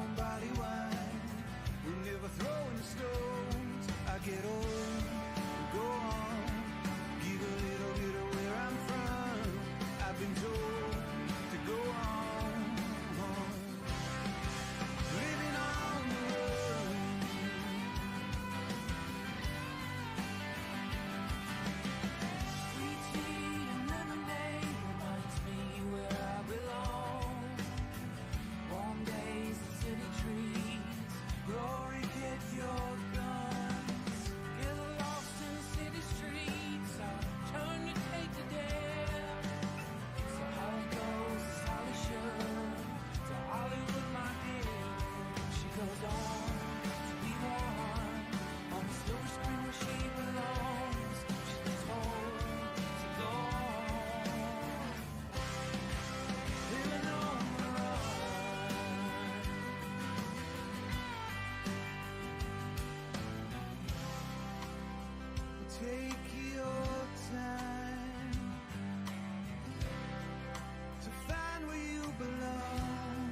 own body wine. We're never throwing stones. I get old, go on, give a little bit of where I'm from. I've been told to go on, living on the road. Sweet tea and lemonade reminds me where I belong. Warm days, the city trees, glory, get your guns. Get lost in the city streets, I'll turn your take to death. So Holly goes as Holly should, to Hollywood, my dear. She goes on to be warm, on the silver screen where she belongs. She's told to go on, living on the run. Take your time to find where you belong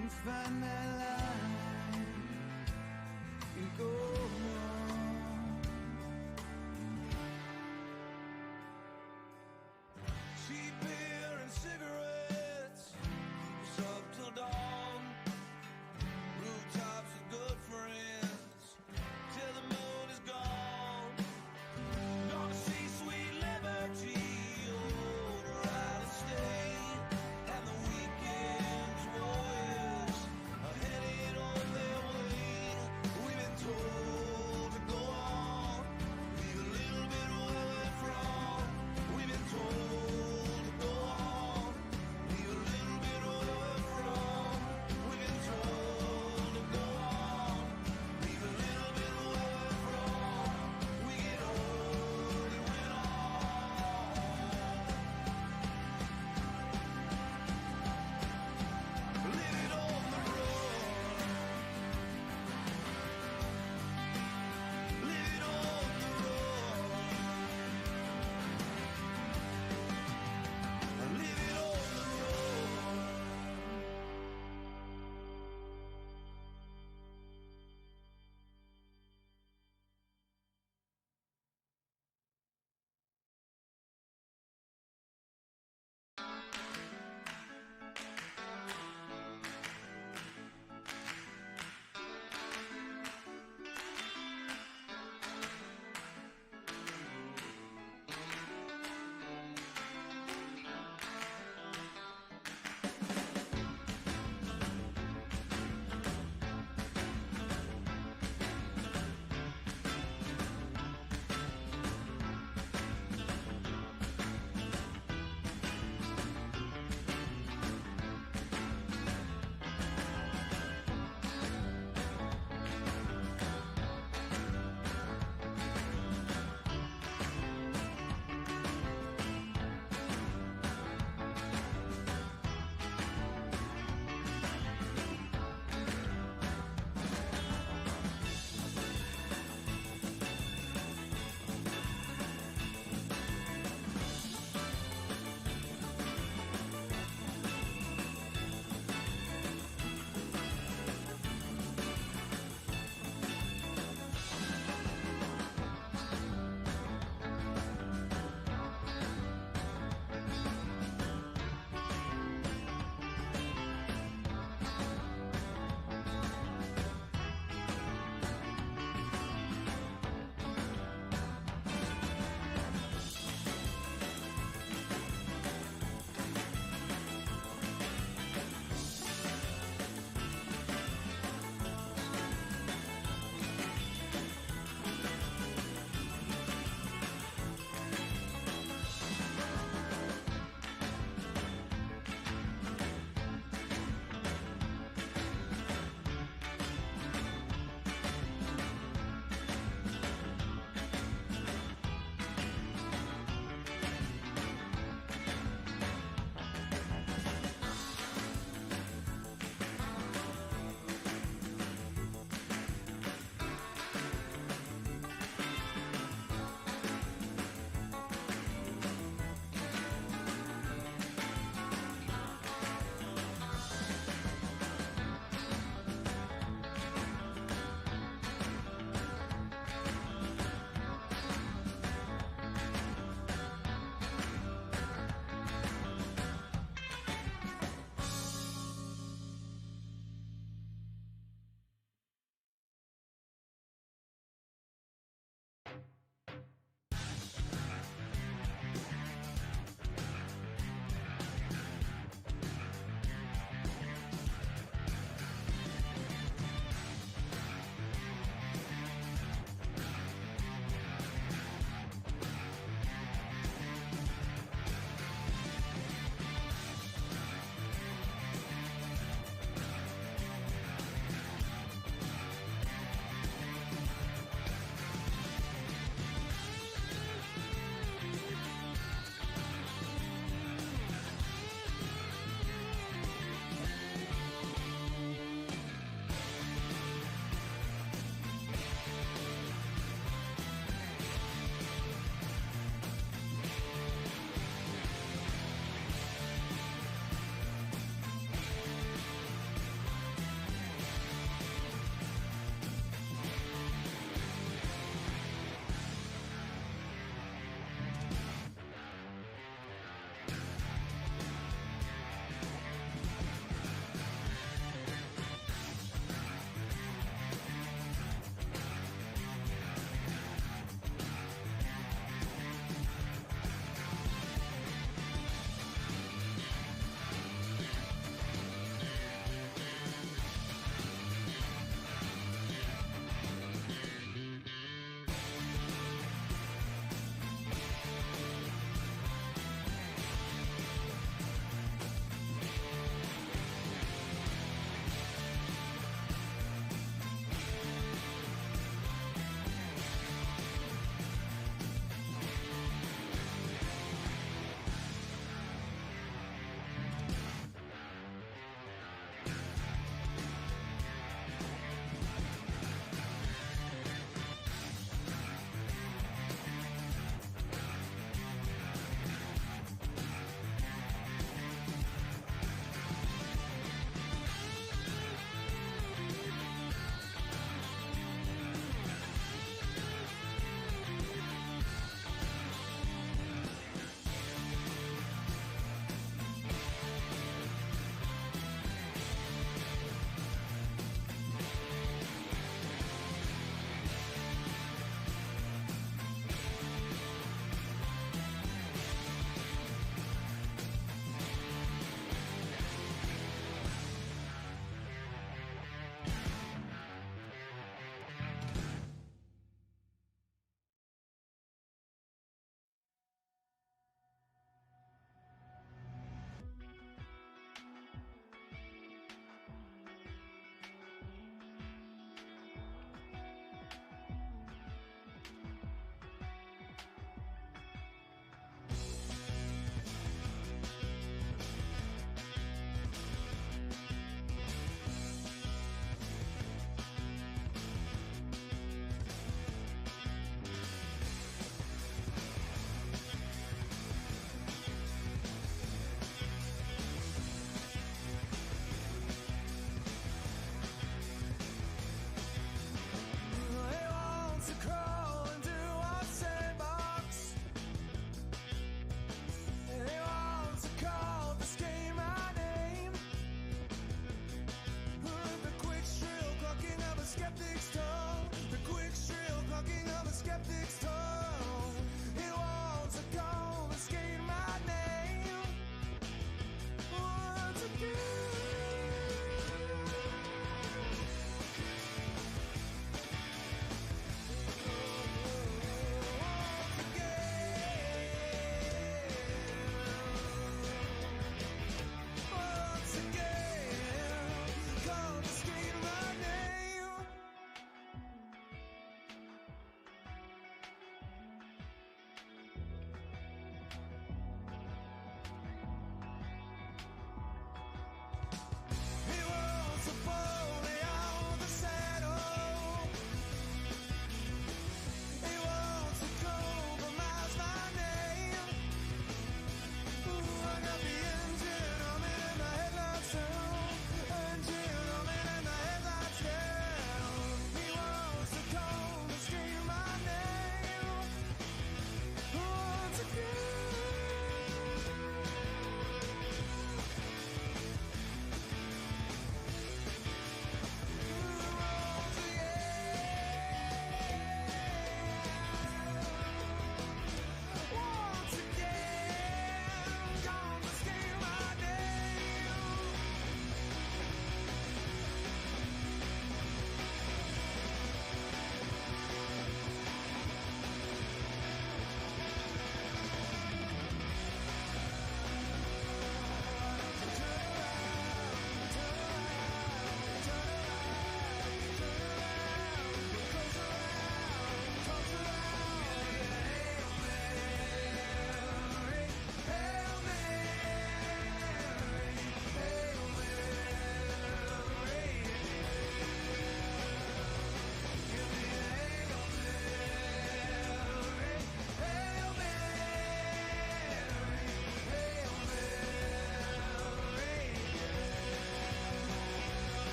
and find that line and go on. Cheap beer and cigarettes keep us up till dawn. Rooftops with good friends till the moon is gone. Gonna see sweet liberty, old ride and stay, and the weekend's warriors, a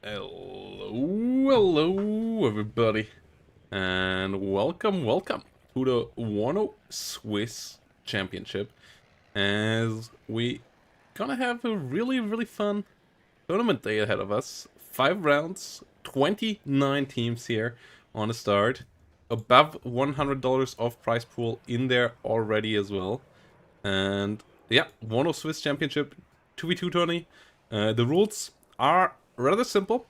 Hello, everybody, and welcome to the WARNO Swiss Championship, as we gonna have a really fun tournament day ahead of us. 5 rounds, 29 teams here on the start, above $100 of prize pool in there already as well, and yeah, WARNO Swiss Championship 2v2 tourney. The rules are rather simple.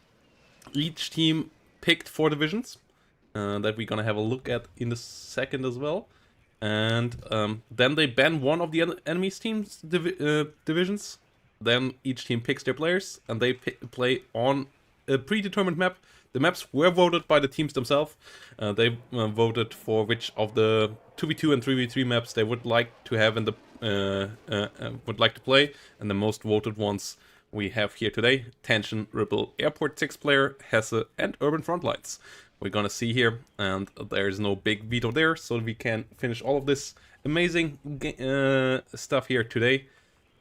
Each team picked 4 divisions that we're gonna have a look at in a second as well. And then they ban one of the enemy's team's divisions. Then each team picks their players, and they play on a predetermined map. The maps were voted by the teams themselves. They voted for which of the 2v2 and 3v3 maps they would like to have in the would like to play, and the most voted ones we have here today: Tension, Ripple, Airport 6 player, Hesse, and Urban Frontlines. We're gonna see here, and there's no big veto there, so we can finish all of this amazing stuff here today.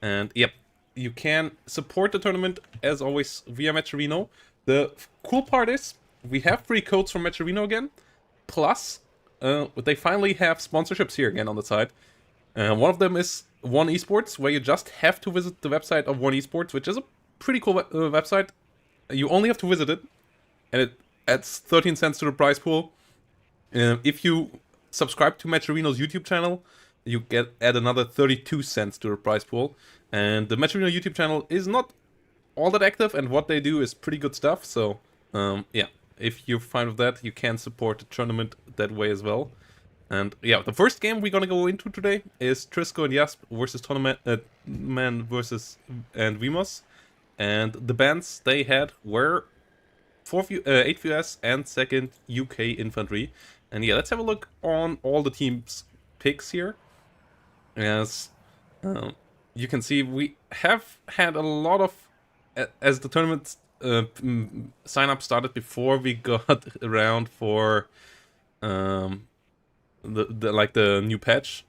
And yep, you can support the tournament as always via Matcherino. The cool part is we have free codes from Matcherino again, plus they finally have sponsorships here again on the side. One of them is One Esports, where you just have to visit the website of One Esports, which is a pretty cool website. You only have to visit it, and it adds 13 cents to the prize pool. If you subscribe to Matcherino's YouTube channel, you add another 32 cents to the prize pool. And the Matcherino YouTube channel is not all that active, and what they do is pretty good stuff. So yeah, if you're fine with that, you can support the tournament that way as well. And yeah, the first game we're gonna go into today is Trisko and Jasp versus Tonnoman versus and Vimos. And the bans they had were 8th US and 2nd UK Infantry. And yeah, let's have a look on all the teams' picks here. As you can see, we have had a lot of, as the tournament sign-up started before we got around for the new patch.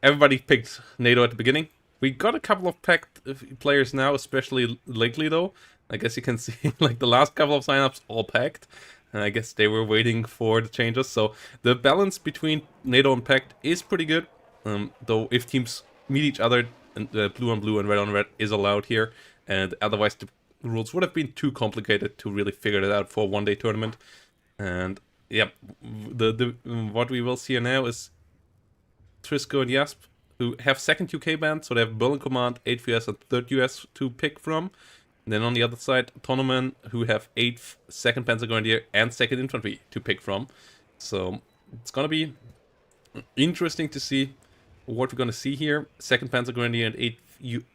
Everybody picked NATO at the beginning. We got a couple of packed players now, especially lately though. I guess you can see like the last couple of signups all packed. And I guess they were waiting for the changes. So the balance between NATO and packed is pretty good. Though if teams meet each other, and blue on blue and red on red is allowed here. And otherwise the rules would have been too complicated to really figure it out for a one-day tournament. And yeah, what we will see here now is Trisko and Jasp, who have 2nd UK band, so they have Berlin Command, 8th US and 3rd US to pick from. And then on the other side, Tonnoman, who have 8th, 2nd Panzer Grenadier and 2nd Infantry to pick from. So it's gonna be interesting to see what we're gonna see here. 2nd Panzer Grenadier and 8th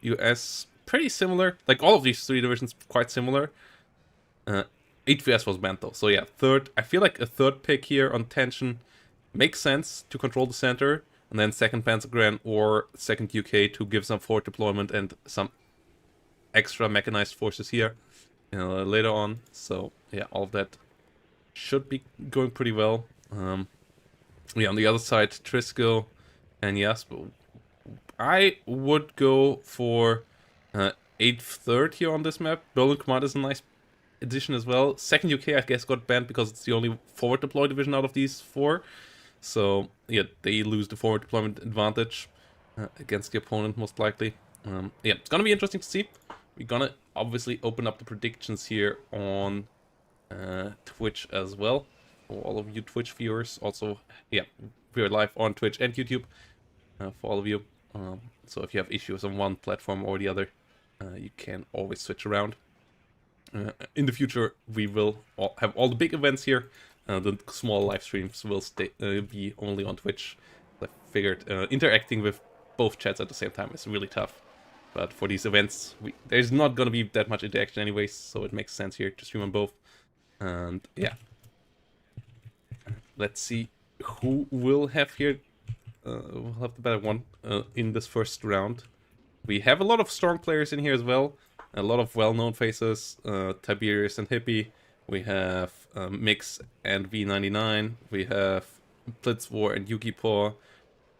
US, pretty similar. Like all of these 3 divisions, quite similar. 8th US was banned though, so yeah, 3rd. I feel like a 3rd pick here on Tension makes sense to control the center, and then 2nd Panzergren or 2nd UK to give some forward deployment and some extra mechanized forces here later on. So yeah, all of that should be going pretty well. Yeah, on the other side, Trisko and Jasp. I would go for 8th, 3rd here on this map. Berlin Command is a nice addition as well. 2nd UK, I guess, got banned because it's the only forward deploy division out of these 4. So yeah, they lose the forward deployment advantage against the opponent most likely. Yeah, it's gonna be interesting to see. We're gonna obviously open up the predictions here on Twitch as well for all of you Twitch viewers. Also, yeah, we're live on Twitch and YouTube for all of you. So if you have issues on one platform or the other, you can always switch around. In the future, we will have all the big events here. The small live streams will be only on Twitch. I figured interacting with both chats at the same time is really tough. But for these events, there's not going to be that much interaction anyways, so it makes sense here to stream on both. And yeah. Let's see who will have here. We'll have the better one in this first round. We have a lot of strong players in here as well. A lot of well-known faces. Tiberius and Hippie. We have Mix and V99. We have Blitzwar and Yuki.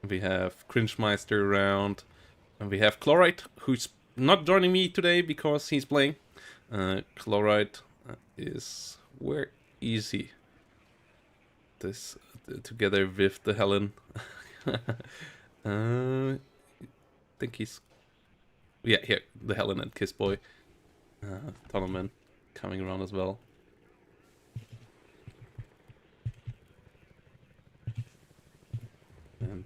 We have Cringemeister around. And we have Chloride, who's not joining me today because he's playing. Chloride is where easy this together with the Helen. I think he's here, the Helen and Kiss Boy. Tonnoman coming around as well. And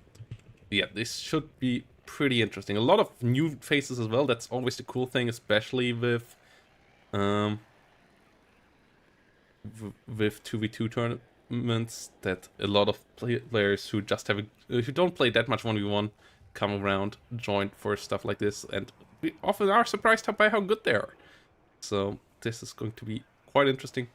yeah, this should be pretty interesting. A lot of new faces as well. That's always the cool thing, especially with 2v2 tournaments, that a lot of players who just have who don't play that much 1v1 come around, join for stuff like this, and we often are surprised by how good they are. So this is going to be quite interesting.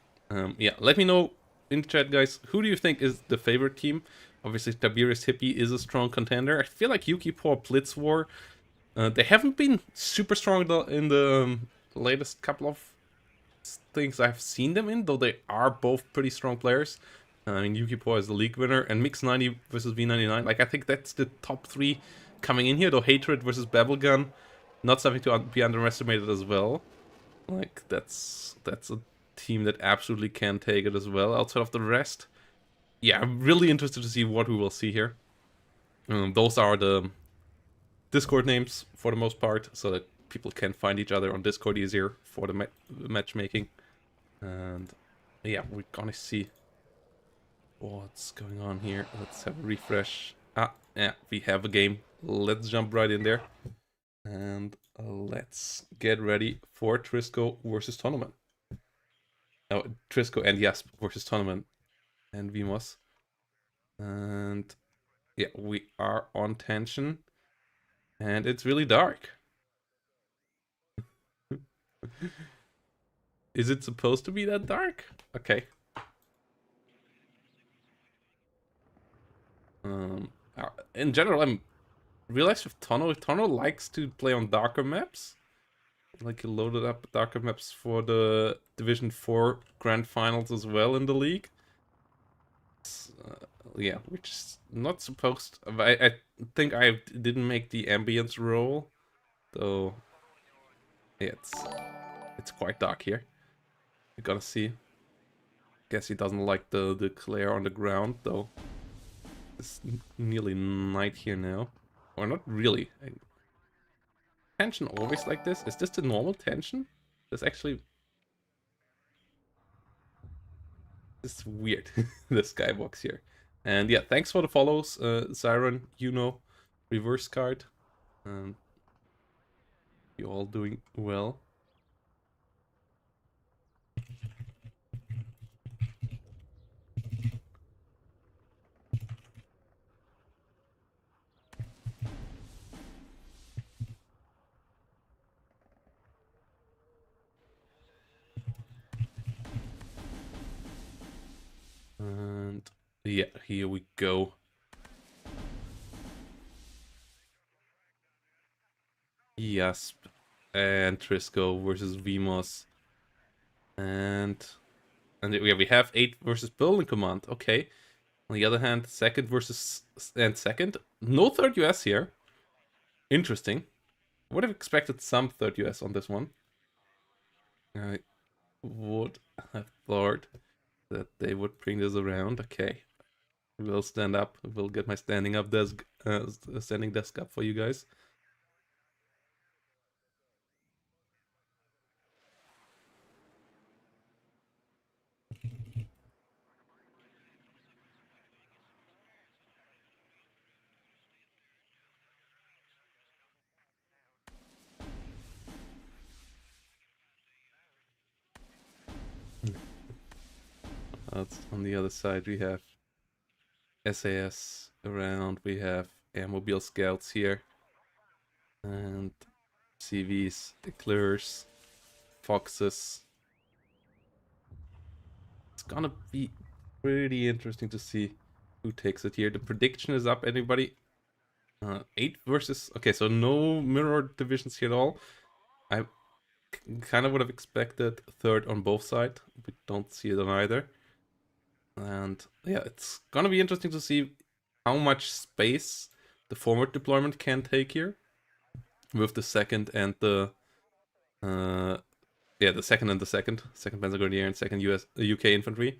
Yeah, let me know in the chat, guys, who do you think is the favorite team? Obviously, Tiberius Hippie is a strong contender. I feel like Yuki Poor Blitz War, they haven't been super strong in the latest couple of things I've seen them in, though they are both pretty strong players. I mean, Yuki Poor is the league winner, and Mix 90 versus V99. Like, I think that's the top 3 coming in here, though Hatred versus Babblegun, not something to be underestimated as well. Like, that's a team that absolutely can take it as well. Outside of the rest, yeah, I'm really interested to see what we will see here. Those are the Discord names for the most part, so that people can find each other on Discord easier for the matchmaking. And yeah, we're gonna see what's going on here. Let's have a refresh. Yeah, we have a game. Let's jump right in there. And let's get ready for Trisko versus Tonnoman. Oh, Trisko and Yasp versus Tonnoman and Vimos. And yeah, we are on tension. And it's really dark. Is it supposed to be that dark? Okay. In general, I'm realized with Tonno likes to play on darker maps. Like, he loaded up darker maps for the Division 4 Grand Finals as well in the league. Yeah, which is not supposed to, I think I didn't make the ambience roll, though. Yeah, it's quite dark here. You gotta see. Guess he doesn't like the glare on the ground, though. It's nearly night here now. Or not really. Tension always like this? Is this the normal tension? This actually... This is weird, the skybox here. And yeah, thanks for the follows, Siren, reverse card. You all doing well. And yeah, here we go. Yasp and Trisko versus Vimos. And yeah, we have 8 versus Building Command. Okay. On the other hand, second versus second. No third US here. Interesting. Would have expected some third US on this one. I would have thought that they would bring this around. Okay. We'll stand up. We'll get my standing desk up for you guys. On the other side, we have SAS around, we have Airmobile Scouts here, and CVs, Eclairs, Foxes. It's gonna be pretty interesting to see who takes it here. The prediction is up, anybody? 8 versus... Okay, so no mirror divisions here at all. I kind of would have expected third on both sides. We don't see it on either. And yeah, it's gonna be interesting to see how much space the forward deployment can take here with the second and the yeah, the second and the second Panzer Grenadier and second UK infantry.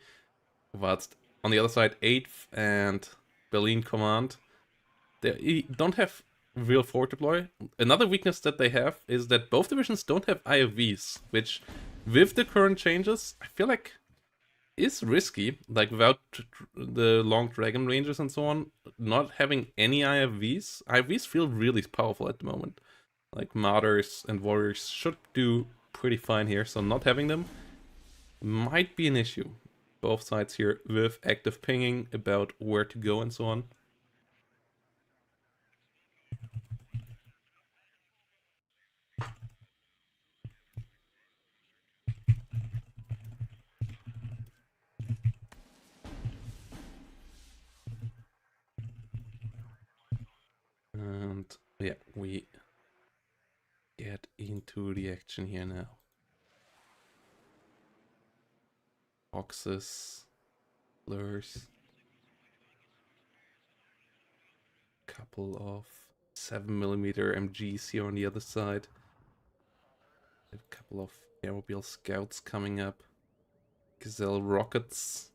Whilst on the other side, 8th and Berlin Command, they don't have real forward deploy. Another weakness that they have is that both divisions don't have IFVs, which with the current changes, I feel like is risky. Like without the long dragon ranges and so on, not having any IFVs. IFVs feel really powerful at the moment. Like Martyrs and Warriors should do pretty fine here, so not having them might be an issue. Both sides here with active pinging about where to go and so on. And yeah, we get into the action here now. Boxes, blurs, couple of 7mm MGs here on the other side. A couple of airmobile scouts coming up. Gazelle rockets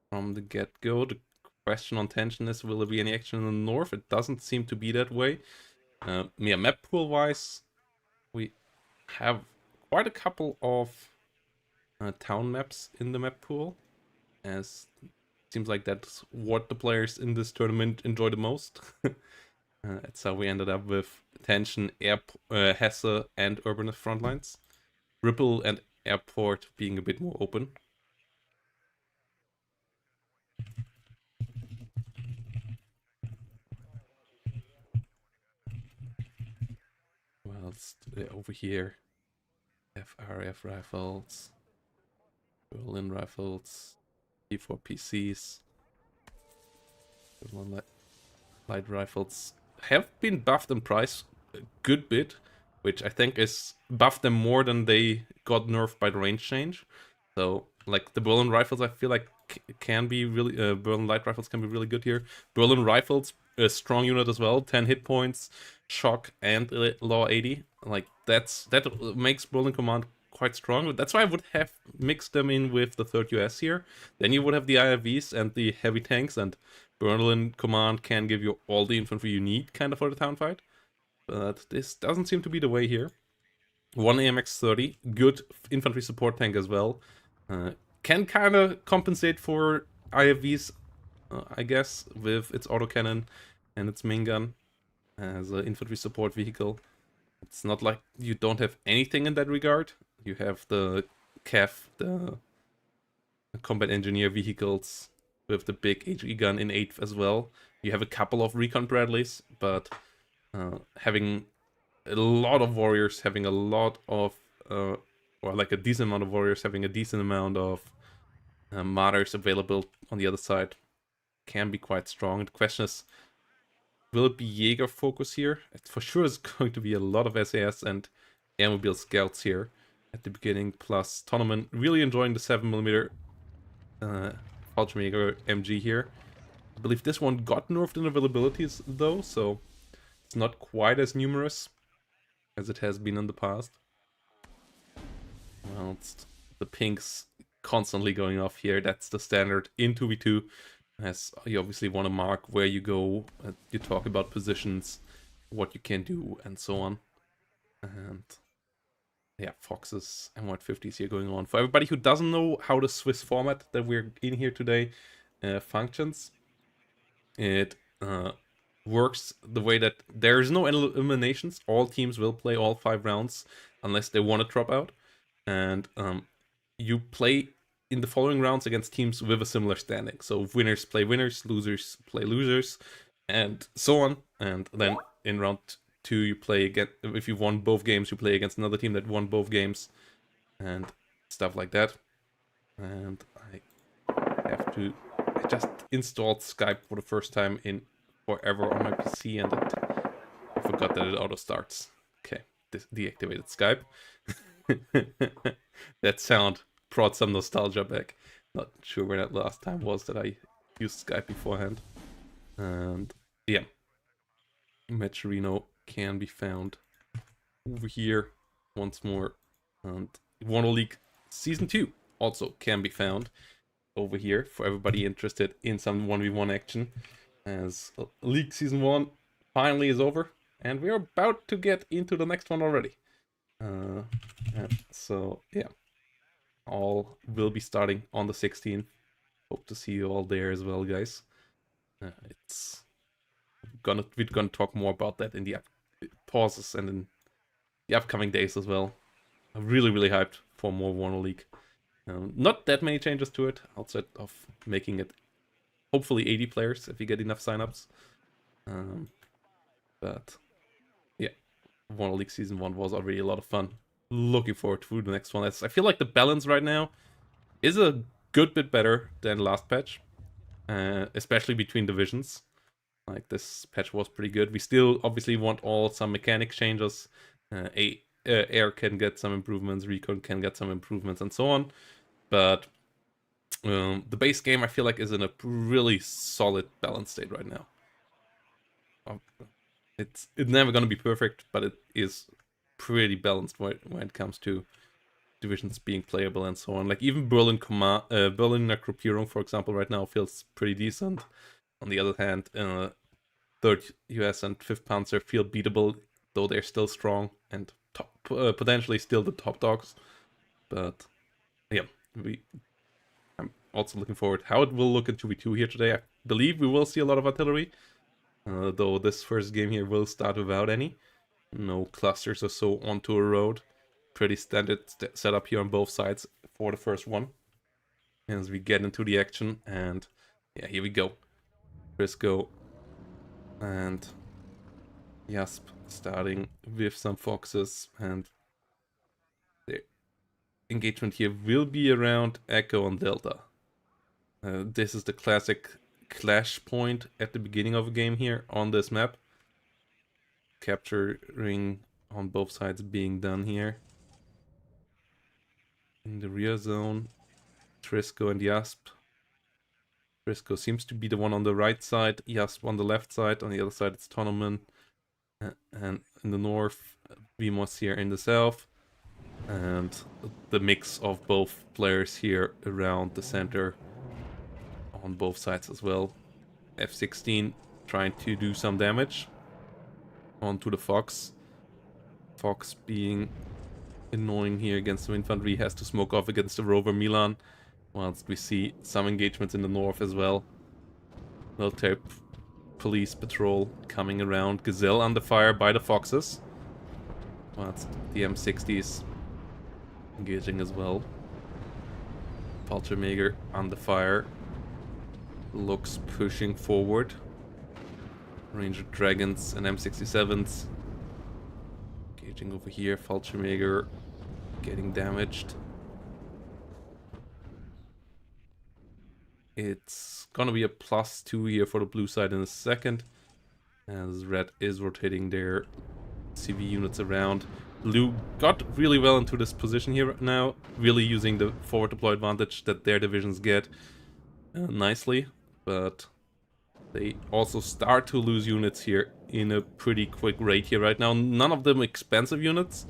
from the get-go. The question on tension is, will there be any action in the north? It doesn't seem to be that way. Yeah, map pool wise, we have quite a couple of town maps in the map pool, as it seems like that's what the players in this tournament enjoy the most. That's how we ended up with tension, Hesse, and urban front lines. Ripple and airport being a bit more open. Whilst over here, FRF rifles, Berlin rifles, P4 PCs, light rifles have been buffed in price a good bit, which I think is buffed them more than they got nerfed by the range change. So, like the Berlin rifles, I feel like can be really Berlin light rifles can be really good here. Berlin rifles, a strong unit as well, 10 hit points, shock and law 80. Like that makes Berlin Command quite strong. That's why I would have mixed them in with the 3rd US here. Then you would have the IFVs and the heavy tanks, and Berlin Command can give you all the infantry you need kind of for the town fight. But this doesn't seem to be the way here. One AMX-30, good infantry support tank as well. Can kind of compensate for IFVs, I guess, with its autocannon and its main gun as an infantry support vehicle. It's not like you don't have anything in that regard. You have the CAF, the combat engineer vehicles with the big HE gun in 8th as well. You have a couple of recon Bradleys, but having a lot of warriors, having a lot of, or like a decent amount of warriors, having a decent amount of martyrs available on the other side can be quite strong. The question is, will it be Jaeger focus here? It for sure is going to be a lot of SAS and airmobile scouts here at the beginning, plus Tonnoman really enjoying the 7mm Fallschirmjäger MG here. I believe this one got nerfed in availabilities though, so it's not quite as numerous as it has been in the past. Well, it's the pinks constantly going off here. That's the standard in 2v2, as you obviously want to mark where you go. You talk about positions, what you can do, and so on. And yeah, Foxes and White 50s here going on. For everybody who doesn't know how the Swiss format that we're in here today functions, it works the way that there's no eliminations. All teams will play all 5 rounds unless they want to drop out. And you play in the following rounds against teams with a similar standing. So winners play winners, losers play losers, and so on. And then in round 2 you play again. If you won both games, you play against another team that won both games, and stuff like that. And I just installed Skype for the first time in forever on my PC, and I forgot that it auto starts. Okay, deactivated Skype. That sound brought some nostalgia back. Not sure where that last time was that I used Skype beforehand. And yeah, Macherino can be found over here once more. And WARNO League Season 2 also can be found over here for everybody interested in some 1v1 action, as League Season 1 finally is over, and we're about to get into the next one already. So, yeah. All will be starting on the 16th. Hope to see you all there as well, guys. We're gonna talk more about that in the pauses and in the upcoming days as well. I'm really hyped for more WARNO League. Not that many changes to it, outside of making it hopefully 80 players if you get enough signups. But yeah, WARNO League Season 1 was already a lot of fun. Looking forward to the next one. I feel like the balance right now is a good bit better than last patch, especially between divisions. Like, this patch was pretty good. We still obviously want some mechanic changes. Air can get some improvements, Recon can get some improvements, and so on. But the base game, I feel like, is in a really solid balance state right now. It's never going to be perfect, but it is pretty balanced when it comes to divisions being playable and so on. Like, even Berlin Necropurung, for example, right now feels pretty decent. On the other hand, 3rd US and 5th Panzer feel beatable, though they're still strong and potentially still the top dogs. But yeah, I'm also looking forward how it will look in 2v2 here today. I believe we will see a lot of artillery, though this first game here will start without any. No clusters or so onto a road. Pretty standard setup here on both sides for the first one. As we get into the action, and yeah, here we go. Trisko and Yasp starting with some foxes, and the engagement here will be around Echo and Delta. This is the classic clash point at the beginning of a game here on this map. Capturing on both sides being done here. In the rear zone, Trisko and Yasp. Trisko seems to be the one on the right side, Yasp on the left side. On the other side, it's Tonnoman. And in the north, Vimos here in the south. And the mix of both players here around the center on both sides as well. F-16 trying to do some damage onto the Fox. Fox being annoying here against the infantry, has to smoke off against the rover Milan, whilst we see some engagements in the north as well. Military police patrol coming around. Gazelle under fire by the Foxes, whilst the M60s engaging as well. Paltremager under fire. Looks pushing forward. Ranger Dragons and M67s engaging over here. Paltremager getting damaged. It's gonna be a +2 here for the blue side in a second, as red is rotating their CV units around. Blue got really well into this position here right now, really using the forward deploy advantage that their divisions get nicely, but they also start to lose units here in a pretty quick rate here right now. None of them expensive units,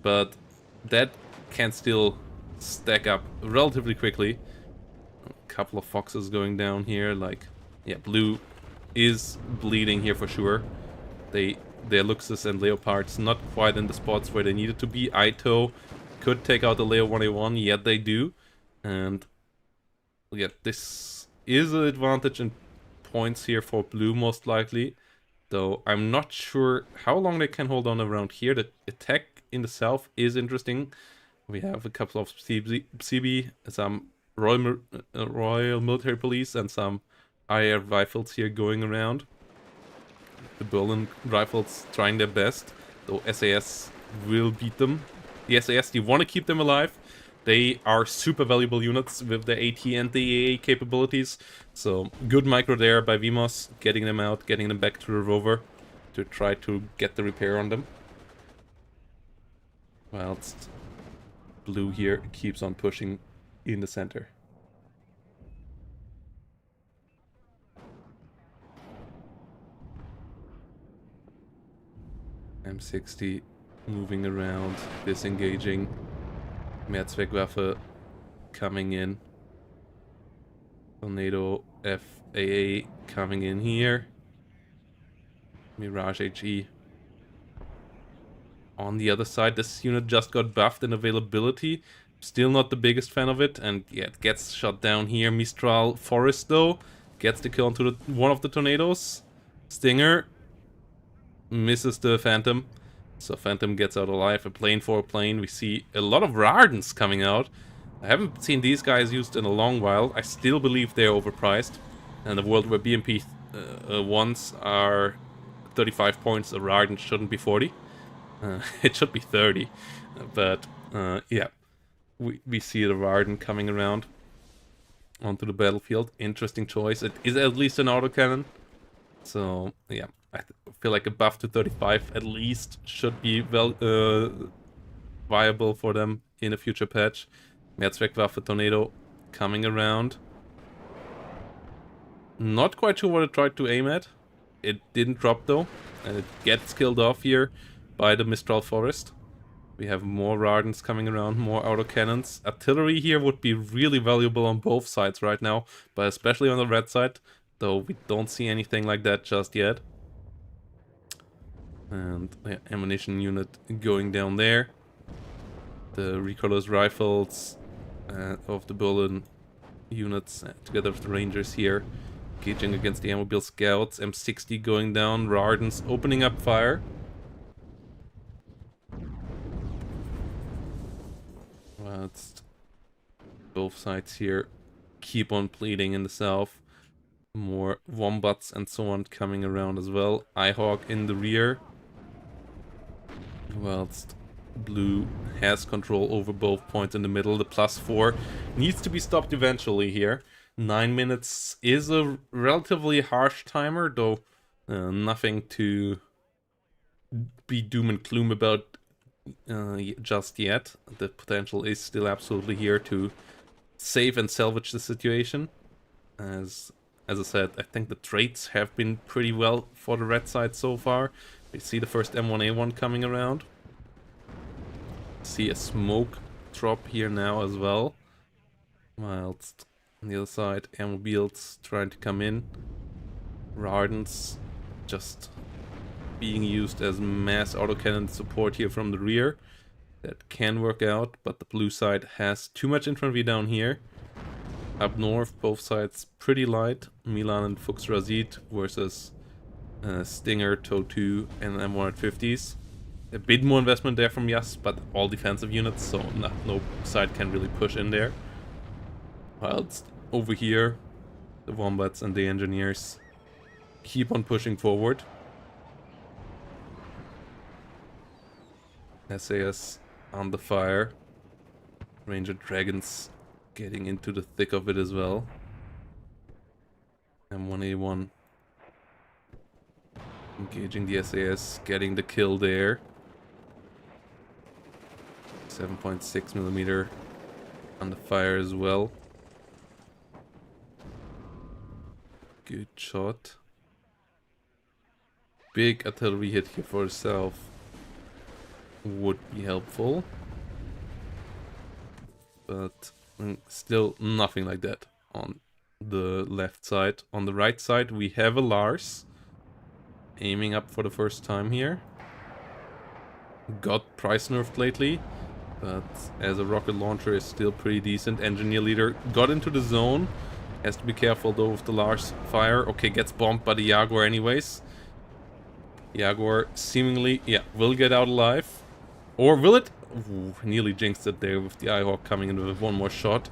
but that can still stack up relatively quickly. A couple of Foxes going down here, like, yeah, blue is bleeding here for sure. Their Luxus and Leopards not quite in the spots where they needed to be. Ito could take out the Leo 1A1, yet they do. And yeah, this is an advantage in points here for blue most likely. Though I'm not sure how long they can hold on around here. The attack in the south is interesting. We have a couple of CB, some Royal Military Police, and some IR rifles here going around. The Berlin rifles trying their best, though SAS will beat them. The SAS, you want to keep them alive. They are super valuable units with the AT and the AA capabilities. So good micro there by Vimos, getting them out, getting them back to the rover to try to get the repair on them. Whilst blue here keeps on pushing in the center. M60 moving around, disengaging. Mehrzweckwaffe coming in. Tornado FAA coming in here. Mirage HE. On the other side, this unit just got buffed in availability. Still not the biggest fan of it, and yeah, it gets shot down here. Mistral Forest, though, gets the kill onto one of the tornadoes. Stinger misses the Phantom, so Phantom gets out alive. A plane for a plane. We see a lot of Rardens coming out. I haven't seen these guys used in a long while. I still believe they're overpriced. And the world where BMP ones are 35 points, a Rarden shouldn't be 40. It should be 30. But yeah, we see the Rarden coming around onto the battlefield. Interesting choice. It is at least an autocannon. So yeah, I feel like a buff to 35 at least should be viable for them in a future patch. Mehrzweckwaffe Tornado coming around. Not quite sure what it tried to aim at. It didn't drop though, and it gets killed off here by the Mistral Forest. We have more Rardens coming around, more autocannons. Artillery here would be really valuable on both sides right now, but especially on the red side, though we don't see anything like that just yet. And the ammunition unit going down there. The recoilless rifles of the Berlin units together with the Rangers here. Engaging against the Airmobile Scouts. M60 going down. Rardens opening up fire. Whilst both sides here keep on bleeding in the south. More Wombats and so on coming around as well. Eyehawk in the rear. Whilst Blue has control over both points in the middle. The +4 needs to be stopped eventually here. 9 minutes is a relatively harsh timer, though nothing to be doom and gloom about just yet. The potential is still absolutely here to save and salvage the situation. As I said, I think the trades have been pretty well for the red side so far. We see the first M1A1 coming around. See a smoke drop here now as well. Whilst on the other side, Airmobiles trying to come in. Rardens just being used as mass autocannon support here from the rear. That can work out, but the blue side has too much infantry down here. Up north, both sides pretty light. Milan and Fuchs Razid versus Stinger, TOW2, and M150s. A bit more investment there from Yas, but all defensive units, so no side can really push in there. Whilst over here, the Wombats and the Engineers keep on pushing forward. SAS on the fire. Ranger Dragons getting into the thick of it as well. M1A1 engaging the SAS, getting the kill there. 7.6mm on the fire as well. Good shot. Big artillery hit here for the south would be helpful. But still nothing like that on the left side. On the right side we have a Lars aiming up for the first time here. Got price nerfed lately, but as a rocket launcher is still pretty decent. Engineer leader got into the zone. Has to be careful though with the Lars fire. Okay, gets bombed by the Jaguar anyways. Jaguar seemingly, yeah, will get out alive. Or will it? Ooh, nearly jinxed it there with the Eyehawk coming in with one more shot.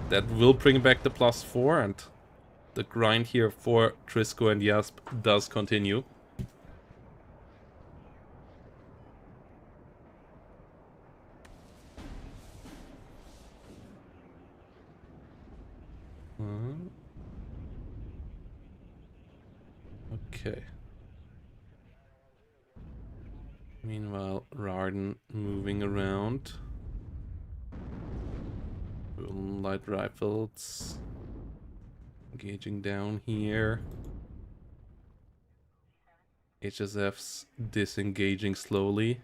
That will bring back the +4, and the grind here for Trisko and Yasp does continue. Okay. Meanwhile, Rarden moving around. Light rifles engaging down here. HSF's disengaging slowly.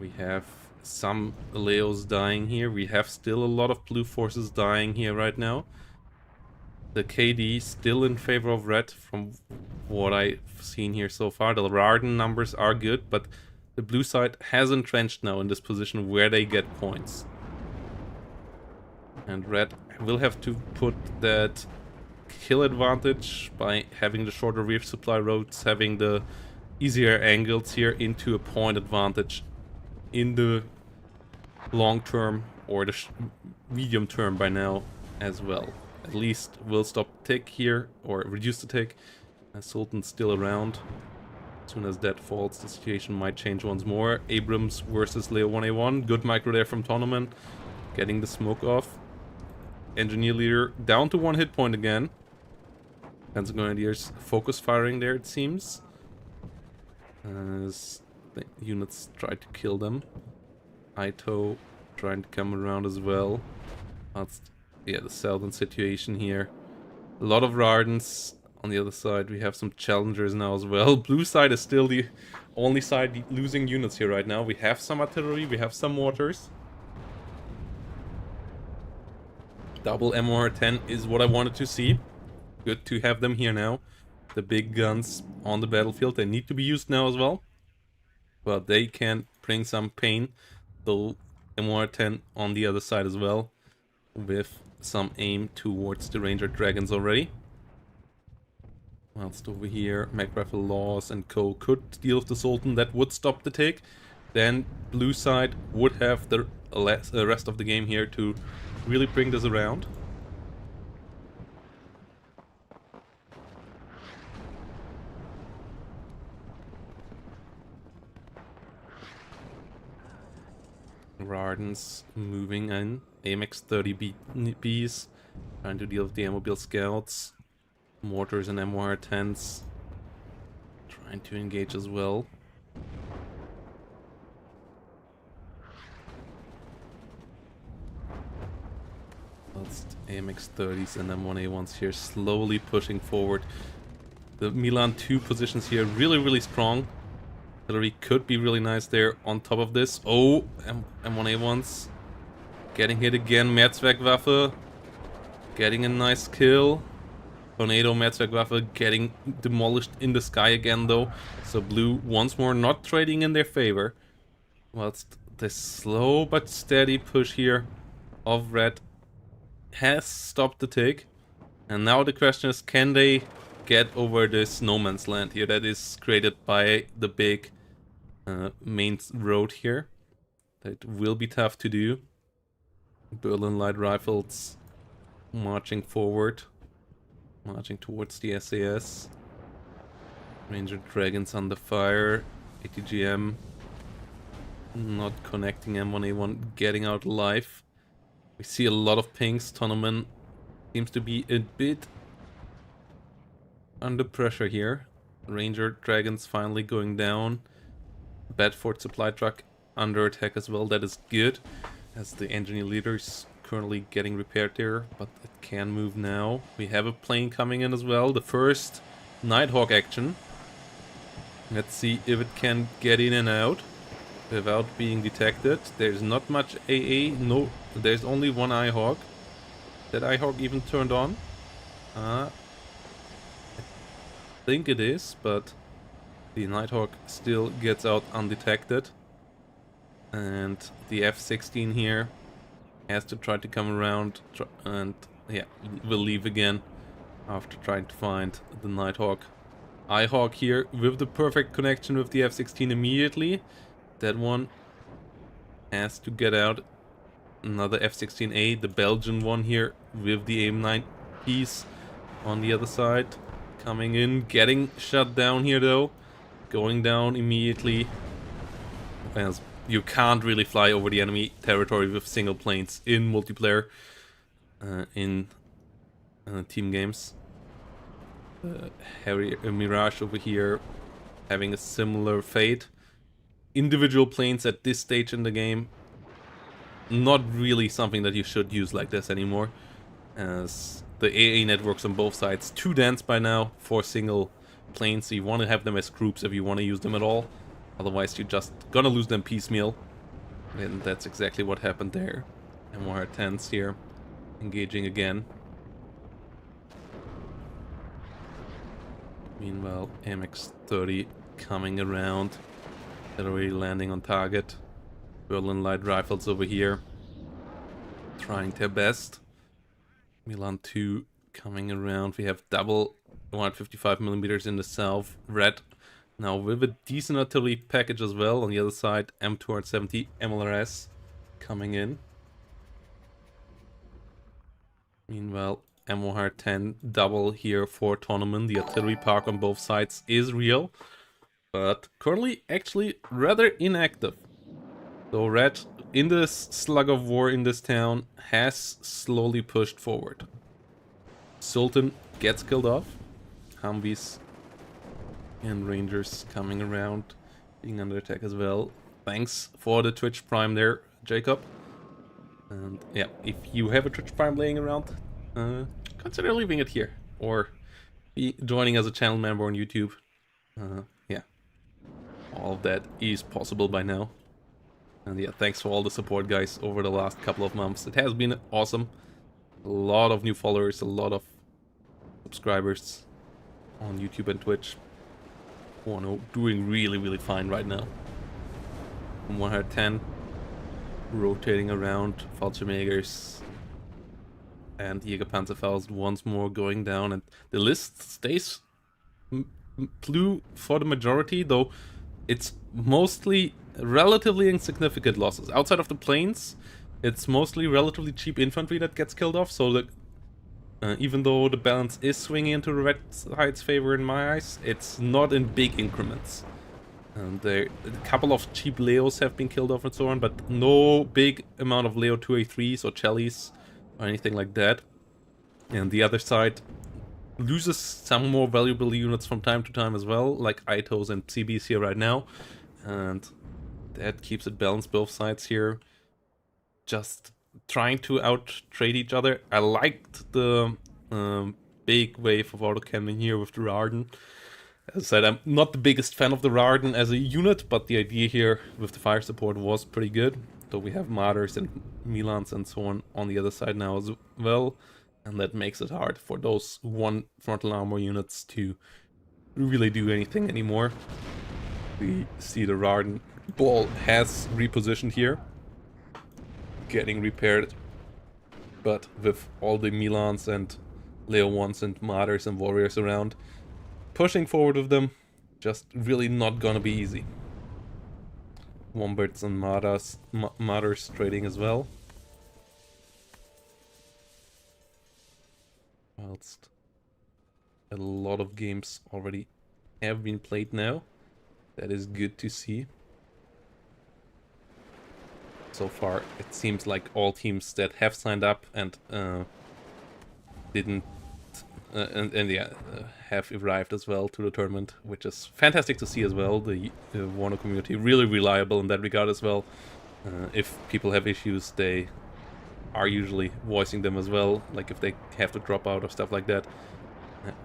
We have some Leos dying here. We have still a lot of blue forces dying here right now. The KD still in favor of red from what I've seen here so far. The Rarden numbers are good, but the blue side has entrenched now in this position where they get points. And red will have to put that kill advantage by having the shorter rear supply roads, having the easier angles here into a point advantage in the long term or the medium term by now as well. At least we'll stop tick here or reduce the tick. Sultan's still around. As soon as that falls, the situation might change once more. Abrams versus Leo 1A1. Good micro there from Tonnoman. Getting the smoke off. Engineer leader down to 1 hit point again. Panzer Grenadiers focus firing there, it seems. As the units try to kill them. Ito trying to come around as well. That's, yeah, the southern situation here. A lot of Rardens. On the other side, we have some challengers now as well. Blue side is still the only side losing units here right now. We have some artillery, we have some mortars. Double MR10 is what I wanted to see. Good to have them here now. The big guns on the battlefield, they need to be used now as well. But they can bring some pain. So MR10 on the other side as well. With some aim towards the Ranger Dragons already. Whilst over here, MacRaffle Laws and Co. could deal with the Sultan. That would stop the take. Then blue side would have the rest of the game here to really bring this around. Rardens moving in. AMX 30Bs trying to deal with the Airmobile Scouts. Mortars and MR10s trying to engage as well. That's AMX 30s and M1A1s here slowly pushing forward. The Milan 2 positions here really strong. Artillery could be really nice there on top of this. Oh, M1A1s getting hit again. Mehrzweckwaffe getting a nice kill. Tornado Mehrzweckwaffe getting demolished in the sky again though. So blue once more not trading in their favor. Whilst this slow but steady push here of red has stopped the take. And now the question is, can they get over this no man's land here that is created by the big main road here? That will be tough to do. Berlin light rifles marching forward. Marching towards the SAS. Ranger Dragons under fire. ATGM not connecting. M1A1 getting out alive. We see a lot of pings. Tonnoman seems to be a bit under pressure here. Ranger Dragons finally going down. Bedford supply truck under attack as well. That is good. As the engineer leaders currently getting repaired there, but it can move now. We have a plane coming in as well. The first Nighthawk action. Let's see if it can get in and out without being detected. There's not much AA. No, there's only one Eyehawk. That Eyehawk even turned on? I think it is, but the Nighthawk still gets out undetected. And the F-16 here has to try to come around and yeah, will leave again after trying to find the Nighthawk. Eyehawk here with the perfect connection with the F-16 immediately. That one has to get out. Another F-16A, the Belgian one here with the AIM-9 piece on the other side. Coming in, getting shut down here though. Going down immediately. As you can't really fly over the enemy territory with single planes in multiplayer, in team games. Harry Mirage over here having a similar fate. Individual planes at this stage in the game, not really something that you should use like this anymore, as the AA networks on both sides too dense by now for single planes. So you want to have them as groups if you want to use them at all. Otherwise, you're just gonna lose them piecemeal. And that's exactly what happened there. And more 10s here, engaging again. Meanwhile, MX-30 coming around. They're already landing on target. Berlin light rifles over here, trying their best. Milan 2 coming around. We have double 155mm in the south. Red now with a decent artillery package as well. On the other side, M270 MLRS coming in. Meanwhile, M110 double here for Tonnoman. The artillery park on both sides is real, but currently actually rather inactive. So Red, in this slug of war in this town, has slowly pushed forward. Sultan gets killed off. Humvees and Rangers coming around, being under attack as well. Thanks for the Twitch Prime there, Jacob. And yeah, if you have a Twitch Prime laying around, consider leaving it here. Or be joining as a channel member on YouTube. Yeah, all of that is possible by now. And yeah, thanks for all the support, guys, over the last couple of months. It has been awesome. A lot of new followers, a lot of subscribers on YouTube and Twitch. WARNO doing really fine right now. 110 rotating around, Fallschirmjägers and Jägerpanzerfaust once more going down, and the list stays blue for the majority, though it's mostly relatively insignificant losses. Outside of the planes, it's mostly relatively cheap infantry that gets killed off, so that even though the balance is swinging into the red side's favor in my eyes, it's not in big increments. And a couple of cheap Leos have been killed off and so on, but no big amount of Leo 2A3s or Chellies or anything like that. And the other side loses some more valuable units from time to time as well, like Itos and CBs here right now. And that keeps it balanced both sides here. Just trying to out-trade each other. I liked the big wave of autocannon here with the Rarden. As I said, I'm not the biggest fan of the Rarden as a unit, but the idea here with the fire support was pretty good. So we have Martyrs and Milans and so on the other side now as well. And that makes it hard for those one frontal armor units to really do anything anymore. We see the Rarden ball has repositioned here, getting repaired, but with all the Milans and Leo 1s and Martyrs and Warriors around, pushing forward with them, just really not gonna be easy. Wombats and Martyrs trading as well. Whilst a lot of games already have been played now. That is good to see. So far, it seems like all teams that have signed up and didn't have arrived as well to the tournament, which is fantastic to see as well. The WARNO community really reliable in that regard as well. If people have issues, they are usually voicing them as well, like if they have to drop out or stuff like that,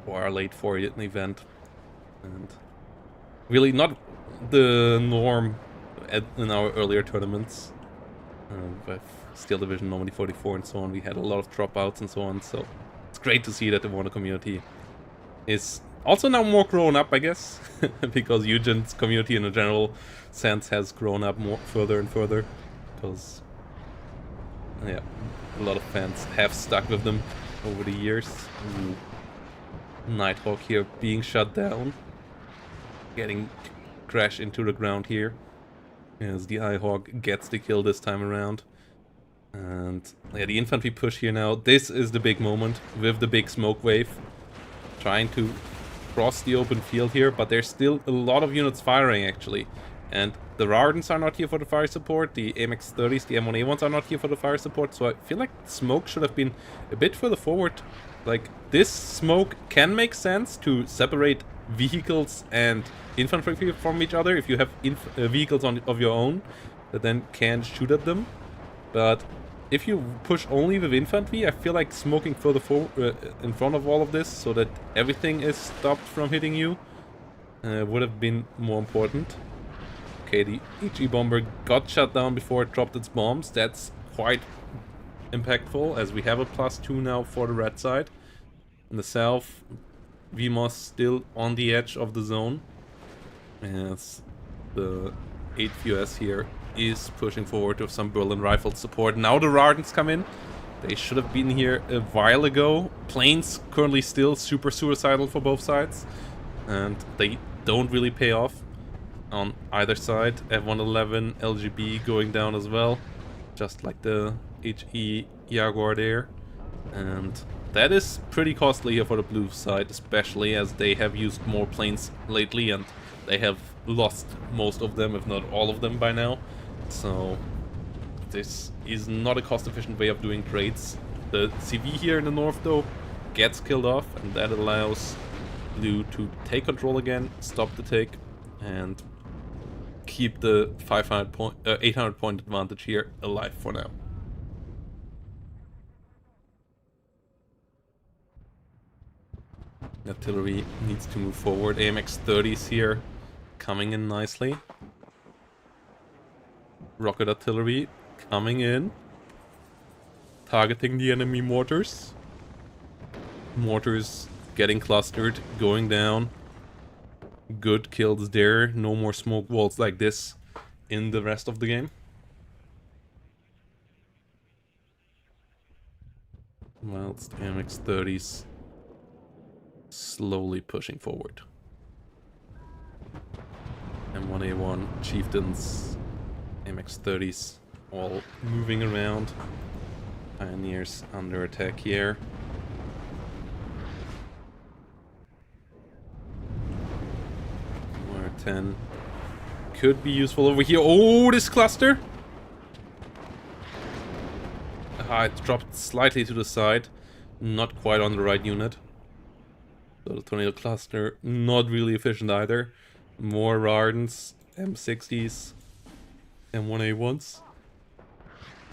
or are late for an event. And really not the norm in our earlier tournaments. With Steel Division, Normandy 44 and so on, we had a lot of dropouts and so on, so it's great to see that the WARNO community is also now more grown up, I guess, because Eugen's community in a general sense has grown up more further and further, because yeah, a lot of fans have stuck with them over the years. Nighthawk here being shut down, getting crashed into the ground here, as the Eyehawk gets the kill this time around. And yeah, the infantry push here now. This is the big moment with the big smoke wave, trying to cross the open field here, but there's still a lot of units firing actually. And the Rardens are not here for the fire support, the MX-30s, the M1A1s are not here for the fire support, so I feel like smoke should have been a bit further forward. Like, this smoke can make sense to separate vehicles and infantry from each other if you have vehicles of your own that then can shoot at them. But if you push only with infantry, I feel like smoking further forward in front of all of this so that everything is stopped from hitting you would have been more important. Okay, the HE bomber got shut down before it dropped its bombs. That's quite impactful, as we have a +2 now for the red side. In the south, VMOS still on the edge of the zone, as the 8th US here is pushing forward with some Berlin Rifles support. Now the Rardens come in. They should have been here a while ago. Planes currently still super suicidal for both sides, and they don't really pay off on either side. F-111 LGB going down as well, just like the HE Jaguar there. And that is pretty costly here for the blue side, especially as they have used more planes lately and they have lost most of them, if not all of them by now. So this is not a cost-efficient way of doing trades. The CV here in the north, though, gets killed off, and that allows blue to take control again, stop the take, and keep the 800 point advantage here alive for now. Artillery needs to move forward. AMX 30s here coming in nicely. Rocket artillery coming in, targeting the enemy mortars. Mortars getting clustered, going down. Good kills there. No more smoke walls like this in the rest of the game. Whilst AMX 30s slowly pushing forward. M1A1 Chieftains, AMX 30s all moving around. Pioneers under attack here. R10 could be useful over here. Oh, this cluster! It dropped slightly to the side. Not quite on the right unit. So the tornado cluster, not really efficient either. More Rardens, M60s, M1A1s.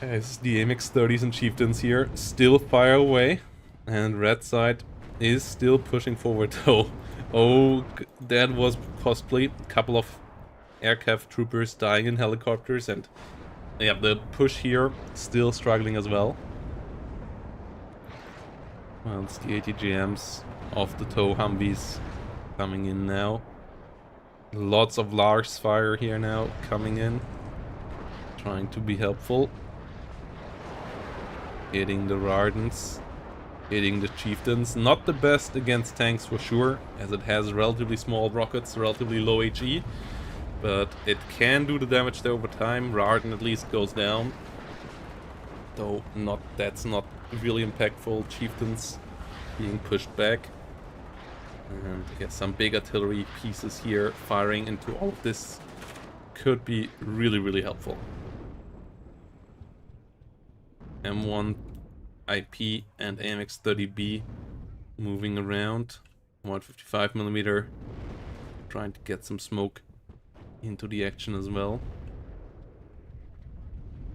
As the AMX 30s and Chieftains here still fire away. And red side is still pushing forward though. Oh, that was costly. A couple of aircraft troopers dying in helicopters, and yeah, the push here still struggling as well. Well, it's the ATGMs off the tow Humvees coming in now. Lots of Lars fire here now coming in, trying to be helpful. Hitting the Rardens, hitting the Chieftains. Not the best against tanks for sure, as it has relatively small rockets, relatively low HE. But it can do the damage there over time. Rarden at least goes down. Though that's not really impactful. Chieftains being pushed back. And yeah, some big artillery pieces here firing into all of this could be really, really helpful. M1 IP and AMX 30B moving around. 155mm, trying to get some smoke into the action as well.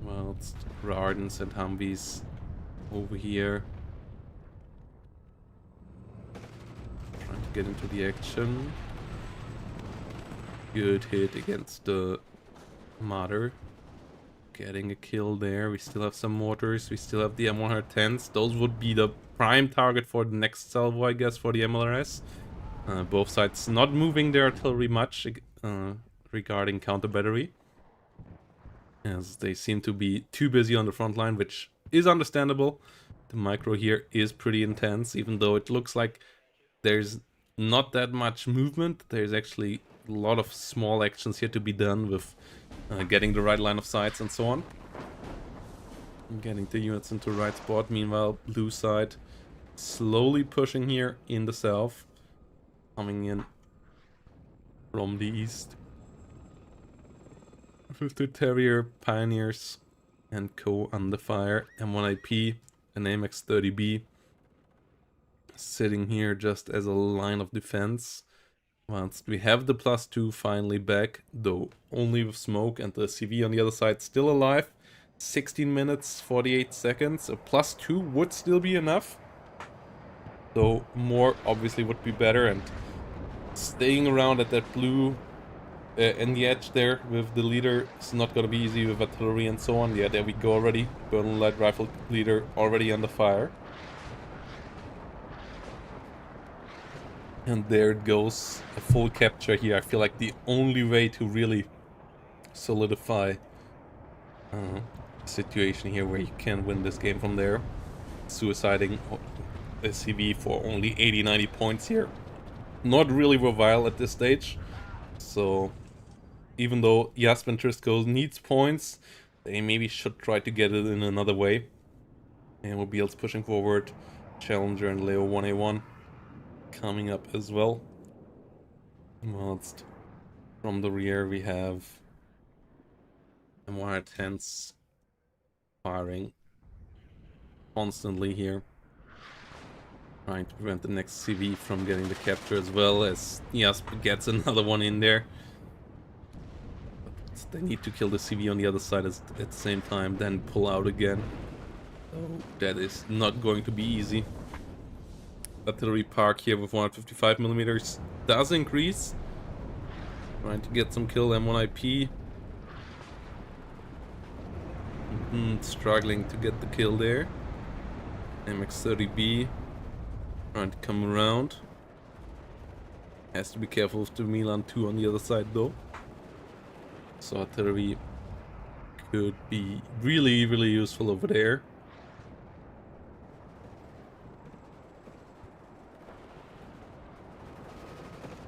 Whilst Rardens and Humvees over here trying to get into the action. Good hit against the Marder. Getting a kill there. We still have some mortars. We still have the M110s. Those would be the prime target for the next salvo, I guess, for the MLRS. Both sides not moving their artillery much regarding counter battery, as they seem to be too busy on the front line, which is understandable. The micro here is pretty intense, even though it looks like there's not that much movement. There's actually a lot of small actions here to be done with getting the right line of sights and so on. Getting the units into the right spot. Meanwhile, blue side slowly pushing here in the south. Coming in from the east. With the Terrier, Pioneers, and Co. under fire. M1IP and AMX 30B sitting here just as a line of defense. Whilst we have the +2 finally back, though only with smoke, and the CV on the other side still alive. 16 minutes, 48 seconds. A +2 would still be enough, though more obviously would be better, and staying around at that blue in the edge there with the leader. It's not gonna be easy with artillery and so on. Yeah, there we go already. Berlin light rifle leader already under fire. And there it goes, a full capture here. I feel like the only way to really solidify a situation here where you can win this game from there. Suiciding a CV for only 80-90 points here. Not really worthwhile at this stage. So even though Jasper and Trisko needs points, they maybe should try to get it in another way. And Mobile's pushing forward. Challenger and Leo 1A1 coming up as well. Whilst from the rear we have MR10s firing constantly here, trying to prevent the next CV from getting the capture as well, as Jasper gets another one in there. But they need to kill the CV on the other side at the same time, then pull out again. So that is not going to be easy. Artillery park here with 155mm does increase. Trying to get some kill, M1IP. Struggling to get the kill there. MX-30B trying to come around. Has to be careful with the Milan 2 on the other side though. So artillery could be really, really useful over there.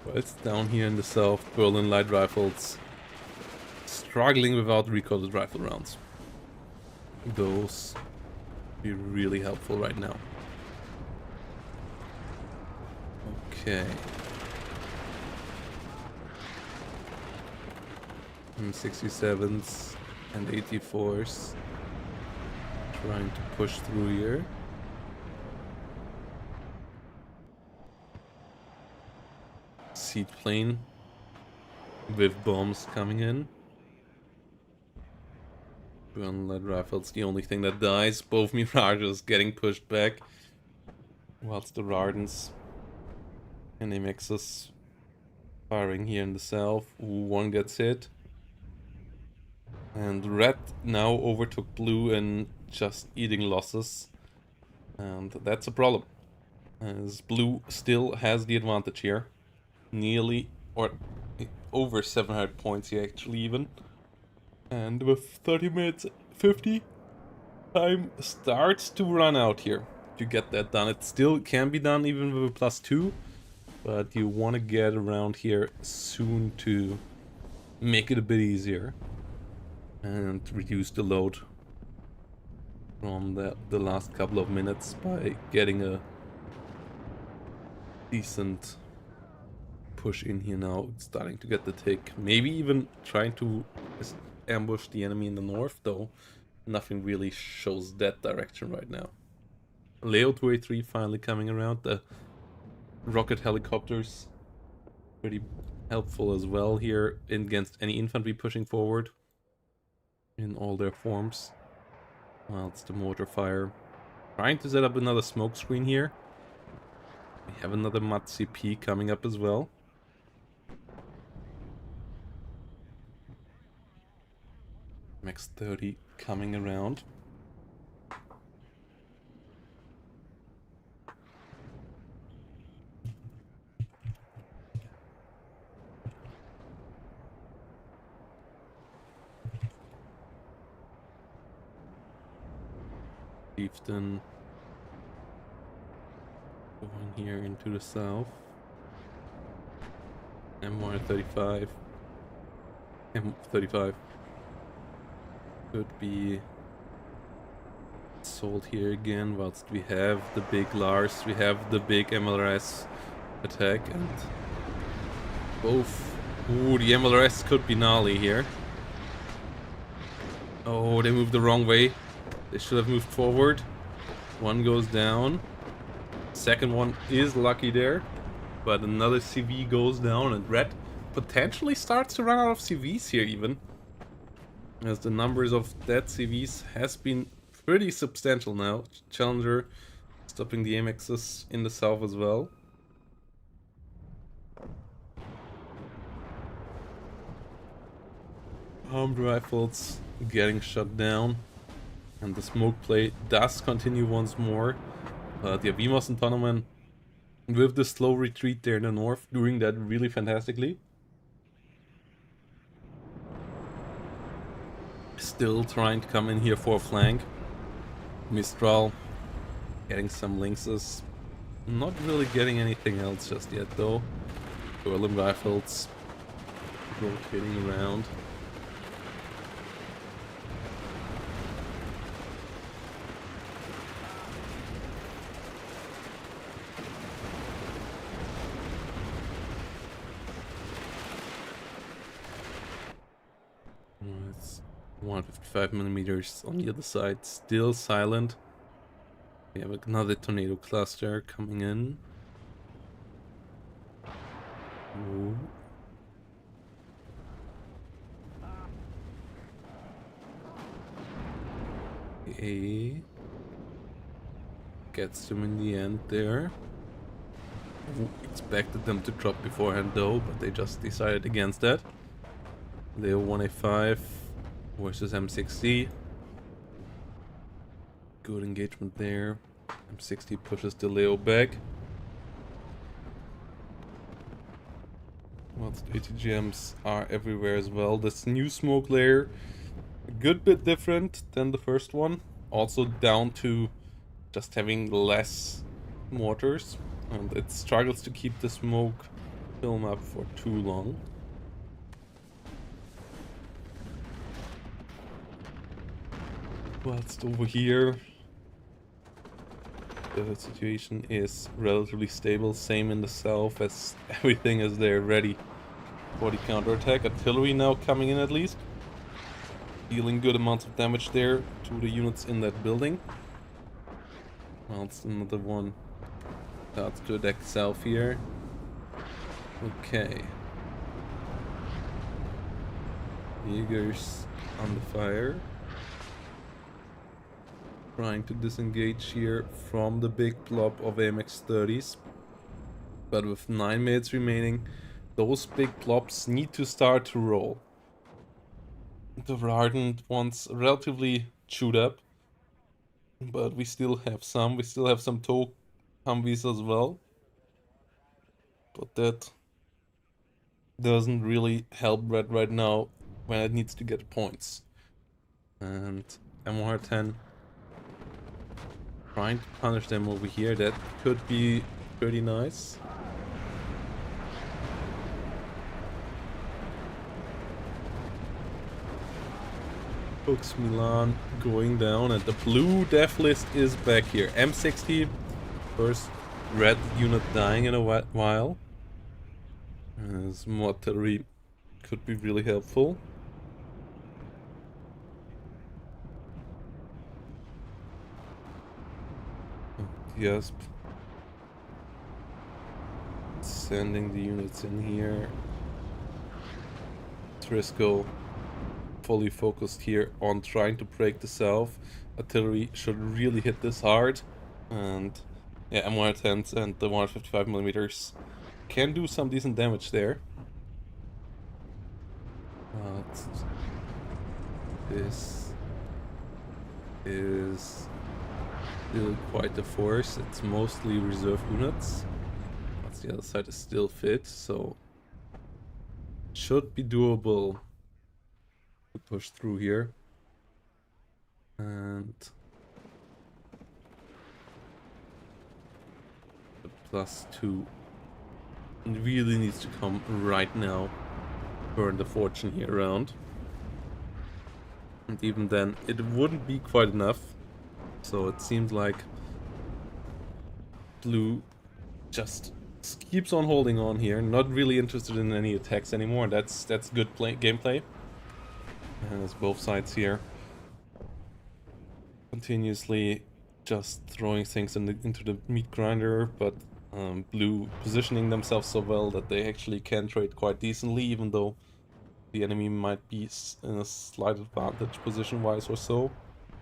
But it's down here in the south, Berlin light rifles struggling without recoiled rifle rounds. Those be really helpful right now. Okay. M67s and 84s trying to push through here. Seaplane with bombs coming in. Lead rifles, the only thing that dies. Both Mirages getting pushed back. Whilst the Rardens and MXs firing here in the south. One gets hit. And red now overtook blue and just eating losses. And that's a problem, as blue still has the advantage here. Nearly, or over 700 points here actually even. And with 30 minutes 50, time starts to run out here to get that done. It still can be done even with a +2, but you want to get around here soon to make it a bit easier and reduce the load from the last couple of minutes by getting a decent push in here now. It's starting to get the tick. Maybe even trying to ambush the enemy in the north, though nothing really shows that direction right now. Leo 2A3 finally coming around. The rocket helicopters pretty helpful as well here against any infantry pushing forward in all their forms. Well, it's the mortar fire. Trying to set up another smoke screen here. We have another MUD CP coming up as well. MX-30 coming around. Chieftain going here into the south. M135. M35 could be sold here again, whilst we have the big Lars, we have the big MLRS attack, and both. Ooh, the MLRS could be gnarly here. Oh, they moved the wrong way. They should have moved forward. One goes down. Second one is lucky there, but another CV goes down, and red potentially starts to run out of CVs here even, as the numbers of dead CVs has been pretty substantial now. Challenger stopping the MXs in the south as well. Armed rifles getting shut down. And the smoke play does continue once more. But yeah, Vimos and Tonnoman, with the slow retreat there in the north, doing that really fantastically. Still trying to come in here for a flank. Mistral getting some lynxes. Not really getting anything else just yet though. Berlin rifles rotating around. It's 155 millimeters on the other side, still silent. We have another tornado cluster coming in. Ooh. Okay. Gets them in the end there. Expected them to drop beforehand though, but they just decided against that. Leo 1A5 versus M60. Good engagement there. M60 pushes the Leo back. Whilst ATGMs are everywhere as well. This new smoke layer, a good bit different than the first one. Also down to just having less mortars. And it struggles to keep the smoke film up for too long. Whilst over here, the situation is relatively stable. Same in the south, as everything is there ready for the counterattack. Artillery now coming in at least. Dealing good amounts of damage there to the units in that building. Whilst another one starts to attack south here. Okay. Jaegers under fire. Trying to disengage here from the big blob of AMX-30s. But with 9 minutes remaining, those big blobs need to start to roll. The hardened ones relatively chewed up. But we still have some. We still have some tow Humvees as well. But that doesn't really help Red right now when it needs to get points. And MR10 trying to punish them over here. That could be pretty nice. Hooks Milan going down, and the blue death list is back here. M60, first red unit dying in a while. Some artillery could be really helpful. Yes. Sending the units in here. Trisko fully focused here on trying to break the south. Artillery should really hit this hard. And yeah, M110s and the 155 millimeters can do some decent damage there. But this is still quite a force. It's mostly reserve units. But the other side is still fit, so should be doable to push through here. And the +2 really needs to come right now. Burn the fortune here around. And even then, it wouldn't be quite enough. So it seems like blue just keeps on holding on here, not really interested in any attacks anymore. That's good gameplay. As both sides here continuously just throwing things into the meat grinder, but blue positioning themselves so well that they actually can trade quite decently, even though the enemy might be in a slight advantage position-wise or so.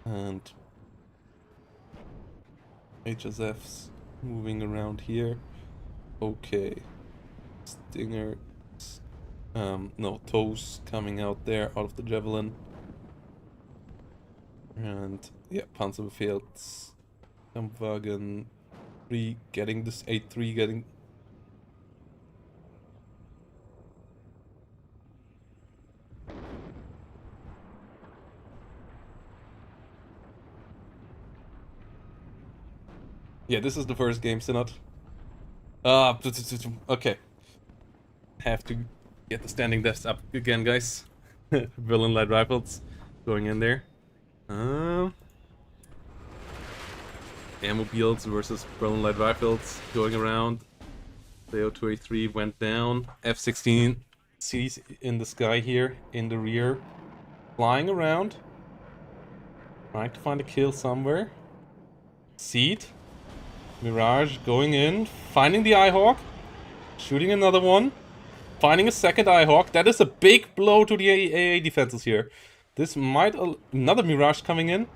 And HSF's moving around here. Okay. Stingers No, toes coming out there, out of the javelin. And yeah, Panzerbefehls, Kampfwagen 3 getting this 8-3, getting... Yeah, this is the first game, Synod. Okay. Have to get the standing desk up again, guys. Villain light rifles going in there. Airmobiles versus Berlin light rifles going around. Leo 283 went down. F-16 sees in the sky here, in the rear. Flying around. Trying to find a kill somewhere. Seed. Mirage going in. Finding the Eyehawk. Shooting another one. Finding a second Eyehawk. That is a big blow to the AA defenses here. This might... Another Mirage coming in.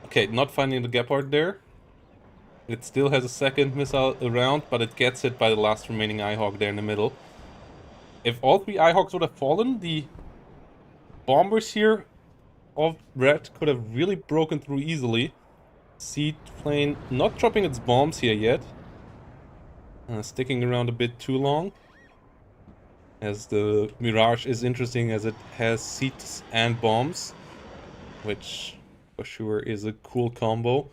Okay, not finding the Gepard there. It still has a second missile around, but it gets hit by the last remaining Eyehawk there in the middle. If all 3 Eyehawks would have fallen, the bombers here of Red could have really broken through easily. Seed plane not dropping its bombs here yet. Sticking around a bit too long. As the Mirage is interesting as it has seeds and bombs. Which for sure is a cool combo.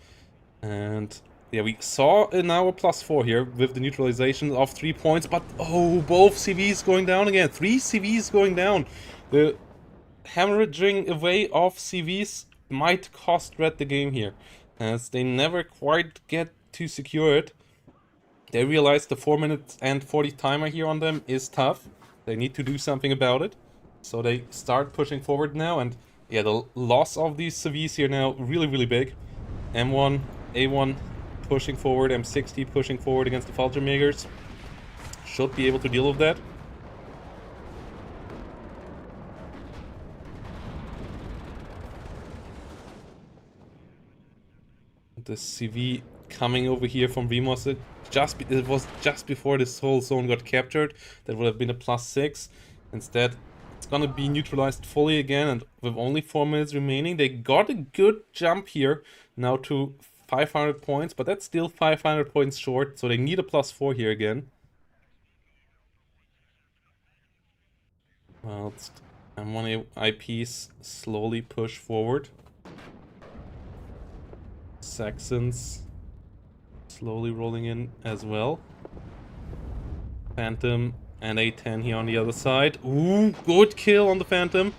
And yeah, we saw now a +4 here with the neutralization of 3 points. But oh, both CVs going down again. 3 CVs going down. The hemorrhaging away of CVs might cost Red the game here. As they never quite get to secure it. They realize the 4 minutes and 40 timer here on them is tough. They need to do something about it. So they start pushing forward now. And yeah, the loss of these CVs here now really, really big. M1, A1 pushing forward, M60 pushing forward against the Fallschirmjägers. Should be able to deal with that. The CV coming over here from Vimos. It was just before this whole zone got captured. That would have been a +6. Instead, it's gonna be neutralized fully again, and with only 4 minutes remaining, they got a good jump here now to 500 points, but that's still 500 points short, so they need a +4 here again. Whilst M1 IPs slowly push forward. Saxons slowly rolling in as well. Phantom and A10 here on the other side. Ooh, good kill on the Phantom.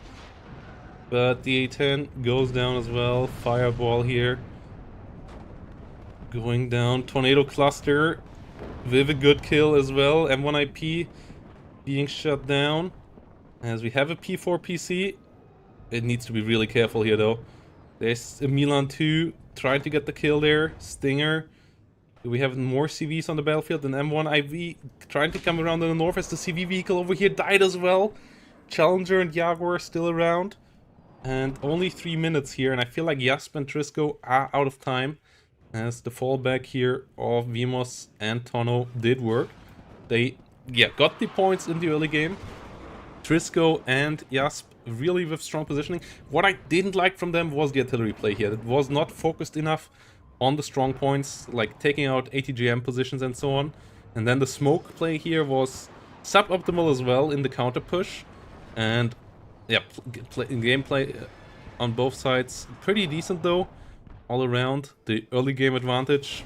But the A10 goes down as well. Fireball here. Going down. Tornado cluster with a good kill as well. M1 IP being shut down. As we have a P4 PC. It needs to be really careful here though. There's a Milan 2 trying to get the kill there. Stinger. We have more CVs on the battlefield. And M1 IV trying to come around in the north as the CV vehicle over here died as well. Challenger and Jaguar still around. And only 3 minutes here. And I feel like Jasp and Trisko are out of time. As the fallback here of Vimos and Tonno did work. They, got the points in the early game. Trisko and Jasp really with strong positioning. What I didn't like from them was the artillery play here. It was not focused enough on the strong points, like taking out ATGM positions and so on. And then the smoke play here was suboptimal as well in the counter push. And yeah, gameplay on both sides pretty decent though, all around. The early game advantage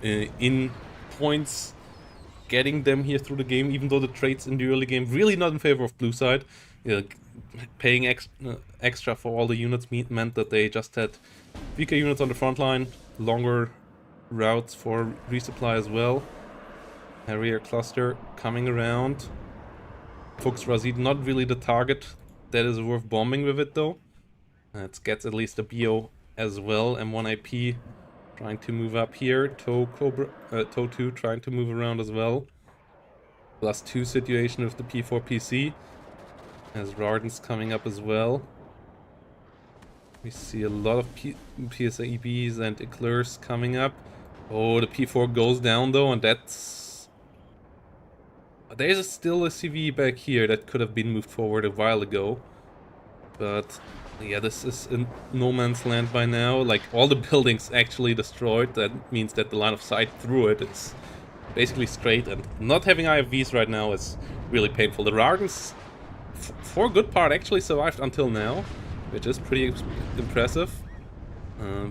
in points, getting them here through the game, even though the trades in the early game really not in favor of blue side. Paying extra for all the units meant that they just had weaker units on the front line, longer routes for resupply as well. Harrier cluster coming around. Fuchs Razid not really the target that is worth bombing with it though. It gets at least a BO as well. M1 IP trying to move up here. Toe 2 trying to move around as well. +2 situation with the P4 PC. As Rarden's coming up as well. We see a lot of PSAEBs and Eclairs coming up. Oh, the P4 goes down though, and that's There's still a CV back here that could have been moved forward a while ago. But yeah, this is in no man's land by now. Like, all the buildings actually destroyed. That means that the line of sight through it is basically straight. And not having IFVs right now is really painful. The Rardens, for a good part, actually survived until now, which is pretty impressive.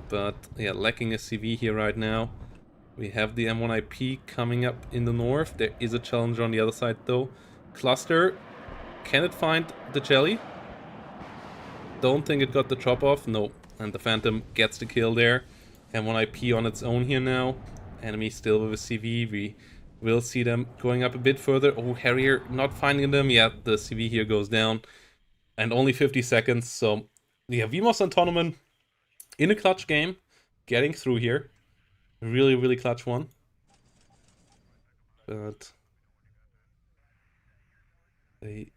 But yeah, lacking a CV here right now. We have the M1IP coming up in the north. There is a challenger on the other side though. Cluster, can it find the jelly? Don't think it got the chop off. No. And the Phantom gets the kill there. M1IP on its own here now. Enemy still with a CV. We will see them going up a bit further. Oh, Harrier not finding them. Yeah, the CV here goes down. And only 50 seconds. So yeah, Vimos and Tonnoman in a clutch game. Getting through here. Really, really clutch one. But they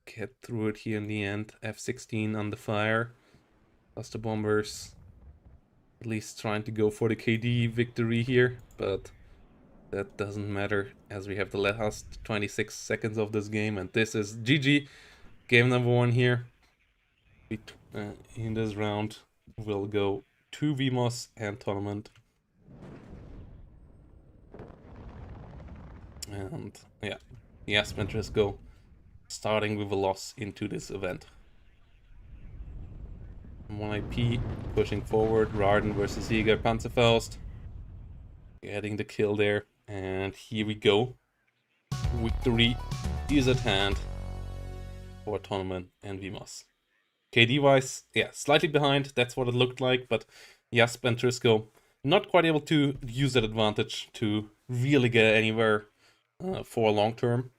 get through it here in the end. F-16 under fire. Cluster bombers at least trying to go for the KD victory here, but that doesn't matter as we have the last 26 seconds of this game, and this is GG. Game number 1 here. In this round, we'll go 2 Vimos and Tournament. And yeah, Jasper and Trisko starting with a loss into this event. 1 IP pushing forward, Rarden versus Jäger Panzerfaust. Getting the kill there, and here we go. Victory is at hand for Tonnoman and Vimos. KD wise, yeah, slightly behind, that's what it looked like, but Jasper and Trisko not quite able to use that advantage to really get anywhere for long term.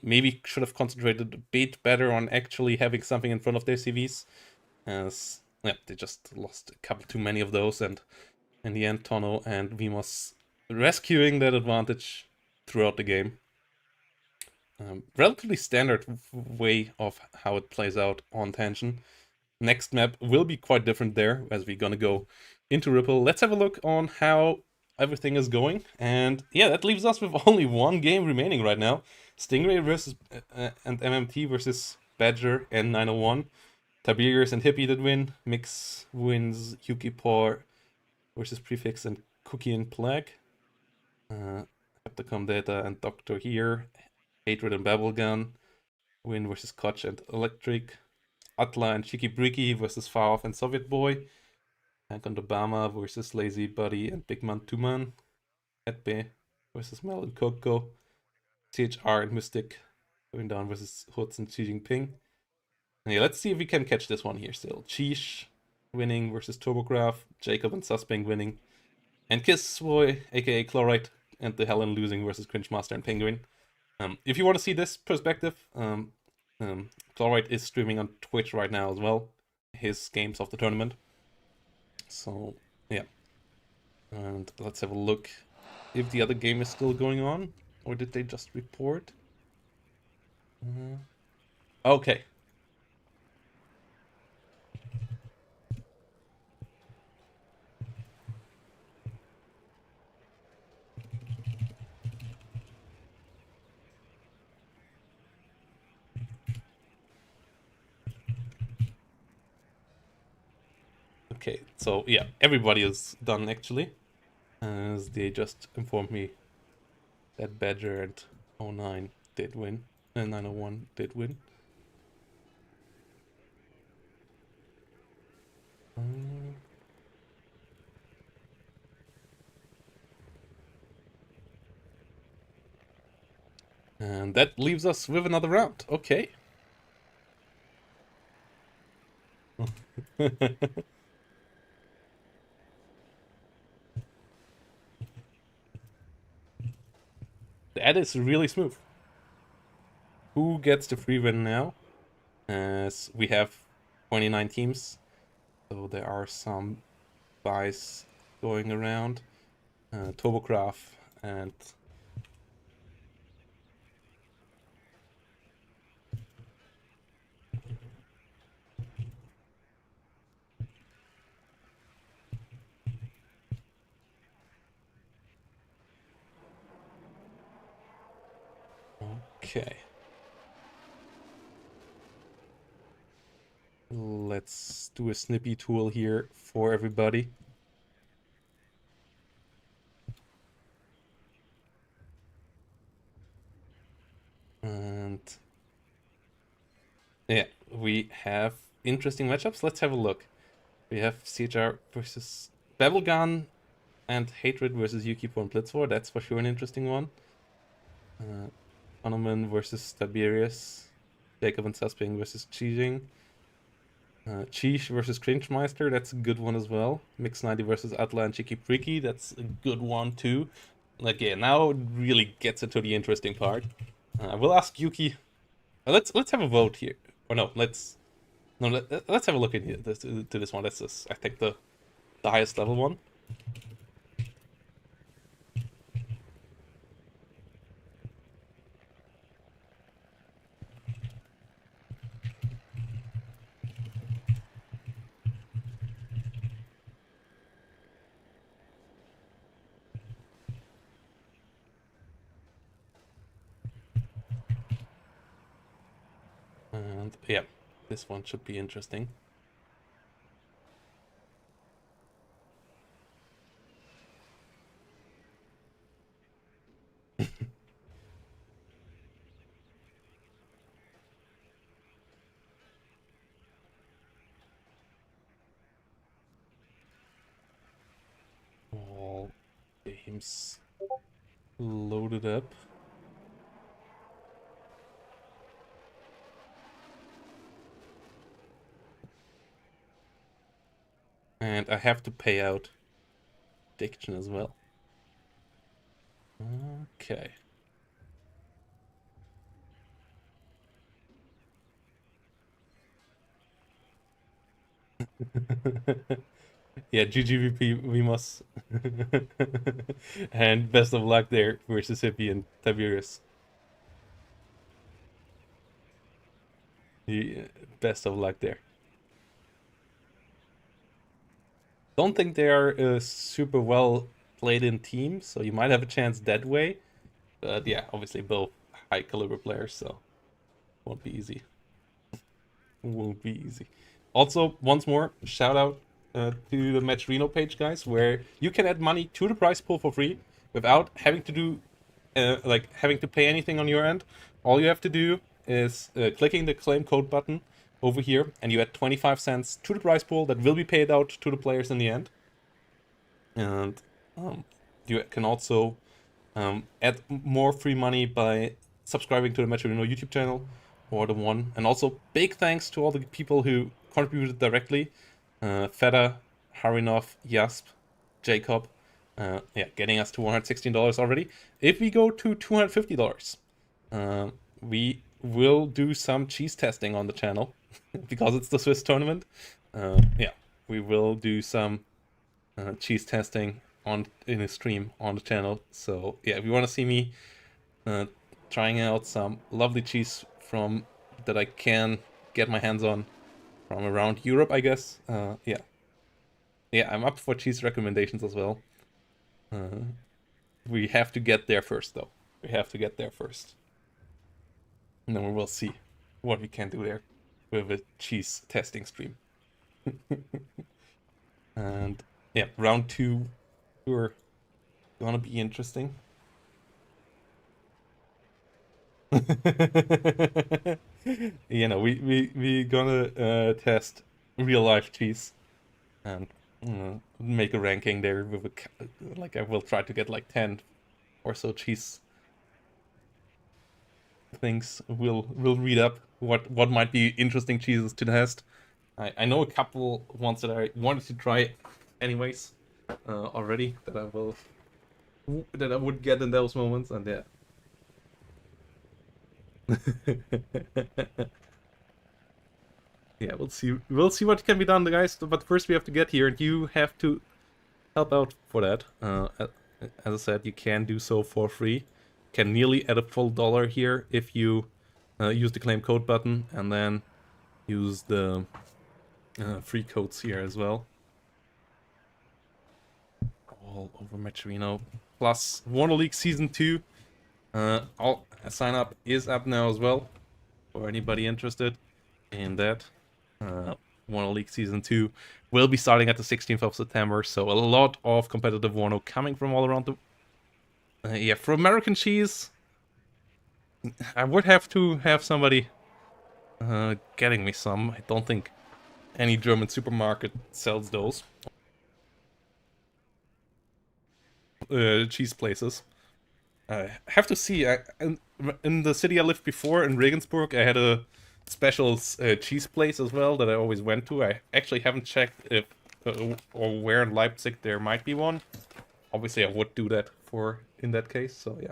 Maybe should have concentrated a bit better on actually having something in front of their CVs, as yeah, they just lost a couple too many of those, and in the end, Tonno and Vimos rescuing that advantage throughout the game. Relatively standard way of how it plays out on Tension. Next map will be quite different there, as we're gonna go into Ripple. Let's have a look on how everything is going. And yeah, that leaves us with only one game remaining right now. Stingray versus and MMT versus Badger and 901. Tiberius and Hippie did win. Mix wins Yuki Por versus Prefix and Cookie and Plague. Capcom Data and Doctor here. Hatred and Babblegun. Win versus Koch and Electric. Atla and Cheeky Bricky versus Far Off and Soviet Boy. Hank and Obama versus Lazy Buddy and Big Man 2 Man. Edbe versus Mel and Coco. CHR and Mystic going down versus Hoods and Xi Jinping. And yeah, let's see if we can catch this one here still. Cheesh winning versus Turbograph. Jacob and Suspeng winning. And Kiss Boy, aka Chlorite, and the Helen losing versus Cringe Master and Penguin. If you want to see this perspective, Chlorite is streaming on Twitch right now as well, his games of the tournament. So, yeah. And let's have a look if the other game is still going on, or did they just report? Okay. Okay, so yeah, everybody is done actually, as they just informed me that Badger and 09 did win, and 901 did win. And that leaves us with another round. Okay. That is really smooth. Who gets the free win now? As we have 29 teams, so there are some buys going around. Turbograph and Okay. Let's do a snippy tool here for everybody. And yeah, we have interesting matchups. Let's have a look. We have CHR versus Babblegun and Hatred versus Yuki and Blitzwar. That's for sure an interesting one. Tonnoman versus Tiberius. Jacob and Susping versus Cheating. Cheesh versus Cringemeister, that's a good one as well. Mix 90 versus Atla and Cheeki Pricky, that's a good one too. Like, yeah, now it really gets into the interesting part. I will ask Yuki. Let's have a vote here. Or no, let's have a look at here, to this one. That's I think the highest level one. And yeah, this one should be interesting. All games loaded up. And I have to pay out Diction as well. Okay. Yeah, GGVP, we must. And best of luck there versus Hippie and Tiberius. Yeah, best of luck there. Don't think they are a super well played in team, so you might have a chance that way. But yeah, obviously both high caliber players, so won't be easy. Won't be easy. Also, once more, shout out to the Match Reno page, guys, where you can add money to the prize pool for free without having to do like having to pay anything on your end. All you have to do is clicking the claim code button over here, and you add 25 cents to the prize pool that will be paid out to the players in the end. And you can also add more free money by subscribing to the Metro Reno YouTube channel or the one. And also big thanks to all the people who contributed directly. Feta, Harinov, Yasp, Jacob. Yeah, getting us to $116 already. If we go to $250, we will do some cheese testing on the channel because it's the Swiss tournament. Yeah, we will do some cheese testing in a stream on the channel. So yeah, if you want to see me trying out some lovely cheese from that I can get my hands on from around Europe, I guess. Yeah, I'm up for cheese recommendations as well. We have to get there first, though. We have to get there first, and then we will see what we can do there with a cheese testing stream. And yeah, round 2, sure, gonna be interesting. You know, we gonna test real life cheese and make a ranking there with like I will try to get like 10 or so cheese things. We'll read up what might be interesting cheeses to test. I know a couple ones that I wanted to try anyways already that I would get in those moments, and yeah. Yeah, we'll see. We'll see what can be done, guys. But first, we have to get here, and you have to help out for that. As I said, you can do so for free. Can nearly add a full $1 here if you use the claim code button, and then use the free codes here as well. All over Match Reno. Plus WARNO League Season 2. All sign up is up now as well for anybody interested in that. Warno League Season 2 will be starting at the 16th of September, so a lot of competitive Warno coming from all around the... yeah, for American cheese, I would have to have somebody getting me some. I don't think any German supermarket sells those. Cheese places. I have to see. In the city I lived before, in Regensburg, I had a special cheese place as well that I always went to. I actually haven't checked if or where in Leipzig there might be one. Obviously, I would do that for in that case. So yeah.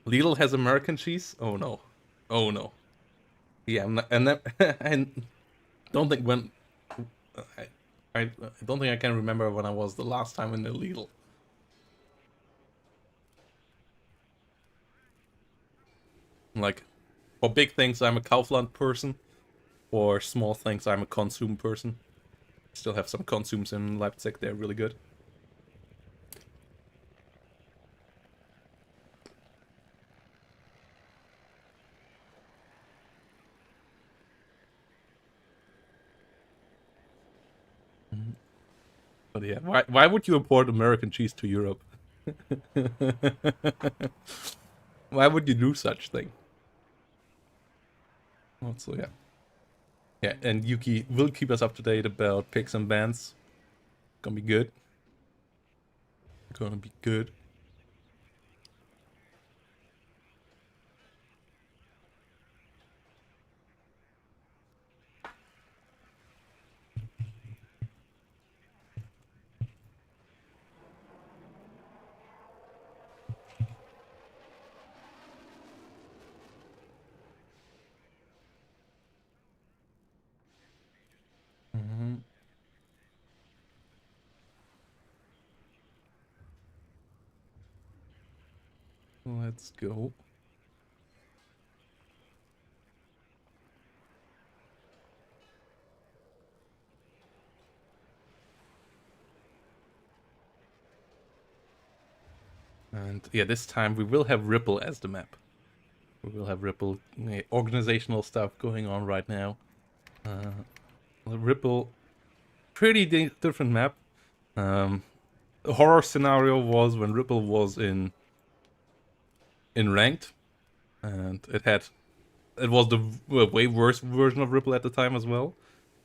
Lidl has American cheese. Oh no. Oh no. Yeah, and that, I don't think when I, I don't think I can remember when I was the last time in the Lidl. Like, for big things, I'm a Kaufland person. For small things, I'm a consume person. Still have some consumes in Leipzig. They're really good. But yeah, why would you import American cheese to Europe? Why would you do such thing? Also, yeah. Yeah, and Yuki will keep us up to date about picks and bans. Gonna be good. Gonna be good. Mhm. Let's go. And yeah, this time we will have Ripple as the map. We will have Ripple organizational stuff going on right now. Ripple, pretty different map. The horror scenario was when Ripple was in ranked, and it was the way worse version of Ripple at the time as well.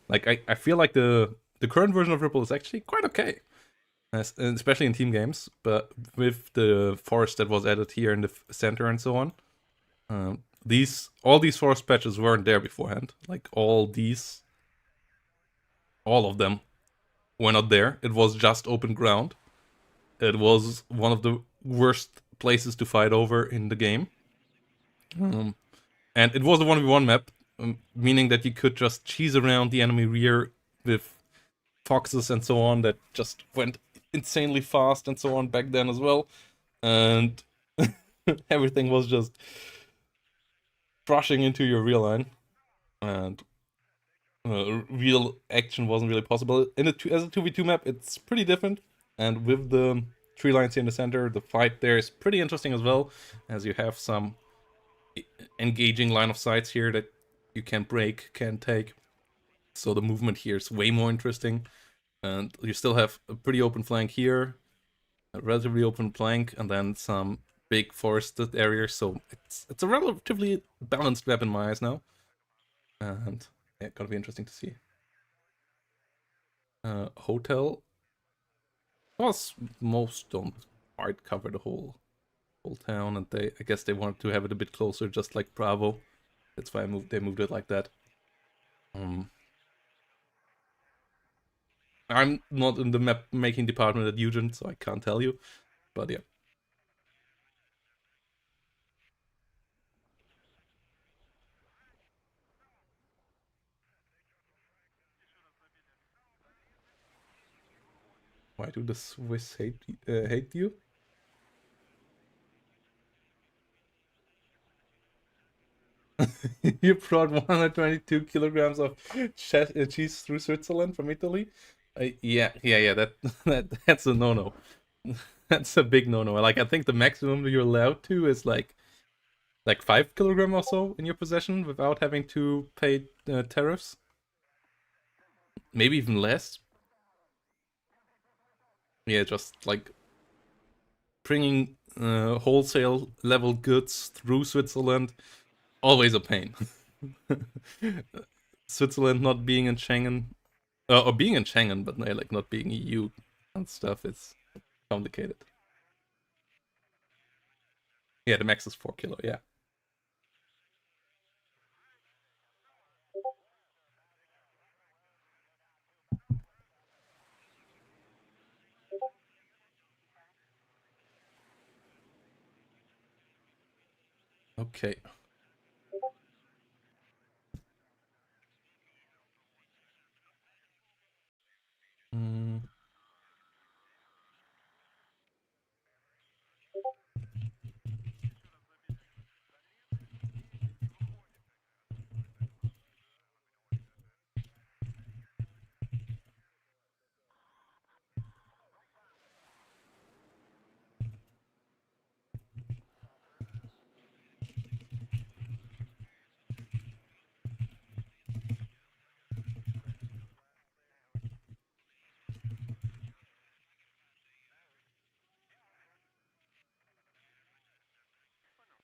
Like I feel like the current version of Ripple is actually quite okay, especially in team games. But with the forest that was added here in the center and so on, all these forest patches weren't there beforehand. Like all of them were not there. It was just open ground. It was one of the worst places to fight over in the game. And it was a 1v1 map, meaning that you could just cheese around the enemy rear with foxes and so on that just went insanely fast and so on back then as well. And everything was just rushing into your real line. And real action wasn't really possible. As a 2v2 map, it's pretty different. And with the tree lines here in the center, the fight there is pretty interesting as well, as you have some engaging line of sights here that you can break, can take. So the movement here is way more interesting. And you still have a pretty open flank here, a relatively open flank, and then some big forested areas. So it's a relatively balanced map in my eyes now. And yeah, gonna be interesting to see. Hotel was most don't quite cover the whole town, and I guess they wanted to have it a bit closer, just like Bravo. That's why they moved it like that. I'm not in the map making department at Eugen, so I can't tell you. But yeah. Why do the Swiss hate you? You brought 122 kilograms of cheese through Switzerland from Italy? Yeah. That's a no-no. That's a big no-no. Like I think the maximum you're allowed to is like 5 kilogram or so in your possession without having to pay tariffs. Maybe even less. Yeah, just like bringing wholesale level goods through Switzerland, always a pain. Switzerland not being in Schengen, or being in Schengen, but like not being EU and stuff, it's complicated. Yeah, the max is 4 kilo. Yeah. Okay. Mm,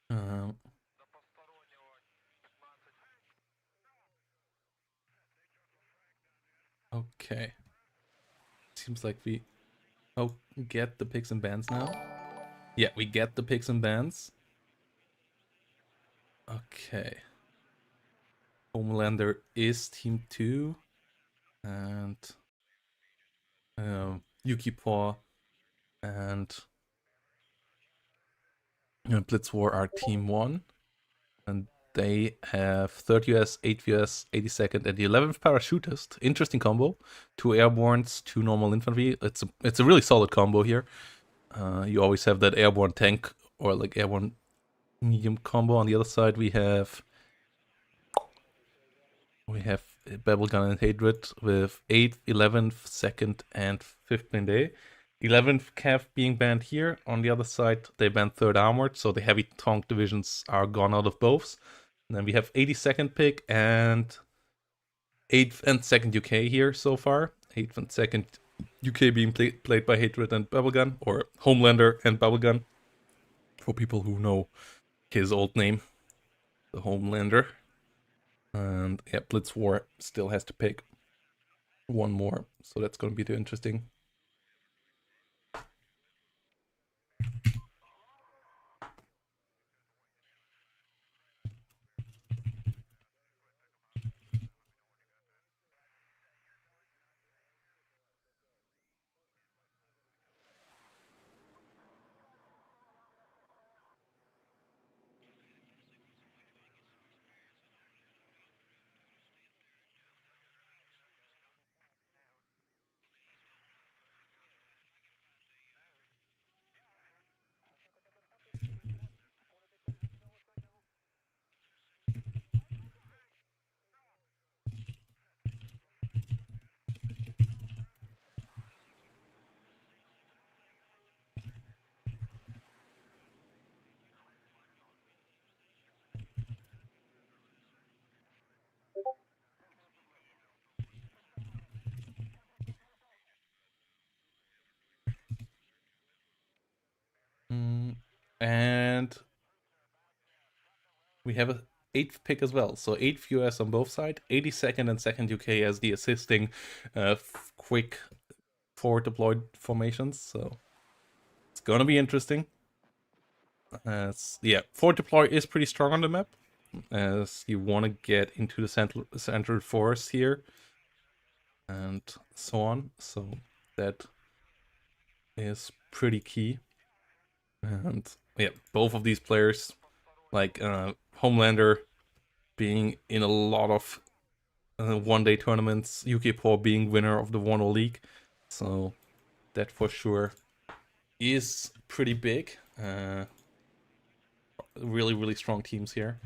um, okay. Seems like we get the picks and bands now. Yeah, we get the picks and bands. Okay. Homelander is team 2. And Yuki Paw and Blitz War are team 1. And they have 3rd US, 8th US, 82nd, and the 11th parachutist. Interesting combo. 2 airbornes, 2 normal infantry. It's a really solid combo here. You always have that airborne tank or like airborne medium combo. On the other side, we have Bubblegun and Hatred with 8th, 11th, 2nd, and 5th Blinde. 11th Cav being banned here. On the other side, they banned 3rd Armored, so the heavy tank divisions are gone out of both. And then we have 82nd pick and 8th and 2nd UK here so far. 8th and 2nd UK being played by Hatred and Bubblegun, or Homelander and Bubblegun, for people who know his old name, the Homelander. And yeah, Blitz War still has to pick one more, so that's going to be interesting. And we have a 8th pick as well. So 8th US on both sides, 82nd and 2nd UK as the assisting quick forward deployed formations. So it's gonna be interesting. Yeah, forward deploy is pretty strong on the map, as you want to get into the central forest here, and so on. So that is pretty key. And yeah, both of these players, like Homelander being in a lot of one-day tournaments, Yuki Paul being winner of the WARNO League, so that for sure is pretty big. Really strong teams here.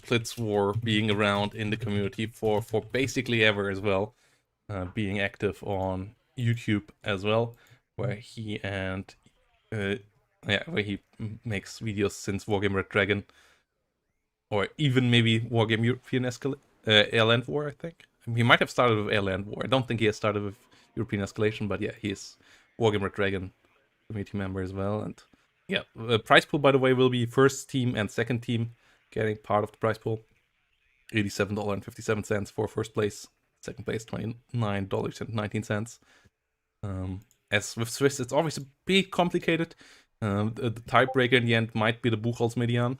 Blitz War being around in the community for basically ever as well, being active on YouTube as well, where he and where he makes videos since Wargame Red Dragon, or even maybe Wargame European Airland War. I think he might have started with Airland War. I don't think he has started with European Escalation, but yeah, he is Wargame Red Dragon community member as well. And yeah, the prize pool, by the way, will be first team and second team getting part of the prize pool. $87.57 for first place. Second place, $29.19. As with Swiss, it's always a bit complicated. The tiebreaker in the end might be the Buchholz-Median,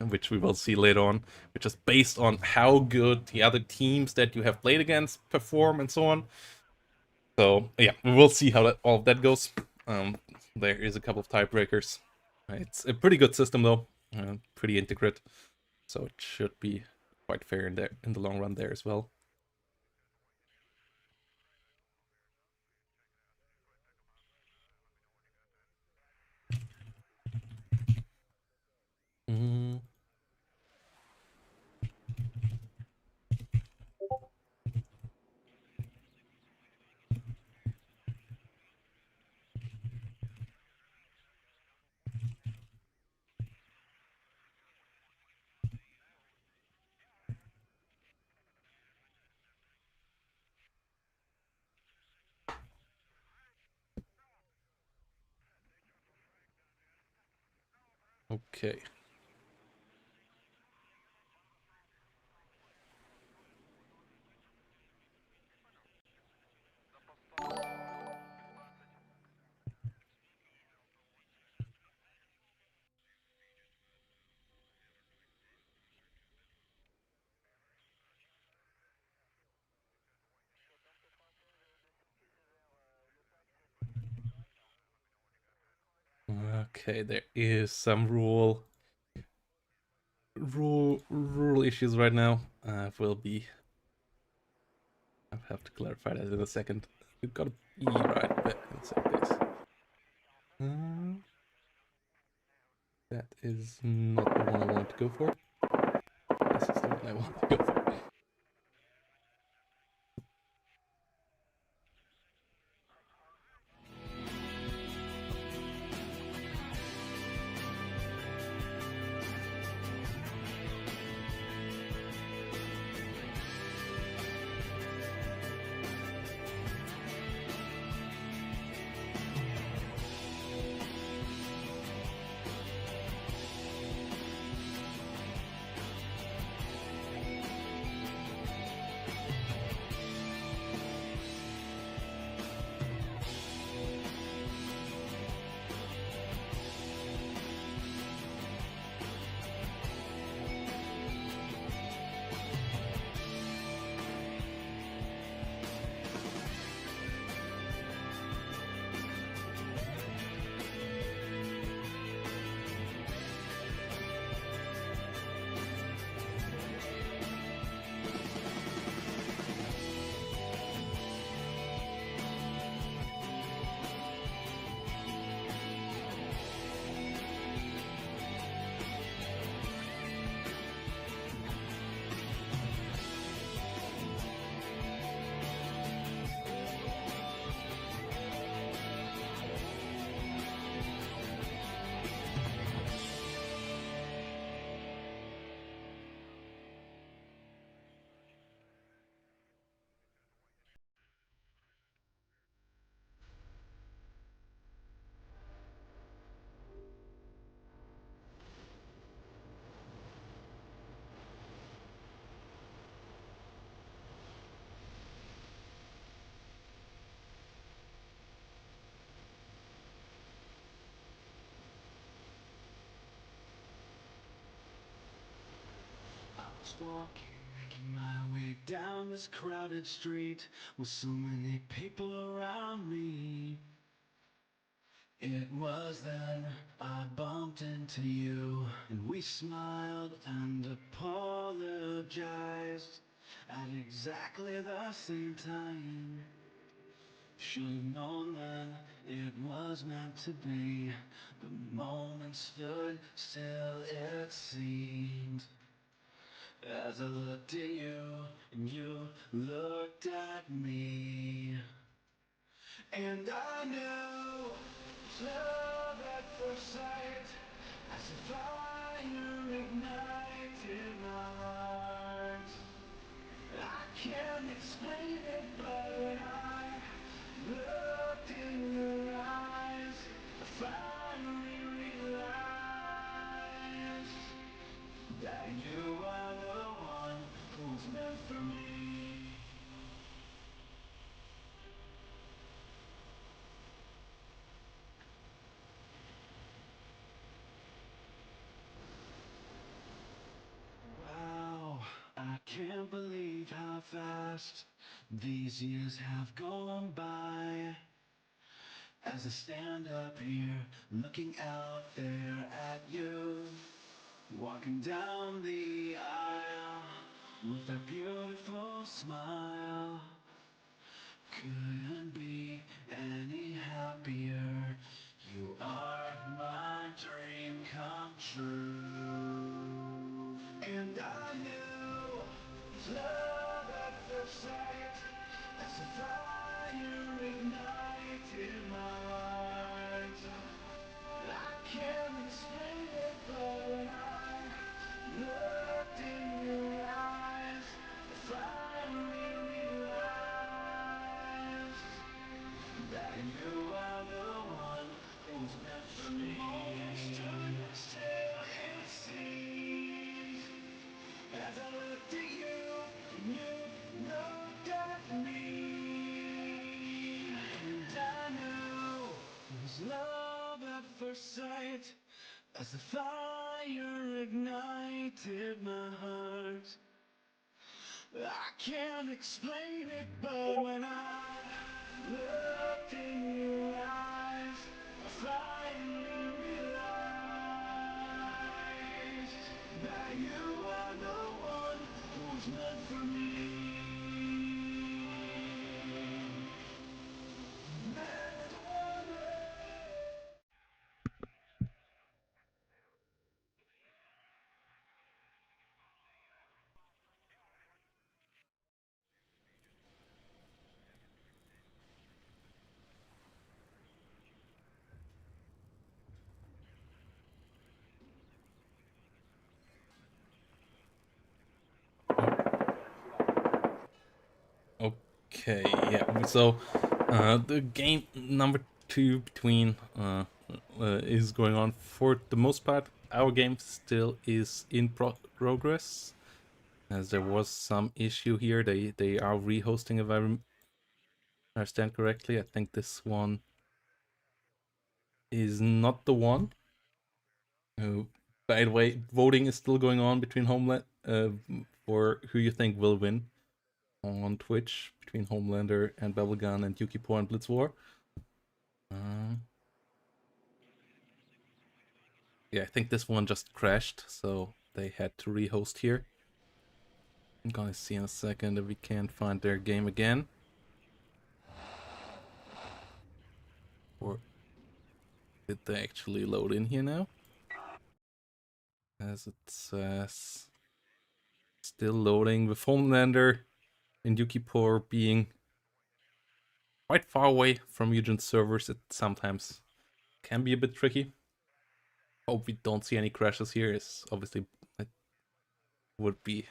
which we will see later on, which is based on how good the other teams that you have played against perform and so on. So yeah, we will see how all of that goes. There is a couple of tiebreakers. It's a pretty good system though, pretty integrated, so it should be quite fair in the long run there as well. Mm. Okay. Okay, there is some rule issues right now. Will be. I have to clarify that in a second. We've got a E right there in the same place. That is not the one I want to go for. This is the one I want to go for. Walking my way down this crowded street with so many people around me. It was then I bumped into you, and we smiled and apologized at exactly the same time. Should've known that it was meant to be. The moment stood still, it seemed. As I looked at you, and you looked at me. And I knew it was love at first sight. As a fire ignited my heart. I can't explain it, but when I looked in your eyes, I finally realized that you are the one who's meant for me. Wow, I can't believe how fast these years have gone by. As I stand up here, looking out there at you, walking down the aisle with a beautiful smile. Couldn't be any happier. You are my dream come true. And I knew it was love at first sight. As a fire ignited my heart. I can't explain it, but when I looked in your eyes, I finally realized that you are the one who's meant for me. Stood still and seen. As I looked at you, and you looked at me. And I knew it was love at first sight. As the fire ignited my heart. I can't explain it, but when I looked in your eyes, I finally realized that you are the one who's meant for me. Meant for me. Okay, yeah. So, the game number 2 between is going on for the most part. Our game still is in progress, as there was some issue here. They are rehosting, if I understand correctly. I think this one is not the one. By the way, voting is still going on between Homeland for who you think will win on Twitch between Homelander and Bubblegum and Yuki and Blitzwar. Yeah, I think this one just crashed, so they had to rehost here. I'm gonna see in a second if we can find their game again. Or did they actually load in here now? As it says, still loading with Homelander and Yukipor being quite far away from Eugen's servers. It sometimes can be a bit tricky. Hope we don't see any crashes here. It's obviously, it would be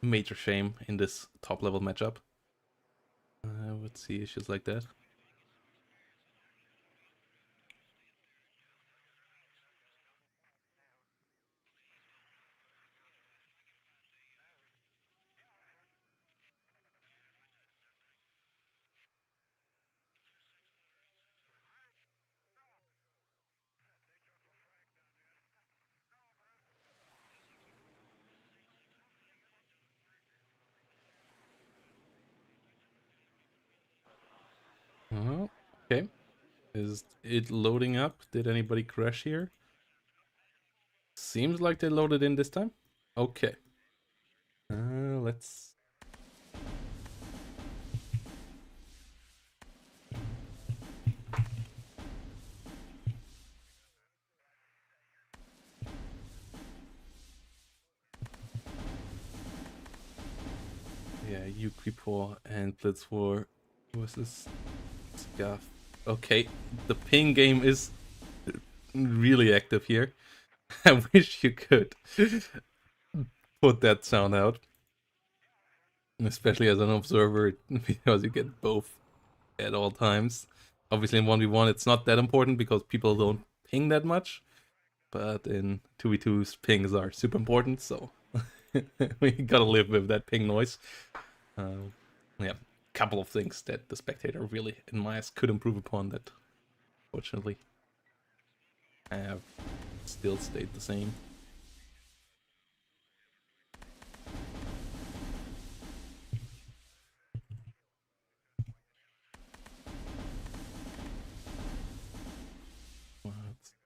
a major shame in this top level matchup. I would see issues like that. Oh, okay. Is it loading up? Did anybody crash here? Seems like they loaded in this time. Okay. Let's... Yeah, Yuki 4 and Blitz 4. What's this? Scuff. Okay, the ping game is really active here. I wish you could put that sound out. Especially as an observer, because you get both at all times. Obviously in 1v1 it's not that important because people don't ping that much. But in 2v2s, pings are super important, so we gotta live with that ping noise. Yeah, couple of things that the spectator really, in my eyes, could improve upon that, fortunately, have still stayed the same.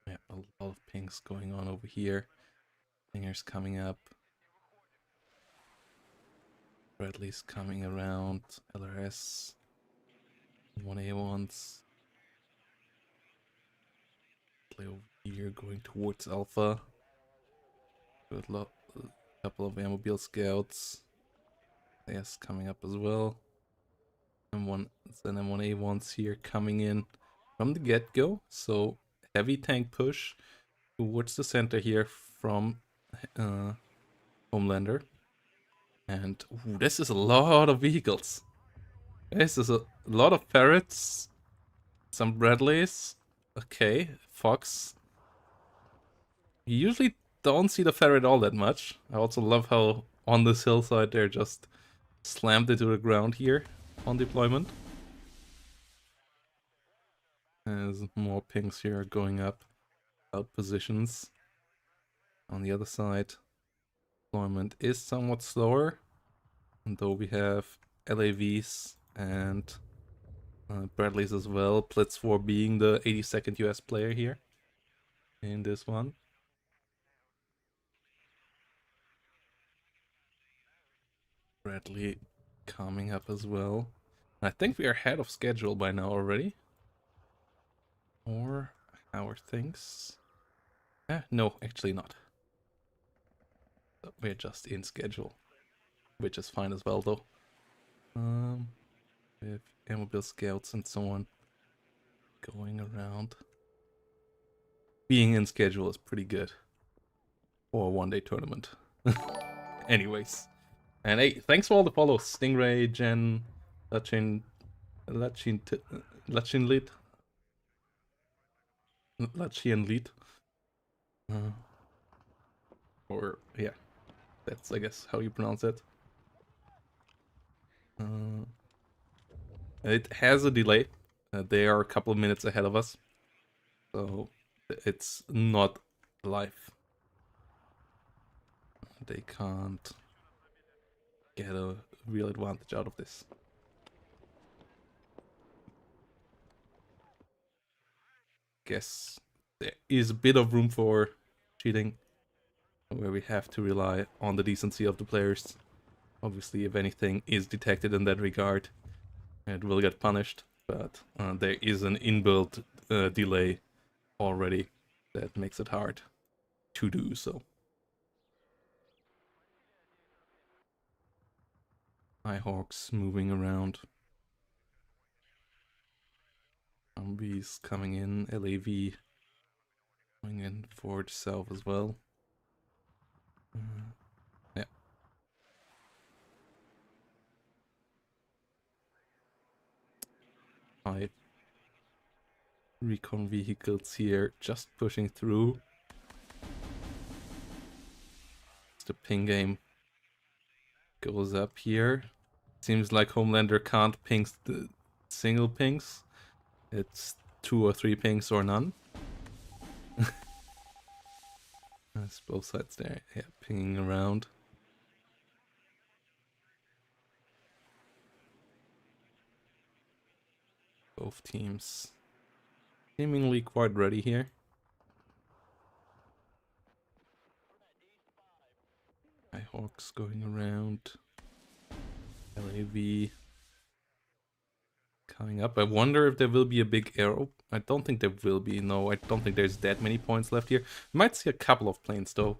Yeah, a lot of pings going on over here. Pingers coming up. Bradley's coming around. LRS. 1A1s. Play over here, going towards Alpha. Good luck. A couple of Airmobile scouts. Yes, coming up as well. M1, then M1A1s here coming in from the get-go. So heavy tank push towards the center here from Homelander. And ooh, this is a lot of vehicles. This is a lot of ferrets. Some Bradleys. Okay, Fox. You usually don't see the ferret all that much. I also love how on this hillside they're just slammed into the ground here on deployment. As more pings here going up. Out positions. On the other side, deployment is somewhat slower. And though we have LAVs and Bradleys as well. Blitz 4 being the 82nd US player here in this one. Bradley coming up as well. I think we are ahead of schedule by now already. Or how are things? No, actually not. We're just in schedule, which is fine as well though. With Airmobile scouts and so on going around. Being in schedule is pretty good for a one-day tournament. Anyways. And hey, thanks for all the follows. Stingray, Jen, Lachin Lead. Lachian Lead. Or, yeah, that's, I guess, how you pronounce it. It has a delay. They are a couple of minutes ahead of us. So, it's not live. They can't get a real advantage out of this. Guess there is a bit of room for cheating, where we have to rely on the decency of the players. Obviously, if anything is detected in that regard, it will get punished, but there is an inbuilt delay already that makes it hard to do so. Nighthawks moving around. Zombies coming in. LAV going in forward south as well. Yeah. Five recon vehicles here just pushing through. The ping game goes up here. Seems like Homelander can't ping the single pings. It's 2 or 3 pings or none. That's both sides there. Yeah, pinging around. Both teams seemingly quite ready here. Nighthawks going around. LAV coming up. I wonder if there will be a big arrow. I don't think there will be. No, I don't think there's that many points left here. Might see a couple of planes though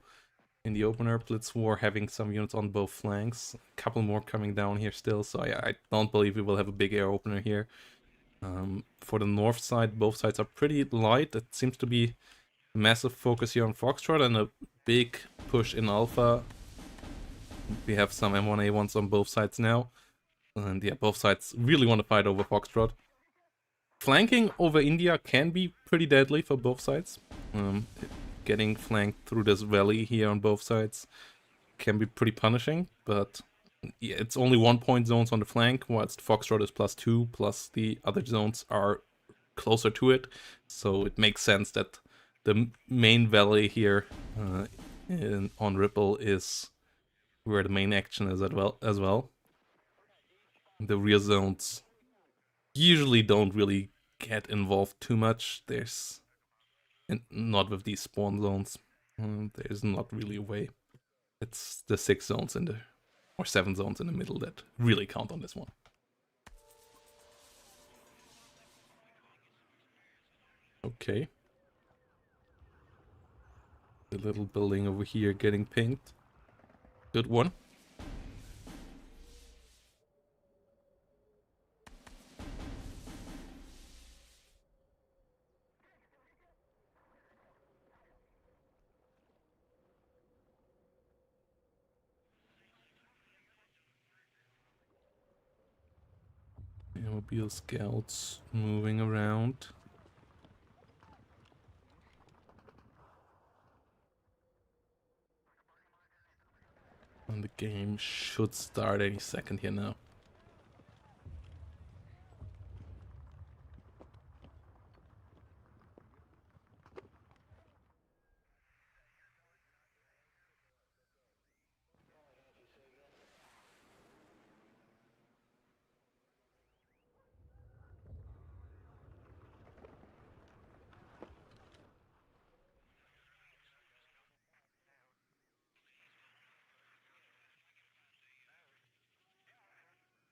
in the opener. Blitz War having some units on both flanks. A couple more coming down here still, so I don't believe we will have a big air opener here. For the north side, both sides are pretty light. It seems to be a massive focus here on Foxtrot and a big push in Alpha. We have some M1A1s on both sides now. And yeah, both sides really want to fight over Foxtrot. Flanking over India can be pretty deadly for both sides. Getting flanked through this valley here on both sides can be pretty punishing, but yeah, it's only 1 point zones on the flank, whilst Foxtrot is +2, plus the other zones are closer to it. So it makes sense that the main valley here on Ripple is where the main action is as well. The rear zones usually don't really get involved too much. And not with these spawn zones. There's not really a way. It's the 6 zones in the, or 7 zones in the middle that really count on this one. Okay. The little building over here getting pinged. Good one. Mobile scouts moving around. And the game should start any second here now.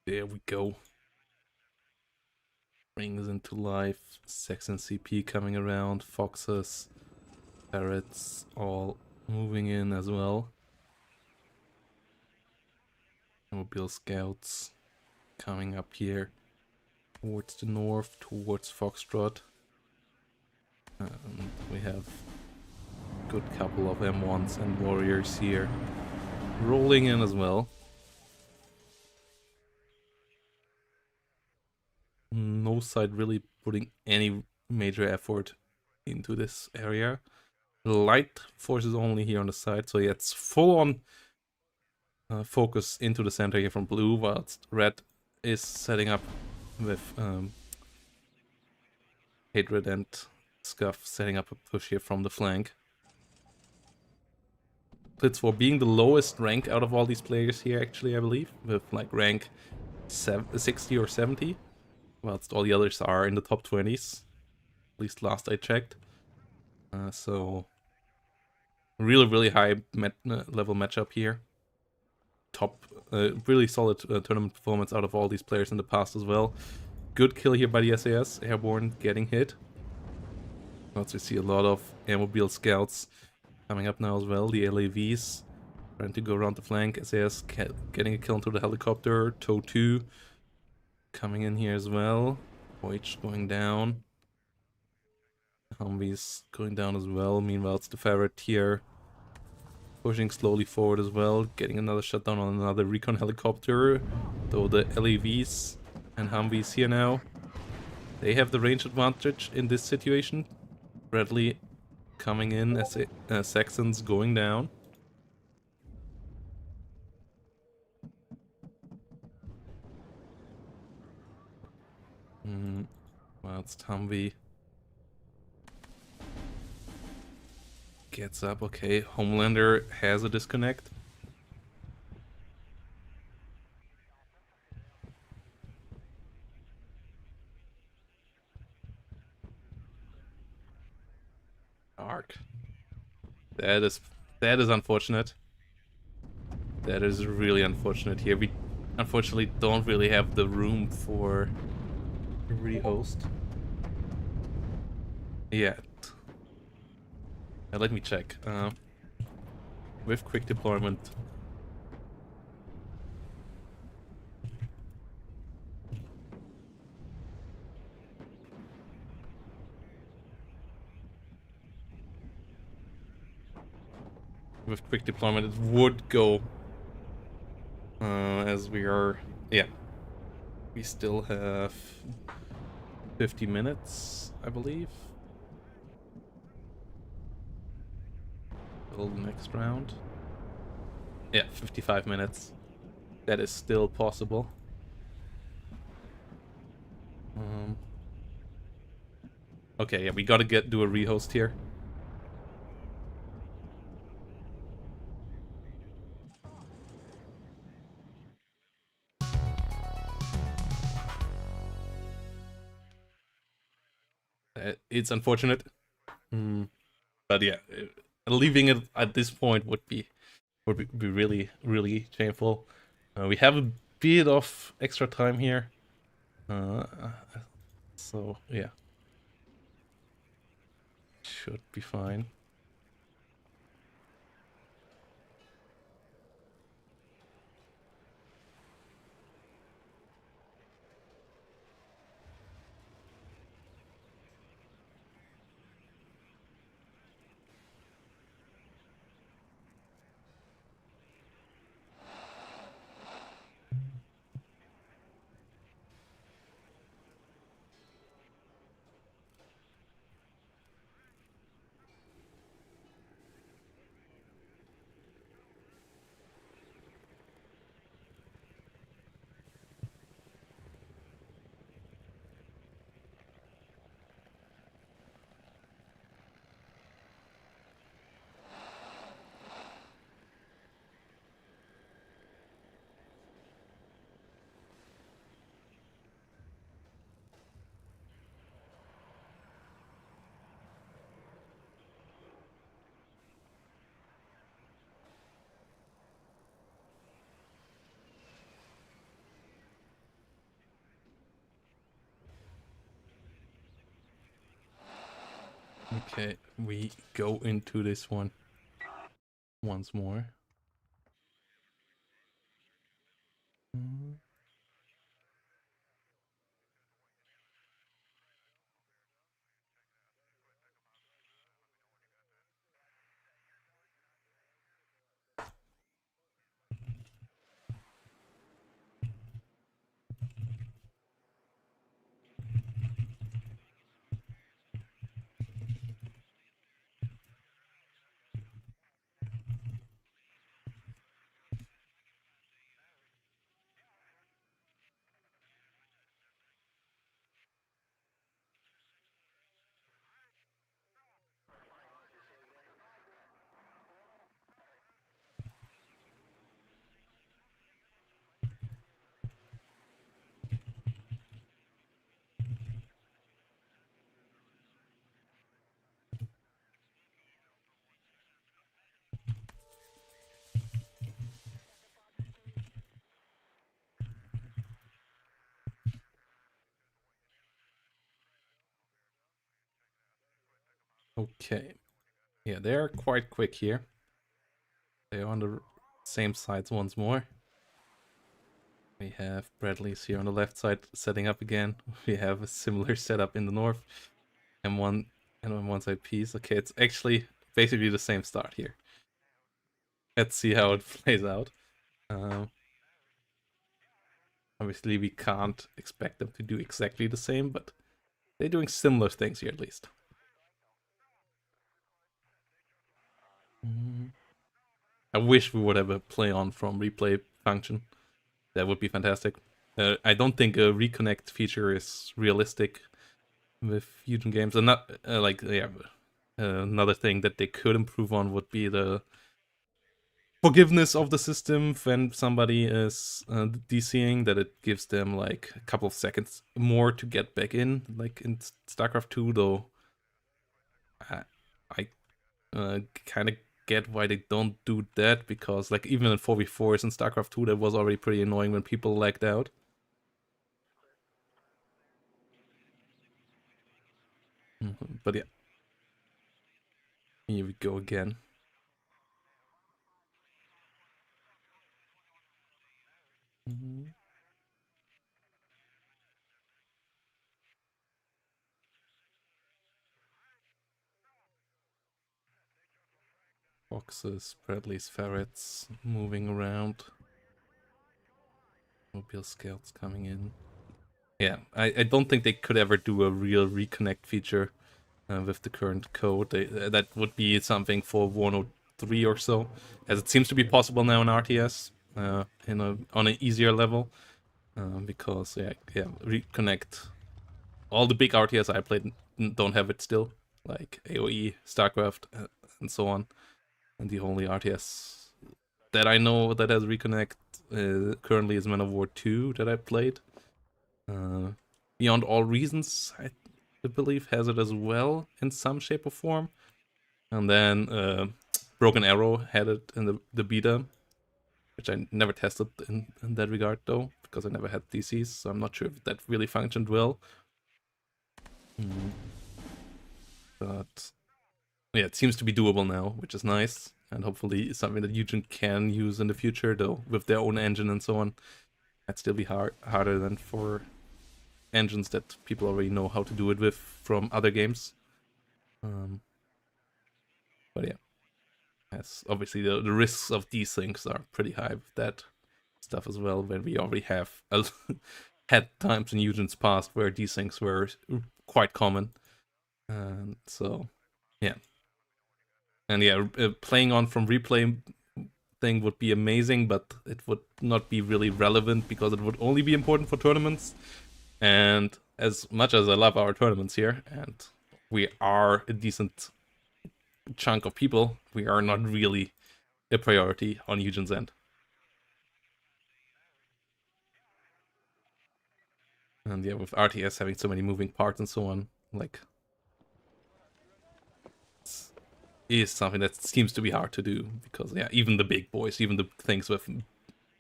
There we go. Brings into life. Saxon CP coming around. Foxes, Parrots all moving in as well. Mobile scouts coming up here towards the north, towards Foxtrot. And we have a good couple of M1s and warriors here rolling in as well. No side really putting any major effort into this area. Light forces only here on the side, so yeah, it's full on focus into the center here from blue, whilst red is setting up with Hatred and Scuff setting up a push here from the flank. Blitz for being the lowest rank out of all these players here, actually, I believe, with like rank 60 or 70. Whilst all the others are in the top 20s, at least last I checked. So really high level matchup here. Top, really solid tournament performance out of all these players in the past as well. Good kill here by the SAS, Airborne getting hit. Also see a lot of Airmobile scouts coming up now as well. The LAVs trying to go around the flank. SAS getting a kill into the helicopter. Tow 2 coming in here as well. Voyage going down. Humvees going down as well. Meanwhile, it's the Ferret here pushing slowly forward as well. Getting another shutdown on another recon helicopter. Though the LAVs and Humvees here now, they have the range advantage in this situation. Bradley coming in as Saxons going down. Whilst Humvee gets up. Okay, Homelander has a disconnect. Arc. That is unfortunate. That is really unfortunate here. We unfortunately don't really have the room for a rehost yet. Let me check. with quick deployment. With quick deployment, it would go. As we are, yeah, we still have 50 minutes, I believe. Till the next round. Yeah, 55 minutes. That is still possible. Okay, yeah, we gotta do a rehost here. It's unfortunate. But yeah, leaving it at this point would be really, really shameful. We have a bit of extra time here. So yeah. Should be fine. Okay, we go into this one once more. Okay. Yeah, they are quite quick here. They're on the same sides once more. We have Bradley's here on the left side setting up again. We have a similar setup in the north. And on one side piece. Okay, it's actually basically the same start here. Let's see how it plays out. Obviously, we can't expect them to do exactly the same, but they're doing similar things here at least. I wish we would have a play on from replay function. That would be fantastic. I don't think a reconnect feature is realistic with Fusion games. And not another thing that they could improve on would be the forgiveness of the system when somebody is DCing, that it gives them like a couple of seconds more to get back in, like in StarCraft 2, though. I kind of get why they don't do that, because like even in 4v4s in StarCraft 2, that was already pretty annoying when people lagged out. But yeah, here we go again. Boxes, Bradley's ferrets moving around. Mobile scouts coming in. Yeah, I don't think they could ever do a real reconnect feature with the current code. That would be something for WARNO 3 or so, as it seems to be possible now in RTS on an easier level. Because reconnect. All the big RTS I played don't have it still, like AoE, StarCraft, and so on. And the only RTS that I know that has reconnect currently is Man of War 2 that I played. Beyond All Reasons, I believe, has it as well in some shape or form. And then Broken Arrow had it in the beta, which I never tested in that regard though, because I never had DCs, so I'm not sure if that really functioned well. But yeah, it seems to be doable now, which is nice, and hopefully something that Eugen can use in the future, though with their own engine and so on. That'd still be harder than for engines that people already know how to do it with from other games. But yeah, as obviously the risks of these things are pretty high with that stuff as well, when we already have had times in Eugen's past where these things were quite common. And so, yeah. And yeah, playing on from replay thing would be amazing, but it would not be really relevant because it would only be important for tournaments. And as much as I love our tournaments here, and we are a decent chunk of people, we are not really a priority on Eugen's end. And yeah, with RTS having so many moving parts and so on, like, is something that seems to be hard to do, because yeah, even the big boys, even the things with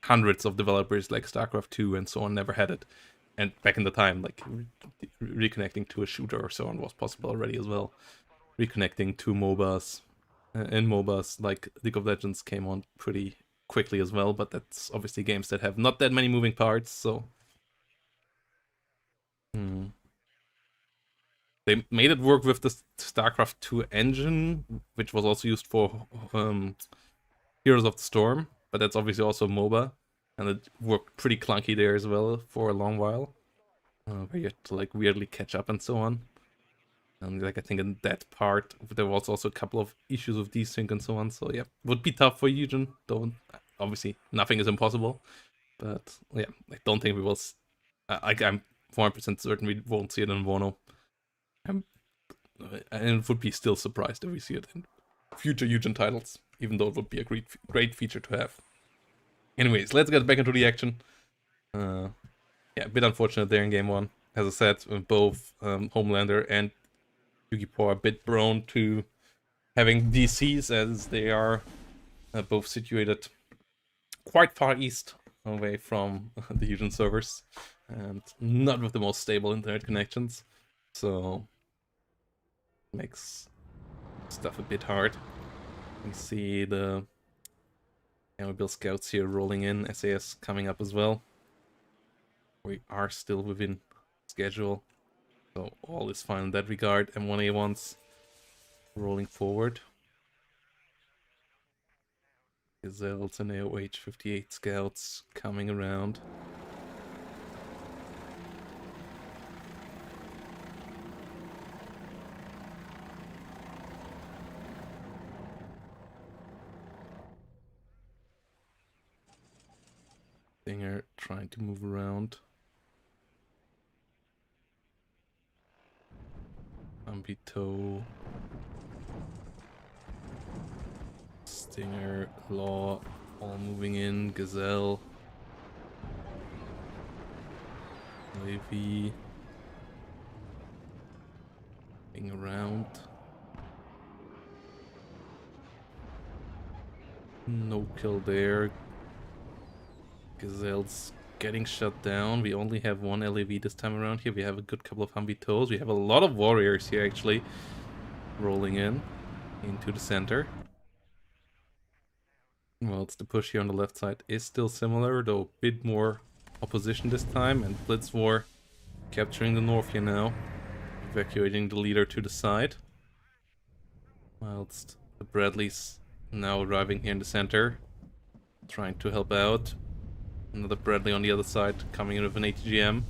hundreds of developers like StarCraft 2 and so on never had it. And back in the time, like reconnecting to a shooter or so on was possible already as well. Reconnecting to MOBAs and MOBAs like League of Legends came on pretty quickly as well, but that's obviously games that have not that many moving parts, so they made it work with the StarCraft 2 engine, which was also used for Heroes of the Storm, but that's obviously also MOBA, and it worked pretty clunky there as well for a long while, where you had to like weirdly catch up and so on. And like I think in that part there was also a couple of issues with desync and so on. So yeah, would be tough for Eugen. Though obviously nothing is impossible, but yeah, I don't think we will. I'm 100% certain we won't see it in WARNO. And would be still surprised if we see it in future Eugen titles, even though it would be a great feature to have. Anyways, let's get back into the action. Yeah, a bit unfortunate there in game one. As I said, both Homelander and Yuki are a bit prone to having DCs, as they are both situated quite far east away from the Eugen servers and not with the most stable internet connections, so makes stuff a bit hard. We see the Mobile Scouts here rolling in, SAS coming up as well. We are still within schedule, so all is fine in that regard. M1A1s rolling forward. Gazelles and AOH 58 scouts coming around. Stinger trying to move around. Ambito. Stinger, Law, all moving in. Gazelle. Levi. Moving around. No kill there. Gazelle's getting shut down. We only have one LAV this time around here. We have a good couple of Humbitos. We have a lot of warriors here actually rolling in into the center. Well, it's the push here on the left side is still similar, though a bit more opposition this time, and Blitz War capturing the north here now, evacuating the leader to the side. Whilst the Bradleys now arriving here in the center, trying to help out. Another Bradley on the other side, coming in with an ATGM.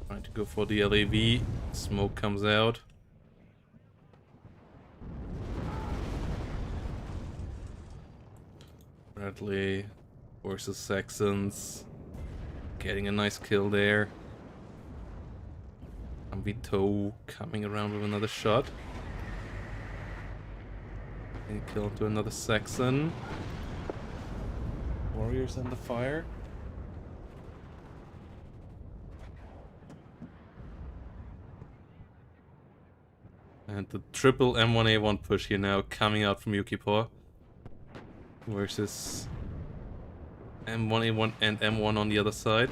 Trying to go for the LAV. Smoke comes out. Bradley versus Saxons. Getting a nice kill there. Ambito coming around with another shot. And kill to another Saxon. Warriors under fire. And the triple M1A1 push here now coming out from Yuki versus M1A1 and M1 on the other side.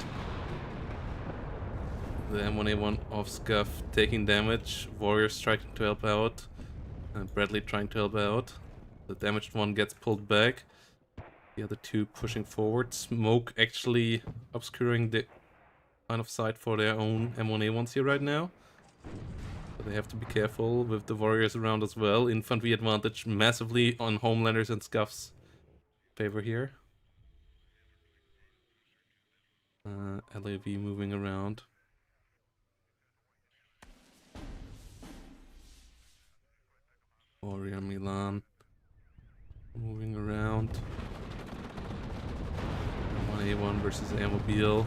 The M1A1 off scuff taking damage. Warriors trying to help out. And Bradley trying to help out. The damaged one gets pulled back. The other two pushing forward. Smoke actually obscuring the line of sight for their own M1A1s here right now. So they have to be careful with the warriors around as well. Infantry advantage massively on Homelanders and Scuff's favor here. LAV moving around. Warrior Milan moving around. M1A1 versus Airmobile.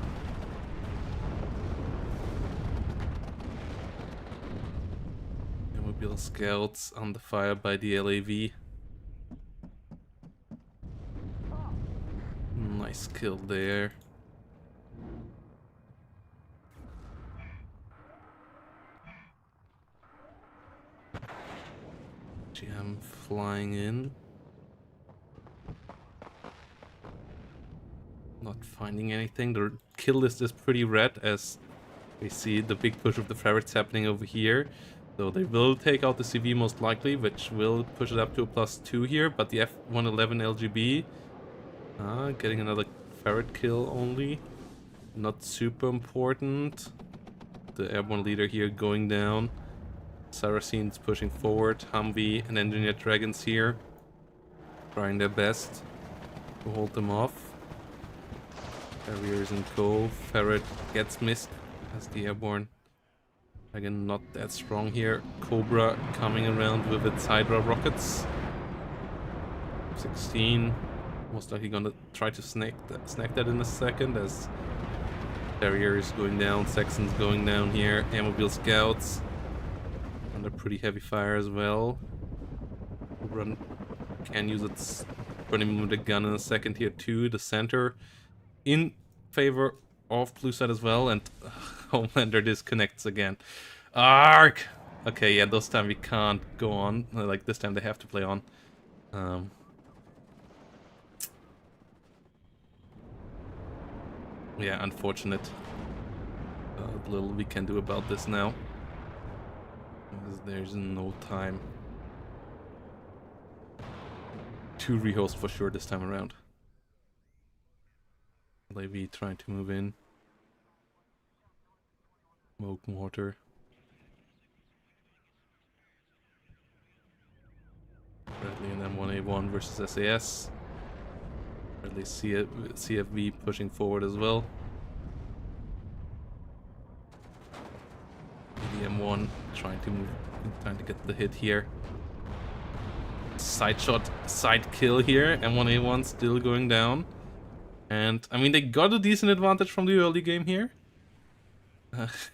Airmobile scouts under fire by the LAV. Nice kill there. GM flying in. Not finding anything. The kill list is pretty red as we see the big push of the ferrets happening over here. So they will take out the CV most likely, which will push it up to a +2 here. But the F111 LGB getting another ferret kill only. Not super important. The airborne leader here going down. Saracens pushing forward. Humvee and Engineer Dragons here. Trying their best to hold them off. Barriers and go. Ferret gets missed as the airborne dragon not that strong here. Cobra coming around with its Hydra rockets. 16. Most likely gonna try to snack that in a second as Barriers going down, Saxons going down here. Airmobile scouts under pretty heavy fire as well. Run can use its burning with a gun in a second here too. The center in favor of blue side as well, and Homelander disconnects again. Ark! Okay, yeah, this time we can't go on. Like, this time they have to play on. Yeah, unfortunate. Little we can do about this now. Because there's no time to rehost for sure this time around. Levy trying to move in. Smoke mortar. Bradley and M1A1 versus SAS. Bradley CFV pushing forward as well. The M1 trying to get the hit here. Side shot, side kill here. M1A1 still going down. And, I mean, they got a decent advantage from the early game here.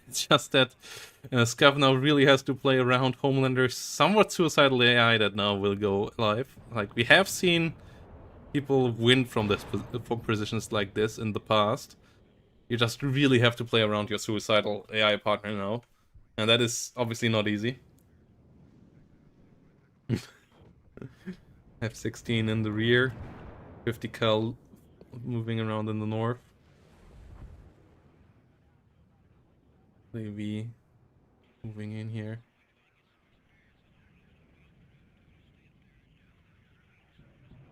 It's just that Scav now really has to play around Homelander's somewhat suicidal AI that now will go live. Like, we have seen people win from positions like this in the past. You just really have to play around your suicidal AI partner now. And that is obviously not easy. F-16 in the rear. 50 cal moving around in the north. Navy moving in here.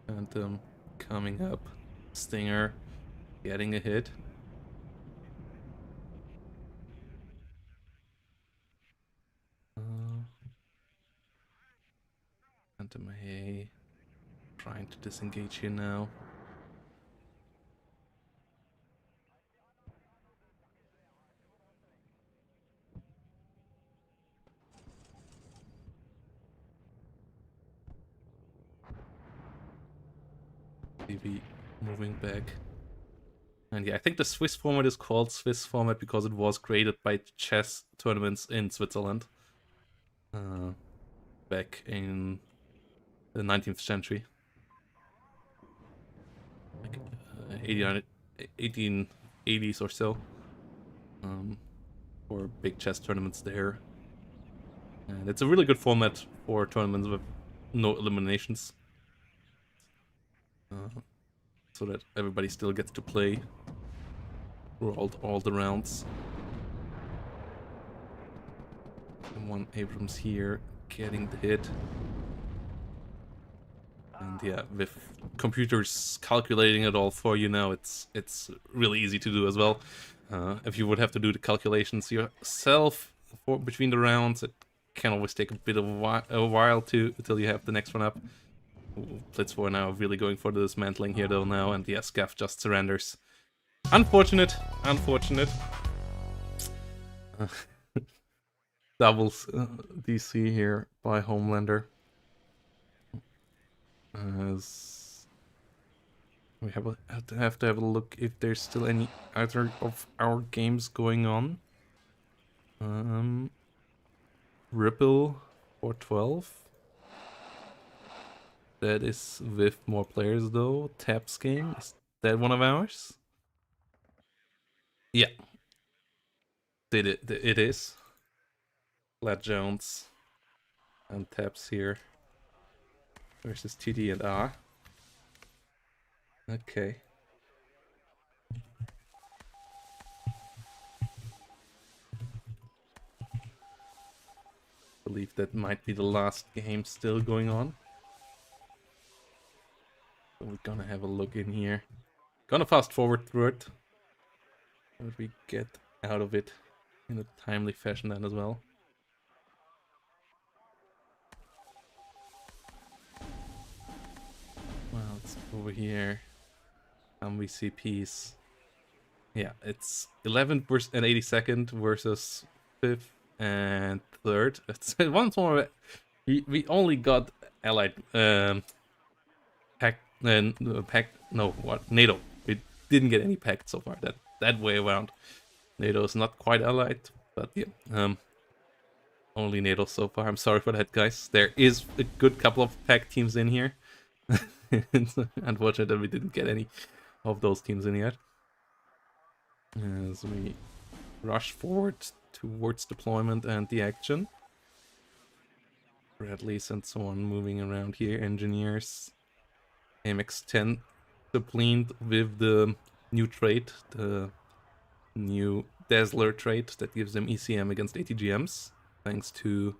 Phantom coming up. Stinger getting a hit. Phantom Hay Trying to disengage here now. Maybe moving back. And yeah, I think the Swiss format is called Swiss format because it was created by chess tournaments in Switzerland. Back in the 19th century. Like 1880s or so. For big chess tournaments there. And it's a really good format for tournaments with no eliminations. So that everybody still gets to play throughout all the rounds. And one Abrams here getting the hit. And yeah, with computers calculating it all for you now, it's really easy to do as well. If you would have to do the calculations yourself between the rounds, it can always take a bit of a while until you have the next one up. Blitz 4 now really going for the dismantling here though now, and yeah, Scaff just surrenders. Unfortunate. Doubles DC here by Homelander. As we have to have a look if there's still any other of our games going on. Ripple for 12. That is with more players though. Tap's game, is that one of ours? Yeah. It is. Glad Jones and Taps here versus TD and R. Okay. Believe that might be the last game still going on. So we're gonna have a look in here. Gonna fast forward through it. What we get out of it in a timely fashion then as well. Well, it's over here. VCPs. Yeah, it's 11th and 82nd versus 5th and 3rd. It's once more. We only got allied pact NATO. We didn't get any pact so far. That way around. NATO is not quite allied, but yeah. Only NATO so far. I'm sorry for that, guys. There is a good couple of pact teams in here. Unfortunately, we didn't get any of those teams in yet. As we rush forward towards deployment and the action. Bradleys and so on moving around here. Engineers. MX-10 deployed with the new trait, the new Dazzler trait that gives them ECM against ATGMs. Thanks to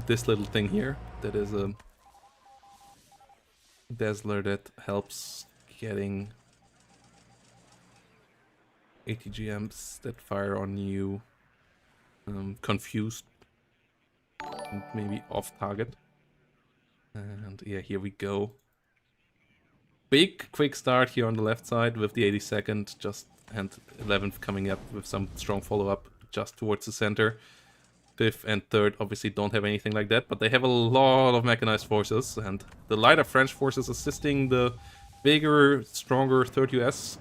this little thing here that is a Dazzler that helps getting ATGMs that fire on you confused and maybe off target. And yeah, here we go. Big quick start here on the left side with the 82nd just and 11th coming up with some strong follow-up just towards the center. 5th and 3rd obviously don't have anything like that, but they have a lot of mechanized forces, and the lighter French forces assisting the bigger, stronger 3rd US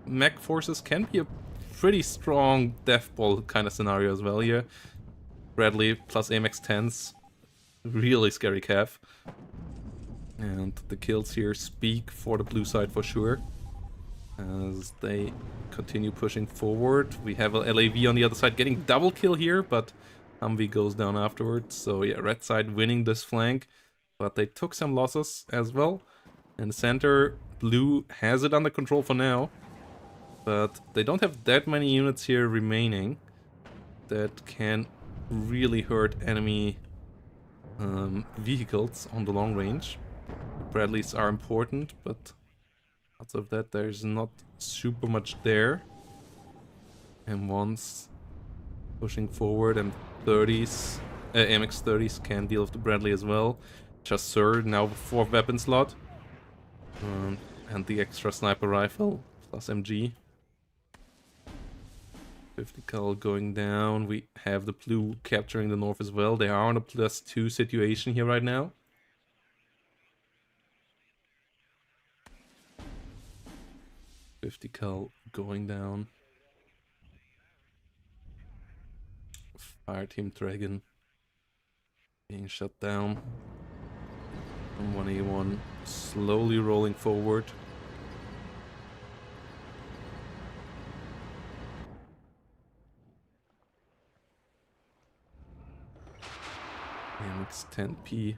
mech forces can be a pretty strong death ball kind of scenario as well here. Bradley plus AMX-10s, really scary cav. And the kills here speak for the blue side for sure. As they continue pushing forward. We have a LAV on the other side getting double kill here, but Humvee goes down afterwards. So yeah, red side winning this flank. But they took some losses as well. In the center, blue has it under control for now. But they don't have that many units here remaining that can really hurt enemy vehicles on the long range. Bradleys are important, but outside of that, there's not super much there. And once pushing forward, and 30s, MX-30s can deal with the Bradley as well. Chasseur now with 4th weapon slot. And the extra sniper rifle plus MG. 50 cal going down. We have the blue capturing the north as well. They are on a +2 situation here right now. .50 cal going down. Fire Team Dragon being shut down. And 1A1 slowly rolling forward. MX-10P.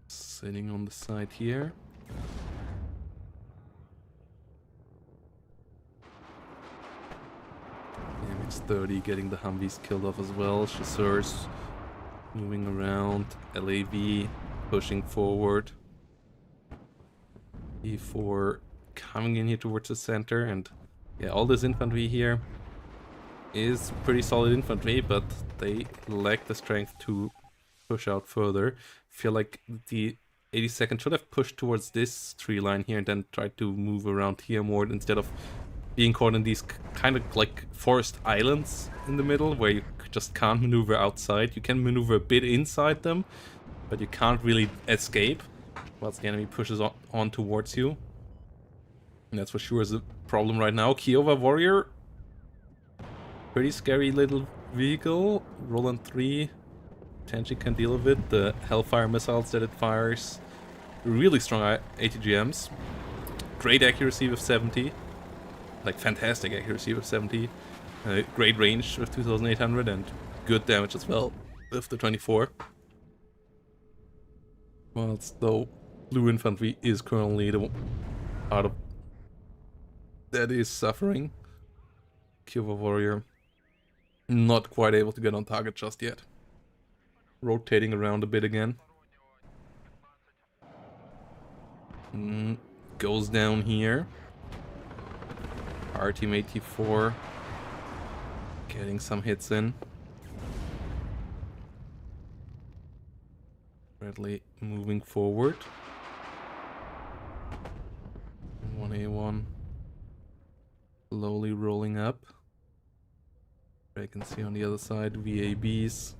Sitting on the side here. MX-30 getting the Humvees killed off as well. Chasseurs moving around. LAV pushing forward. E4 coming in here towards the center, and yeah, all this infantry here is pretty solid infantry, but they lack the strength to push out further. Feel like the 82nd should have pushed towards this tree line here and then tried to move around here more instead of being caught in these kind of like forest islands in the middle where you just can't maneuver outside. You can maneuver a bit inside them, but you can't really escape once the enemy pushes on towards you. And that's for sure is a problem right now. Kiowa Warrior. Pretty scary little vehicle. Roland 3. Potentially can deal with it. The Hellfire missiles that it fires. Really strong ATGMs. Great accuracy with 70. Like fantastic accuracy with 70. Great range with 2800 and good damage as well with the 24. Whilst though blue infantry is currently the part of that is suffering. Kiowa Warrior not quite able to get on target just yet. Rotating around a bit again. Goes down here. Our team 84 getting some hits in. Bradley moving forward. 1A1 slowly rolling up. I can see on the other side VABs.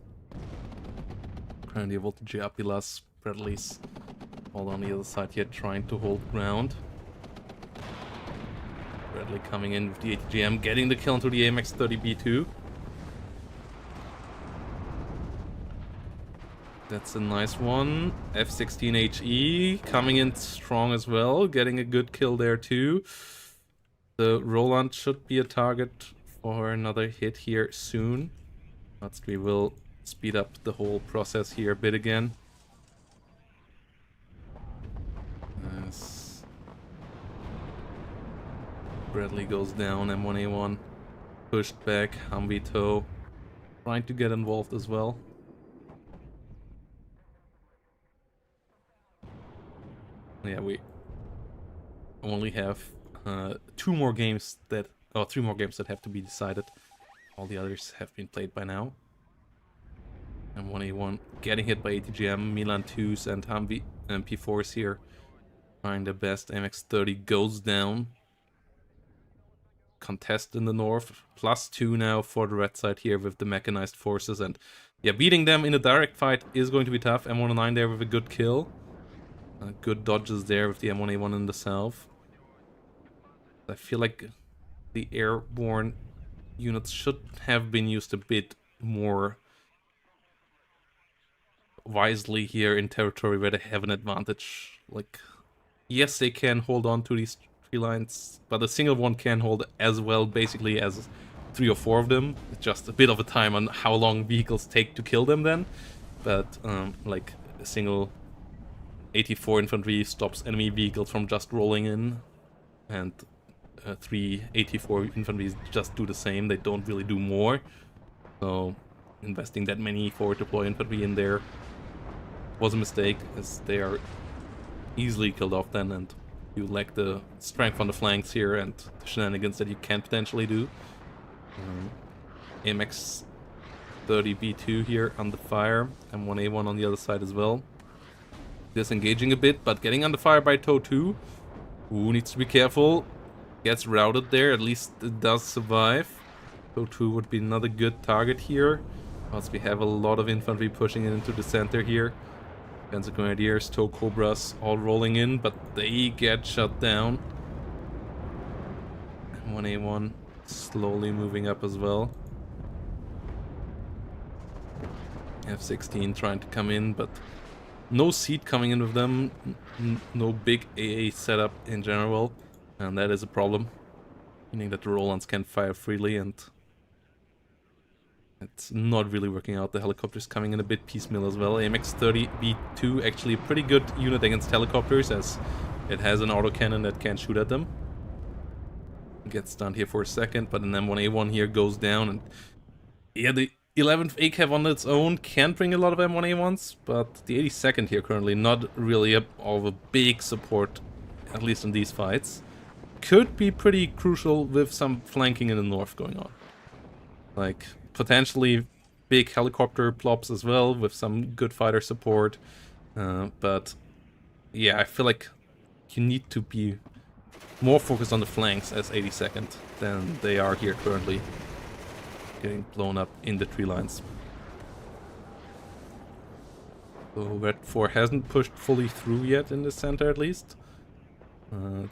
Currently able to Giapilas. Bradley's all on the other side here trying to hold ground. Bradley coming in with the ATGM, getting the kill into the AMX-30B2. That's a nice one. F-16HE coming in strong as well, getting a good kill there too. The Roland should be a target for another hit here soon. But we will speed up the whole process here a bit again. As Bradley goes down, M1A1 pushed back, Humvee tow trying to get involved as well. Yeah, we only have 3 more games that have to be decided. All the others have been played by now. And 1A1 getting hit by ATGM, Milan 2s and Humvee MP4s here. Trying their best. MX-30 goes down. Contest in the north. +2 now for the red side here with the mechanized forces. And yeah, beating them in a direct fight is going to be tough. M109 there with a good kill. Good dodges there with the M1A1 in the south. I feel like the airborne units should have been used a bit more wisely here in territory where they have an advantage. Like, yes, they can hold on to these tree lines, but a single one can hold as well basically as 3 or 4 of them. It's just a bit of a time on how long vehicles take to kill them then. But like a single 84 infantry stops enemy vehicles from just rolling in, and 3 84 infantry just do the same. They don't really do more. So investing that many forward deploy infantry in there was a mistake, as they are easily killed off then, and you lack the strength on the flanks here and the shenanigans that you can potentially do. AMX MX-30 B2 here under fire. M1A1 on the other side as well. Disengaging a bit, but getting under fire by TOW 2. Ooh, needs to be careful. Gets routed there, at least it does survive. TOW 2 would be another good target here. Once we have a lot of infantry pushing it into the center here. Panzer Grenadiers, TOW Cobras all rolling in, but they get shut down. 1A1 slowly moving up as well. F-16 trying to come in, but no seat coming in with them. No big AA setup in general, and that is a problem. Meaning that the Rolands can fire freely, and it's not really working out. The helicopters coming in a bit piecemeal as well. AMX-30 B2 actually a pretty good unit against helicopters, as it has an autocannon that can shoot at them. Gets stunned here for a second, but an M1A1 here goes down, and yeah, the 11th ACAV on its own can bring a lot of M1A1s, but the 82nd here currently not really of a big support, at least in these fights. Could be pretty crucial with some flanking in the north going on. Like, potentially big helicopter plops as well, with some good fighter support. But yeah, I feel like you need to be more focused on the flanks as 82nd than they are here currently. Getting blown up in the tree lines. So Red 4 hasn't pushed fully through yet in the center, at least.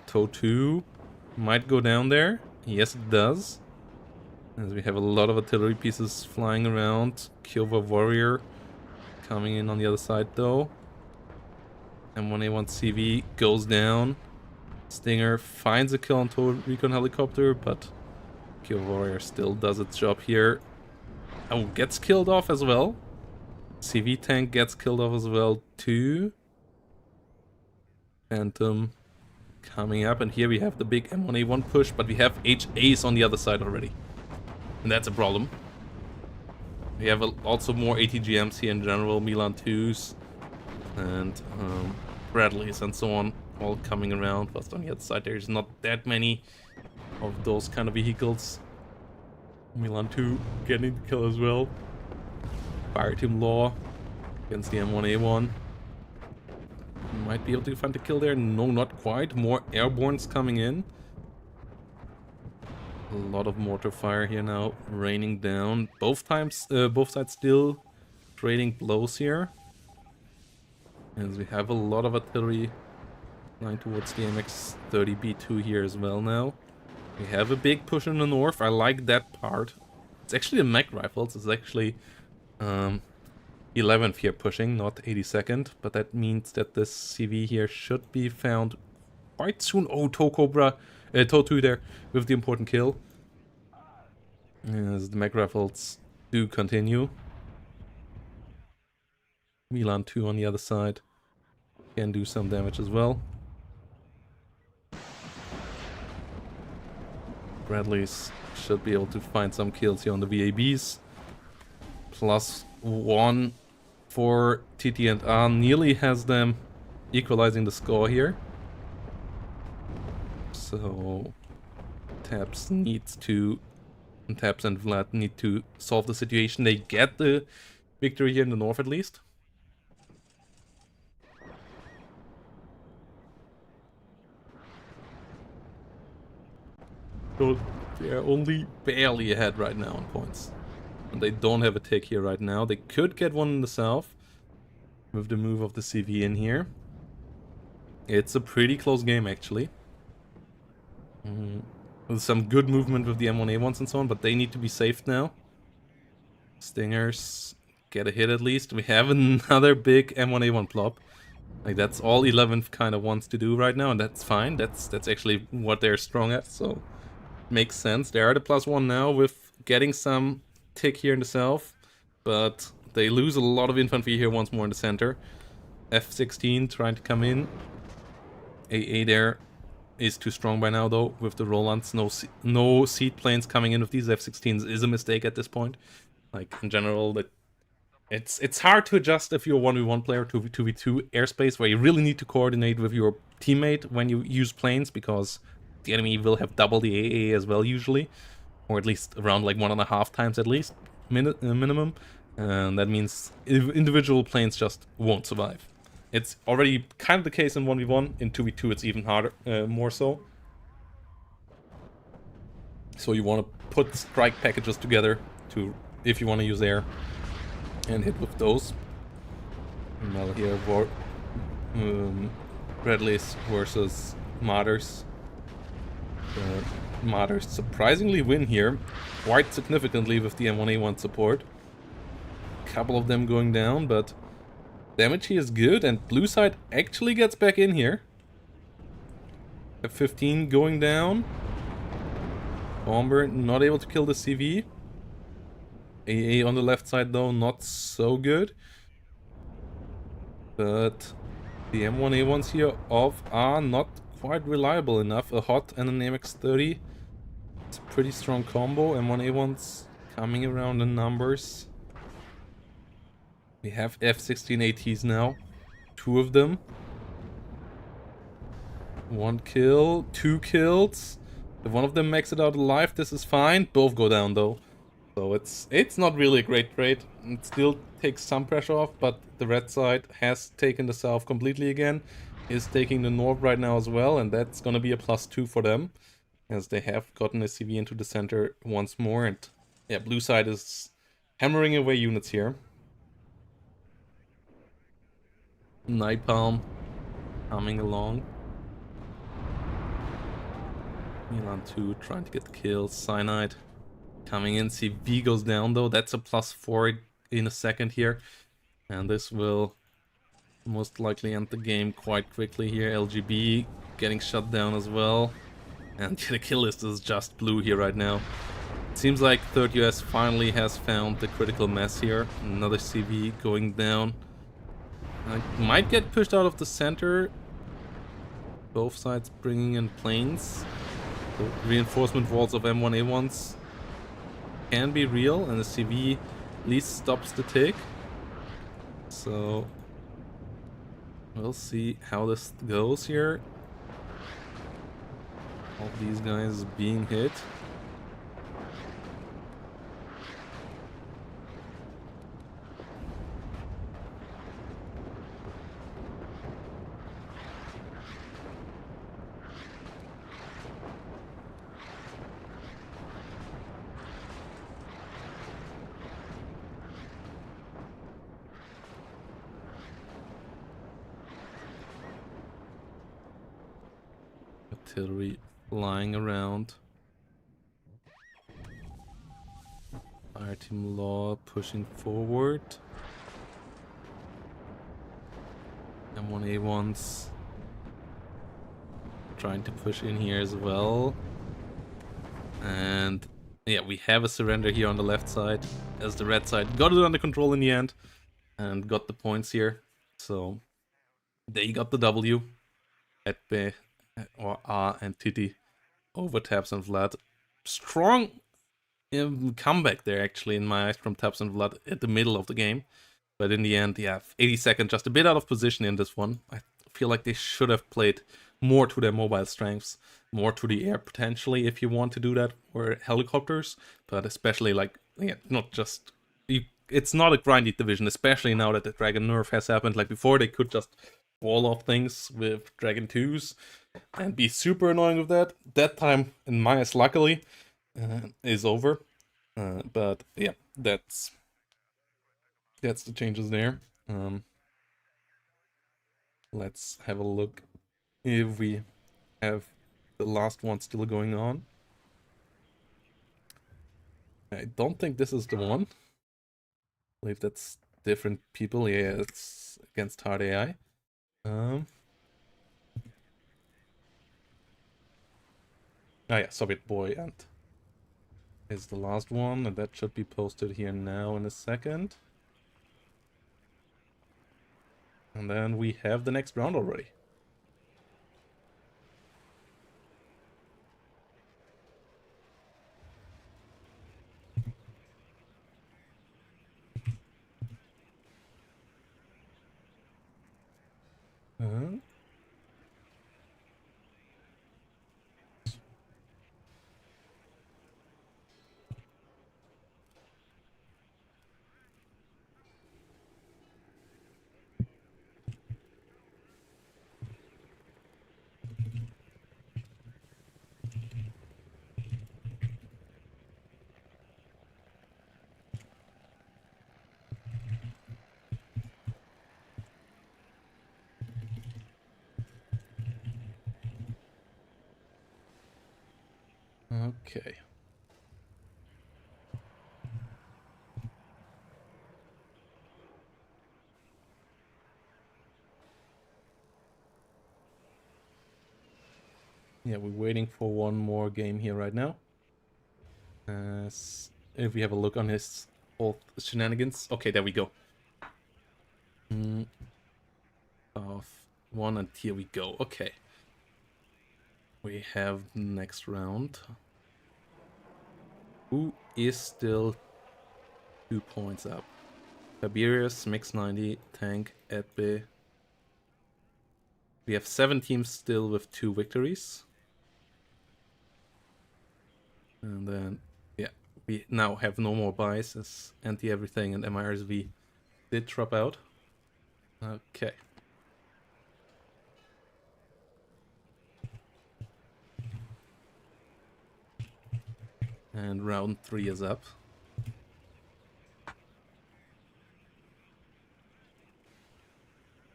TOW 2 might go down there. Yes, it does. As we have a lot of artillery pieces flying around. Kiowa Warrior coming in on the other side, though. M1A1 CV goes down. Stinger finds a kill on TOW Recon Helicopter, but Kiowa Warrior still does its job here. Oh, gets killed off as well. CV tank gets killed off as well too. Phantom coming up, and here we have the big M1A1 push, but we have HAs on the other side already. And that's a problem. We have also more ATGMs here in general, Milan 2s and Bradleys and so on, all coming around. But on the other side there's not that many of those kind of vehicles. Milan 2 getting the kill as well. Fire Team Law against the M1A1. Might be able to find the kill there. No, not quite. More airbornes coming in. A lot of mortar fire here now raining down. Both sides still trading blows here. As we have a lot of artillery flying towards the MX-30 B2 here as well now. We have a big push in the north. I like that part. It's actually the mech rifles. It's actually 11th here pushing, not 82nd. But that means that this CV here should be found quite soon. Oh, TOW 2 there with the important kill. As the mech rifles do continue. Milan 2 on the other side can do some damage as well. Bradleys should be able to find some kills here on the VABs. +1 for TT and R nearly has them equalizing the score here. So Taps and Vlad need to solve the situation. They get the victory here in the north at least. So they are only barely ahead right now on points. And they don't have a tick here right now. They could get one in the south with the move of the CV in here. It's a pretty close game actually. With some good movement with the M1A1s and so on, but they need to be saved now. Stingers get a hit at least. We have another big M1A1 plop. Like, that's all 11th kind of wants to do right now, and that's fine. That's actually what they're strong at, so makes sense. They are the +1 now with getting some tick here in the south, but they lose a lot of infantry here once more in the center. F-16 trying to come in. AA there is too strong by now though with the Rolands. No seed planes coming in with these F-16s is a mistake at this point. Like, in general, that it's hard to adjust if you're a 1v1 player to 2v2 airspace where you really need to coordinate with your teammate when you use planes, because the enemy will have double the AA as well usually, or at least around like 1.5 times at least. minimum, and that means individual planes just won't survive. It's already kind of the case in 1v1. In 2v2 it's even harder, more so. So you want to put strike packages together to, if you want to use air, and hit with those. Well, here Bradleys versus Martyrs. Martyrs surprisingly win here, quite significantly with the M1A1 support. A couple of them going down, but damage here is good, and blue side actually gets back in here. F-15 going down. Bomber not able to kill the CV. AA on the left side though, not so good. But the M1A1s here are not quite reliable enough. A HOT and an MX-30. It's a pretty strong combo. M1A1s coming around in numbers. We have F-16ATs now. 2 of them. 1 kill, 2 kills. If one of them makes it out alive, this is fine. Both go down though. So it's not really a great trade. It still takes some pressure off, but the red side has taken the south completely again. Is taking the north right now as well, and that's gonna be a +2 for them, as they have gotten a CV into the center once more. And yeah, blue side is hammering away units here. Napalm coming along. Milan 2 trying to get the kills. Cyanide coming in. CV goes down though. That's a +4 in a second here. And this will most likely end the game quite quickly here. LGB getting shut down as well. And the kill list is just blue here right now. It seems like 3rd US finally has found the critical mass here. Another CV going down. Might get pushed out of the center. Both sides bringing in planes. The reinforcement walls of M1A1s can be real, and the CV at least stops the tick. So we'll see how this goes here. All these guys being hit. Artillery flying around. Fireteam Law pushing forward. M1A1s trying to push in here as well. And yeah, we have a surrender here on the left side, as the red side got it under control in the end and got the points here. So they got the W at B or R and Titi over Tabs and Vlad. Strong comeback there actually in my eyes from Tabs and Vlad at the middle of the game. But in the end, yeah, 82nd, just a bit out of position in this one. I feel like they should have played more to their mobile strengths, more to the air potentially if you want to do that, or helicopters, but especially like, yeah, not just... it's not a grindy division, especially now that the Dragon nerf has happened. Like before, they could just wall off things with Dragon 2s and be super annoying with that. That time, in my eyes, luckily, is over. But yeah, that's the changes there. Let's have a look if we have the last one still going on. I don't think this is the one. I believe that's different people. Yeah, it's against hard AI. Oh yeah, Soviet Boy and is the last one, and that should be posted here now in a second. And then we have the next round already. Okay. Yeah, we're waiting for one more game here right now. If we have a look on his old shenanigans. Okay, there we go. Of one, and here we go. Okay. We have next round. Who is still 2 points up? Tiberius, Mix 90, Tank, Edbe. We have 7 teams still with 2 victories. And then, yeah, we now have no more buys as Anti-Everything and MIRSV did drop out. Okay. And round 3 is up.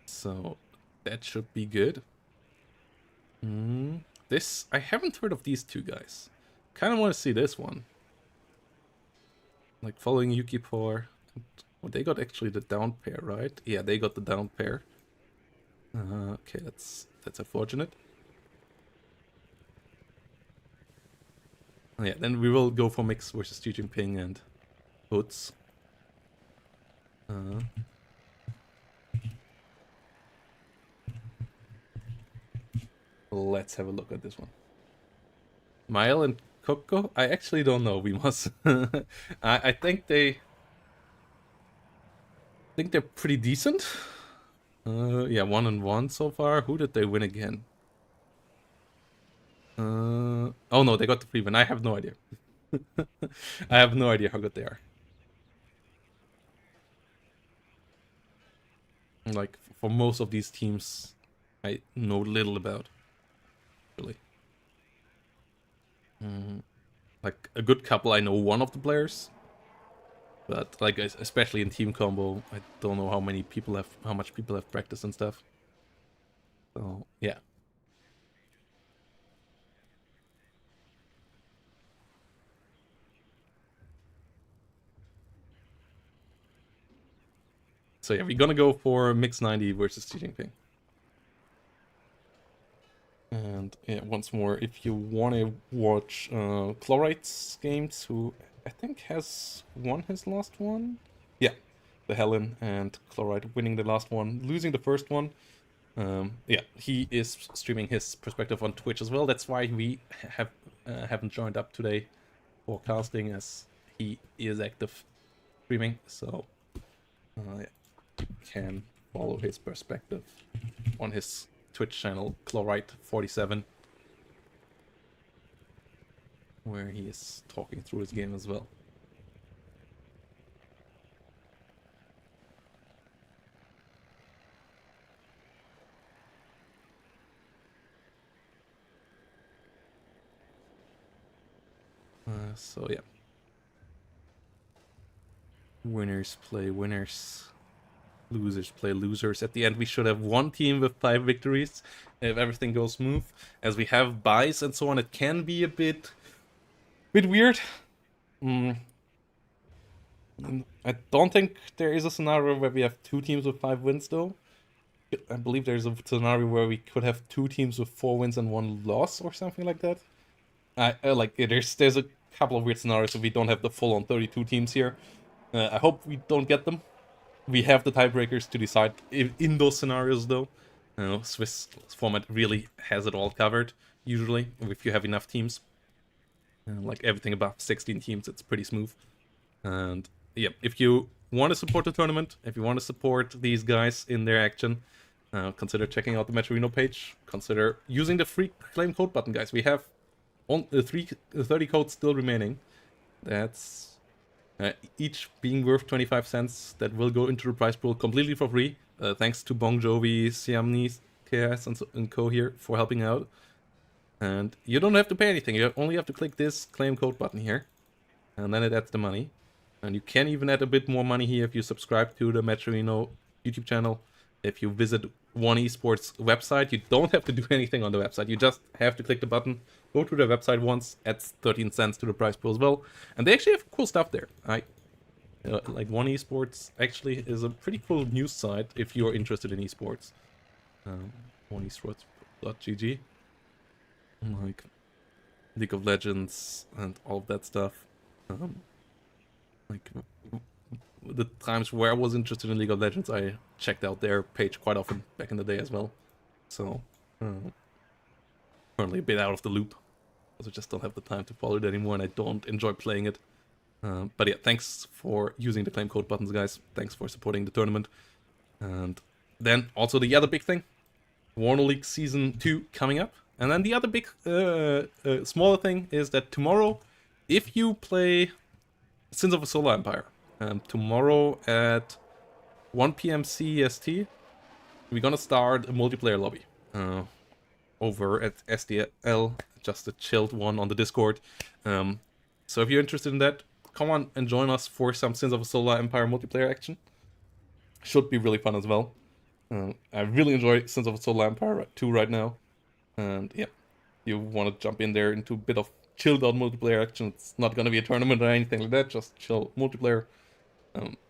So that should be good. This, I haven't heard of these 2 guys. Kind of want to see this one. Like following Yuki Por. Well, they got actually the down pair, right? Yeah, they got the down pair. Okay, that's unfortunate. Yeah, then we will go for Mix versus Xi Jinping and Hoods. Let's have a look at this one. Mile and Coco? I actually don't know. We must. I think they're pretty decent. Yeah, 1-1 so far. Who did they win again? Oh no, they got the free win. I have no idea. I have no idea how good they are. Like, for most of these teams, I know little about. Really. Like, a good couple, I know one of the players. But, like, especially in team combo, I don't know how much people have practice and stuff. So, yeah. So yeah, we're gonna go for Mix 90 versus Xi Jinping. And yeah, once more, if you want to watch Chlorite's games, who I think has won his last one. Yeah, the Helen and Chlorite winning the last one, losing the first one. Yeah, he is streaming his perspective on Twitch as well. That's why we haven't joined up today for casting, as he is active streaming. So yeah, you can follow his perspective on his Twitch channel, Chlorite47, where he is talking through his game as well. So yeah, winners play winners, losers play losers. At the end, we should have one team with 5 victories if everything goes smooth. As we have buys and so on, it can be a bit weird. I don't think there is a scenario where we have 2 teams with 5 wins, though. I believe there's a scenario where we could have 2 teams with 4 wins and 1 loss or something like that. Like, there's a couple of weird scenarios if we don't have the full-on 32 teams here. I hope we don't get them. We have the tiebreakers to decide in those scenarios, though. Swiss format really has it all covered, usually, if you have enough teams. Like, everything above 16 teams, it's pretty smooth. And, yeah, if you want to support the tournament, if you want to support these guys in their action, consider checking out the Matcherino page. Consider using the free claim code button, guys. We have 30 codes still remaining. That's each being worth 25 cents. That will go into the prize pool completely for free. Thanks to Bon Jovi, Siamese, KS, and Co here for helping out. And you don't have to pay anything. You only have to click this claim code button here, and then it adds the money. And you can even add a bit more money here if you subscribe to the Matcherino YouTube channel. If you visit One Esports website, you don't have to do anything on the website. You just have to click the button, go to their website once, adds 13 cents to the prize pool as well. And they actually have cool stuff there. Like One Esports actually is a pretty cool news site if you're interested in esports. OneEsports.gg. Like League of Legends and all of that stuff. Like the times where I was interested in League of Legends, I checked out their page quite often back in the day as well. So currently a bit out of the loop, because I just don't have the time to follow it anymore, and I don't enjoy playing it. But yeah, thanks for using the claim code buttons, guys. Thanks for supporting the tournament. And then also the other big thing, WARNO League Season 2 coming up. And then the other big, smaller thing is that tomorrow, if you play Sins of a Solar Empire, tomorrow at 1 p.m. CEST, we're gonna start a multiplayer lobby over at SDL, just a chilled one on the Discord. So if you're interested in that, come on and join us for some Sins of a Solar Empire multiplayer action. Should be really fun as well. I really enjoy Sins of a Solar Empire 2 right now. And yeah, you want to jump in there into a bit of chilled out multiplayer action. It's not going to be a tournament or anything like that, just chill multiplayer.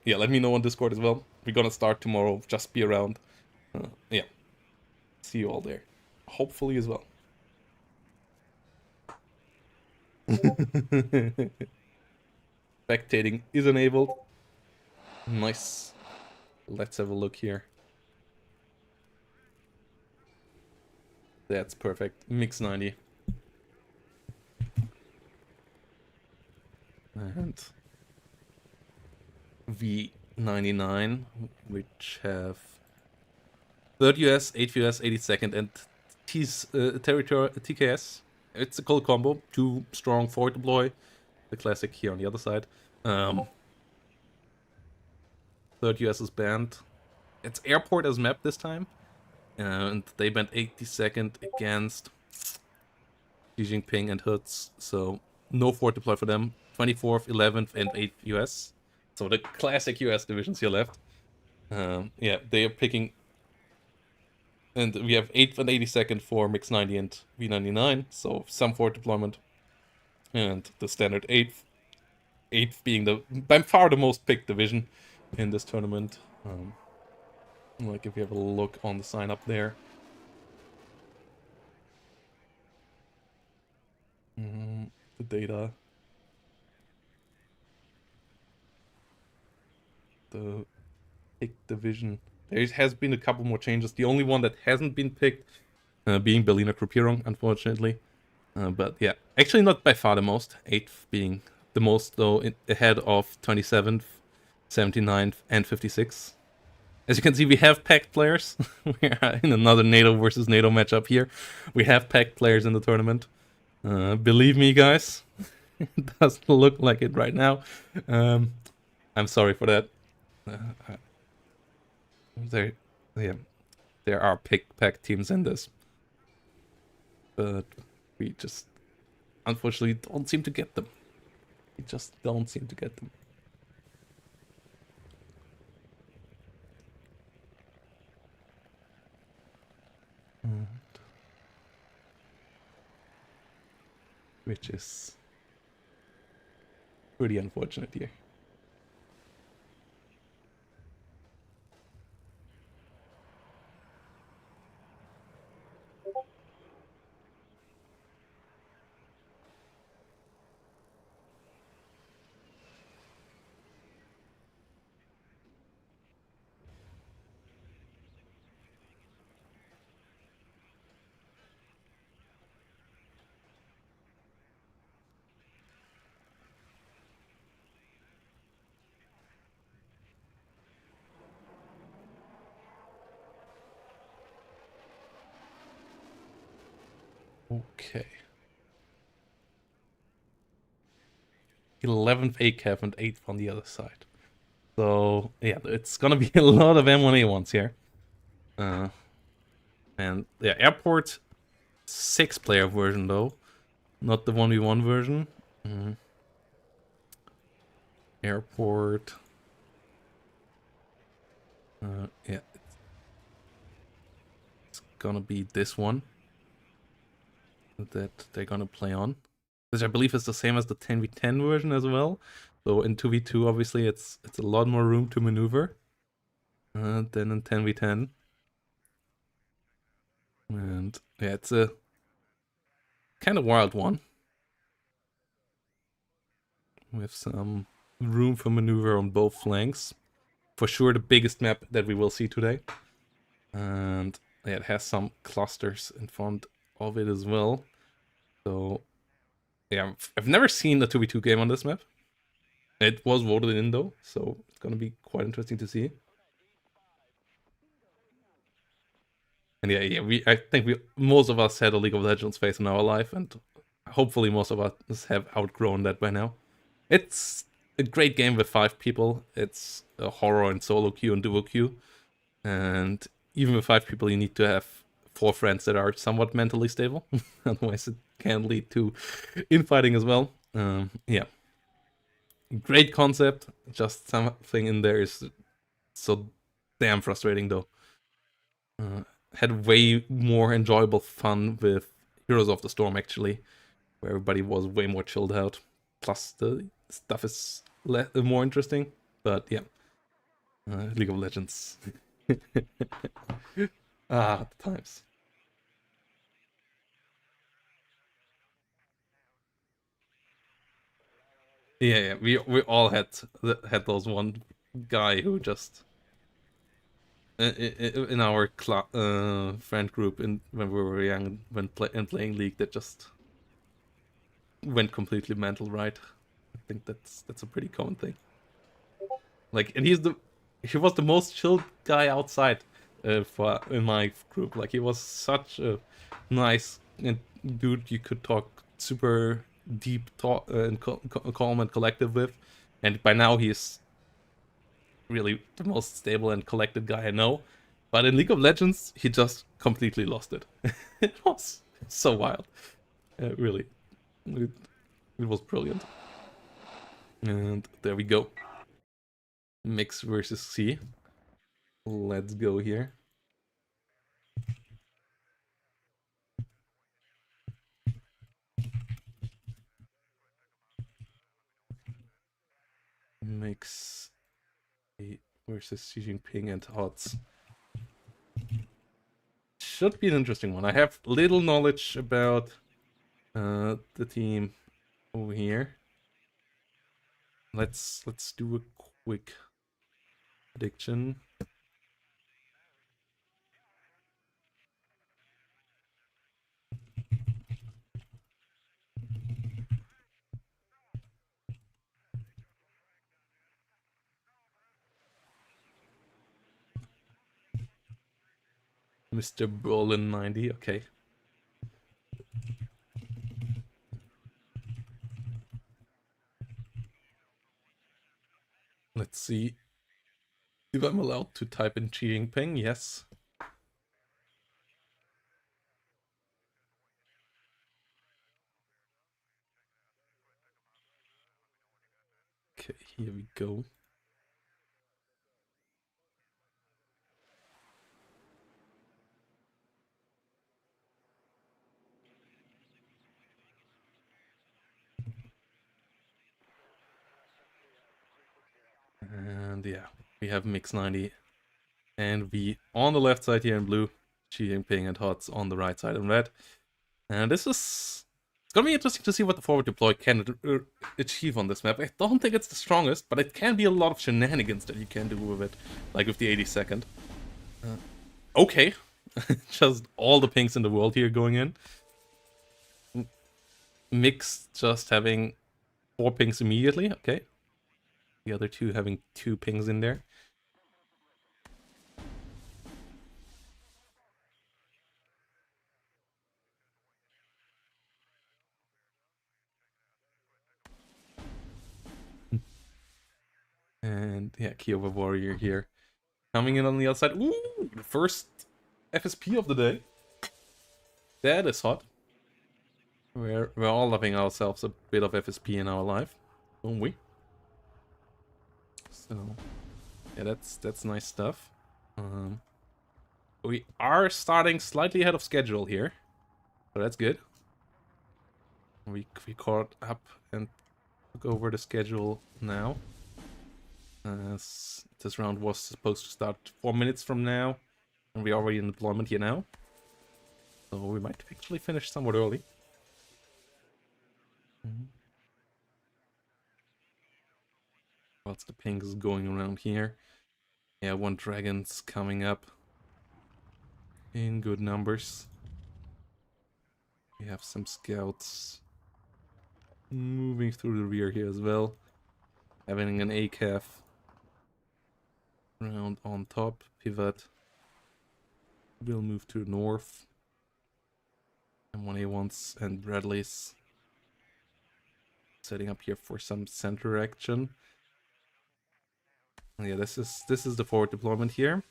Yeah, let me know on Discord as well. We're going to start tomorrow, just be around. Yeah, see you all there. Hopefully as well. Spectating is enabled. Nice. Let's have a look here. That's perfect. Mix 90. And V99, which have 3rd US, 8th US, 82nd, and territory TKS. It's a cool combo. 2 strong forward deploy. The classic here on the other side. 3rd US is banned. It's airport as map this time. And they banned 82nd against Xi Jinping and Hoods. So no forward deploy for them. 24th, 11th, and 8th US. So the classic US divisions here left. Yeah, they are picking. And we have 8th and 82nd for Mix 90 and V99. So some forward deployment. And the standard 8th. 8th being by far the most picked division in this tournament. Like if you have a look on the sign up there. The data. The picked division. There has been a couple more changes. The only one that hasn't been picked being Berliner Gruppierung, unfortunately. But yeah, actually not by far the most. 8th being the most, though, ahead of 27th, 79th, and 56th. As you can see, we have packed players. We are in another NATO versus NATO matchup here. We have packed players in the tournament. Believe me, guys, it doesn't look like it right now. I'm sorry for that. There are packed teams in this, but we just unfortunately don't seem to get them. We just don't seem to get them. Which is pretty unfortunate here. Okay. 11th ACAF and 8th on the other side. So, yeah, it's gonna be a lot of M1A1s here. And, yeah, Airport 6-player version, though. Not the 1v1 version. Airport. Yeah. gonna be this one that they're gonna play on, which I believe is the same as the 10v10 version as well. So in 2v2, obviously, it's a lot more room to maneuver than in 10v10. And yeah, it's a kind of wild one with some room for maneuver on both flanks. For sure, the biggest map that we will see today. And yeah, it has some clusters in front of it as well. So yeah, I've never seen a 2v2 game on this map. It was voted in though, so it's gonna be quite interesting to see. And yeah, I think most of us had a League of Legends phase in our life, and hopefully most of us have outgrown that by now. It's a great game with 5 people. It's a horror and solo queue and duo queue. And even with 5 people, you need to have 4 friends that are somewhat mentally stable. Otherwise, it can lead to infighting as well. Yeah. Great concept. Just something in there is so damn frustrating, though. Had way more enjoyable fun with Heroes of the Storm, actually, where everybody was way more chilled out. Plus, the stuff is more interesting. But yeah, League of Legends. The times. Yeah, we all had those one guy who just in our friend group when we were young when playing League that just went completely mental, right? I think that's a pretty common thing. Like, and he was the most chilled guy outside in my group. Like, he was such a nice dude you could talk super deep talk and calm and collective with, and by now he's really the most stable and collected guy I know. But in League of Legends, he just completely lost it. It was so wild. Really, it was brilliant. And there we go. Mix versus C. Let's go here. Mix A versus Xi Jinping and HOTS. Should be an interesting one. I have little knowledge about the team over here. Let's do a quick prediction. Mr. Brolin 90, okay. Let's see if I'm allowed to type in Xi Jinping. Yes. Okay, here we go. And yeah, we have Mix 90. And we on the left side here in blue, Xi Jinping and HOTS on the right side in red. And this is... It's gonna be interesting to see what the forward deploy can achieve on this map. I don't think it's the strongest, but it can be a lot of shenanigans that you can do with it. Like with the 82nd. Okay. Just all the pings in the world here going in. Mix just having 4 pings immediately. Okay. The other 2 having 2 pings in there. And yeah, Kiowa Warrior here. Coming in on the outside. Ooh, the first FSP of the day. That is hot. We're all loving ourselves a bit of FSP in our life, don't we? So yeah, that's nice stuff. We are starting slightly ahead of schedule here. So that's good. We caught up and took over the schedule now. This round was supposed to start 4 minutes from now. And we're already in deployment here now. So we might actually finish somewhat early. What's the pings going around here? Yeah, one dragon's coming up in good numbers. We have some scouts moving through the rear here as well. Having an ACAF round on top, pivot. We'll move to the north. And one A1s and Bradley's setting up here for some center action. And yeah, this is the forward deployment here.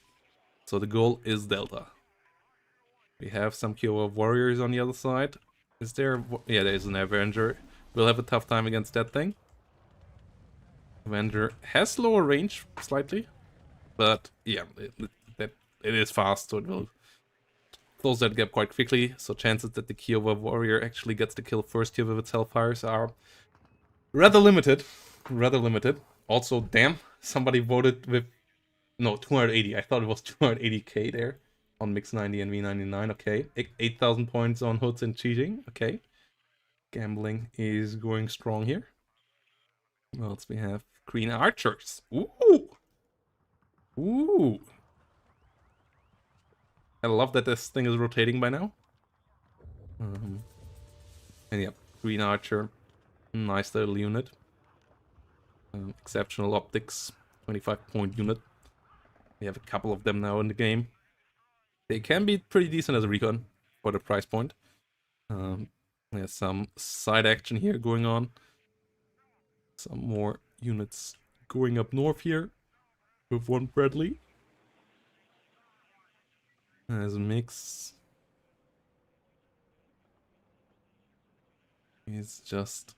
So the goal is Delta. We have some Kiowa warriors on the other side. Is there? Yeah, there is an Avenger. We'll have a tough time against that thing. Avenger has lower range slightly, but yeah, it is fast, so it will close that gap quite quickly. So chances that the Kiowa warrior actually gets the kill first here with its hellfires are rather limited. Rather limited. Also, damn, somebody voted with no 280. I thought it was 280k there on Mix 90 and V99. Okay, 8,000 points on hoods and cheating. Okay, gambling is going strong here. What else we have? Green archers. Ooh, ooh. I love that this thing is rotating by now. And yeah, green archer, nice little unit. Exceptional optics, 25-point unit. We have a couple of them now in the game. They can be pretty decent as a recon for the price point. There's some side action here going on. Some more units going up north here with one Bradley. As a mix. He's just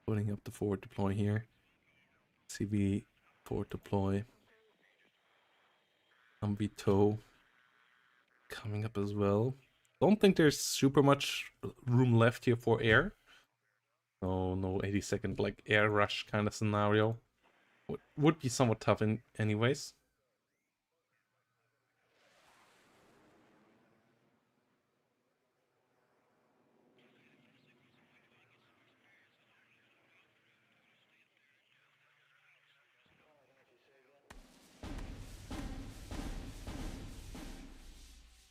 putting up the forward deploy here. CB forward deploy. Tow coming up as well. Don't think there's super much room left here for air. No 80-second like air rush kind of scenario. Would be somewhat tough in anyways.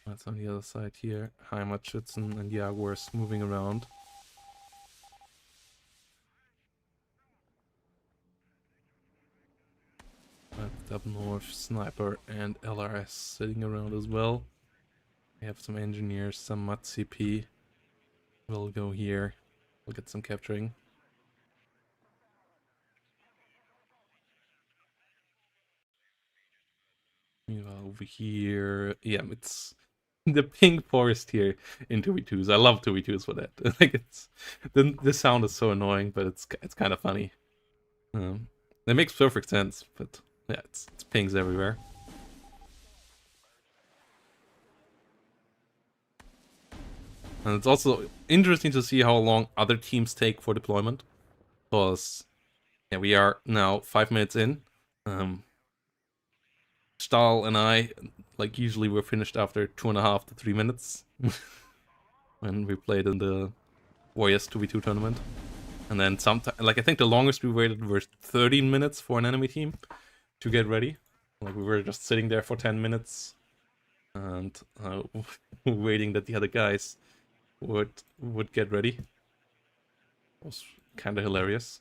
That's on the other side here. Heimatschützen and Jaguars moving around. Left up north, Sniper and LRS sitting around as well. We have some engineers, some MUT CP. We'll go here. We'll get some capturing. Over here, yeah, it's the pink forest here in 2v2s. I love 2v2s for that. Like it's the sound is so annoying, but it's kind of funny. It makes perfect sense, but yeah, it's pings everywhere. And it's also interesting to see how long other teams take for deployment, because yeah, we are now 5 minutes in. Stahl and I, like usually we're finished after 2.5 to 3 minutes when we played in the Warriors 2v2 tournament. And then sometimes, like I think the longest we waited was 13 minutes for an enemy team to get ready. Like we were just sitting there for 10 minutes and waiting that the other guys would get ready. It was kind of hilarious.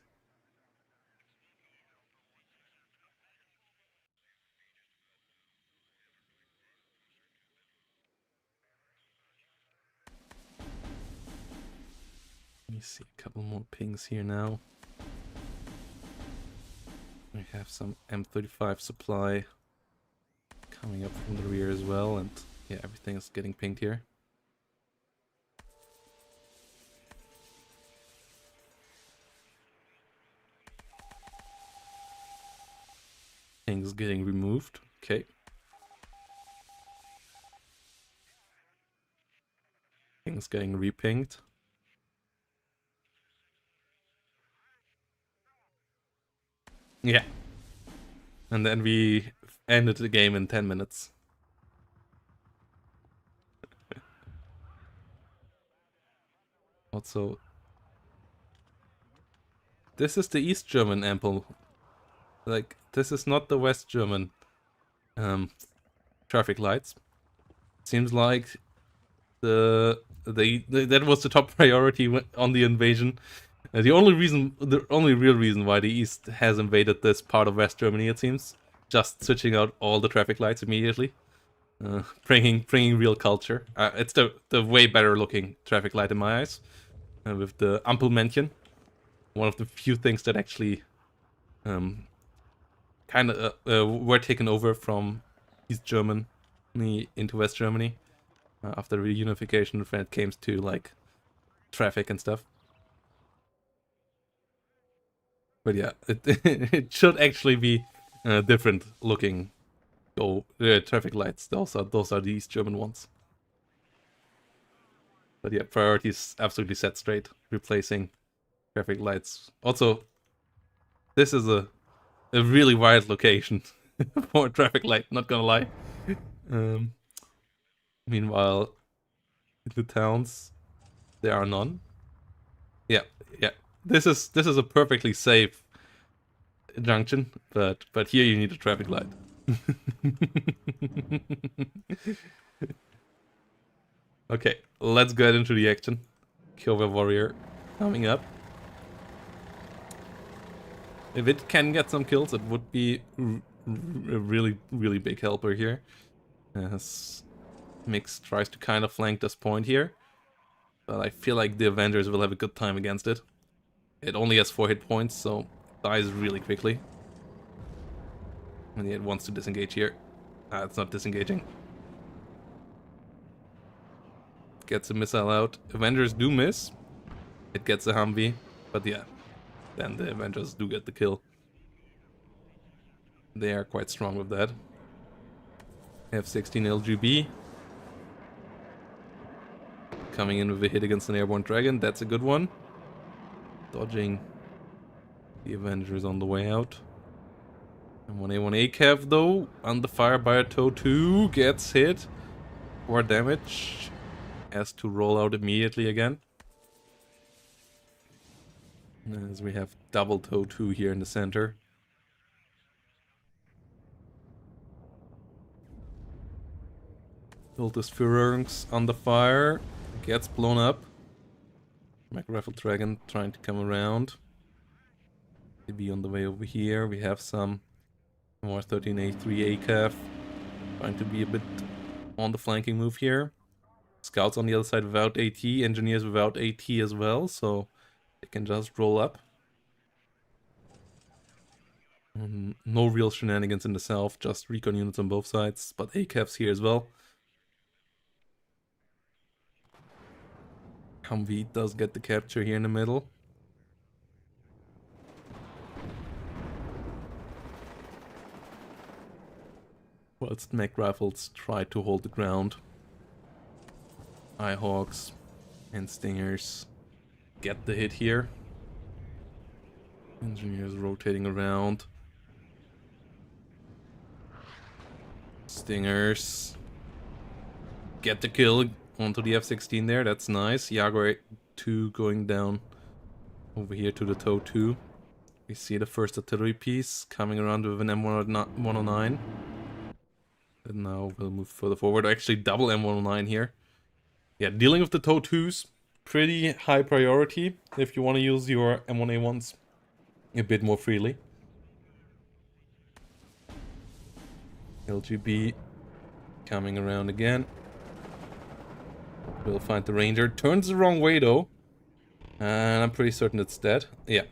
Let me see a couple more pings here now. We have some M35 supply coming up from the rear as well, and yeah, everything is getting pinged here. Things getting removed. Okay. Things getting repinged. Yeah. And then we ended the game in 10 minutes. Also, this is the East German ample. Like, this is not the West German traffic lights. Seems like that was the top priority on the invasion. The only real reason why the East has invaded this part of West Germany, it seems, just switching out all the traffic lights immediately, bringing real culture. It's the way better looking traffic light in my eyes, with the Ampelmännchen, one of the few things that actually kind of were taken over from East Germany into West Germany after reunification when it came to like traffic and stuff. But yeah, it should actually be different looking. Traffic lights. Those are the East German ones. But yeah, priorities absolutely set straight, replacing traffic lights. Also, this is a really wide location for a traffic light. Not gonna lie. Meanwhile, in the towns, there are none. Yeah. This is a perfectly safe junction, but here you need a traffic light. Okay, let's get into the action. Kyowa Warrior coming up. If it can get some kills, it would be a really big helper here. As Mix tries to kind of flank this point here. But I feel like the Avengers will have a good time against it. It only has 4 hit points, so it dies really quickly. And it wants to disengage here. It's not disengaging. Gets a missile out. Avengers do miss. It gets a Humvee. But yeah, then the Avengers do get the kill. They are quite strong with that. F-16 LGB. Coming in with a hit against an airborne dragon. That's a good one. Dodging the Avengers on the way out. And 1A1A Cav though, under fire by a TOW 2, gets hit. 4 damage. Has to roll out immediately again. As we have double TOW 2 here in the center. Hiltus Führungs under fire. Gets blown up. McRaffle Dragon trying to come around. Maybe on the way over here. We have some more 13A3 ACAF. Trying to be a bit on the flanking move here. Scouts on the other side without AT. Engineers without AT as well. So they can just roll up. No real shenanigans in the south. Just recon units on both sides. But ACAFs here as well. Humvee does get the capture here in the middle. Whilst mech rifles try to hold the ground. Eyehawks and Stingers get the hit here. Engineers rotating around. Stingers get the kill onto the F-16 there. That's nice. Jaguar 2 going down over here to the TOW 2. We see the first artillery piece coming around with an M109. And now we'll move further forward. Actually, double M109 here. Yeah, dealing with the TOW 2s, pretty high priority if you want to use your M1A1s a bit more freely. LGB coming around again. We'll find the Ranger. Turns the wrong way though. And I'm pretty certain it's dead. Yeah.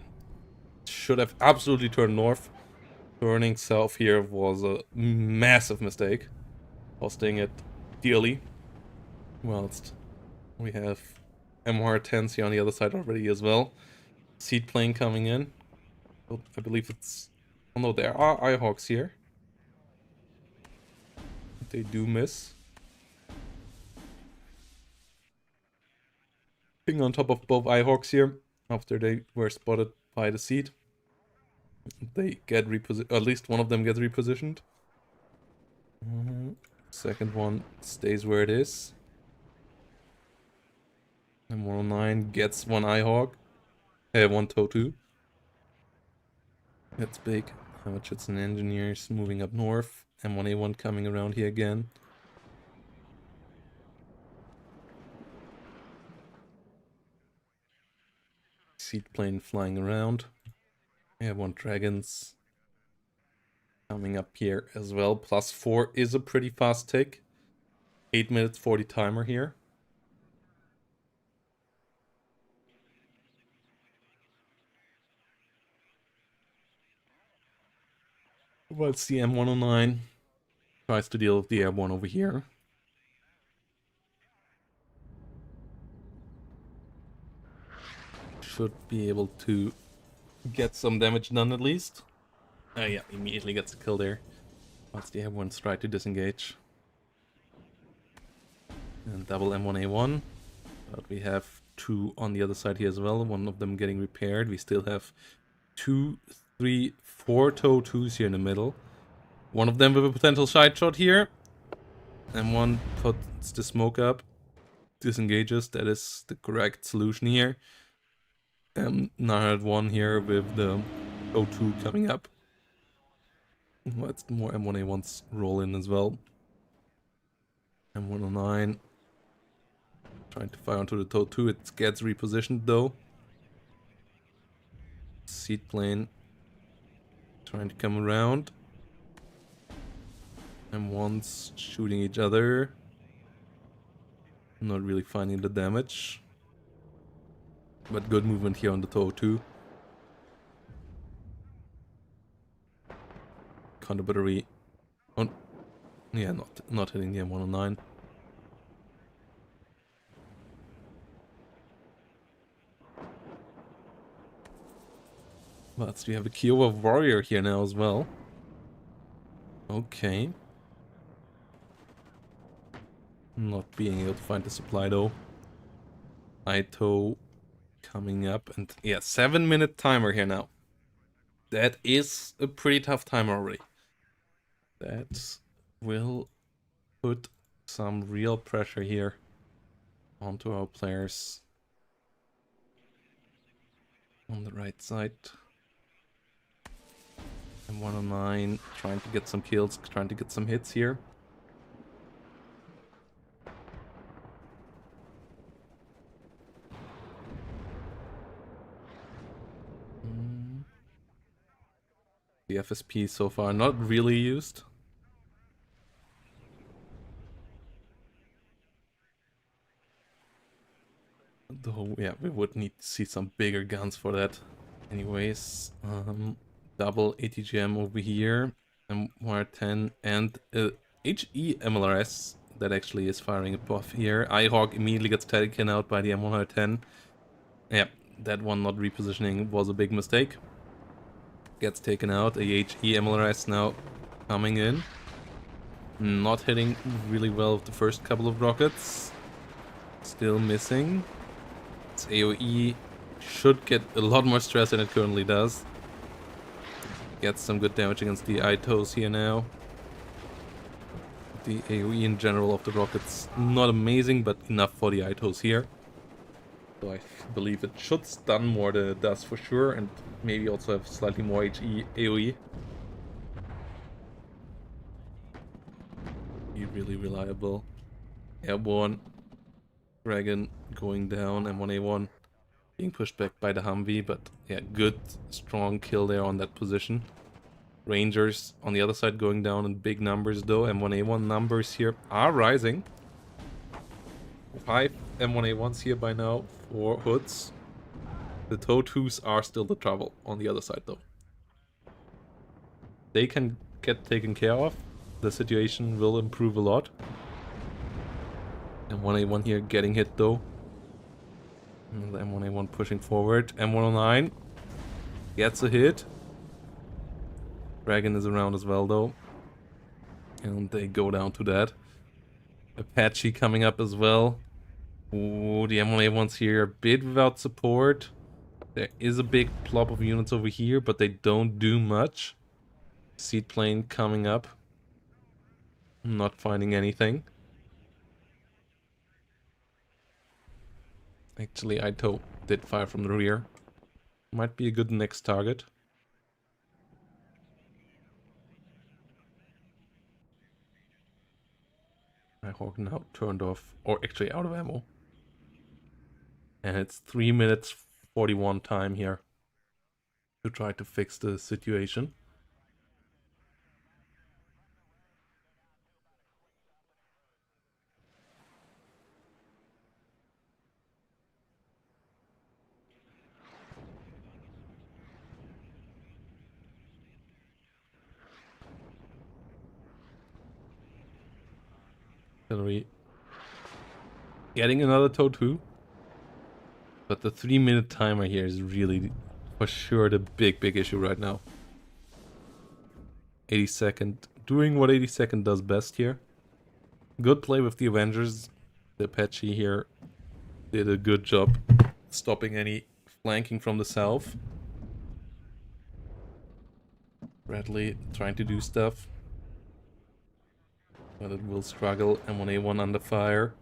Should have absolutely turned north. Turning south here was a massive mistake. Costing it dearly. Whilst we have MR10s here on the other side already as well. Seed plane coming in. I believe it's... Oh no, there are Eyehawks here. They do miss. Ping on top of both Eyehawks here after they were spotted by the seed. They get repositioned, at least one of them gets repositioned. Second one stays where it is. And 109 gets one Eyehawk. One Totu. That's big. How much it's an engineers moving up north. M1A1 coming around here again. Seed plane flying around. One Dragons coming up here as well. +4 is a pretty fast tick. 8 minutes 40 timer here. Whilst the M109 tries to deal with the airborne over here. Should be able to get some damage done at least. Oh yeah, immediately gets a kill there. Whilst the airbornes try to disengage. And double M1A1. But we have 2 on the other side here as well. One of them getting repaired. We still have 2, 3, 4 TOW2s here in the middle. One of them with a potential side shot here. And one puts the smoke up. Disengages. That is the correct solution here. 901 here with the O2 coming up. Let's more M1A1s roll in as well. M109 trying to fire onto the TOW2. It gets repositioned though. Seed plane trying to come around. M1s shooting each other. Not really finding the damage. But good movement here on the TOW2. Counter battery. Oh, yeah, not hitting the M109. But we have a Kiowa warrior here now as well. Okay. Not being able to find the supply though. Ito coming up, and yeah, 7-minute timer here now. That is a pretty tough timer already. That will put some real pressure here onto our players on the right side. And 109 trying to get some kills, trying to get some hits here. The FSP so far not really used. Though, yeah, we would need to see some bigger guns for that. Anyways, double ATGM over here, M110 and HE MLRS that actually is firing a buff here. Eyehawk immediately gets taken out by the M110. Yeah, that one not repositioning was a big mistake. Gets taken out. A HE MLRS now coming in. Not hitting really well with the first couple of rockets. Still missing. Its AoE should get a lot more stress than it currently does. Gets some good damage against the ITOs here now. The AoE in general of the rockets not amazing, but enough for the ITOs here. So I believe it should stun more than it does for sure, and maybe also have slightly more HE AoE. Be really reliable. Airborne. Dragon going down, M1A1 being pushed back by the Humvee, but yeah, good, strong kill there on that position. Rangers on the other side going down in big numbers though. M1A1 numbers here are rising. 5 M1A1s here by now, 4 hoods. The TOW2s are still the trouble on the other side though. They can get taken care of. The situation will improve a lot. M1A1 here getting hit though. And the M1A1 pushing forward. M109 gets a hit. Dragon is around as well though. And they go down to that. Apache coming up as well. Ooh, the M1A1s here are a bit without support. There is a big plop of units over here, but they don't do much. Seed plane coming up. Not finding anything. Actually, Ito did fire from the rear. Might be a good next target. My Hawk now turned off, or actually out of ammo. And it's 3 minutes 41 time here to try to fix the situation. Artillery getting another TOW 2. But the 3-minute timer here is really, for sure, the big issue right now. 82nd, doing what 82nd does best here. Good play with the Avengers. The Apache here did a good job stopping any flanking from the south. Bradley trying to do stuff. But it will struggle. M1A1 under fire.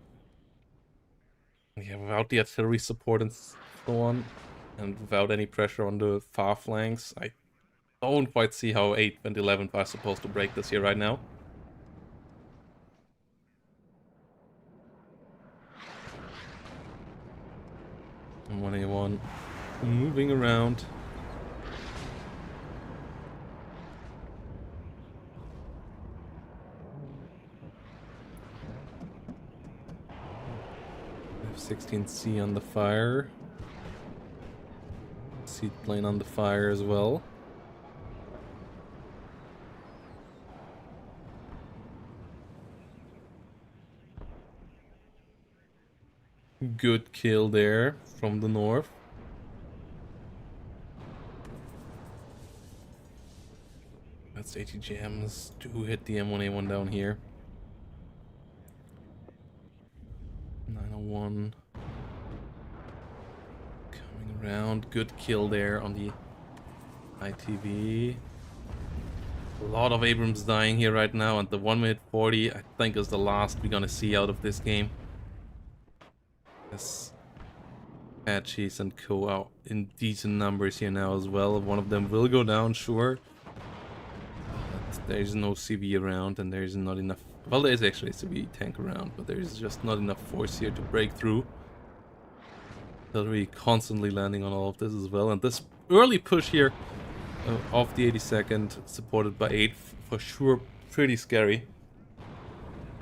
Yeah, without the artillery support and so on, and without any pressure on the far flanks, I don't quite see how 8 and 11 are supposed to break this here right now. M1A1 moving around. F-16C on the fire. Seed plane on the fire as well. Good kill there from the north. That's ATGMs do hit the M1A1 down here. 901 coming around. Good kill there on the ITV. A lot of Abrams dying here right now, and the 1 minute 40 I think is the last we're gonna see out of this game. Yes, Apaches and Co are in decent numbers here now as well. One of them will go down, sure. But there's no CV around, and there's not enough. Well, there is actually a CV tank around, but there's just not enough force here to break through. Artillery constantly landing on all of this as well, and this early push here of the 82nd, supported by 8, for sure pretty scary.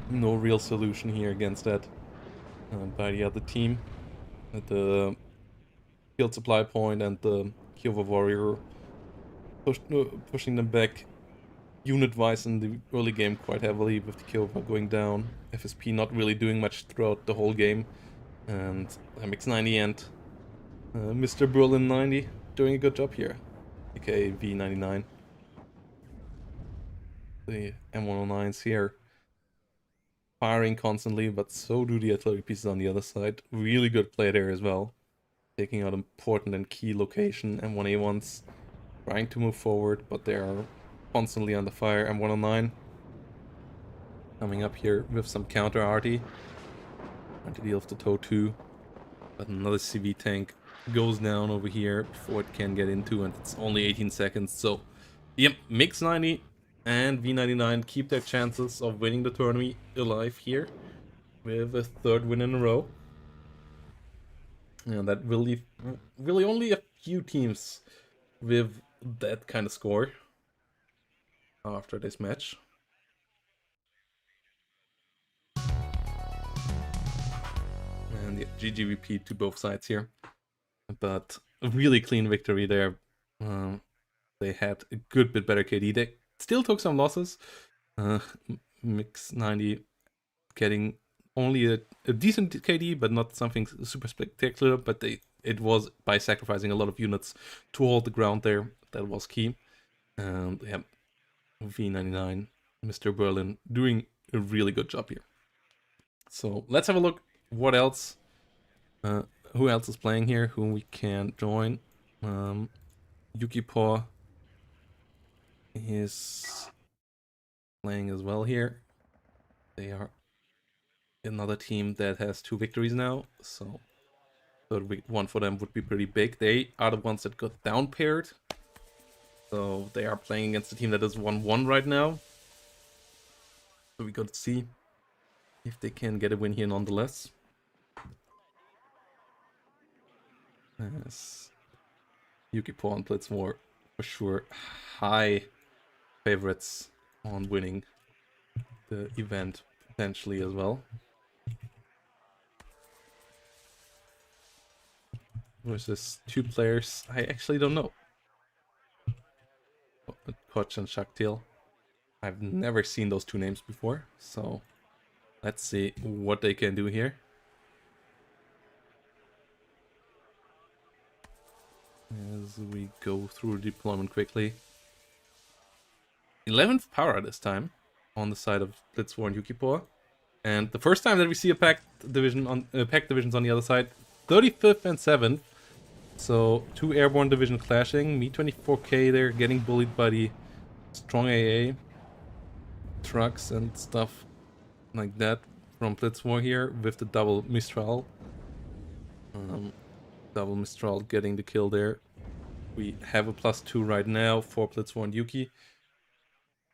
No real solution here against that by the other team. At the field supply point and the Kiowa Warrior pushing them back unit-wise in the early game quite heavily, with the Kiowa going down. FSP not really doing much throughout the whole game. And MX90 and Mr. Berlin 90 doing a good job here. aka V99. The M109s here firing constantly, but so do the artillery pieces on the other side. Really good play there as well. Taking out important and key location. M1A1s trying to move forward, but they are constantly under fire. M109 coming up here with some counter arty. Trying to deal with the TOW 2. But another CV tank goes down over here before it can get into, and it's only 18 seconds. So, yep, Mix 90 and V99 keep their chances of winning the tournament alive here with a third win in a row. And that will leave really only a few teams with that kind of score after this match. And yeah, GGVP to both sides here. But a really clean victory there. They had a good bit better KD. They still took some losses. Mix 90 getting only a decent KD, but not something super spectacular. But it was by sacrificing a lot of units to hold the ground there. That was key. And yeah, V99, Mr. Berlin doing a really good job here. So let's have a look what else Who else is playing here? Whom we can join? Yuki Paw is playing as well here. They are another team that has 2 victories now, so third one for them would be pretty big. They are the ones that got down paired, so they are playing against a team that is 1-1 right now. So we got to see if they can get a win here nonetheless. Yes. Yuki Paw and Blitzmore for sure high favorites on winning the event potentially as well. Versus 2 players I actually don't know. Koch and Shaktil. I've never seen those 2 names before, so let's see what they can do here. As we go through deployment quickly. 11th power this time on the side of Blitzwar and Yuki Paw. And the first time that we see a packed divisions on the other side, 35th and 7th. So 2 airborne division clashing. Me-24K there getting bullied by the strong AA trucks and stuff like that from Blitzwar here with the double Mistral. Double Mistral getting the kill there. We have a +2 right now for Blitzwar and Yuki.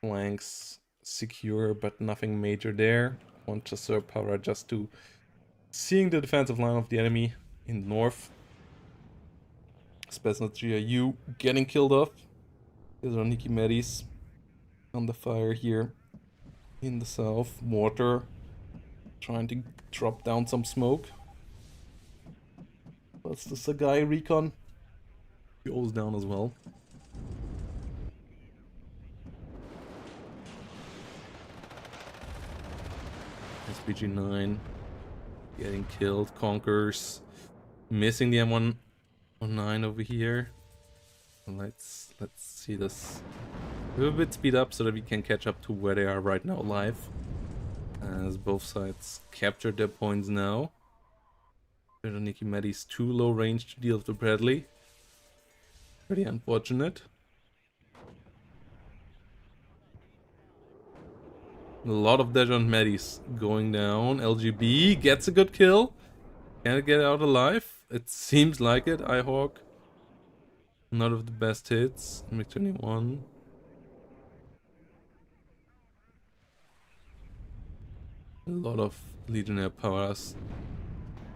Flanks secure, but nothing major there. One chasseur power just to seeing the defensive line of the enemy in the north. Spetsnaz GIU getting killed off. There's our Nikki Medis on the fire here in the south. Mortar trying to drop down some smoke. That's the Sagai recon. Goes down as well. SPG-9 getting killed. Conkers missing the M109 over here. Let's see this a little bit speed up so that we can catch up to where they are right now live. As both sides captured their points now. Nikki Medis too low range to deal with the Bradley. Pretty unfortunate. A lot of Dejon Medis going down. LGB gets a good kill. Can it get out alive? It seems like it. iHawk. Not of the best hits. MiG-21. A lot of Legionnaire powers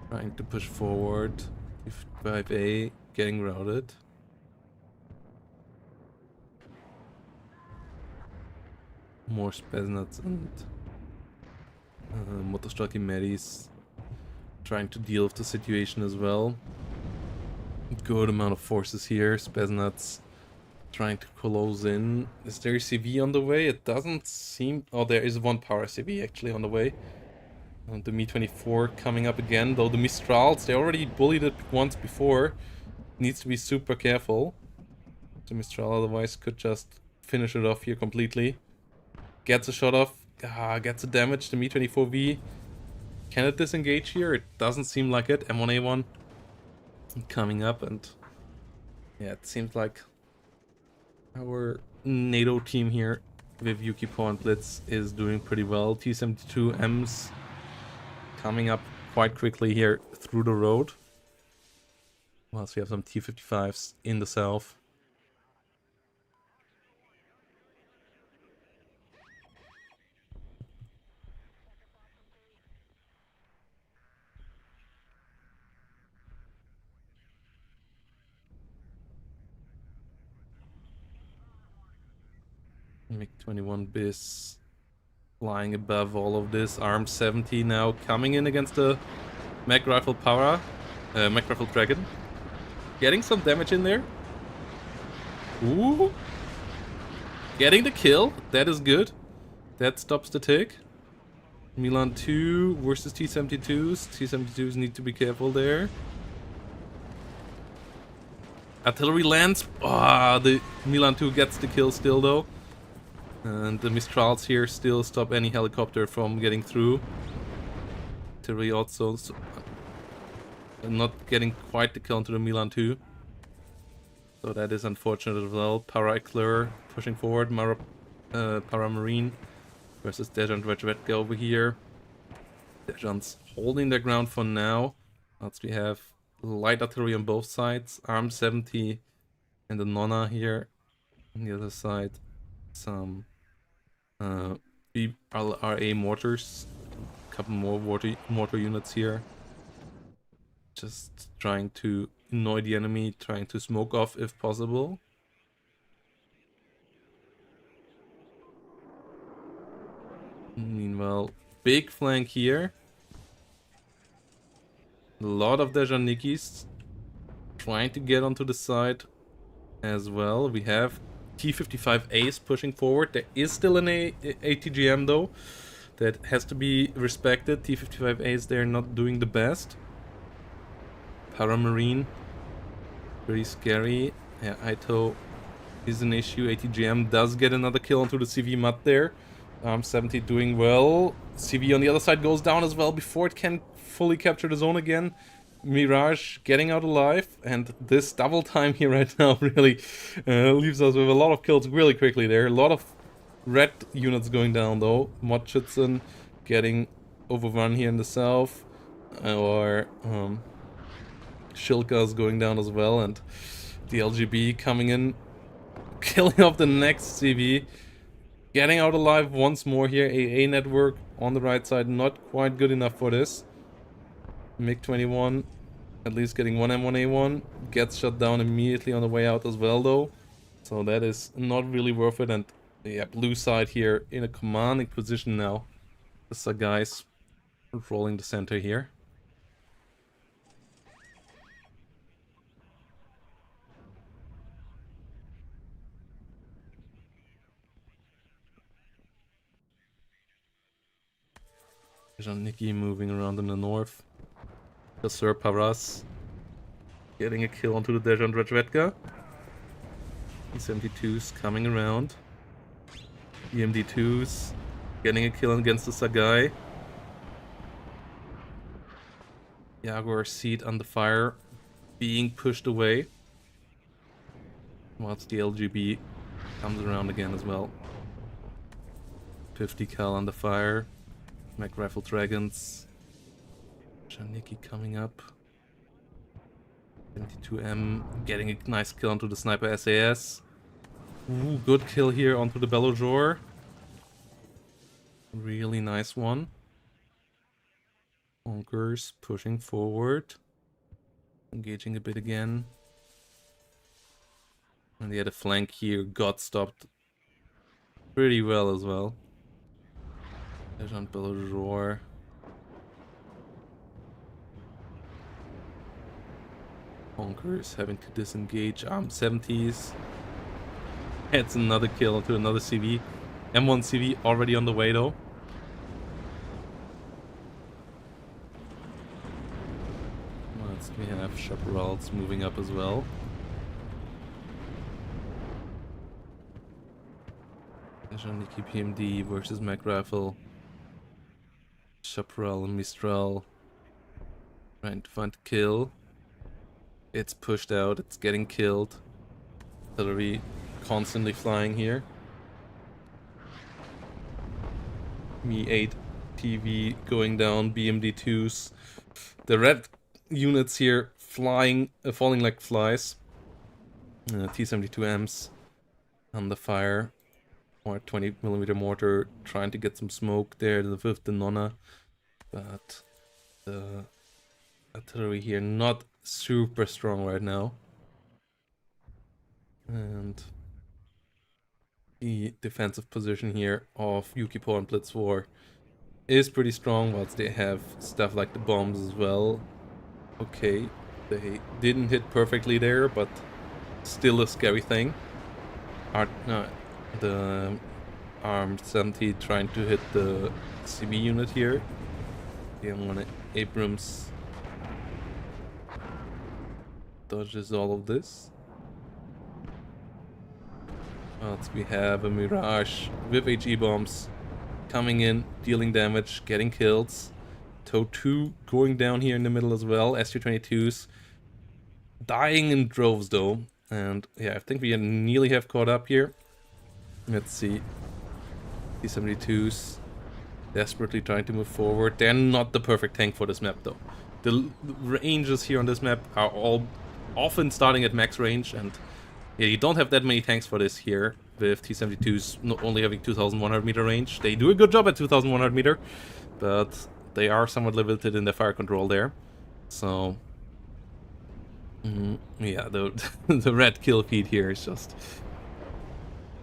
trying to push forward. 55A getting routed. More Spetsnaz and Motostraki Medis trying to deal with the situation as well. Good amount of forces here. Spetsnaz trying to close in. Is there a CV on the way? It doesn't seem... Oh, there is 1 power CV actually on the way. And the Me-24 coming up again, though the Mistrals, they already bullied it once before. Needs to be super careful. The Mistral otherwise could just finish it off here completely. Gets a shot off, gets a damage. The Me-24V. Can it disengage here? It doesn't seem like it. M1A1 coming up, and yeah, it seems like our NATO team here with Yuki Paw and Blitz is doing pretty well. T-72Ms coming up quite quickly here through the road. Whilst we have some T-55s in the south. MiG-21 bis flying above all of this. Arm 70 now coming in against the Mag Rifle Power, Mag Rifle Dragon. Getting some damage in there. Ooh. Getting the kill. That is good. That stops the tick. Milan 2 versus T-72s. T-72s need to be careful there. Artillery lands. The Milan 2 gets the kill still though. And the Mistrals here still stop any helicopter from getting through. Artillery also not getting quite the kill onto the Milan too. So that is unfortunate as well. Para-Eclair pushing forward. Para-Marine versus Dejan Dredgevetka over here. Dejan's holding their ground for now. Else we have light artillery on both sides. Arm 70 and the Nonna here on the other side. Some RA mortars. A couple more mortar units here. Just trying to annoy the enemy, trying to smoke off if possible. Meanwhile, big flank here. A lot of Dejanikis trying to get onto the side as well. We have T-55As pushing forward. There is still an ATGM though. That has to be respected. T-55As, they're not doing the best. Para-Marine, pretty scary. Yeah, Ito is an issue. ATGM does get another kill onto the CV Mud there. 70 doing well. CV on the other side goes down as well before it can fully capture the zone again. Mirage getting out alive, and this double time here right now really leaves us with a lot of kills really quickly there. A lot of red units going down though. Mochitson getting overrun here in the south, or Shilka's going down as well, and the LGB coming in, killing off the next CV. Getting out alive once more here. AA network on the right side, not quite good enough for this. MiG-21 at least getting 1M1A1. Gets shut down immediately on the way out as well though. So that is not really worth it. And yeah, blue side here in a commanding position now. The Sagai's rolling the center here. Nikki moving around in the north. The Sir Paras getting a kill onto the Dejan Dredgevetka. T-72s coming around. EMD2s getting a kill against the Sagai. Jaguar seat under fire, being pushed away. Whilst the LGB comes around again as well. 50 cal under fire. Mac Rifle Dragons. Janiki coming up. 72M getting a nice kill onto the Sniper SAS. Ooh, good kill here onto the Belojor. Really nice one. Bonkers pushing forward. Engaging a bit again. And the other flank here got stopped pretty well as well. There's on Belojor. Bonkers having to disengage. 70s. It's another kill onto another CV. M1 CV already on the way though. Next we have Chaparrals moving up as well. Janiki PMD versus Mac Rifle. Chaparral and Mistral trying to find a kill. It's pushed out, it's getting killed. Artillery constantly flying here. Me-8 TV going down, BMD2s. The red units here falling like flies. T-72Ms under fire. Or 20mm mortar trying to get some smoke there with the Nonna. But the artillery here not super strong right now. And the defensive position here of Yuki and Blitz War is pretty strong, whilst they have stuff like the bombs as well. Okay, they didn't hit perfectly there, but still a scary thing. The armed 70 trying to hit the CB unit here. The M1 Abrams dodges all of this. Whilst we have a Mirage with HE bombs coming in, dealing damage, getting kills. Toe 2 going down here in the middle as well. SU-22s dying in droves though. And yeah, I think we nearly have caught up here. Let's see. T-72s desperately trying to move forward. They're not the perfect tank for this map though. The ranges here on this map are all often starting at max range, and yeah, you don't have that many tanks for this here, with T-72s not only having 2100 meter range. They do a good job at 2100 meter, but they are somewhat limited in their fire control there. So yeah, the the red kill feed here is just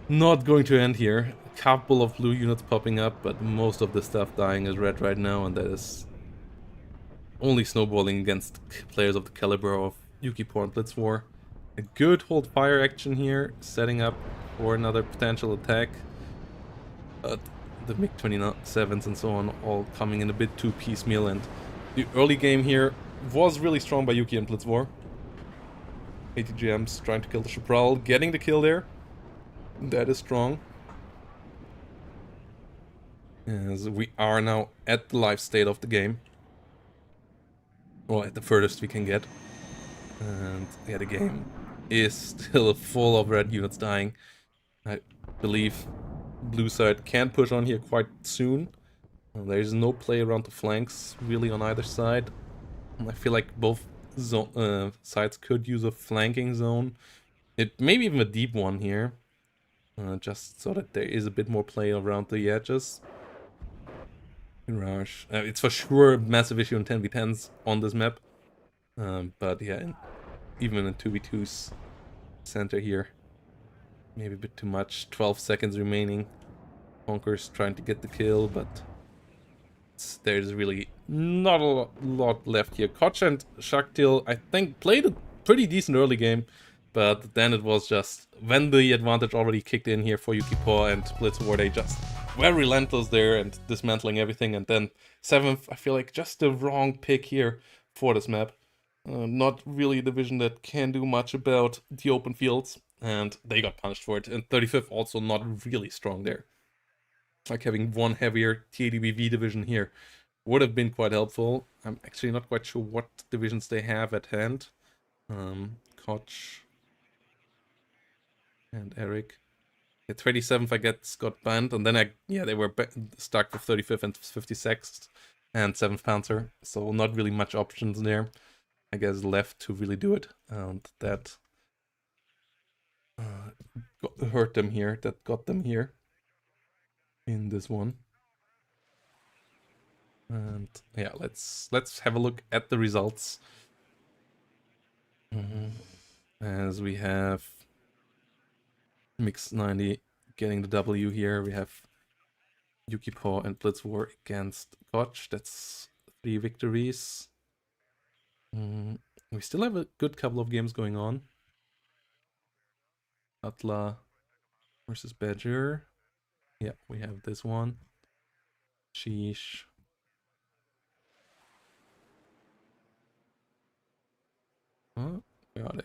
not going to end here. A couple of blue units popping up, but most of the stuff dying is red right now, and that is only snowballing against players of the caliber of Yuki and Blitzwar. A good hold fire action here, setting up for another potential attack. But the MiG-27s and so on all coming in a bit too piecemeal, and the early game here was really strong by Yuki and Blitzwar. ATGMs trying to kill the Chaparral, getting the kill there. That is strong. As we are now at the live state of the game. Or at the furthest we can get. And yeah, the game is still full of red units dying. I believe blue side can push on here quite soon. There's no play around the flanks really on either side. I feel like both sides could use a flanking zone. It maybe even a deep one here. Just so that there is a bit more play around the edges. Rush. It's for sure a massive issue in 10v10s on this map. But yeah, even in 2v2's center here. Maybe a bit too much. 12 seconds remaining. Conker's trying to get the kill, but there's really not a lot left here. Koch and Shaktil, I think, played a pretty decent early game, but then it was just when the advantage already kicked in here for Yuki and Blitzwar, they just were relentless there and dismantling everything. And then 7th, I feel like just the wrong pick here for this map. Not really a division that can do much about the open fields, and they got punished for it. And 35th also not really strong there. Like having one heavier TADBV division here would have been quite helpful. I'm actually not quite sure what divisions they have at hand. Koch and Eric. Yeah, 27th I guess got banned, and then they were stuck with 35th and 56th and 7th Panzer, so not really much options there, I guess, left to really do it, and that hurt them here, that got them here in this one. And yeah, let's have a look at the results. As we have Mix 90 getting the W here. We have Yuki and Blitzwar against Koch. That's 3 victories. We still have a good couple of games going on. Atla versus Badger. Yeah, we have this one. Sheesh. Huh? Where are they?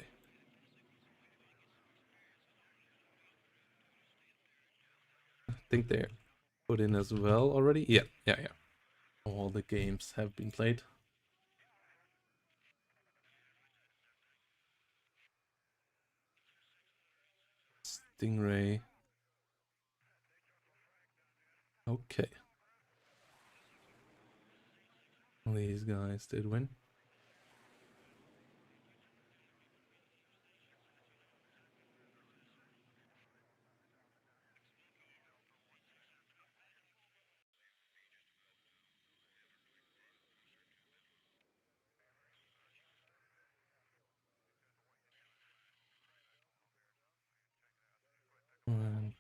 I think they're put in as well already. Yeah. All the games have been played. Stingray. Okay. These guys did win. And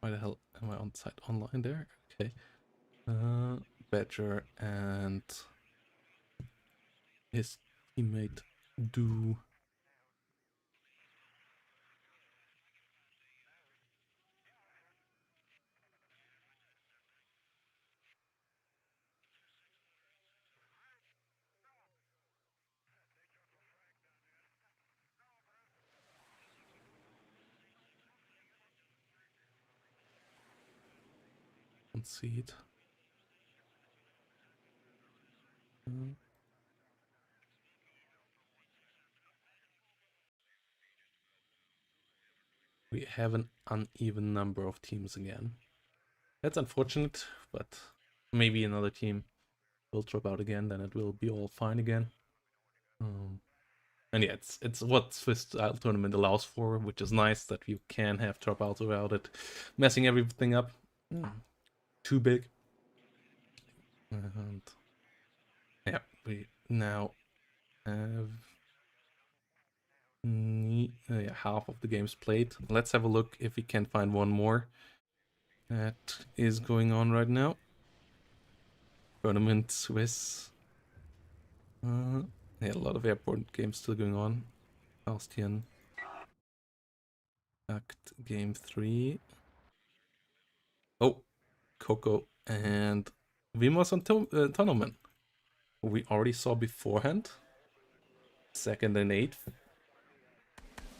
why the hell am I on site online there? Okay. Badger and his teammate do. concede. We have an uneven number of teams again. That's unfortunate, but maybe another team will drop out again, then it will be all fine again. And yeah, it's what Swiss style tournament allows for, which is nice that you can have dropouts without it messing everything up. Too big. And yeah, we now have half of the games played. Let's have a look if we can find one more that is going on right now. Tournament Swiss. Yeah, a lot of airport games still going on. Bastian. Act game 3. Oh, Coco and Vimos on Tonnoman. We already saw beforehand. 2nd and 8th.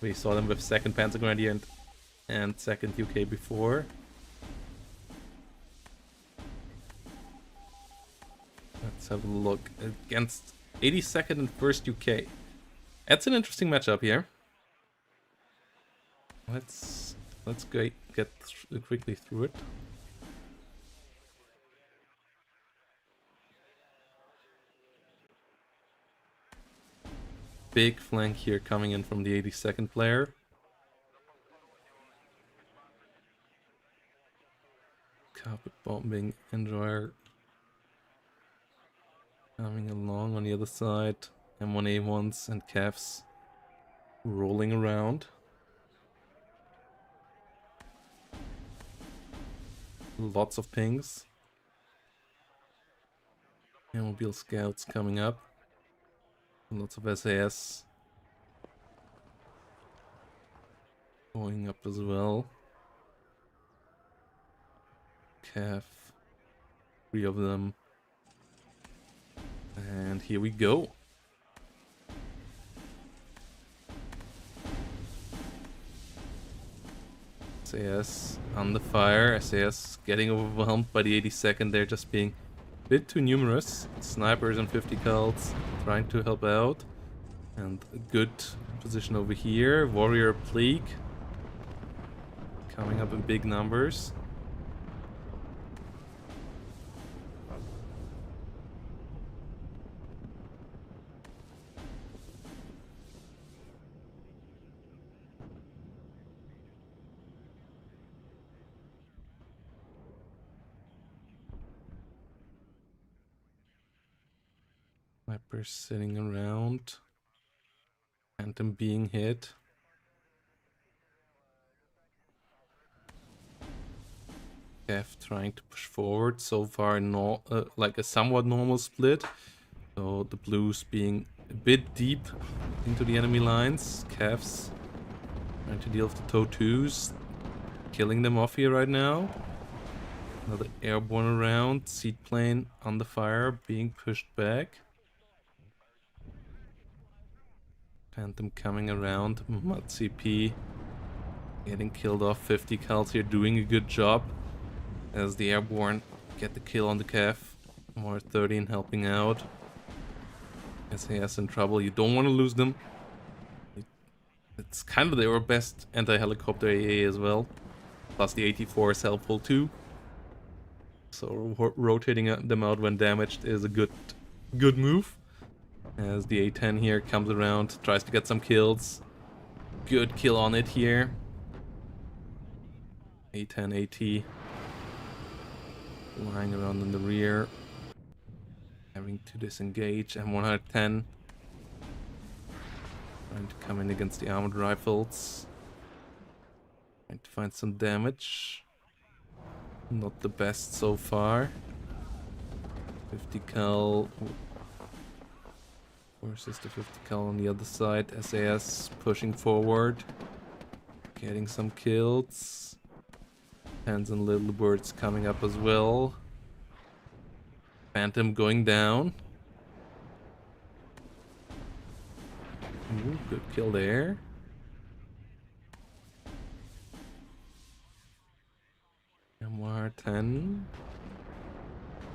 We saw them with 2nd Panzer Gradient and 2nd UK before. Let's have a look against 82nd and 1st UK. That's an interesting matchup here. Let's get quickly through it. Big flank here coming in from the 82nd player. Carpet bombing enjoyer coming along on the other side. M1A1s and Cavs rolling around. Lots of pings. Mobile scouts coming up. Lots of SAS going up as well. Cav, 3 of them. And here we go. SAS on the fire. SAS getting overwhelmed by the 82nd. They're just being a bit too numerous. Snipers and 50 cults trying to help out. And a good position over here. Warrior Plague coming up in big numbers. Snipers sitting around. Phantom being hit. Kev trying to push forward. So far, like a somewhat normal split. So the blues being a bit deep into the enemy lines. Kevs trying to deal with the TOW2s. Killing them off here right now. Another airborne around. Seed plane on the fire being pushed back. Phantom coming around. Mud CP getting killed off. 50 cals here doing a good job as the airborne get the kill on the Kev. More 13 helping out. SAS in trouble. You don't want to lose them. It's kind of their best anti-helicopter AA as well. Plus the 84 is helpful too. So rotating them out when damaged is a good move. As the A10 here comes around, tries to get some kills. Good kill on it here. A10 AT lying around in the rear. Having to disengage. M110 trying to come in against the armored rifles. Trying to find some damage. Not the best so far. 50 cal versus the 50 cal on the other side. SAS pushing forward. Getting some kills. Hands and Little Birds coming up as well. Phantom going down. Ooh, good kill there. R10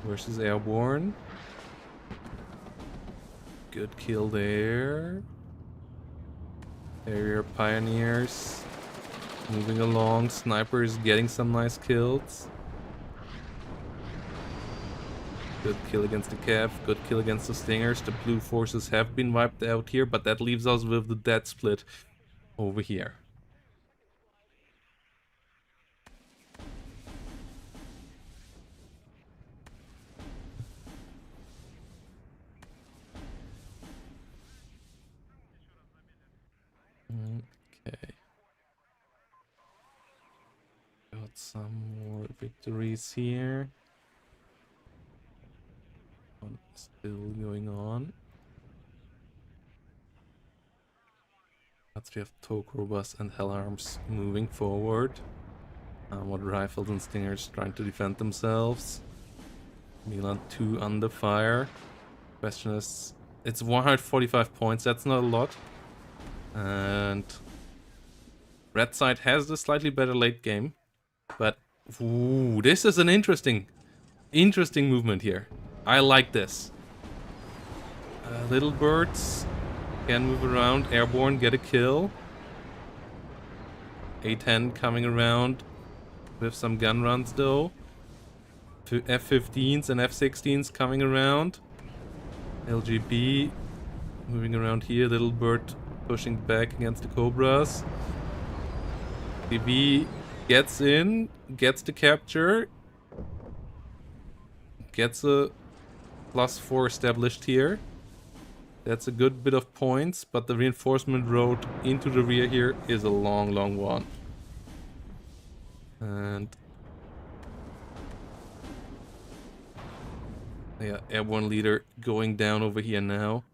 versus Airborne. Good kill there. Area Pioneers moving along. Snipers getting some nice kills. Good kill against the Cav. Good kill against the Stingers. The blue forces have been wiped out here, but that leaves us with the dead split over here. Okay. Got some more victories here. One still going on. But we have Tokrobus and Hellarms moving forward. Armored Rifles and Stingers trying to defend themselves. Milan 2 under fire. Question is, it's 145 points, that's not a lot. And red side has the slightly better late game. But ooh, this is an interesting movement here. I like this. Little birds can move around. Airborne get a kill. A10 coming around with some gun runs though. F-15s and F-16s coming around. LGB moving around here. Little bird pushing back against the Cobras. DV gets in, gets the capture. Gets a +4 established here. That's a good bit of points, but the reinforcement road into the rear here is a long, long one. And yeah, Airborne leader going down over here now.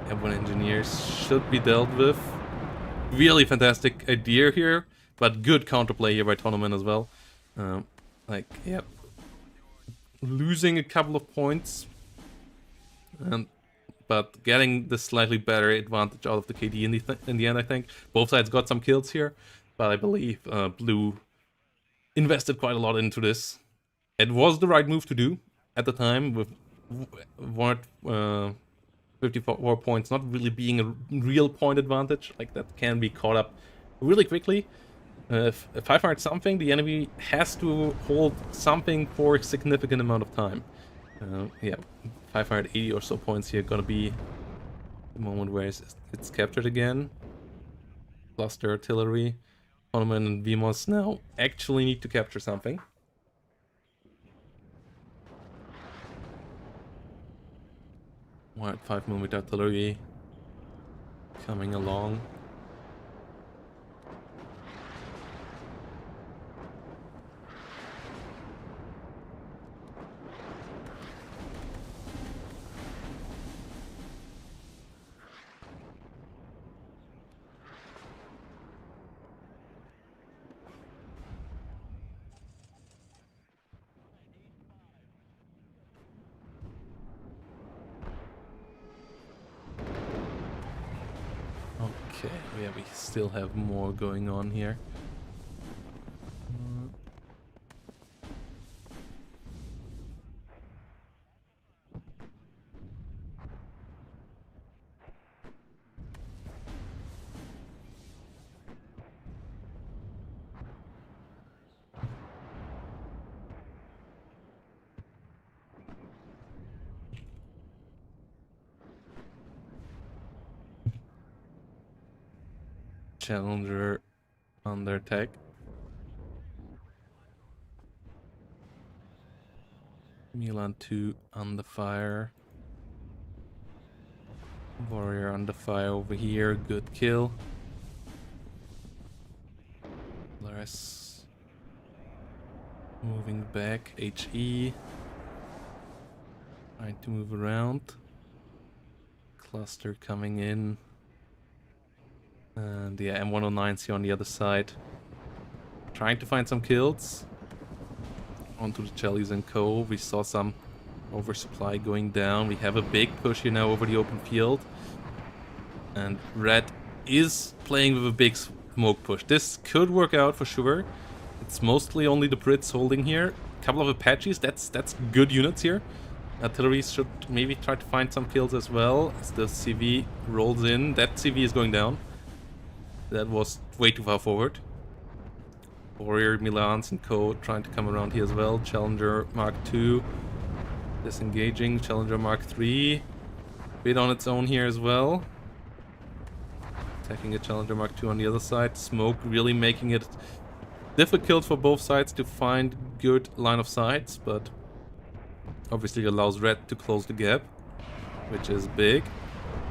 Airborne engineers should be dealt with. Really fantastic idea here, but good counterplay here by Tonnoman as well. Yeah, losing a couple of points, but getting the slightly better advantage out of the KD in the end, I think. Both sides got some kills here, but I believe Blue invested quite a lot into this. It was the right move to do at the time, with 54 points not really being a real point advantage. Like, that can be caught up really quickly. If 500 something, the enemy has to hold something for a significant amount of time. Yeah, 580 or so points here gonna be the moment where it's captured again. Cluster artillery. Tonnoman and Vimos now actually need to capture something. White 5mm artillery coming along. Okay, yeah, we still have more going on here. Challenger under attack. Milan 2 under fire. Warrior under fire over here. Good kill. Laris moving back. HE trying to move around. Cluster coming in. And yeah, M109's here on the other side. Trying to find some kills. Onto the Jellies and Co. We saw some oversupply going down. We have a big push here now over the open field. And Red is playing with a big smoke push. This could work out for sure. It's mostly only the Brits holding here. A couple of Apaches, that's good units here. Artillery should maybe try to find some kills as well as the CV rolls in. That CV is going down. That was way too far forward. Warrior, Milans and Co. trying to come around here as well. Challenger Mark II disengaging. Challenger Mark III bit on its own here as well. Attacking a Challenger Mark II on the other side. Smoke really making it difficult for both sides to find good line of sights, but obviously allows Red to close the gap, which is big.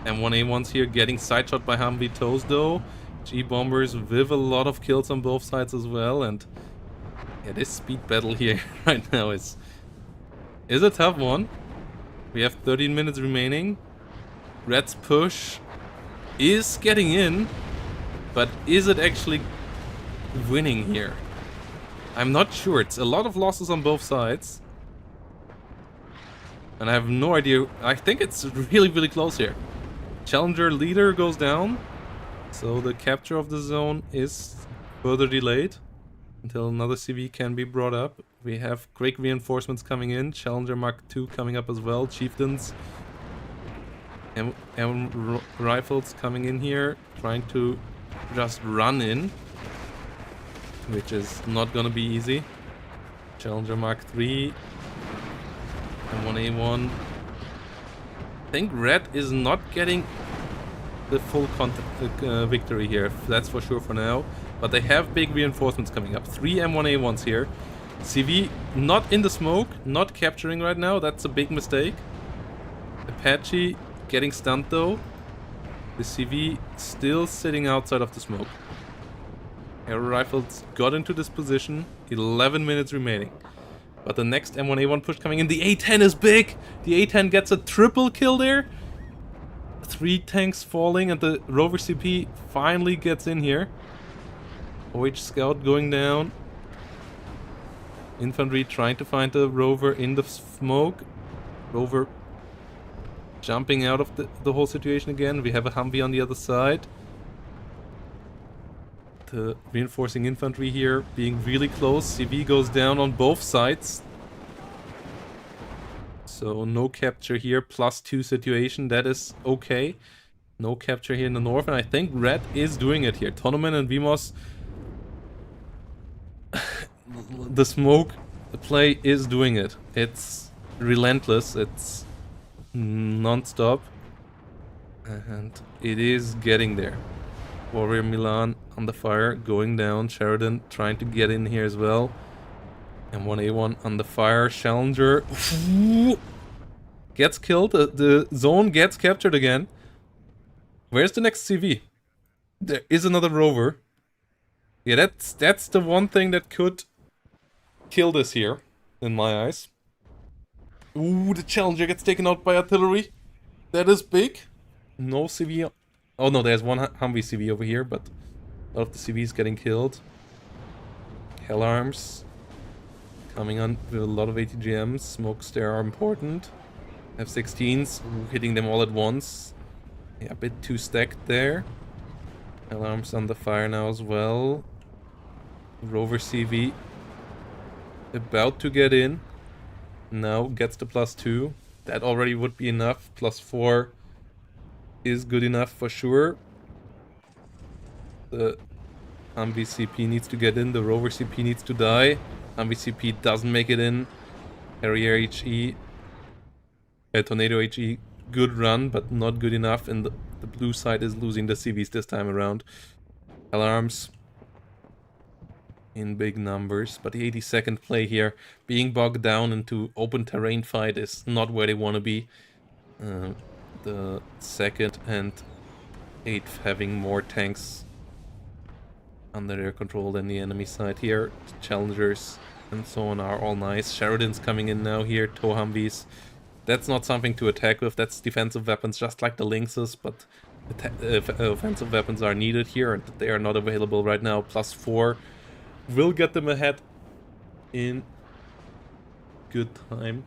M1A1s here getting side shot by Humvee toes though. G-bombers with a lot of kills on both sides as well, and yeah, this speed battle here right now is a tough one. We have 13 minutes remaining. Red's push is getting in, but is it actually winning here? I'm not sure. It's a lot of losses on both sides, and I have no idea. I think it's really close here. Challenger leader goes down, so the capture of the zone is further delayed until another CV can be brought up. We have great reinforcements coming in. Challenger Mark II coming up as well. Chieftains and rifles coming in here, trying to just run in, which is not gonna be easy. Challenger Mark III and 1A1. I think Red is not getting the full victory here, that's for sure for now. But they have big reinforcements coming up. 3 M1A1s here. CV not in the smoke, not capturing right now. That's a big mistake. Apache getting stunned though. The CV still sitting outside of the smoke. Aero rifles got into this position. 11 minutes remaining. But the next M1A1 push coming in. The A10 is big! The A10 gets a triple kill there. 3 tanks falling and the Rover CP finally gets in here. OH Scout going down. Infantry trying to find the Rover in the smoke. Rover jumping out of the whole situation again. We have a Humvee on the other side. The reinforcing infantry here being really close. CV goes down on both sides. So no capture here, +2 situation, that is okay. No capture here in the north, and I think Red is doing it here. Tonnoman and Vimos. The smoke play is doing it. It's relentless, it's non-stop. And it is getting there. Warrior Milan on the fire, going down. Sheridan trying to get in here as well. And 1A1 on the fire. Challenger gets killed. The zone gets captured again. Where's the next CV? There is another rover. Yeah, that's the one thing that could kill this here, in my eyes. Ooh, the Challenger gets taken out by artillery. That is big. No CV. Oh no, there's one Humvee CV over here, but a lot of the CVs getting killed. Hell arms coming on with a lot of ATGMs. Smokes there are important. F-16s hitting them all at once. Yeah, a bit too stacked there. Hell arms on the fire now as well. Rover CV about to get in. Now gets the +2. That already would be enough. +4 is good enough for sure. The Humvee CP needs to get in. The Rover CP needs to die. Humvee CP doesn't make it in. Harrier HE. Tornado HE. Good run, but not good enough. And the blue side is losing the CVs this time around. Alarms in big numbers, but the 82nd play here, being bogged down into open terrain fight, is not where they want to be. The 2nd and 8th having more tanks under their control than the enemy side here. Challengers and so on are all nice. Sheridan's coming in now here, tow Humvees. That's not something to attack with, that's defensive weapons just like the Lynxes, but offensive weapons are needed here and they are not available right now. +4 will get them ahead in good time.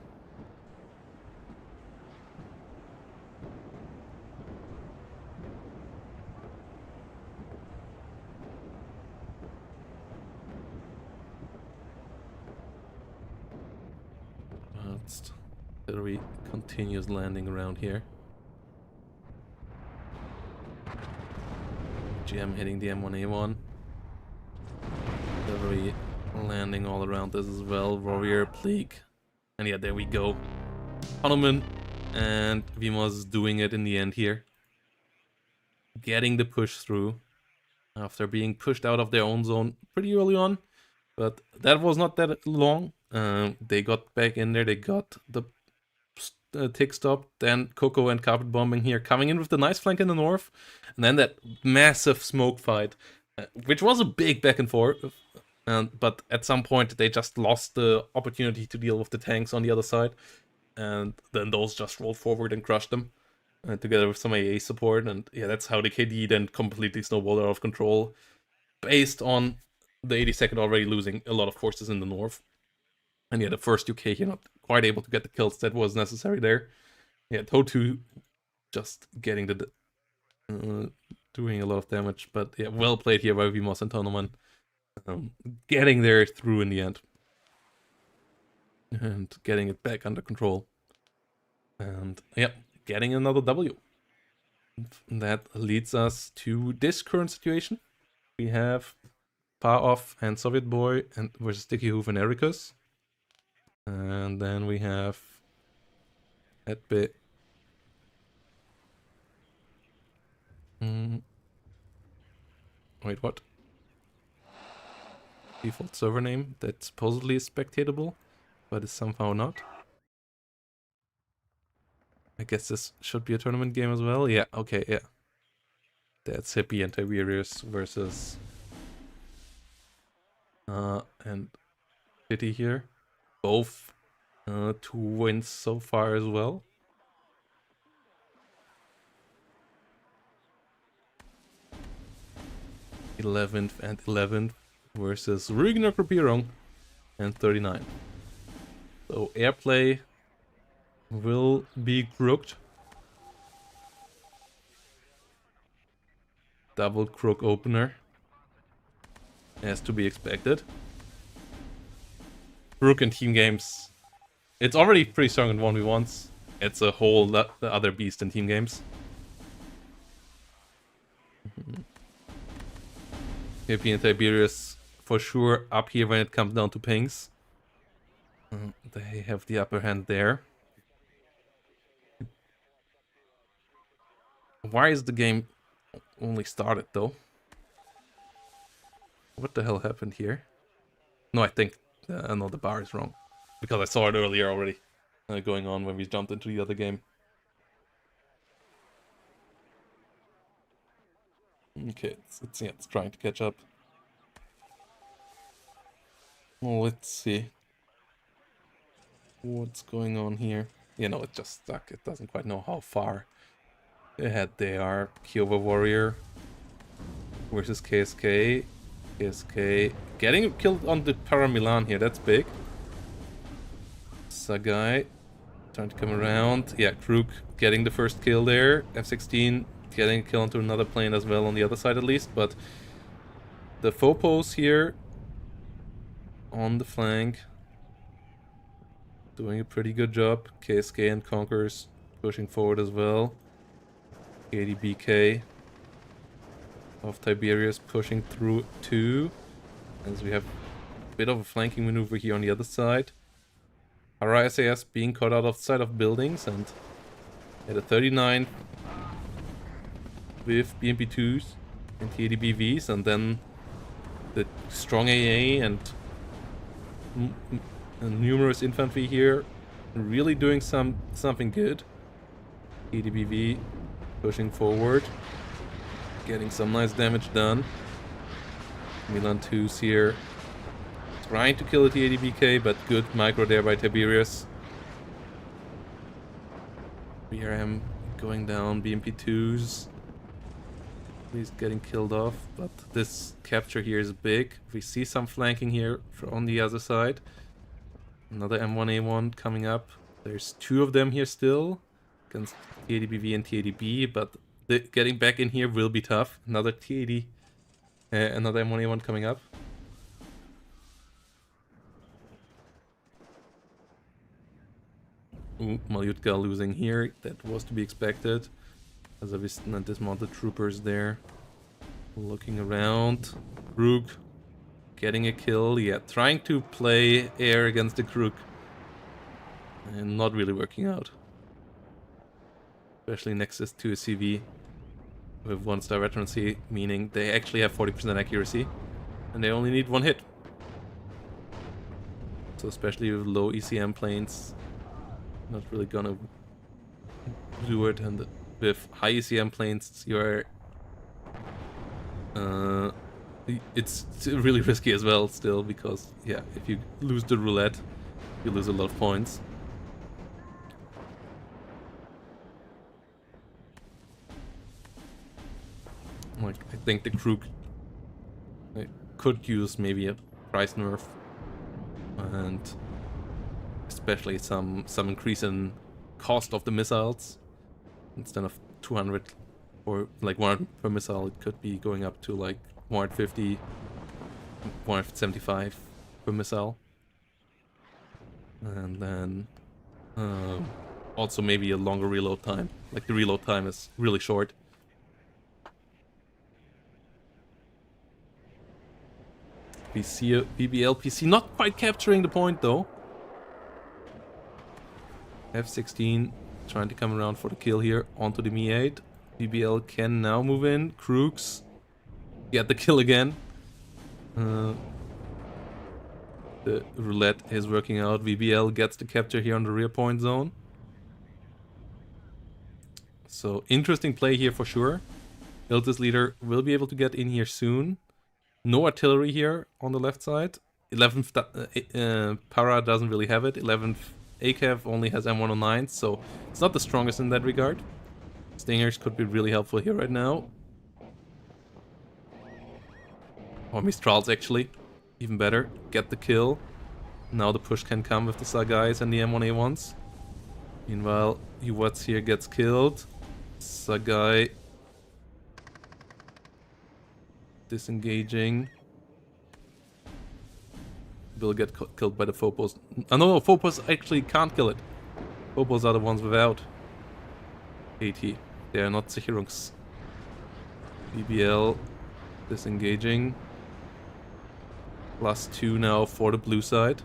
Artillery continues landing around here. GM hitting the M1A1. Artillery landing all around this as well. Warrior, Plague. And yeah, there we go. Tonnoman and Vimos doing it in the end here. Getting the push through after being pushed out of their own zone pretty early on. But that was not that long. They got back in there. They got the tick stop. Then Coco and carpet bombing here, coming in with the nice flank in the north. And then that massive smoke fight, which was a big back and forth. But at some point, they just lost the opportunity to deal with the tanks on the other side. And then those just rolled forward and crushed them. Together with some AA support. And yeah, that's how the KD then completely snowballed out of control. Based on the 82nd already losing a lot of forces in the north. And yeah, the first UK here not quite able to get the kills that was necessary there. Yeah, TOW2 just getting the... doing a lot of damage. But yeah, well played here by Vimos and Tonnoman. Getting there through in the end. And getting it back under control. And yeah, getting another W. That leads us to this current situation. We have Off and Soviet Boy and versus Sticky Hoof and Ericus. And then we have Edbe. Wait, what? Default server name that supposedly is spectatable, but is somehow not. I guess this should be a tournament game as well. Yeah, okay, yeah. That's Hippie and Tiberius versus and City here. Both 2 wins so far as well. 11th and 11th versus Rügner Gruppierung and 39. So airplay will be crooked. Double crook opener. As to be expected. Rook in team games. It's already pretty strong in 1v1s. It's a whole lot the other beast in team games. Hippie and Tiberius for sure up here when it comes down to pings. They have the upper hand there. Why is the game only started though? What the hell happened here? No, I think no, the bar is wrong. Because I saw it earlier already going on when we jumped into the other game. Okay, it's trying to catch up. Well, let's see. What's going on here? You know, it just stuck. It doesn't quite know how far ahead they are. Kyowa Warrior versus KSK. KSK getting killed on the Para Milan here. That's big. Sagai trying to come around. Yeah, Krug getting the first kill there. F-16 getting a kill onto another plane as well on the other side at least. But the Phobos here on the flank doing a pretty good job. KSK and Conquerors pushing forward as well. ADBK of Tiberius pushing through too. As we have a bit of a flanking maneuver here on the other side. Our SAS being caught out of sight of buildings and at a 39 with BMP2s and TADBVs, and then the strong AA and numerous infantry here really doing something good. TADBV pushing forward, getting some nice damage done. Milan 2's here trying to kill the TADBK, but good micro there by Tiberius. BRM going down, BMP2s. He's getting killed off, but this capture here is big. We see some flanking here on the other side. Another M1A1 coming up. There's 2 of them here still against TADBV and TADB, but getting back in here will be tough. Another TAD, another M1A1 coming up. Ooh, Malyutka losing here. That was to be expected. Azavistna dismounted troopers there. Looking around. Krug getting a kill. Yeah, trying to play air against the Krug. And not really working out. Especially next to a CV with 1-star veterancy, meaning they actually have 40% accuracy. And they only need 1 hit. So especially with low ECM planes, not really gonna do it. And with high ECM planes, you're it's really risky as well still, because yeah, if you lose the roulette, you lose a lot of points. Like, I think the Krug could use maybe a price nerf, and especially some increase in cost of the missiles. Instead of 200 or like 100 per missile, it could be going up to like 150, 175 per missile. And then also maybe a longer reload time. Like, the reload time is really short. We see a BBL PC not quite capturing the point though. F-16 trying to come around for the kill here onto the Mi-8. BBL can now move in. Krugs get the kill again. The roulette is working out. VBL gets the capture here on the rear point zone. So interesting play here for sure. Iltis leader will be able to get in here soon. No artillery here on the left side. 11th Para doesn't really have it. 11th ACAV only has M109, so it's not the strongest in that regard. Stingers could be really helpful here right now. Or Mistrals actually, even better. Get the kill. Now the push can come with the Sagais and the M1A1s. Meanwhile, Uwats here gets killed. Sagai disengaging. Will get killed by the Phobos. Oh no, Phobos actually can't kill it. Phobos are the ones without AT. They are not Sicherungs. BBL disengaging. +2 now for the blue side.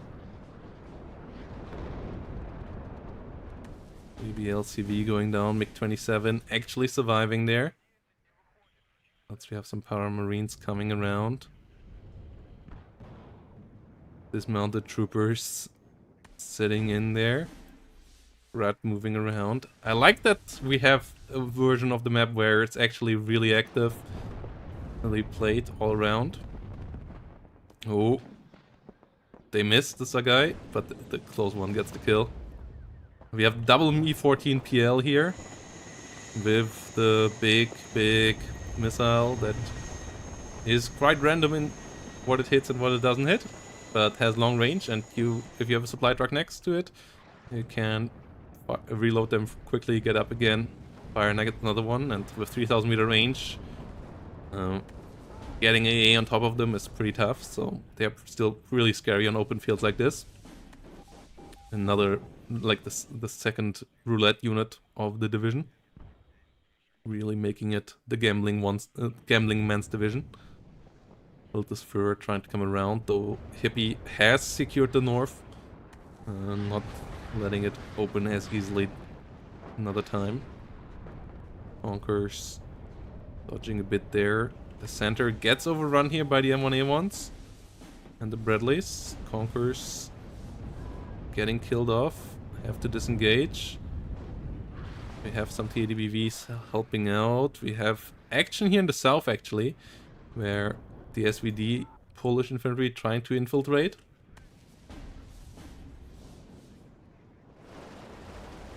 BBL CV going down. MiG-27 actually surviving there. Let's we have some Power Marines coming around. Dismounted troopers sitting in there. Rat moving around. I like that we have a version of the map where it's actually really active. Really played all around. Oh. They missed the Sagai, but the close one gets the kill. We have double Mi-14 PL here. With the big missile that is quite random in what it hits and what it doesn't hit. But has long range, and if you have a supply truck next to it, you can reload them quickly, get up again, fire another one, and with 3000 meter range, getting AA on top of them is pretty tough, so they're still really scary on open fields like this. Another, like the second roulette unit of the division. Really making it the gambling man's division. Iltis Fur trying to come around, though Hippie has secured the north. Not letting it open as easily another time. Conkers dodging a bit there. The center gets overrun here by the M1A1s. And the Bradleys. Conkers getting killed off. Have to disengage. We have some TADBVs helping out. We have action here in the south actually, where the SVD Polish infantry trying to infiltrate.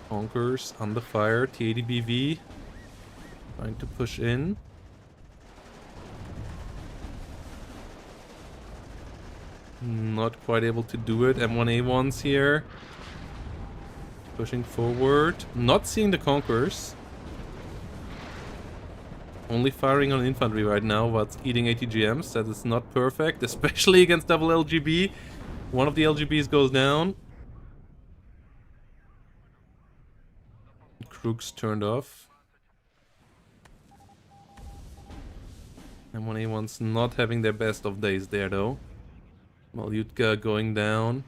Conkers under fire. TADBV trying to push in. Not quite able to do it. M1A1s here. Pushing forward. Not seeing the Conquerors. Only firing on infantry right now, but eating ATGMs. That is not perfect, especially against double LGB. One of the LGBs goes down. Trooks turned off. M1A1's not having their best of days there though. Malyutka going down.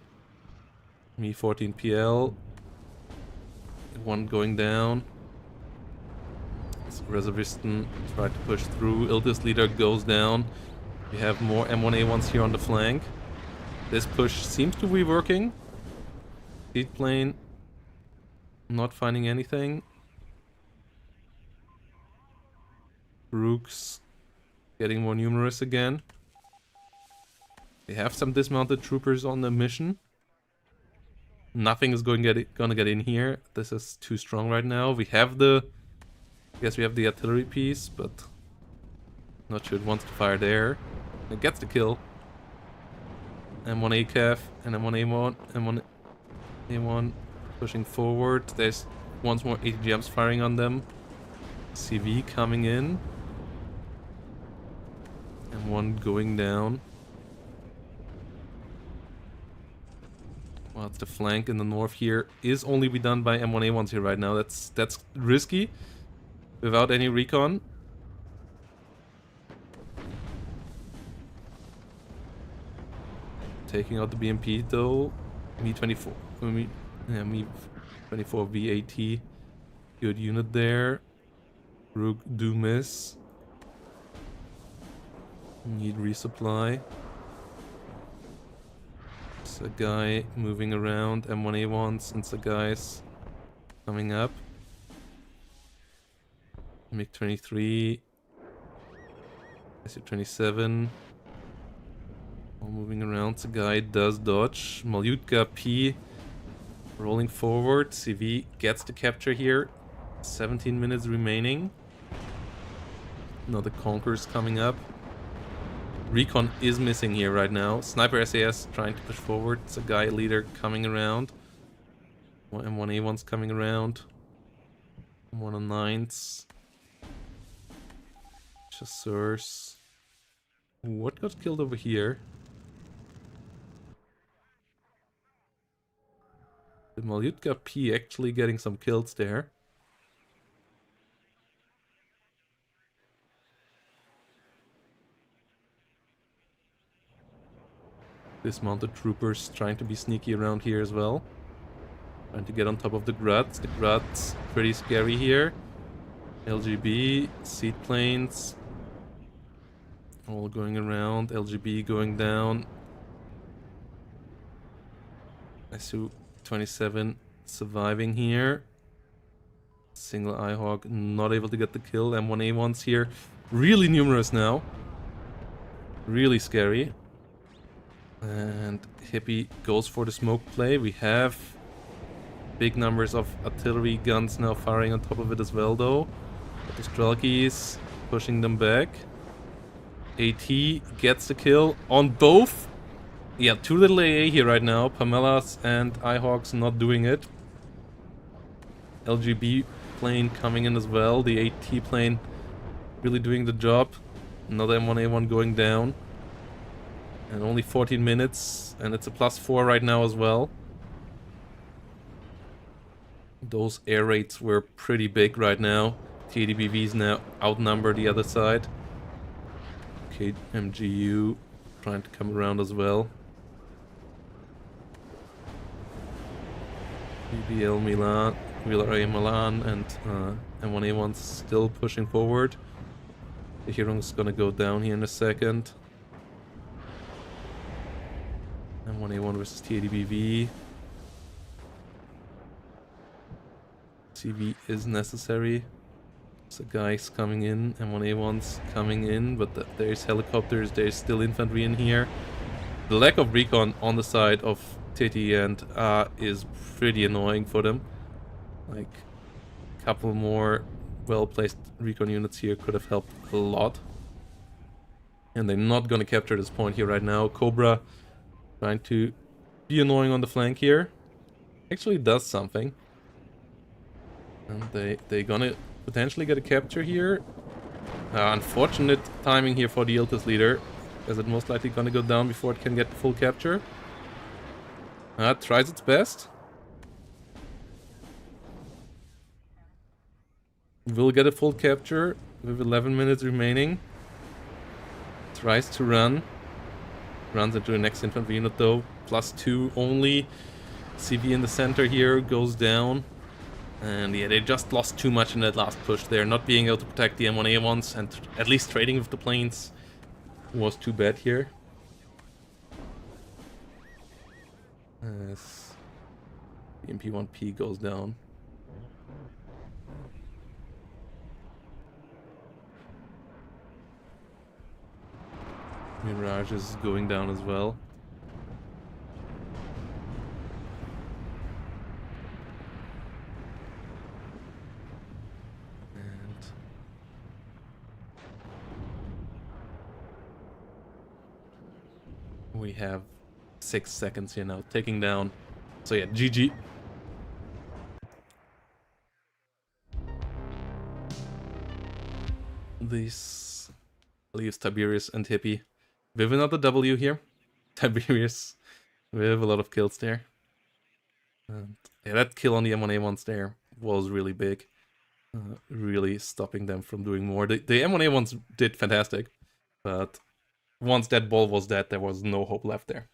Me14PL. One going down. Reservisten tried to push through. Iltis leader goes down. We have more M1A1s here on the flank. This push seems to be working. Seed plane not finding anything. Rooks getting more numerous again. We have some dismounted troopers on the mission. Nothing is gonna get in here. This is too strong right now. We have the... I guess we have the artillery piece, but... Not sure it wants to fire there. It gets the kill. M1 ACAF and M1 A1 pushing forward. There's once more ATGMs firing on them. CV coming in. M1 going down. Well, it's the flank in the north here is only be done by M1A1s here right now. That's risky. Without any recon. Taking out the BMP though. Me24. Me24 VAT. Good unit there. Rook do miss. Need resupply. It's a guy moving around. M1A1s and the guys coming up. MiG-23. SU-27. All moving around. The guy does dodge. Malyutka P rolling forward. CV gets the capture here. 17 minutes remaining. Another Conqueror's coming up. Recon is missing here right now. Sniper SAS trying to push forward. It's a guy leader coming around. M1A1's coming around. M109's. Chasseurs. What got killed over here? The Malyutka P actually getting some kills there. Dismounted troopers trying to be sneaky around here as well. Trying to get on top of the Gruts. The Gruts pretty scary here. LGB, seed planes. All going around. LGB going down. SU-27 surviving here. Single Eyehawk not able to get the kill. M1A1's here. Really numerous now. Really scary. And Hippie goes for the smoke play. We have big numbers of artillery guns now firing on top of it as well though. But the Strelkies pushing them back. AT gets the kill on both. Yeah, too little AA here right now. Pamelas and Eyehawks not doing it. LGB plane coming in as well. The AT plane really doing the job. Another M1A1 going down. And only 14 minutes, and it's a +4 right now as well. Those air raids were pretty big right now. TADBVs now outnumber the other side. Okay, MGU trying to come around as well. BBL Milan, Villarreal Milan, and M1A1's still pushing forward. The Hero's gonna go down here in a second. M1A1 versus TADBV. CV is necessary. So guys coming in, M1A1's coming in, but there's helicopters, there's still infantry in here. The lack of recon on the side of Titi and is pretty annoying for them. Like, a couple more well-placed recon units here could have helped a lot. And they're not gonna capture this point here right now. Cobra trying to be annoying on the flank here. Actually does something. And they're gonna potentially get a capture here. Unfortunate timing here for the Iltis leader, as it most likely gonna go down before it can get full capture. Tries its best. will get a full capture with 11 minutes remaining. Tries to run. Runs into the next infantry unit though. +2 only. CV in the center here goes down. And yeah, they just lost too much in that last push there. Not being able to protect the M1A1s and at least trading with the planes was too bad here. As the MP1P goes down. Mirage is going down as well. And we have 6 seconds here now, taking down. So yeah, GG. This leaves Tiberius and Hippie with another W here. Tiberius with a lot of kills there. And yeah, that kill on the M1A1s there was really big. Really stopping them from doing more. The M1A1s did fantastic, but once that ball was dead, there was no hope left there.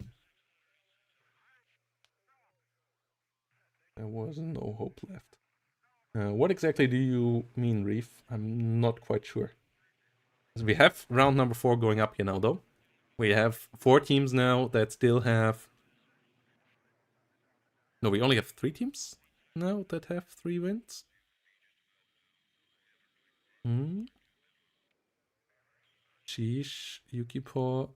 There was no hope left. What exactly do you mean, Reef? I'm not quite sure. So we have round number 4 going up here now, though. We have 4 teams now that still have... No, we only have 3 teams now that have 3 wins. Sheesh, Yuki Paw,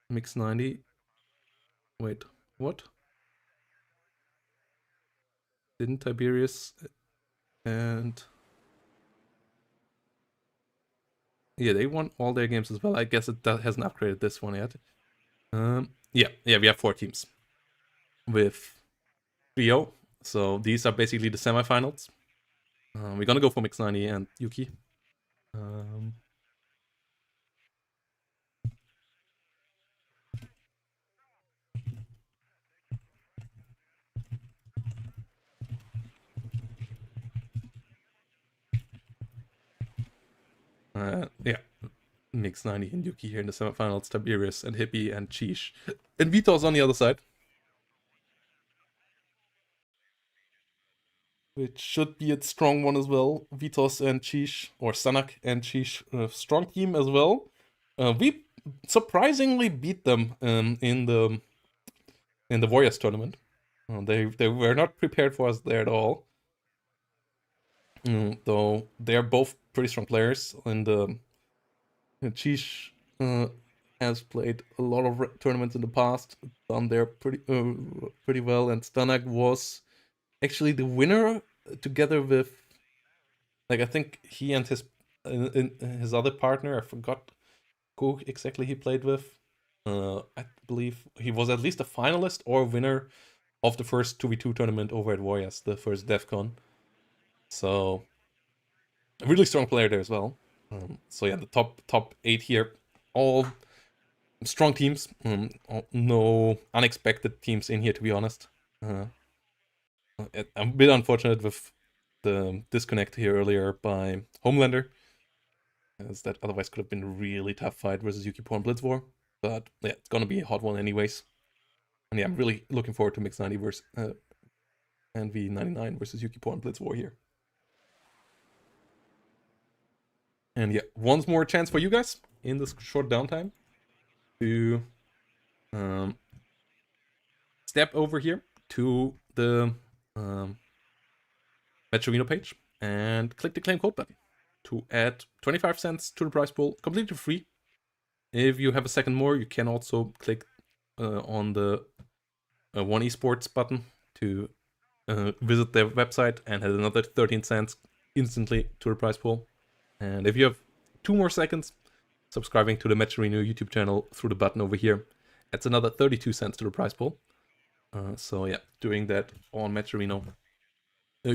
Mix 90. Wait, what? Didn't Tiberius and... Yeah, they won all their games as well. I guess it hasn't upgraded this one yet. Yeah, we have 4 teams with 3-0. So these are basically the semifinals. We're gonna go for Mix 90 and Yuki. Yeah, Mix 90 and Yuki here in the semifinals. Tiberius and Hippie and Cheesh. And Vito's on the other side. Which should be a strong one as well. Vitos and Cheesh, or Sanak and Cheesh, strong team as well. We surprisingly beat them in the Warriors tournament. They were not prepared for us there at all. Though they are both pretty strong players, and Cheesh has played a lot of tournaments in the past, done there pretty well, and Stanak was actually the winner together with, like, I think he and his other partner, I forgot who exactly he played with. I believe he was at least a finalist or winner of the first 2v2 tournament over at Warriors, the first DEF CON. So a really strong player there as well. So yeah, the top 8 here, all strong teams. No unexpected teams in here, to be honest. I'm a bit unfortunate with the disconnect here earlier by Homelander, as that otherwise could have been a really tough fight versus Yuki and Blitz War. But yeah, it's gonna be a hot one anyways. And yeah, I'm really looking forward to Mix 90 versus and V99 versus Yuki and Blitz War here. And yeah, once more chance for you guys in this short downtime to step over here to the Matcherino page and click the claim code button to add 25 cents to the prize pool, completely free. If you have a second more, you can also click on the One Esports button to visit their website and add another 13 cents instantly to the prize pool. And if you have 2 more seconds, subscribing to the Matcherino YouTube channel through the button over here, adds another 32 cents to the prize pool. So yeah, doing that on Matcherino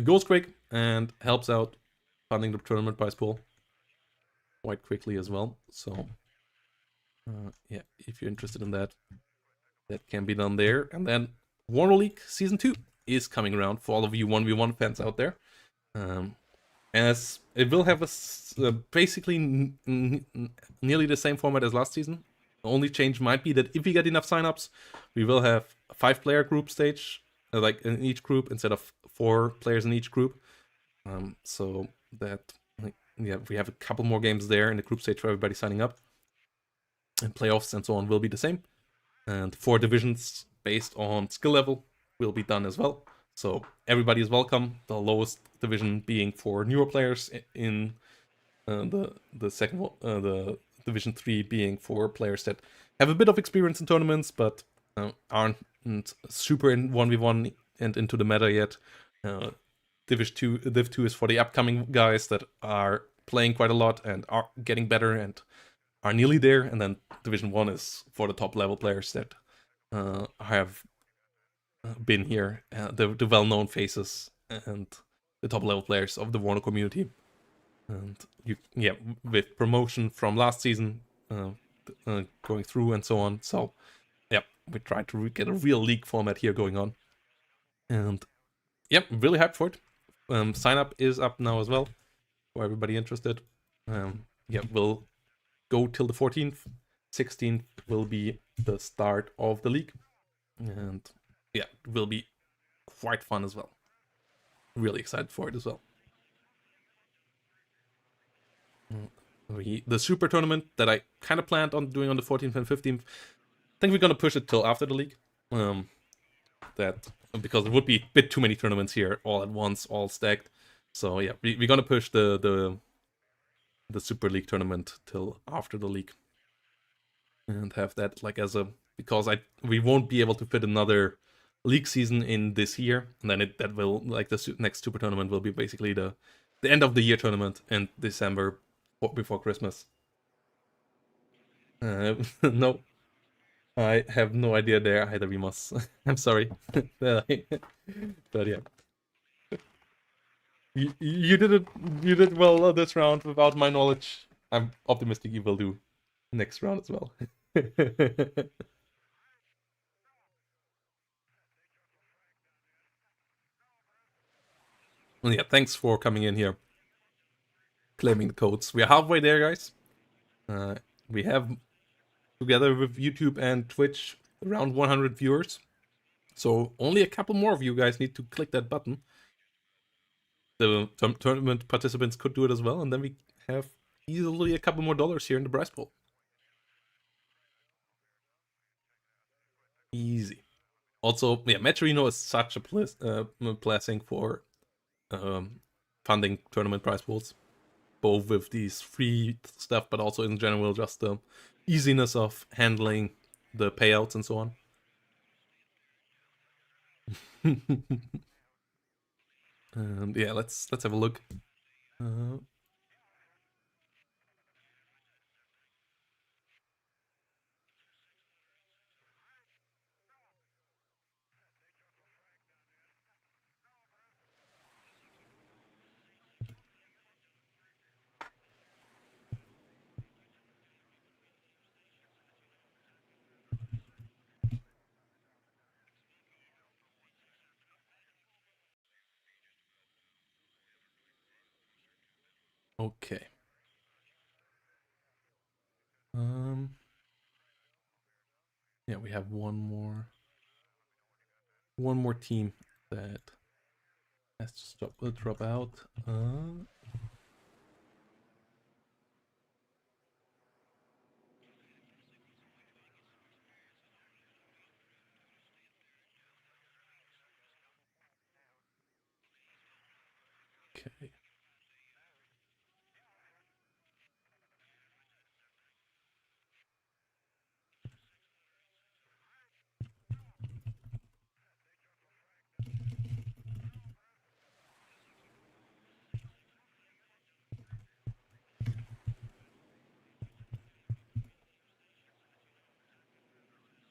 goes quick and helps out funding the tournament prize pool quite quickly as well. So yeah, if you're interested in that, that can be done there. And then WARNO League Season 2 is coming around for all of you 1v1 fans out there. As it will have basically nearly the same format as last season. The only change might be that if we get enough signups, we will have a 5-player group stage, like in each group, instead of 4 players in each group. So that, yeah, we have a couple more games there in the group stage for everybody signing up. And playoffs and so on will be the same. And 4 divisions based on skill level will be done as well. So everybody is welcome. The lowest division being for newer players in the second one, the Division 3 being for players that have a bit of experience in tournaments but aren't super in 1v1 and into the meta yet. Div 2 is for the upcoming guys that are playing quite a lot and are getting better and are nearly there. And then Division 1 is for the top level players that have been here, the well-known faces and the top level players of the WARNO community. And with promotion from last season going through and so on. So yeah, we tried to get a real league format here going on. And yep, really hyped for it. Sign up is up now as well for everybody interested. We'll go till the 14th. 16th will be the start of the league. And yeah, it will be quite fun as well. Really excited for it as well. The super tournament that I kind of planned on doing on the 14th and 15th, I think we're gonna push it till after the league. Because it would be a bit too many tournaments here all at once, all stacked. So yeah, we're gonna push the Super League tournament till after the league, and have that like as a, because we won't be able to fit another league season in this year, and then that will, like, the next super tournament will be basically the end of the year tournament in December before Christmas. No, I have no idea there either. We must. I'm sorry, but yeah, you did it. You did well this round without my knowledge. I'm optimistic you will do next round as well. Well, yeah, thanks for coming in here, claiming the codes. We're halfway there, guys. We have, together with YouTube and Twitch, around 100 viewers. So only a couple more of you guys need to click that button. The tournament participants could do it as well, and then we have easily a couple more dollars here in the prize pool. Easy. Also, yeah, Metrino is such a blessing for funding tournament prize pools, both with these free stuff, but also in general just the easiness of handling the payouts and so on. And yeah, let's have a look. Okay. Yeah, we have one more team that has to drop out. Okay.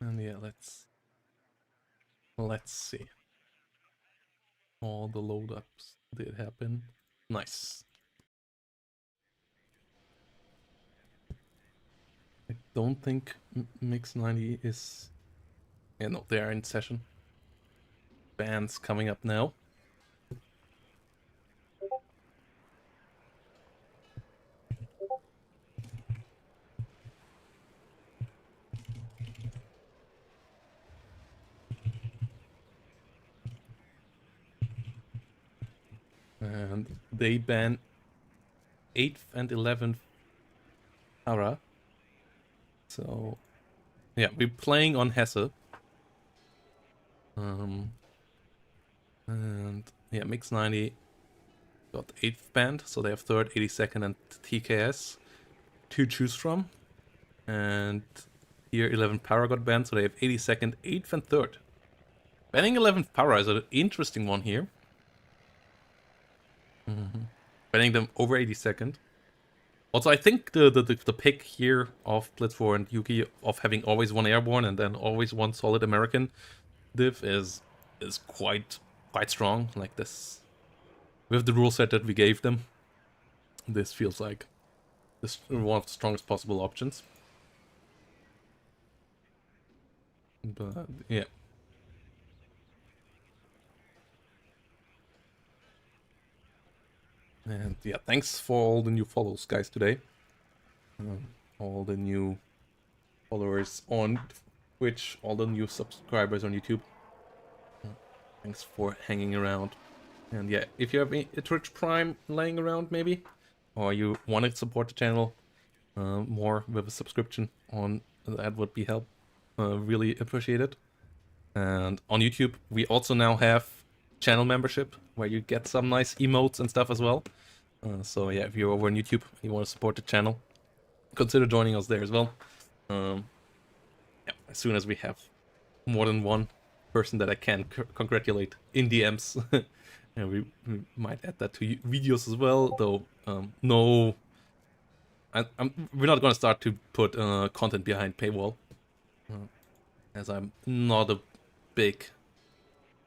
And yeah, let's see. All the load ups did happen. Nice. I don't think Mix 90 is... Yeah, no, they are in session. bans coming up now. And they ban 8th and 11th Ara. So, yeah, we're playing on Hesse. And yeah, Mix 90 got 8th banned, so they have 3rd, 82nd, and TKS to choose from. And here 11th Para got banned, so they have 82nd, 8th, and 3rd. Banning 11th Para is an interesting one here. Banning them over 82nd. Also, I think the pick here of Blitzwar and Yuki of having always one airborne and then always one solid American div is quite strong. Like this, with the rule set that we gave them, this feels like this one of the strongest possible options. But yeah. And yeah, thanks for all the new follows, guys, today. All the new followers on Twitch, all the new subscribers on YouTube. Thanks for hanging around. And yeah, if you have a Twitch Prime laying around, maybe, or you want to support the channel more with a subscription on, that would be help. Really appreciate it. And on YouTube, we also now have channel membership, where you get some nice emotes and stuff as well. So yeah, if you're over on YouTube and you want to support the channel, consider joining us there as well. Yeah, as soon as we have more than one person that I can congratulate in DMs, and we might add that to videos as well. Though no, we're not gonna start to put content behind paywall, as I'm not a big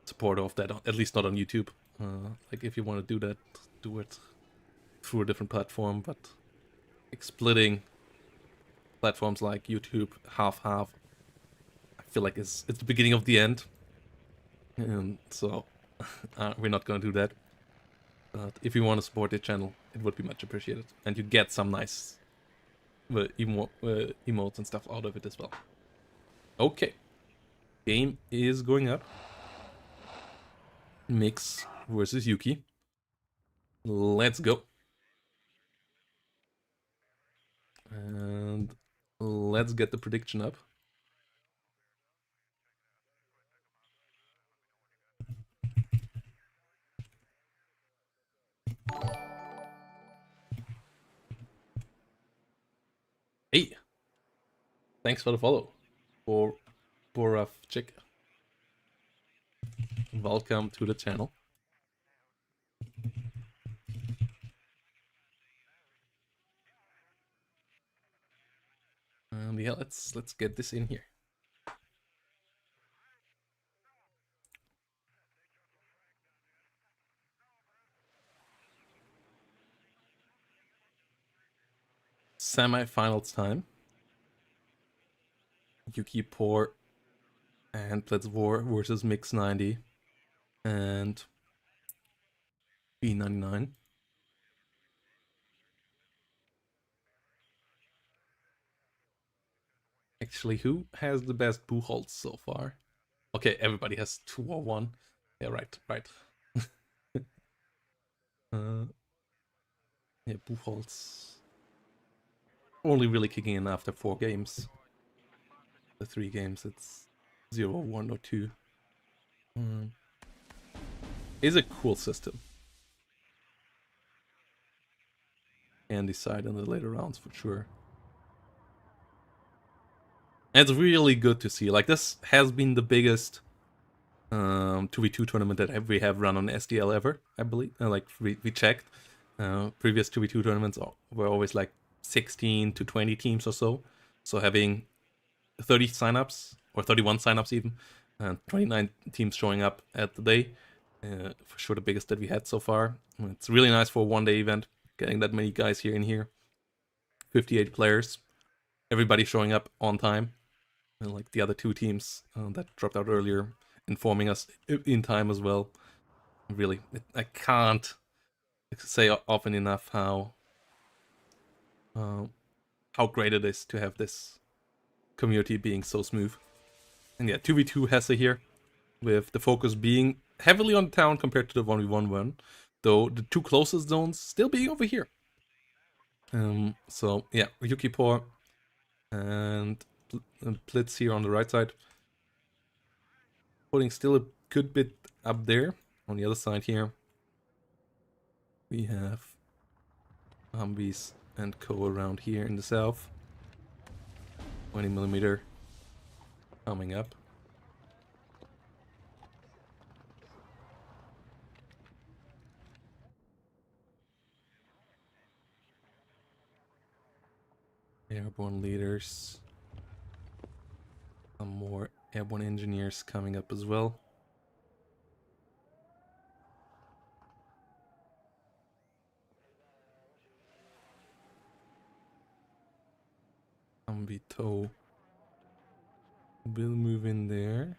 supporter of that. At least not on YouTube. Like if you want to do that, do it through a different platform. But like splitting platforms like YouTube half, I feel like it's the beginning of the end. And so we're not gonna do that. But if you want to support the channel, it would be much appreciated, and you get some nice emotes and stuff out of it as well. Okay, game is going up. Mix versus Yuki. Let's go. And let's get the prediction up. Hey, thanks for the follow, for Boraf Chick. Welcome to the channel. Yeah, let's get this in here. Semi-finals time. Yuki Poor and Blitzwar versus Mix 90 and B99. Actually, who has the best Buchholz so far? Okay, everybody has 2 or 1. Yeah, right. Yeah, Buchholz only really kicking in after 4 games. The 3 games, it's 0, 1, or 2. Is a cool system. Can decide in the later rounds for sure. And it's really good to see. Like, this has been the biggest 2v2 tournament that we have run on SDL ever, I believe. Like, we checked. Previous 2v2 tournaments were always like 16 to 20 teams or so. So having 30 signups, or 31 signups even, and 29 teams showing up at the day, for sure the biggest that we had so far. It's really nice for a one-day event, getting that many guys here in here. 58 players, everybody showing up on time. And like the other 2 teams that dropped out earlier, informing us in time as well. Really, I can't say often enough how great it is to have this community being so smooth. And yeah, 2v2 Hesse here, with the focus being heavily on town compared to the 1v1 one, though the two closest zones still being over here. So yeah, Yuki Poor and Blitz here on the right side, putting still a good bit up there. On the other side here, we have Humvees and Co around here in the south. 20mm coming up. Airborne leaders. Some more airborne engineers coming up as well. Humvee tow will move in there.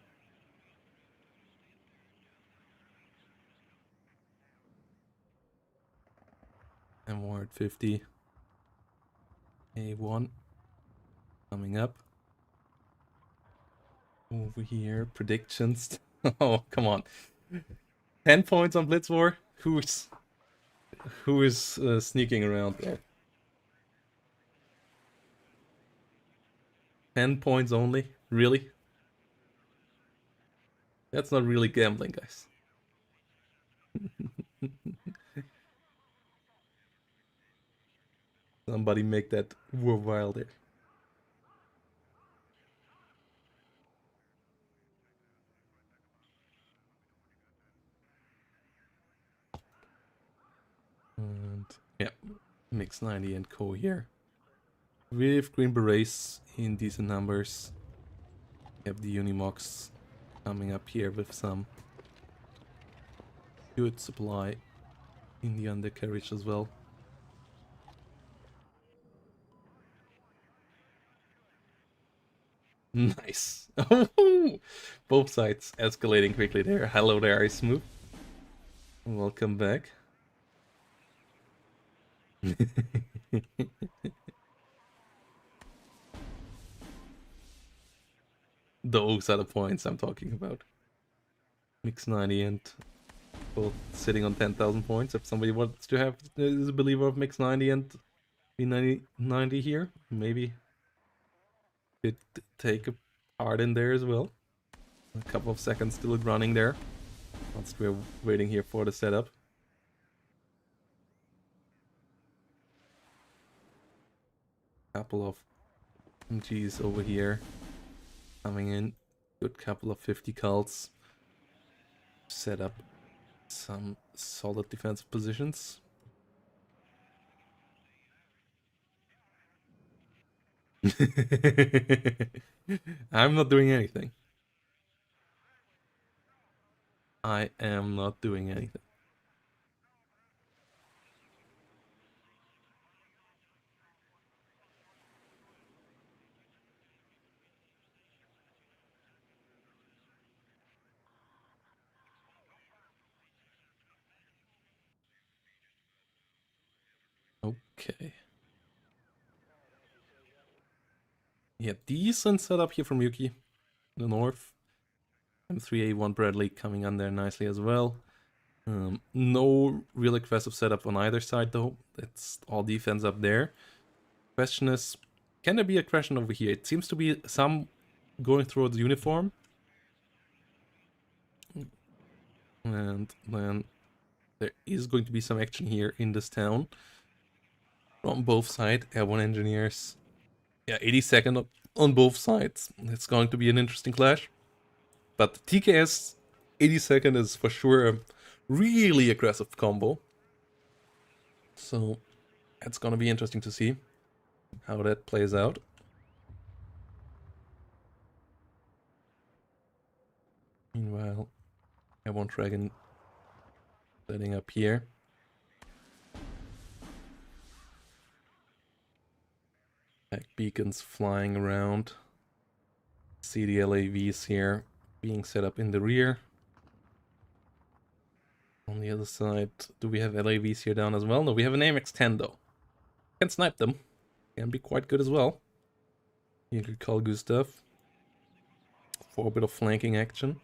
And more at 50. A1 coming up. Over here, predictions. Oh, come on. 10 points on Blitz War? Who is sneaking around there? 10 points only? Really? That's not really gambling, guys. Somebody make that worthwhile there. And yeah, Mix 90 and Co here. With Green Berets in decent numbers. We have the Unimox coming up here with some good supply in the undercarriage as well. Nice. Both sides escalating quickly there. Hello there, Ice Smooth. Welcome back. Those are the points I'm talking about. Mix 90 and both sitting on 10,000 points. If somebody wants to have is a believer of Mix 90 and B90 here, maybe could take a part in there as well. A couple of seconds still running there. Whilst we're waiting here for the setup. Couple of MGs over here coming in. Good couple of 50 cults. Set up some solid defensive positions. I'm not doing anything. I am not doing anything. Okay. Yeah, decent setup here from Yuki in the north. M3A1 Bradley coming on there nicely as well. No real aggressive setup on either side though. It's all defense up there. Question is, can there be aggression over here? It seems to be some going towards uniform. And then there is going to be some action here in this town. From both sides, airborne engineers. Yeah, 82nd on both sides. It's going to be an interesting clash. But TKS 82nd is for sure a really aggressive combo. So it's gonna be interesting to see how that plays out. Meanwhile, Airborne Dragon setting up here. Back beacons flying around. See the LAVs here being set up in the rear. On the other side, do we have LAVs here down as well? No, we have an AMX-10 though. Can snipe them. Can be quite good as well. You could call Gustav for a bit of flanking action.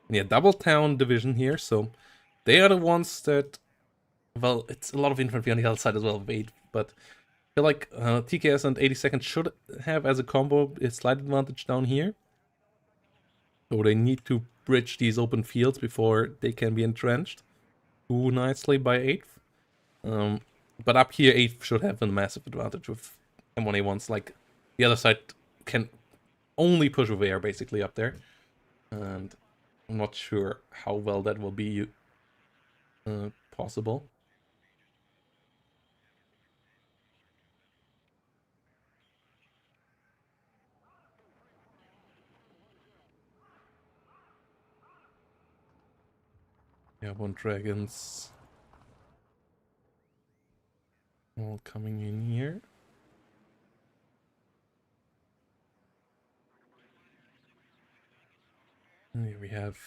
And yeah, double town division here, so they are the ones that, well, it's a lot of infantry on the other side as well, wait, but I feel like TKS and 82nd should have as a combo a slight advantage down here. So they need to bridge these open fields before they can be entrenched too nicely by 8th. But up here, 8th should have a massive advantage with M1A1s. Like, the other side can only push with air, basically, up there. And I'm not sure how well that will be possible. Yeah, 1 dragons. All coming in here. And here we have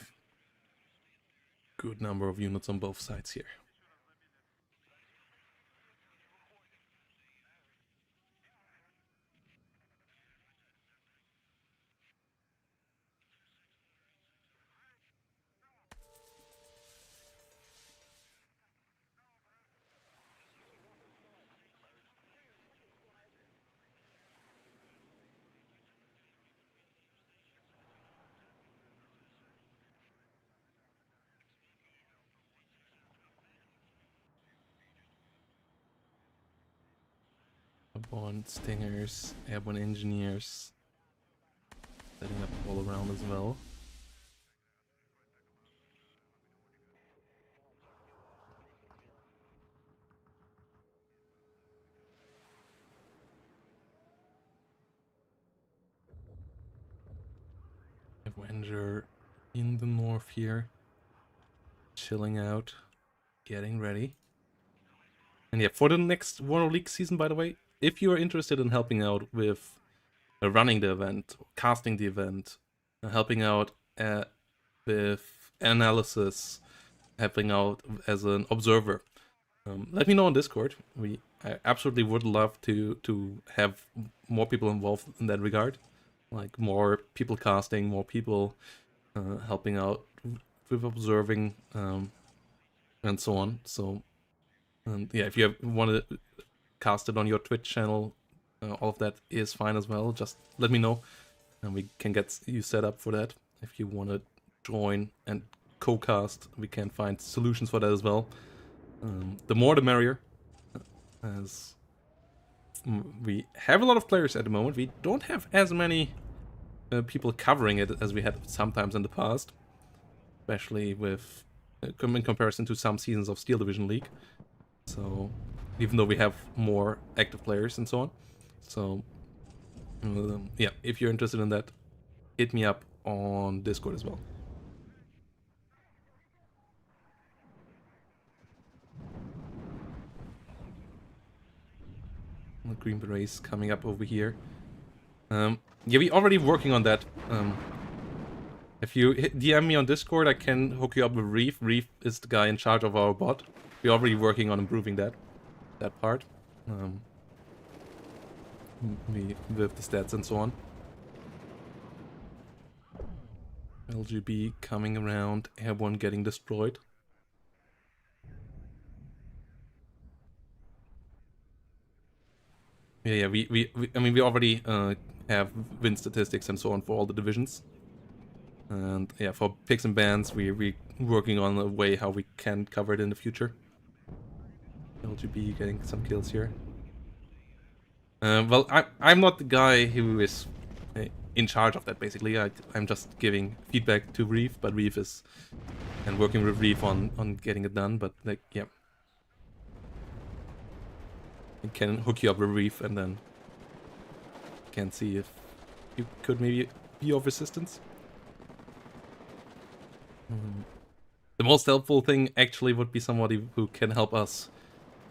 good number of units on both sides here. Airborne stingers, airborne engineers, setting up all around as well. Avenger in the north here, chilling out, getting ready. And yeah, for the next WARNO League season, by the way, if you are interested in helping out with running the event, casting the event, helping out with analysis, helping out as an observer, let me know on Discord. I absolutely would love to have more people involved in that regard, like more people casting, more people helping out with observing, and so on. So yeah, if you want to cast it on your Twitch channel, all of that is fine as well. Just let me know, and we can get you set up for that. If you want to join and co-cast, we can find solutions for that as well. The more the merrier, as we have a lot of players at the moment. We don't have as many people covering it as we had sometimes in the past, especially with in comparison to some seasons of Steel Division League. So even though we have more active players and so on. So yeah, if you're interested in that, hit me up on Discord as well. The Green Berets coming up over here. Yeah, we're already working on that. If you DM me on Discord, I can hook you up with Reef. Reef is the guy in charge of our bot. We're already working on improving that part. With the stats and so on. LGB coming around, Airborne getting destroyed. Yeah, I mean, we already have win statistics and so on for all the divisions. And yeah, for picks and bans, we're working on a way how we can cover it in the future. LGB getting some kills here. Well, I'm not the guy who is in charge of that, basically. I'm just giving feedback to Reef, but Reef is... and working with Reef on getting it done, but like, yeah. I can hook you up with Reef and then can see if you could maybe be of assistance. The most helpful thing actually would be somebody who can help us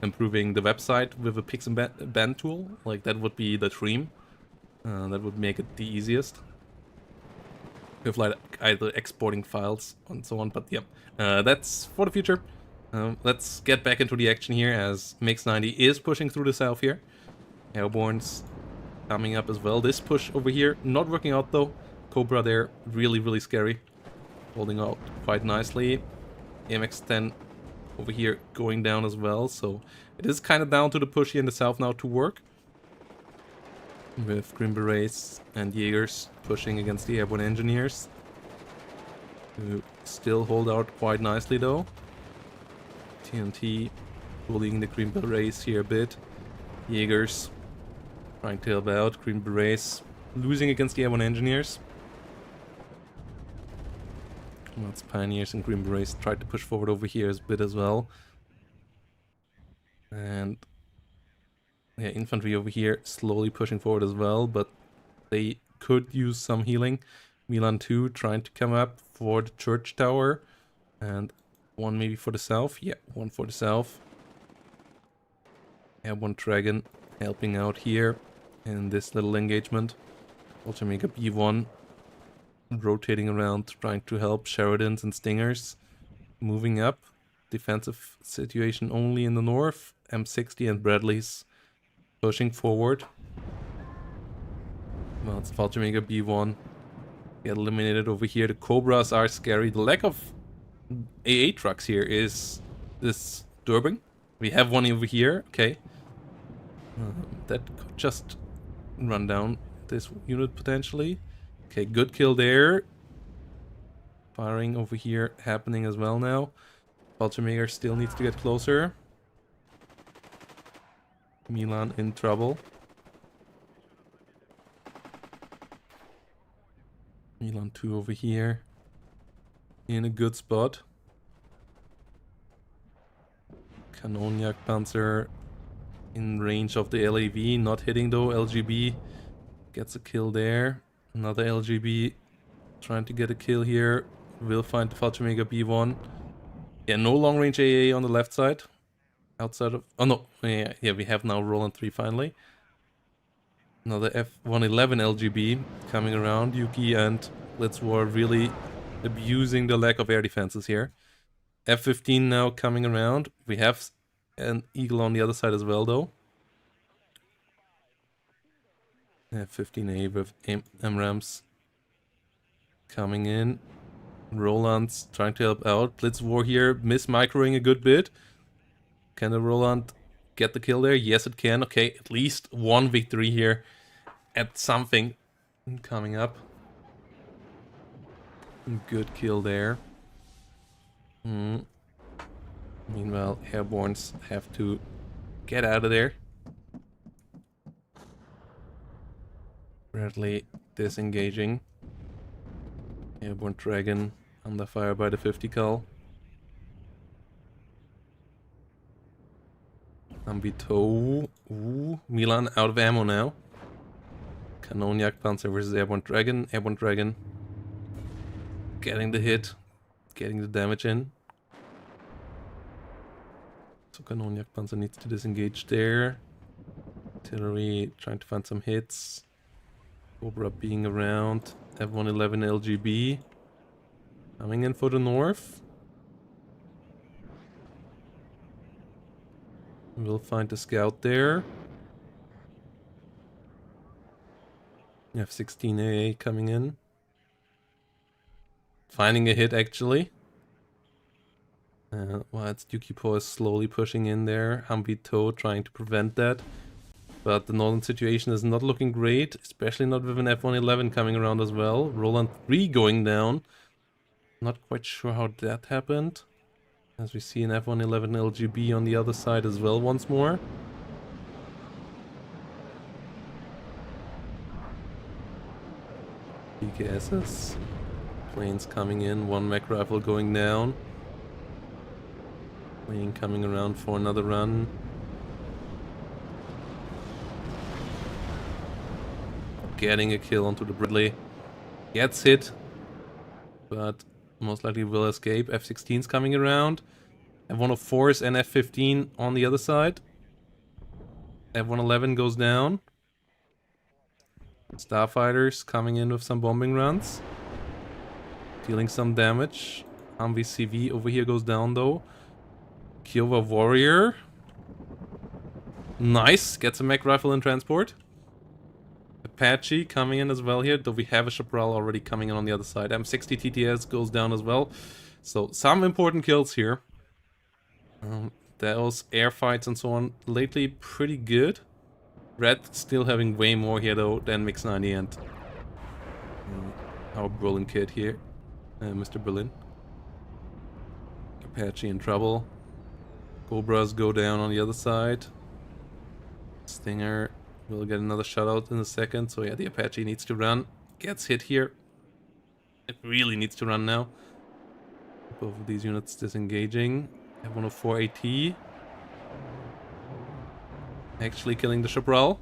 improving the website with a picks and ban tool. Like, that would be the dream. That would make it the easiest. with like either exporting files and so on. But yeah, that's for the future. Let's get back into the action here as Mix 90 is pushing through the south here. Airborne's coming up as well. This push over here not working out though. Cobra there, really scary. Holding out quite nicely. MX-10 over here going down as well. So it is kind of down to the push here in the south now to work. With Green Berets and Jaegers pushing against the Airborne Engineers. Who still hold out quite nicely though. TNT bullying the Green Berets here a bit. Jaegers trying to help out. Green Berets losing against the Airborne Engineers. Lots of Pioneers and Green Berets tried to push forward over here a bit as well. And yeah, infantry over here slowly pushing forward as well, but they could use some healing. Milan 2 trying to come up for the church tower. And one maybe for the south. Yeah, one for the south. Yeah, one Dragon helping out here in this little engagement. Also make a B1 rotating around, trying to help Sheridans and Stingers. Moving up. Defensive situation only in the north. M60 and Bradleys pushing forward. Well, it's Fallschirmjäger B1. Get eliminated over here. The Cobras are scary. The lack of AA trucks here is disturbing. We have one over here. Okay. That could just run down this unit potentially. Okay, good kill there. Firing over here happening as well now. Fallschirmjäger still needs to get closer. Milan in trouble. Milan 2 over here. In a good spot. Kanonjagdpanzer in range of the LAV. Not hitting though. LGB gets a kill there. Another LGB trying to get a kill here. Will find the Fallschirmjäger B1. Yeah, no long range AA on the left side. Outside of... Oh no, yeah, we have now Roland 3 finally. Another F-111 LGB coming around. Yuki and Blitzwar really abusing the lack of air defenses here. F-15 now coming around. We have an Eagle on the other side as well though. F-15A with MRAMs coming in. Roland's trying to help out. Blitzwar here miss-microing a good bit. Can the Roland get the kill there? Yes, it can. Okay, at least one victory here at something coming up. Good kill there. Meanwhile, Airbornes have to get out of there. Bradley disengaging. Airborne Dragon under fire by the 50 cal. Ambito. Ooh, Milan out of ammo now. Kanonjagdpanzer versus Airborne Dragon. Airborne Dragon getting the hit, getting the damage in. So Kanonjagdpanzer needs to disengage there. Artillery trying to find some hits. Cobra being around. F-111 LGB coming in for the north. We'll find a scout there. F-16 AA coming in. Finding a hit actually. Well, it's Yuki is slowly pushing in there. Ambito trying to prevent that. But the northern situation is not looking great, especially not with an F-111 coming around as well. Roland 3 going down. Not quite sure how that happened. As we see an F-111 LGB on the other side as well once more. PKSs. Planes coming in, one mech rifle going down. Plane coming around for another run. Getting a kill onto the Bradley. Gets hit, but most likely will escape. F-16's coming around. F-104s and F-15 on the other side. F-111 goes down. Starfighters coming in with some bombing runs. Dealing some damage. Humvee CV over here goes down though. Kiowa Warrior. Nice. Gets a mech rifle in transport. Apache coming in as well here, though we have a Chaparral already coming in on the other side. M60 TTS goes down as well. So some important kills here. Those air fights and so on lately pretty good. Red still having way more here though than Mix 90 and our Berlin kid here, Mr. Berlin. Apache in trouble. Cobras go down on the other side. Stinger will get another shutout in a second. So yeah, the Apache needs to run. Gets hit here. It really needs to run now. Both of these units disengaging. F-104 AT. Actually killing the Chaparral.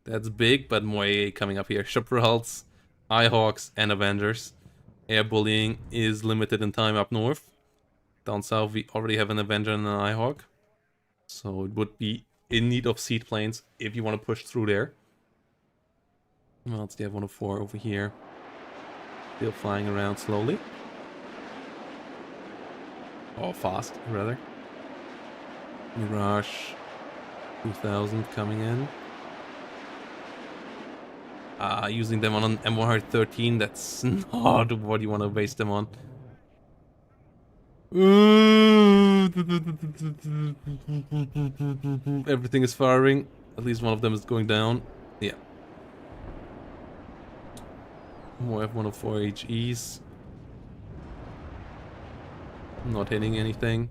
That's big, but more AA coming up here. Chaparrals, Eyehawks, and Avengers. Air bullying is limited in time up north. Down south we already have an Avenger and an Eyehawk. So it would be in need of seed planes if you want to push through there. Well, it's the F-104 over here. Still flying around slowly. Oh, fast, rather. Mirage 2000 coming in. Using them on an M113, that's not what you want to waste them on. Everything is firing. At least one of them is going down. Yeah. More F-104 HEs. Not hitting anything.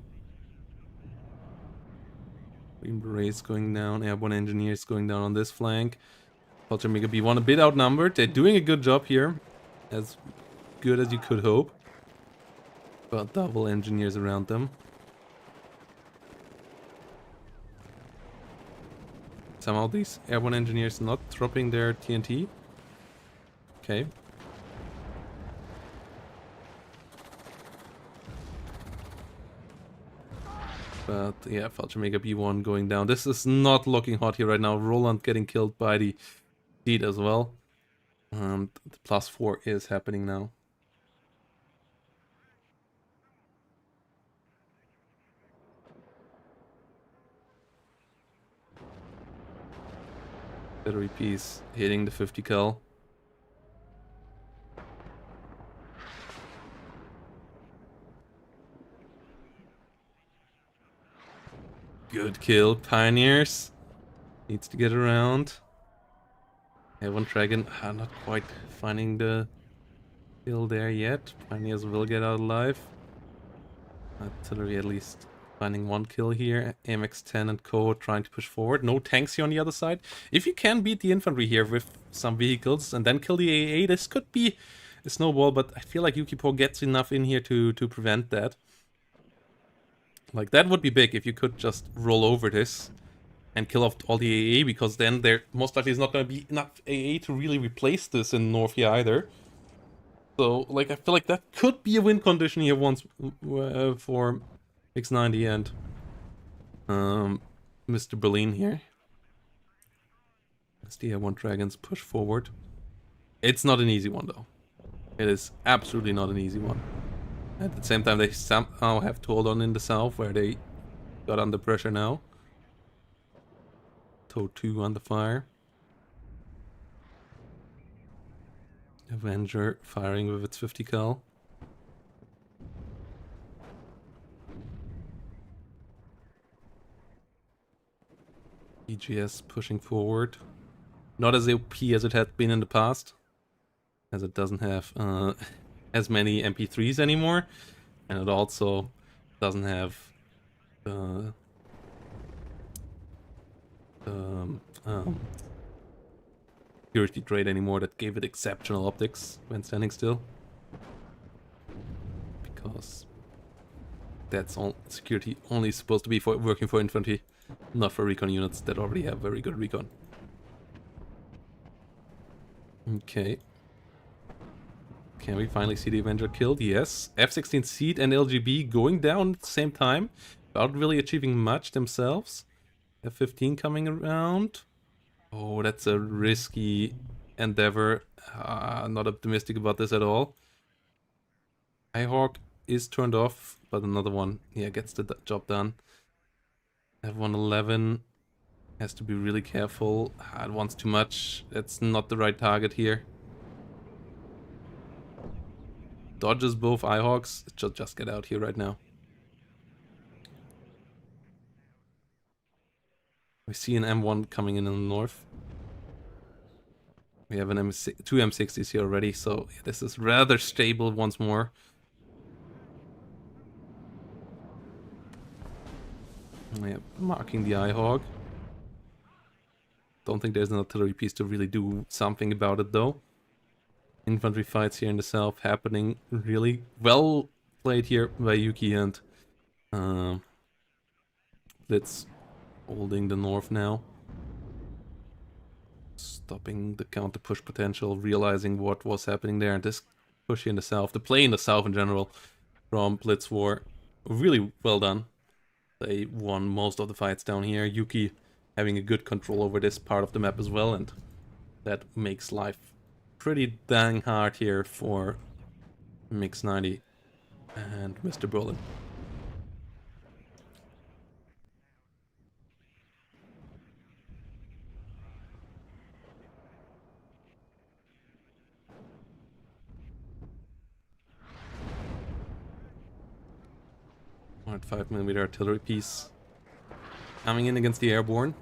Green Berets going down. Airborne Engineers going down on this flank. Ultra Mega B1 a bit outnumbered. They're doing a good job here. As good as you could hope. But double engineers around them. Somehow these airborne engineers not dropping their TNT. Okay. But yeah, Ultra Mega B1 going down. This is not looking hot here right now. Roland getting killed by the Deed as well. And the +4 is happening now. Battery piece hitting the 50 cal. Good kill, Pioneers. Needs to get around. Yeah, one Dragon, not quite finding the kill there yet. Pioneers will get out alive. Artillery at least finding one kill here. AMX-10 and Co trying to push forward. No tanks here on the other side. If you can beat the infantry here with some vehicles and then kill the AA, this could be a snowball, but I feel like Yuki gets enough in here to prevent that. Like, that would be big if you could just roll over this and kill off all the AA, because then there most likely is not going to be enough AA to really replace this in North here either. So, like, I feel like that could be a win condition here once for X90 and Mr. Berlin here. As the Air-1 Dragons push forward. It's not an easy one, though. It is absolutely not an easy one. At the same time, they somehow have to hold on in the south, where they got under pressure now. TOW 2 under fire. Avenger firing with its 50 cal. EGS pushing forward. Not as OP as it had been in the past, as it doesn't have as many MP3s anymore, and it also doesn't have security trait anymore that gave it exceptional optics when standing still. Because that's all security only supposed to be for working for infantry, not for recon units that already have very good recon. Okay. Can we finally see the Avenger killed? Yes. F-16 Seed and LGB going down at the same time, without really achieving much themselves. F-15 coming around. Oh, that's a risky endeavor. Not optimistic about this at all. Hawk is turned off, but another one, yeah, gets the job done. F-111 has to be really careful. It wants too much. That's not the right target here. Dodges both Hawks. It should just get out here right now. We see an M1 coming in the north. We have an two M60s here already, so this is rather stable once more. Yeah, marking the Hawk. Don't think there's an artillery piece to really do something about it though. Infantry fights here in the south happening. Really well played here by Yuki and Blitz holding the north now. Stopping the counter push potential, realizing what was happening there. And this push here in the south, the play in the south in general from Blitz War, really well done. They won most of the fights down here. Yuki having a good control over this part of the map as well, and that makes life pretty dang hard here for Mix90 and Mr. Brolin. Alright, 5mm artillery piece coming in against the airborne.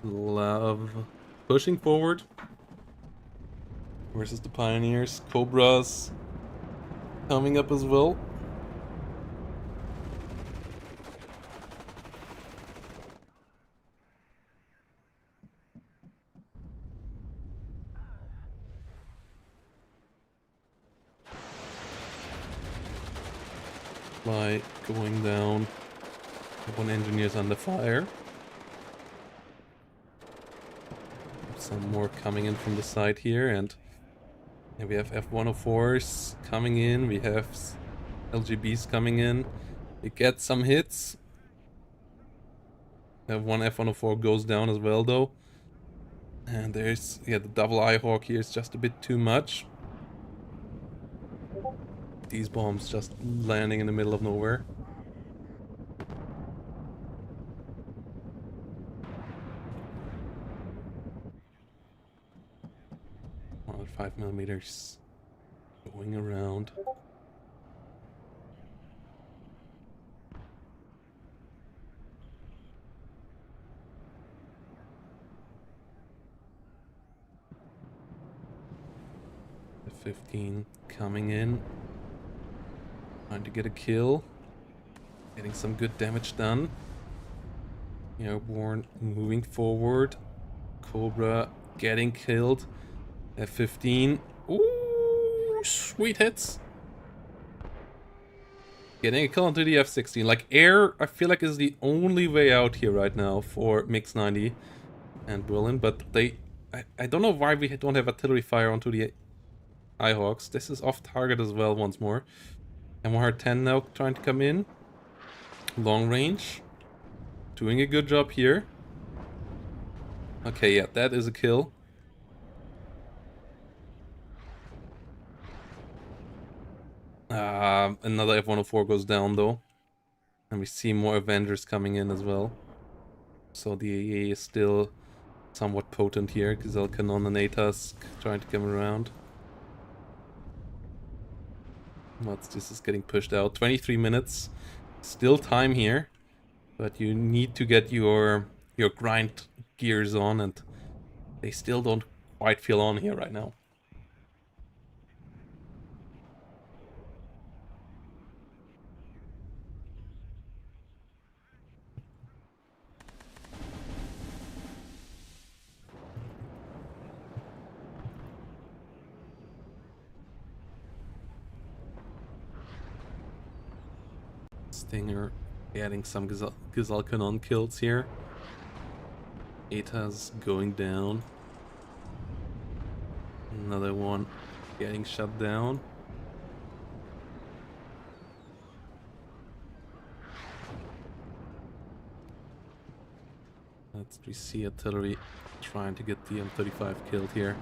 Love pushing forward versus the Pioneers. Cobras coming up as well. By going down. One engineer's under fire. Some more coming in from the side here, and we have F-104s coming in, we have LGBs coming in. We get some hits. One F-104 goes down as well though. And there's, yeah, the double Hawk here is just a bit too much. These bombs just landing in the middle of nowhere. 5mm going around. The 15 coming in, trying to get a kill, getting some good damage done. Airborne moving forward. Cobra getting killed. F-15. Ooh, sweet hits. Getting a kill onto the F-16. Like, air, I feel like, is the only way out here right now for Mix90 and Berlin. But they... I don't know why we don't have artillery fire onto the Hawks. This is off target as well once more. MR10 now trying to come in. Long range. Doing a good job here. Okay, yeah, that is a kill. Another F-104 goes down though. And we see more Avengers coming in as well. So the AA is still somewhat potent here. Gazelle Cannon and ATAS trying to come around. But this is getting pushed out. 23 minutes. Still time here. But you need to get your grind gears on, and they still don't quite feel on here right now. Stinger getting some Gazelle Cannon kills here. ATA's going down. Another one getting shut down. We see artillery trying to get the M35 killed here.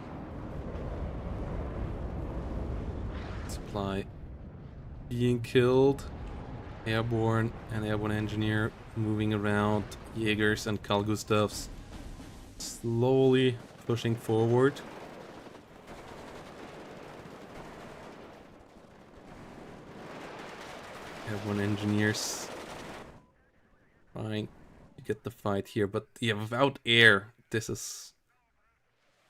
Supply being killed. Airborne and airborne engineer moving around. Jaegers and Carl Gustavs slowly pushing forward. Airborne engineers trying to get the fight here, but yeah, without air, this is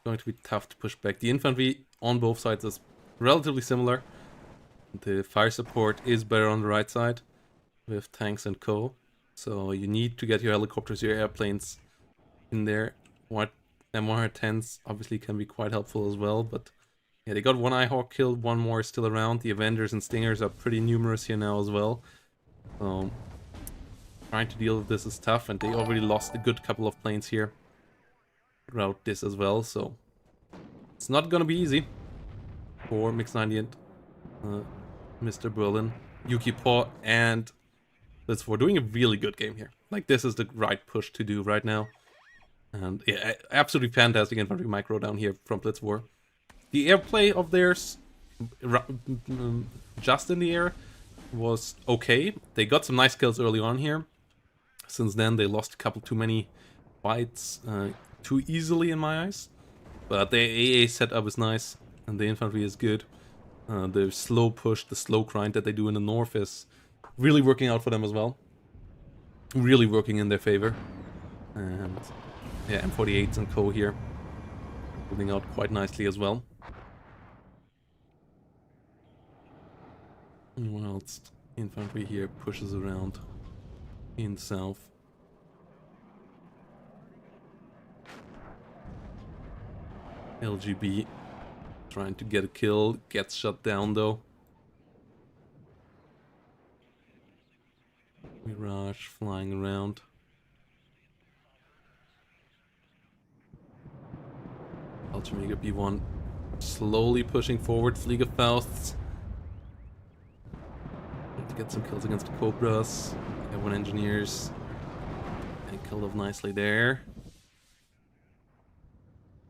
going to be tough to push back. The infantry on both sides is relatively similar. The fire support is better on the right side with tanks and co. So you need to get your helicopters, your airplanes in there. What M110s obviously can be quite helpful as well, but yeah, they got one Ihawk killed, one more is still around. The Avengers and Stingers are pretty numerous here now as well. So trying to deal with this is tough, and they already lost a good couple of planes here throughout this as well, so it's not gonna be easy for Mix-90 and Mr. Berlin, Yuki Paw, and Blitzwar doing a really good game here. Like, this is the right push to do right now. And yeah, absolutely fantastic infantry micro down here from Blitzwar. The airplay of theirs, just in the air, was okay. They got some nice kills early on here. Since then, they lost a couple too many fights too easily in my eyes. But the AA setup is nice, and the infantry is good. The slow push, the slow grind that they do in the north is really working out for them as well. Really working in their favor. And yeah, M48s and co here holding out quite nicely as well. Whilst infantry here pushes around in the south. LGB trying to get a kill, gets shut down though. Mirage flying around. Ultramega B1 slowly pushing forward. Fliegerfausts to get some kills against the Cobras. Everyone engineers and killed off nicely there.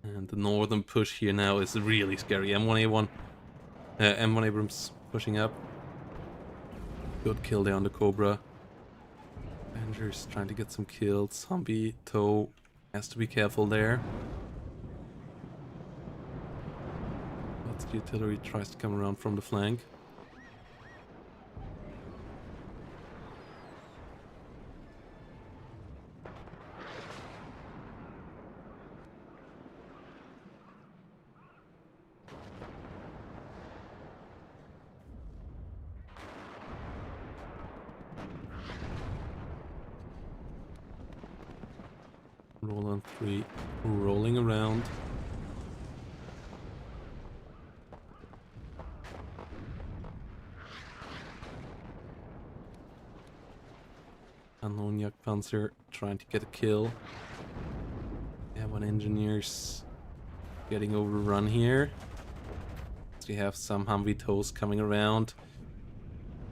And the northern push here now is really scary. M1A1, M1 Abrams pushing up. Good kill there on the Cobra. Avengers trying to get some kills. Humvee, Toe has to be careful there. But the artillery tries to come around from the flank. Roll on 3, rolling around. Unknown Jagdpanzer trying to get a kill. Airborne engineers getting overrun here. So we have some Humvee toes coming around.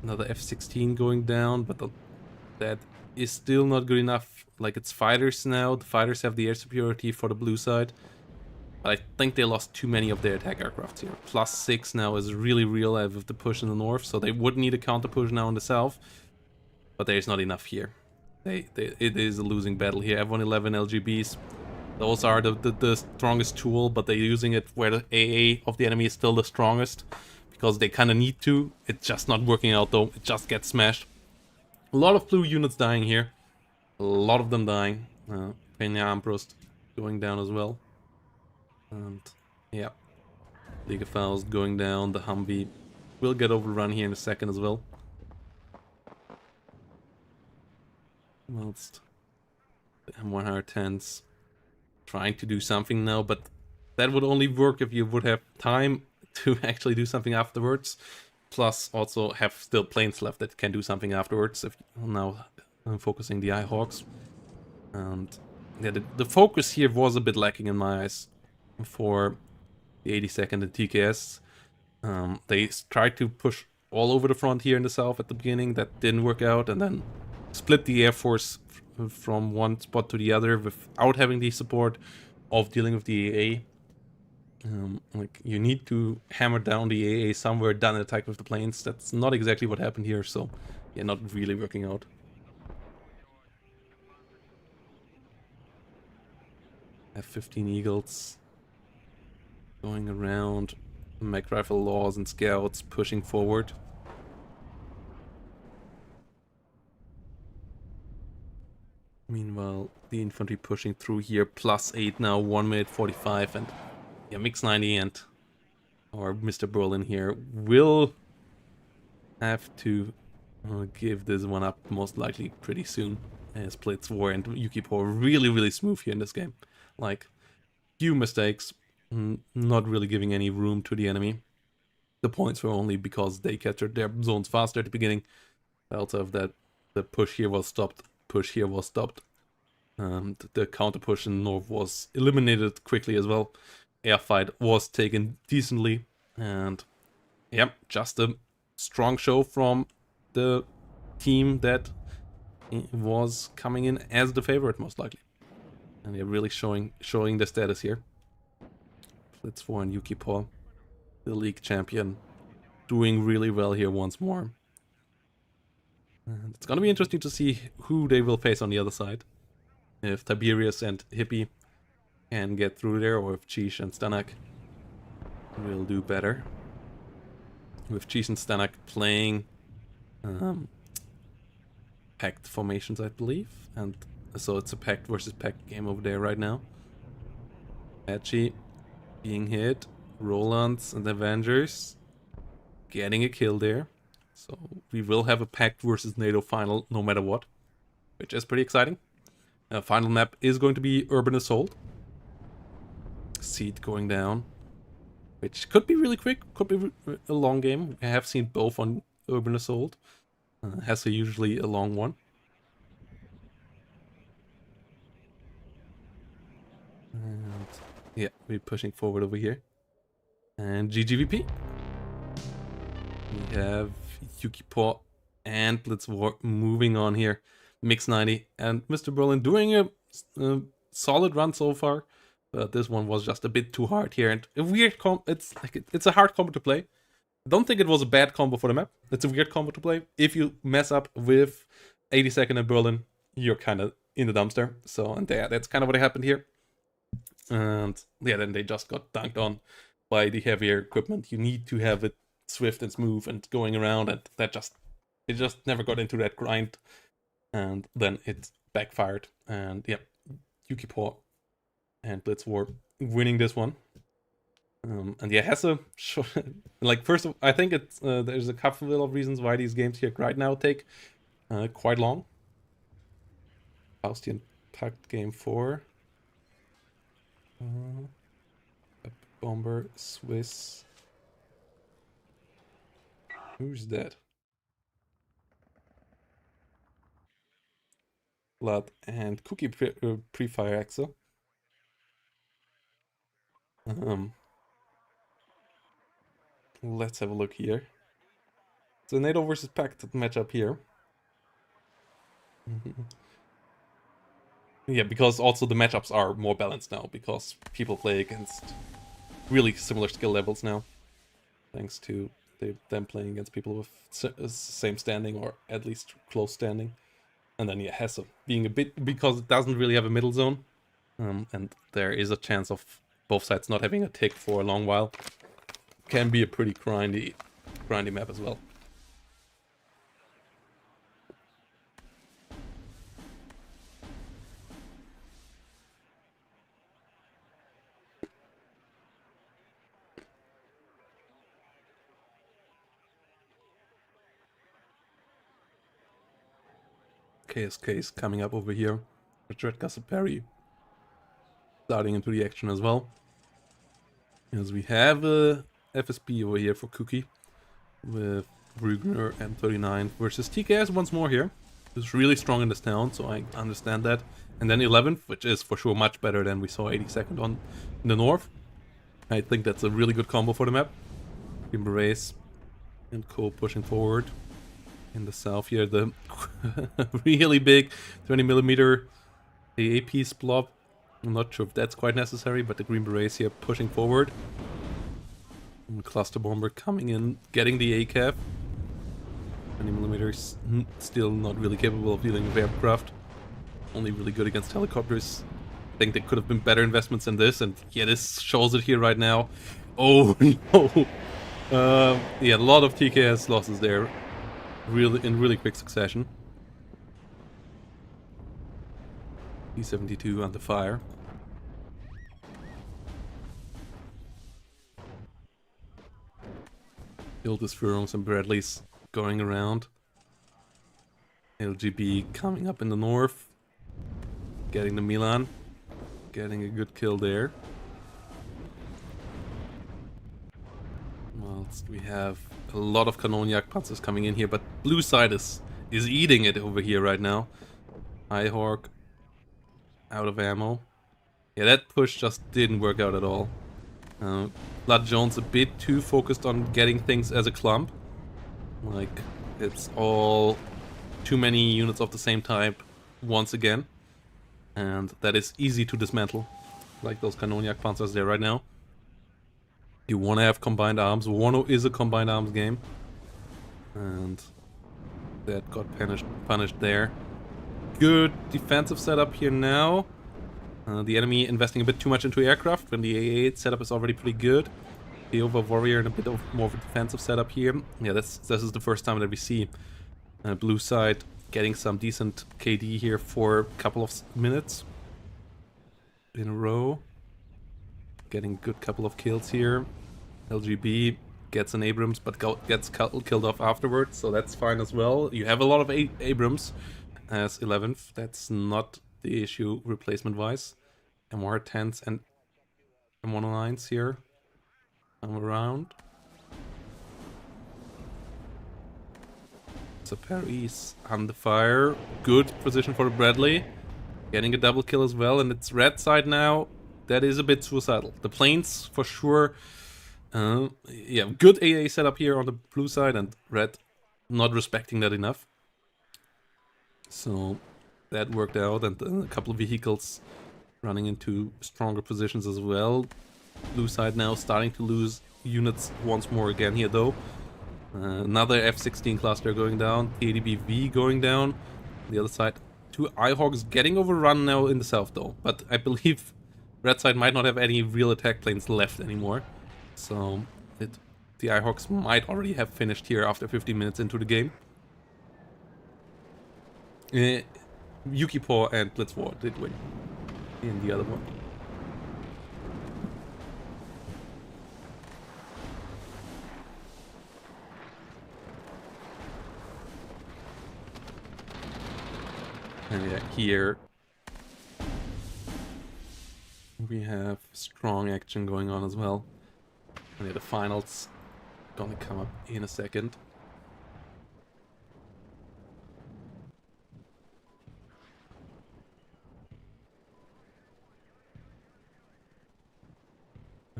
Another F-16 going down, but that is still not good enough. Like, it's fighters now. The fighters have the air superiority for the blue side. But I think they lost too many of their attack aircrafts here. +6 now is really real with the push in the north, so they would need a counter push now in the south. But there's not enough here. It is a losing battle here. F-111 LGBs, those are the strongest tool, but they're using it where the AA of the enemy is still the strongest. Because they kind of need to. It's just not working out though. It just gets smashed. A lot of blue units dying here. A lot of them dying. Peña Ambrose going down as well. And yeah. League of Fouls going down. The Humvee will get overrun here in a second as well. Whilst the M110s trying to do something now, but that would only work if you would have time to actually do something afterwards. Plus also have still planes left that can do something afterwards. If now I'm focusing the Ihawks. And yeah, the focus here was a bit lacking in my eyes for the 82nd and TKS. They tried to push all over the front here in the south at the beginning. That didn't work out, and then split the air force from one spot to the other without having the support of dealing with the AA. Like, you need to hammer down the AA somewhere, then attack with the planes. That's not exactly what happened here, so yeah, not really working out. F-15 Eagles going around, mech rifle laws and scouts pushing forward. Meanwhile, the infantry pushing through here, +8 now, 1 minute 45, and yeah, Mix 90 and our Mr. Berlin here will have to give this one up most likely pretty soon. As Blitz War and Yuki really smooth here in this game. Like, few mistakes, not really giving any room to the enemy. The points were only because they captured their zones faster at the beginning. Also, of that, the push here was stopped. The counter push in north was eliminated quickly as well. Airfight was taken decently, and yeah, just a strong show from the team that was coming in as the favorite most likely, and they're really showing the status here. Blitz 4 and Yuki, the league champion, doing really well here once more. And it's gonna be interesting to see who they will face on the other side. If Tiberius and Hippie can get through there, or if Cheech and Stanak will do better. With Cheech and Stanak playing packed formations, I believe, and so it's a packed versus packed game over there right now. Apache being hit, Rolands and Avengers getting a kill there. So we will have a packed versus NATO final no matter what, which is pretty exciting. Final map is going to be Urban Assault. Seed going down, which could be really quick, could be a long game. I have seen both on Urban Assault. Has usually a long one. And yeah, we're pushing forward over here. And GGVP. We have Yuki and Blitz War moving on here. Mix 90 and Mr. Berlin doing a solid run so far, but this one was just a bit too hard here, and a weird it's a hard combo to play. I don't think it was a bad combo for the map. It's a weird combo to play. If you mess up with 82nd and Berlin, you're kind of in the dumpster. So, and yeah, that's kind of what happened here. And yeah, then they just got dunked on by the heavier equipment. You need to have it swift and smooth and going around, and it just never got into that grind. And then it backfired, and yeah, Yuki and Blitz War winning this one. And yeah, has a like, first of I think it's there's a couple of reasons why these games here right now take quite long. Faustian Pact game 4. Bomber Swiss. Who's that? Blood and Cookie pre-fire Axel. Let's have a look here. It's a NATO versus Pact matchup here. Yeah, because also the matchups are more balanced now, because people play against really similar skill levels now, thanks to them playing against people with same standing, or at least close standing. And then yeah, Hesse being a bit, because it doesn't really have a middle zone, and there is a chance of both sides not having a tick for a long while. Can be a pretty grindy map as well. KSK is coming up over here. Richard Gassapari starting into the action as well. As we have a FSP over here for Cookie with Brugner M39 versus TKS once more here. Who's really strong in this town, so I understand that. And then 11th, which is for sure much better than we saw 82nd on in the north. I think that's a really good combo for the map. Embrace and Co pushing forward. in the south here. The really big 20mm AAP blob. I'm not sure if that's quite necessary, but the Green Berets here pushing forward. And the cluster bomber coming in, getting the ACAF. 20mm still not really capable of dealing with aircraft. Only really good against helicopters. I think they could have been better investments in this, and yeah, this shows it here right now. Oh no! Yeah, a lot of TKS losses there, in really quick succession. T-72 under fire. Hildesfurungs and Bradleys going around. LGB coming up in the north. Getting the Milan. Getting a good kill there. Whilst we have a lot of Kanonjagd Panzers coming in here, but blue side is eating it over here right now. Hawk out of ammo. Yeah, that push just didn't work out at all. Blood Jones a bit too focused on getting things as a clump. Like, it's all too many units of the same type once again. And that is easy to dismantle. Like those Kanonjagd Panzers there right now. You want to have combined arms. WARNO is a combined arms game. And that got punished there. Good defensive setup here now. The enemy investing a bit too much into aircraft when the A8 setup is already pretty good. The over warrior and a bit of more of a defensive setup here. Yeah, this is the first time that we see blue side getting some decent KD here for a couple of minutes in a row. Getting a good couple of kills here. LGB gets an Abrams but gets killed off afterwards, so that's fine as well. You have a lot of Abrams as 11th. That's not the issue replacement-wise. MR10s and M109s here. Come around. So Paris under fire. Good position for Bradley. Getting a double kill as well, and it's red side now. That is a bit suicidal. The planes, for sure. Yeah, good AA setup here on the blue side, and red not respecting that enough. So that worked out, and a couple of vehicles running into stronger positions as well. Blue side now starting to lose units once more again here though. Another F-16 cluster going down, ADBV going down. The other side, two Hawks getting overrun now in the south though. But I believe red side might not have any real attack planes left anymore. So the Hawks might already have finished here after 15 minutes into the game. Yuki Paw and Blitzwar did win in the other one. And yeah, here we have strong action going on as well. And yeah, the finals gonna come up in a second.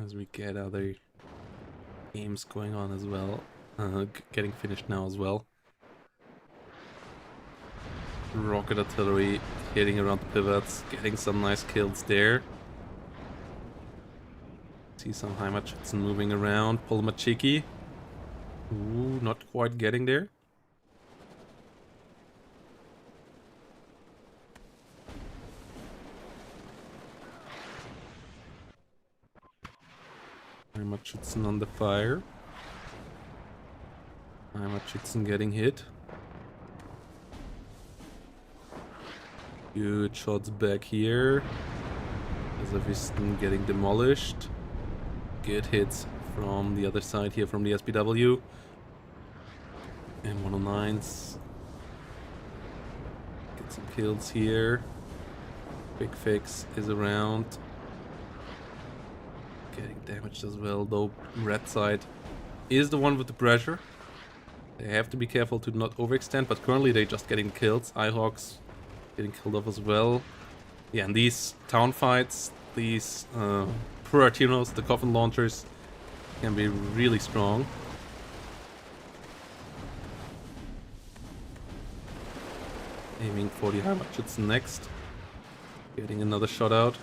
As we get other games going on as well. Getting finished now as well. Rocket artillery hitting around the pivots, getting some nice kills there. See some Heimatschützen moving around. Pull my Cheeki. Ooh, not quite getting there. Heimatschützen on the fire. Heimatschützen getting hit. Good shots back here. Reservisten getting demolished. Good hits from the other side here from the SPW. And 109s. Get some kills here. Quick Fix is around. Getting damaged as well, though red side is the one with the pressure. They have to be careful to not overextend, but currently they're just getting kills. Ihawks getting killed off as well. Yeah, and these town fights, these Puratinos, the coffin launchers, can be really strong. Aiming for the Heimatschützen next. Getting another shot out.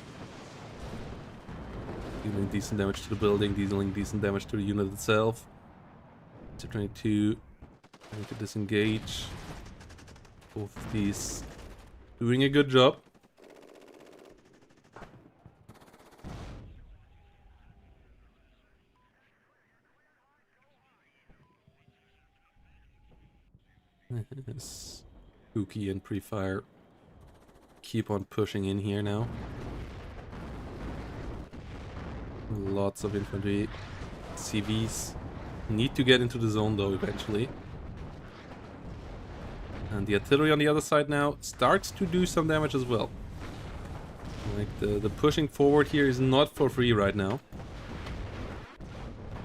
Dealing decent damage to the building, dealing decent damage to the unit itself. 22 trying to disengage. Both of these doing a good job. Yes. Yuki and pre-fire keep on pushing in here now. Lots of infantry. CVs need to get into the zone though eventually. And the artillery on the other side now starts to do some damage as well. Like the pushing forward here is not for free right now.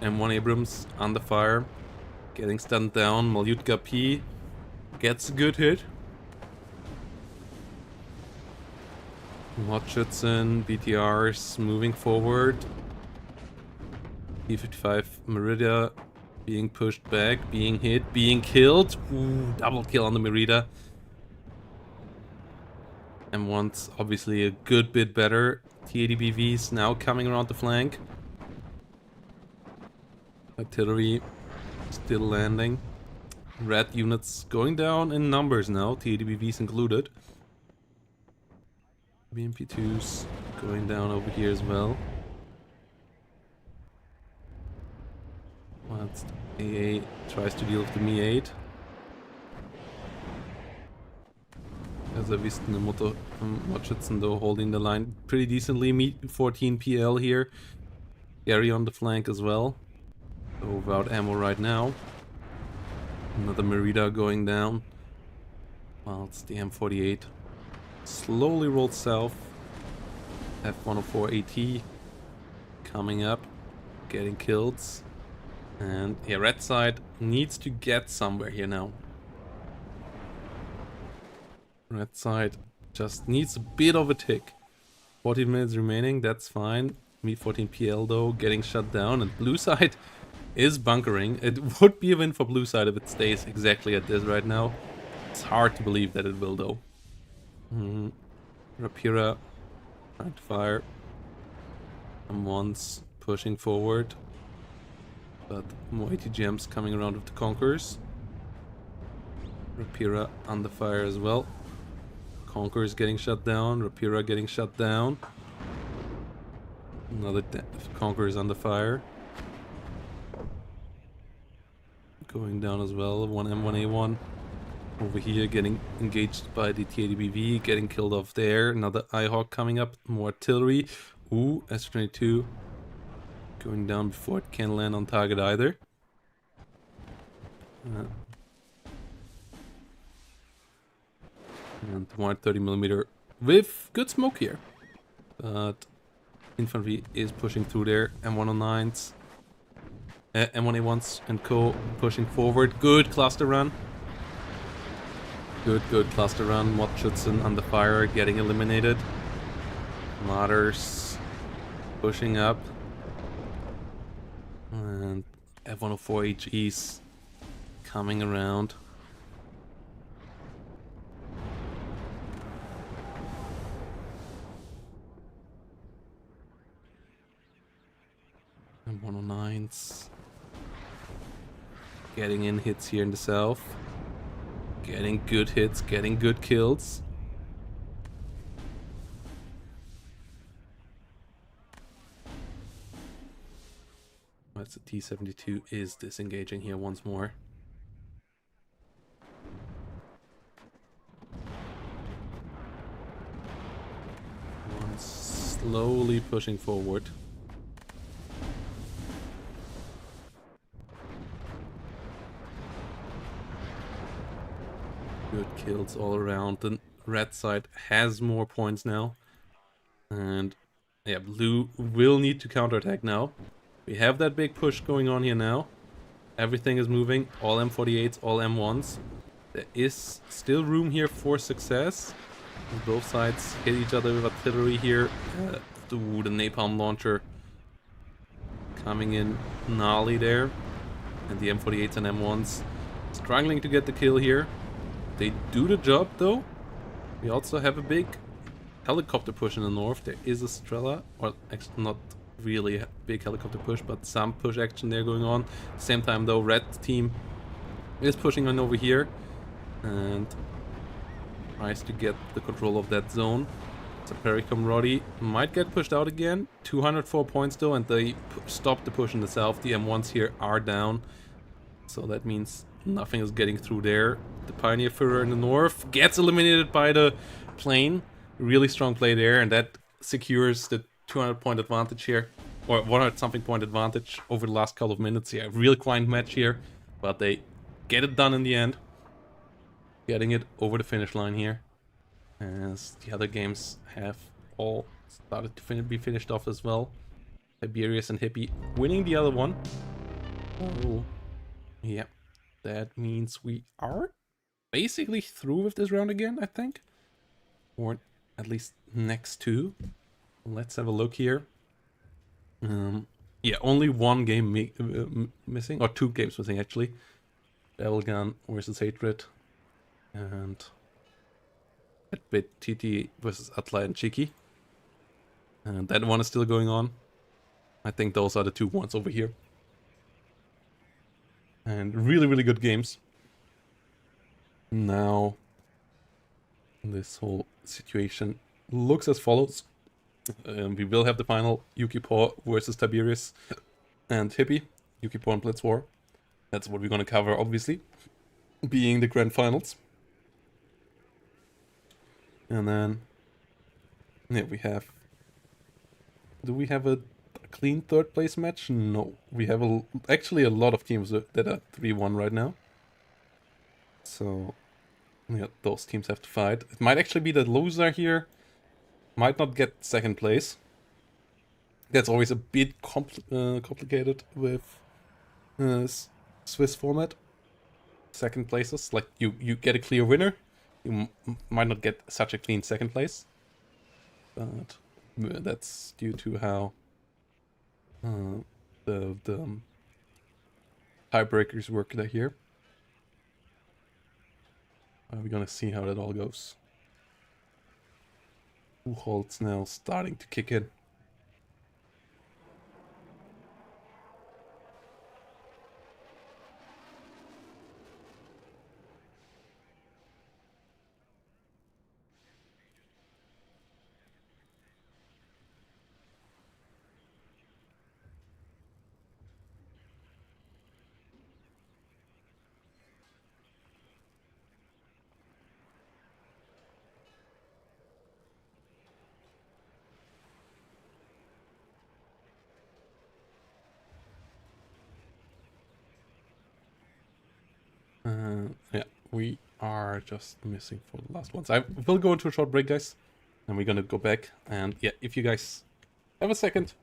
M1 Abrams under fire. Getting stunned down. Malyutka P gets a good hit. Watchitson, BTRs moving forward. P55 Merida being pushed back, being hit, being killed. Ooh, double kill on the Merida. M1's obviously a good bit better. T80BVs now coming around the flank. Artillery still landing. Red units going down in numbers now, T80BVs included. BMP2s going down over here as well. Whilst AA tries to deal with the Mi-8. As I've visto eine Mutter Watchitson though holding the line pretty decently. Mi-14 PL here. Gary on the flank as well. So without ammo right now. Another Merida going down. Whilst the M48 slowly rolls south. F104 AT coming up, getting kills. And yeah, red side needs to get somewhere here now. Red side just needs a bit of a tick. 14 minutes remaining, that's fine. Mi-14 PL though getting shut down, and blue side is bunkering. It would be a win for blue side if it stays exactly at this right now. It's hard to believe that it will though. Rapira trying to fire. M1's pushing forward. But more ATGMs coming around with the Conquerors. Rapira under fire as well. Conquerors getting shut down. Rapira getting shut down. Another Conquerors under fire. Going down as well. One M1A1 over here getting engaged by the T80BV. Getting killed off there. Another IHawk coming up. More artillery. Ooh, S22. Going down before it can land on target either. And 130mm with good smoke here. But infantry is pushing through there. M109s. M1A1s and co pushing forward. Good cluster run. Good cluster run. Watchitson under fire getting eliminated. Martyrs pushing up. And F104 HEs coming around. And 109s getting in hits here in the south. Getting good hits, getting good kills. That's the T-72 is disengaging here once more. One slowly pushing forward. Good kills all around. The red side has more points now. And yeah, blue will need to counterattack now. We have that big push going on here now. Everything is moving. All M48s, all M1s. There is still room here for success. Both sides hit each other with artillery here. The napalm launcher coming in gnarly there. And the M48s and M1s struggling to get the kill here. They do the job though. We also have a big helicopter push in the north. There is a Strela, or actually not really a big helicopter push, but some push action there going on. Same time though, red team is pushing on over here and tries to get the control of that zone. So Perikomrodi might get pushed out again. 204 points though, and they stop the push in the south. The M1s here are down, so that means nothing is getting through there. The Pioneer Führer in the north gets eliminated by the plane. Really strong play there, and that secures the 200 point advantage here, or 100 something point advantage over the last couple of minutes. Yeah, real quiet match here, but they get it done in the end, getting it over the finish line here, as the other games have all started to be finished off as well. Tiberius and Hippie winning the other one. Oh, yeah, that means we are basically through with this round again, I think, or at least next to. Let's have a look here. Yeah, only one game missing, or 2 games missing actually. Gun versus Hatred, and Bit TT versus Atla and Cheeki. And that one is still going on. I think those are the 2 ones over here. And really, really good games. Now, this whole situation looks as follows. We will have the final Yuki versus Tiberius and Hippie. Yuki and Blitz War. That's what we're gonna cover, obviously, being the grand finals. And then, yeah, we have. Do we have a clean 3rd place match? No, we have actually a lot of teams that are 3-1 right now. So, yeah, those teams have to fight. It might actually be the loser here might not get 2nd place. That's always a bit complicated with Swiss format. 2nd places, like you get a clear winner, you might not get such a clean 2nd place, but that's due to how the tiebreakers work here. We're gonna see how that all goes. Buchholz now starting to kick in. Yeah, we are just missing for the last ones. I will go into a short break, guys, and we're gonna go back. And yeah, if you guys have a second,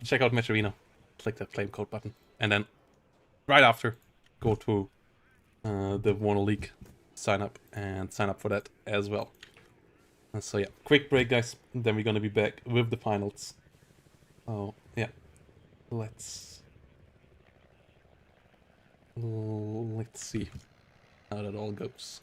check out Match Arena, click that claim code button, and then right after, go to the WARNO League, sign up for that as well. And so yeah, quick break, guys. Then we're gonna be back with the finals. Oh yeah, let's see how that all goes.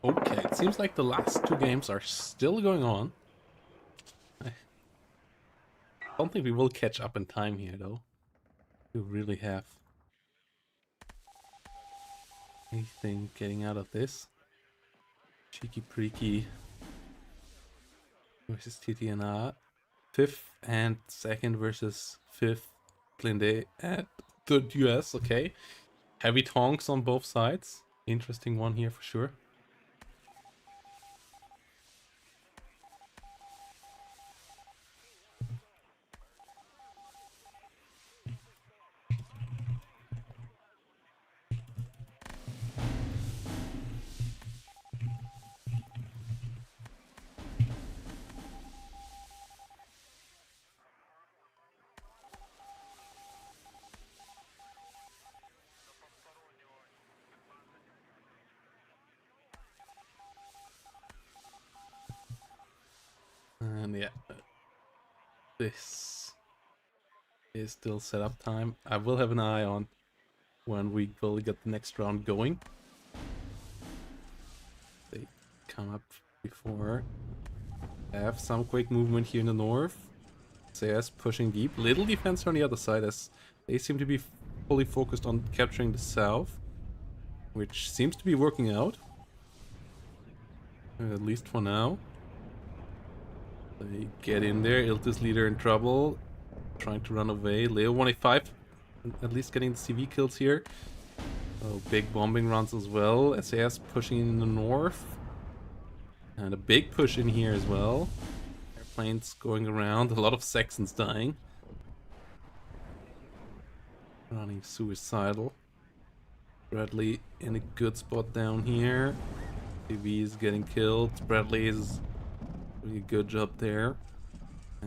Okay, it seems like the last two games are still going on. I don't think we will catch up in time here, though. We really have anything getting out of this. Cheeky Preeky versus TTNR. Fifth and second versus fifth Glinde at the US, okay. Heavy tonks on both sides. Interesting one here for sure. And yeah, this is still setup time. I will have an eye on when we will get the next round going. They come up before. Have some quick movement here in the north. CS pushing deep. Little defense on the other side as they seem to be fully focused on capturing the south, which seems to be working out. At least for now. They get in there. Iltis leader in trouble. Trying to run away. Leo 185. At least getting the CV kills here. Oh, big bombing runs as well. SAS pushing in the north. And a big push in here as well. Airplanes going around. A lot of Saxons dying. Running suicidal. Bradley in a good spot down here. TV is getting killed. Bradley is doing a good job there.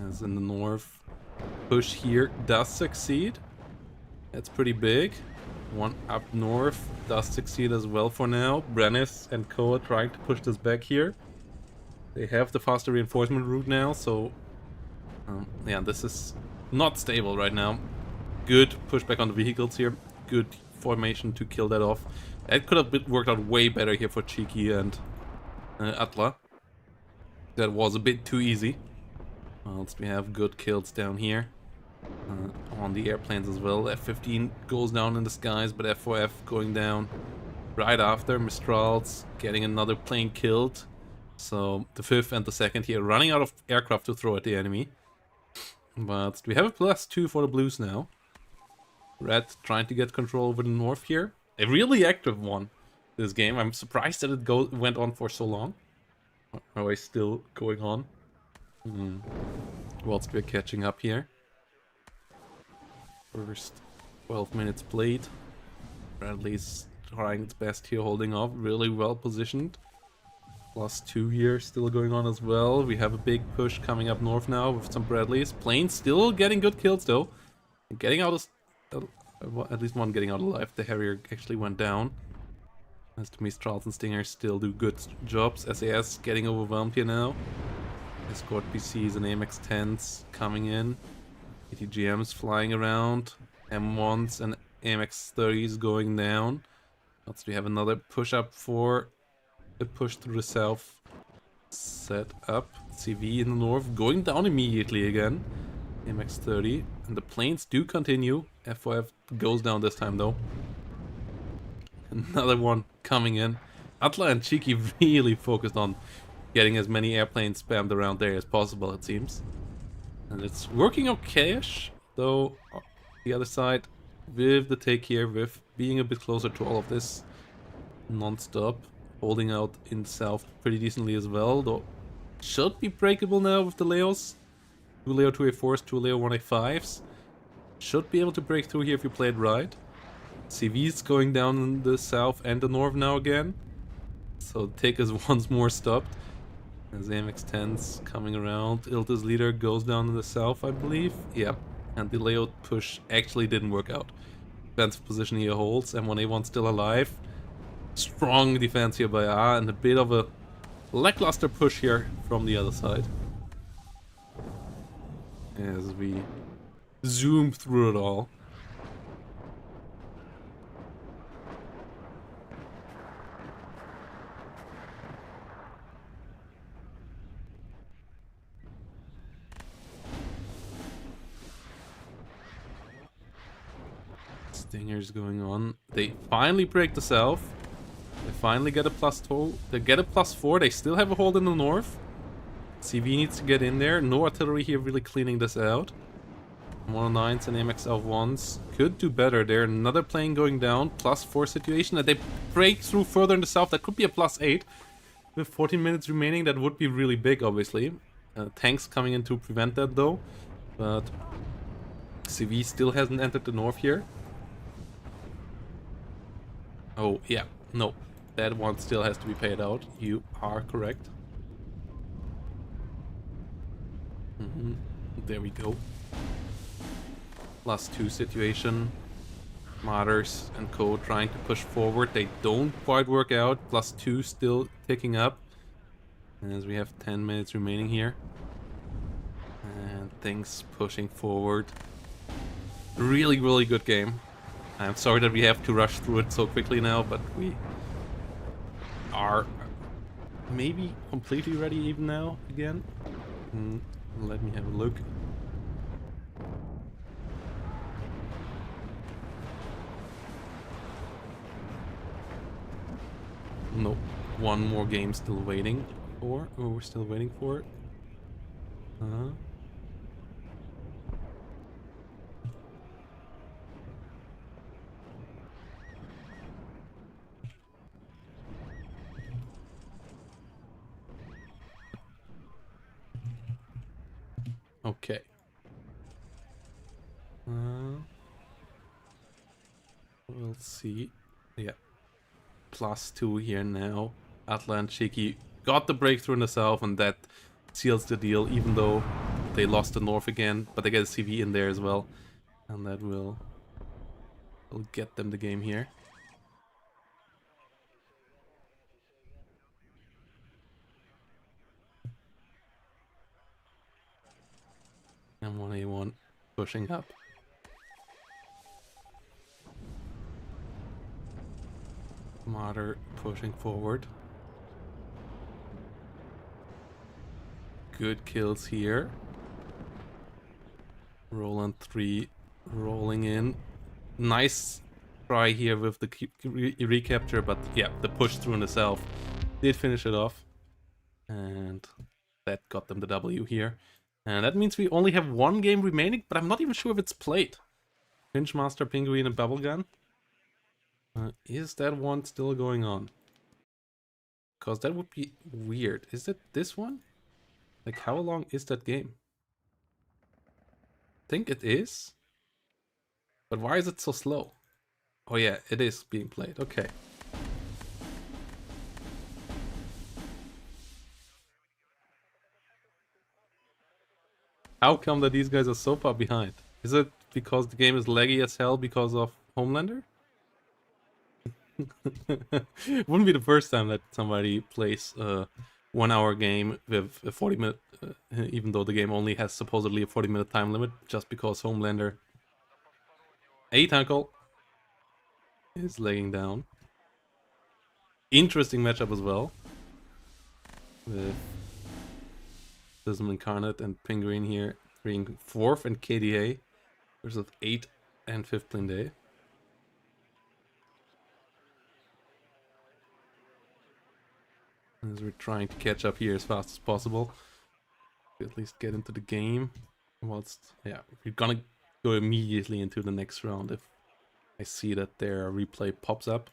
As in the north. Push here does succeed. That's pretty big. One up north does succeed as well for now. Brennis and Co are trying to push this back here. They have the faster reinforcement route now, so yeah, this is not stable right now. Good pushback on the vehicles here. Good formation to kill that off. It could have worked out way better here for Cheeki and Atla. That was a bit too easy. Whilst we have good kills down here. On the airplanes as well. F-15 goes down in the skies, but F4F going down right after. Mistral's getting another plane killed. So the 5th and the 2nd here running out of aircraft to throw at the enemy. But we have a +2 for the Blues now. Red trying to get control over the north here. A really active one this game. I'm surprised that it went on for so long. Always still going on. Whilst we're catching up here. First 12 minutes played. Bradley's trying its best here, holding off. Really well positioned. +2 here still going on as well. We have a big push coming up north now with some Bradleys. Planes still getting good kills though. Getting out of... at least one getting out alive. The Harrier actually went down. As to Mistrals and Stingers still do good jobs. SAS getting overwhelmed here now. Escort PCs and AMX-10s coming in. ATGMs flying around. M1s and AMX-30s going down. Also we have another push up for the push through the south. Set up. CV in the north going down immediately again. AMX-30. And the planes do continue. F4F goes down this time though. Another one coming in. Atla and Cheeki really focused on getting as many airplanes spammed around there as possible, it seems. And it's working okay-ish, though the other side, with the take here, with being a bit closer to all of this non-stop, holding out in the south pretty decently as well, though should be breakable now with the Leos. 2 Leo 2A4s, 2 Leo 1A5s. Should be able to break through here if you play it right. CV's going down in the south and the north now again. So the take is once more stopped. As AMX-10's coming around. Ilta's leader goes down in the south, I believe. Yeah. And the layout push actually didn't work out. Defensive position here holds. M1A1 still alive. Strong defense here by A and a bit of a lackluster push here from the other side. As we zoom through it all. Stingers going on. They finally break the south. They finally get a +2. They get a +4. They still have a hold in the north. CV needs to get in there. No artillery here really cleaning this out. 109s and AMX-L1s could do better there. Another plane going down. +4 situation. And they break through further in the south. That could be a +8. With 14 minutes remaining, that would be really big, obviously. Tanks coming in to prevent that, though. But CV still hasn't entered the north here. Oh, yeah. No. That one still has to be paid out. You are correct. There we go. +2 situation. Martyrs and Co trying to push forward. They don't quite work out. +2 still ticking up. As we have 10 minutes remaining here. And things pushing forward. Really, really good game. I'm sorry that we have to rush through it so quickly now, but we are maybe completely ready even now again. Let me have a look. Nope. One more game still waiting for. Oh, we're still waiting for it. Okay. We'll see. Yeah. +2 here now. Atla and Cheeki got the breakthrough in the south, and that seals the deal, even though they lost the north again. But they get a CV in there as well. And that will get them the game here. And 1A1 pushing up. Martyr pushing forward. Good kills here. Roland 3 rolling in. Nice try here with the recapture, but yeah, the push through in the south did finish it off. And that got them the W here. And that means we only have one game remaining, but I'm not even sure if it's played. Pinchmaster, Penguin, and Bubblegun. Is that one still going on? Because that would be weird. Is it this one? Like, how long is that game? I think it is. But why is it so slow? Oh yeah, it is being played. Okay. How come that these guys are so far behind? Is it because the game is laggy as hell because of Homelander? Wouldn't be the first time that somebody plays a 1 hour game with a 40-minute, even though the game only has supposedly a 40-minute time limit, just because Homelander A-Tackle is laying down. Interesting matchup as well, with Prism Incarnate and Penguin here being 4th and KDA versus 8th and 5th Clean Day. As we're trying to catch up here as fast as possible. To at least get into the game. Whilst, yeah, we're gonna go immediately into the next round if I see that their replay pops up.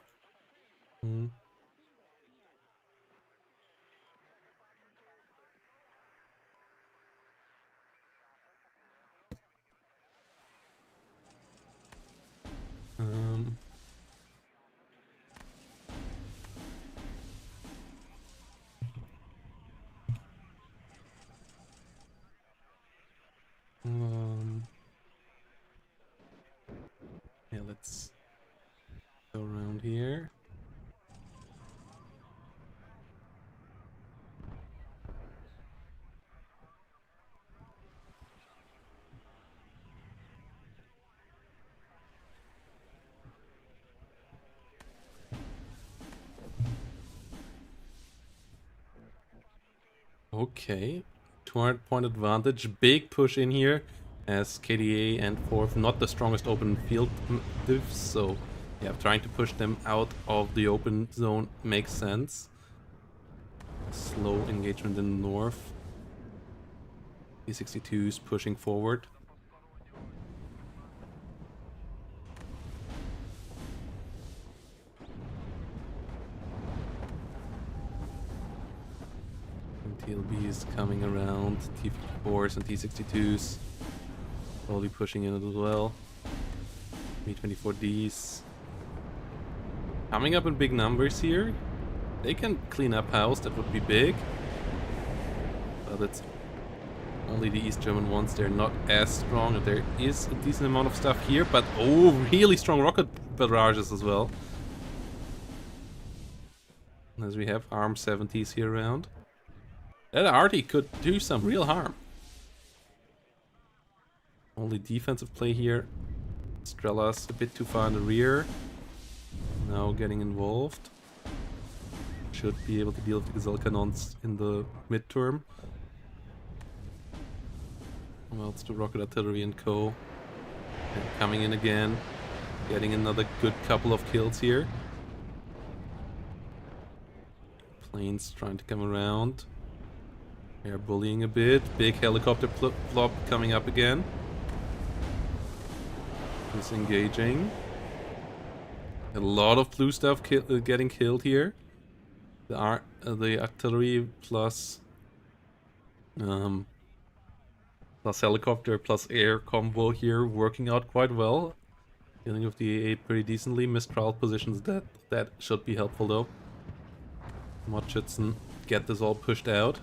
Yeah, let's go around here. Okay, 200 point advantage, big push in here as KDA and 4th not the strongest open field divs, so yeah, trying to push them out of the open zone makes sense. Slow engagement in the north. T62's pushing forward. TLB is coming around, T54s and T62s slowly pushing in as well. Me24Ds coming up in big numbers here. They can clean up house, that would be big. But it's only the East German ones, they're not as strong, and there is a decent amount of stuff here, but oh, really strong rocket barrages as well. As we have ARM 70s here around. That Artie could do some real harm. Only defensive play here. Strella's a bit too far in the rear. Now getting involved. Should be able to deal with the gazelle cannons in the midterm. Well, it's the rocket artillery and co. And coming in again. Getting another good couple of kills here. Planes trying to come around. They're bullying a bit. Big helicopter flop coming up again. Disengaging. A lot of blue stuff getting killed here. The artillery plus helicopter plus air combo here working out quite well. Dealing with the A8 pretty decently. Mistral positions that should be helpful though. Motschützen get this all pushed out.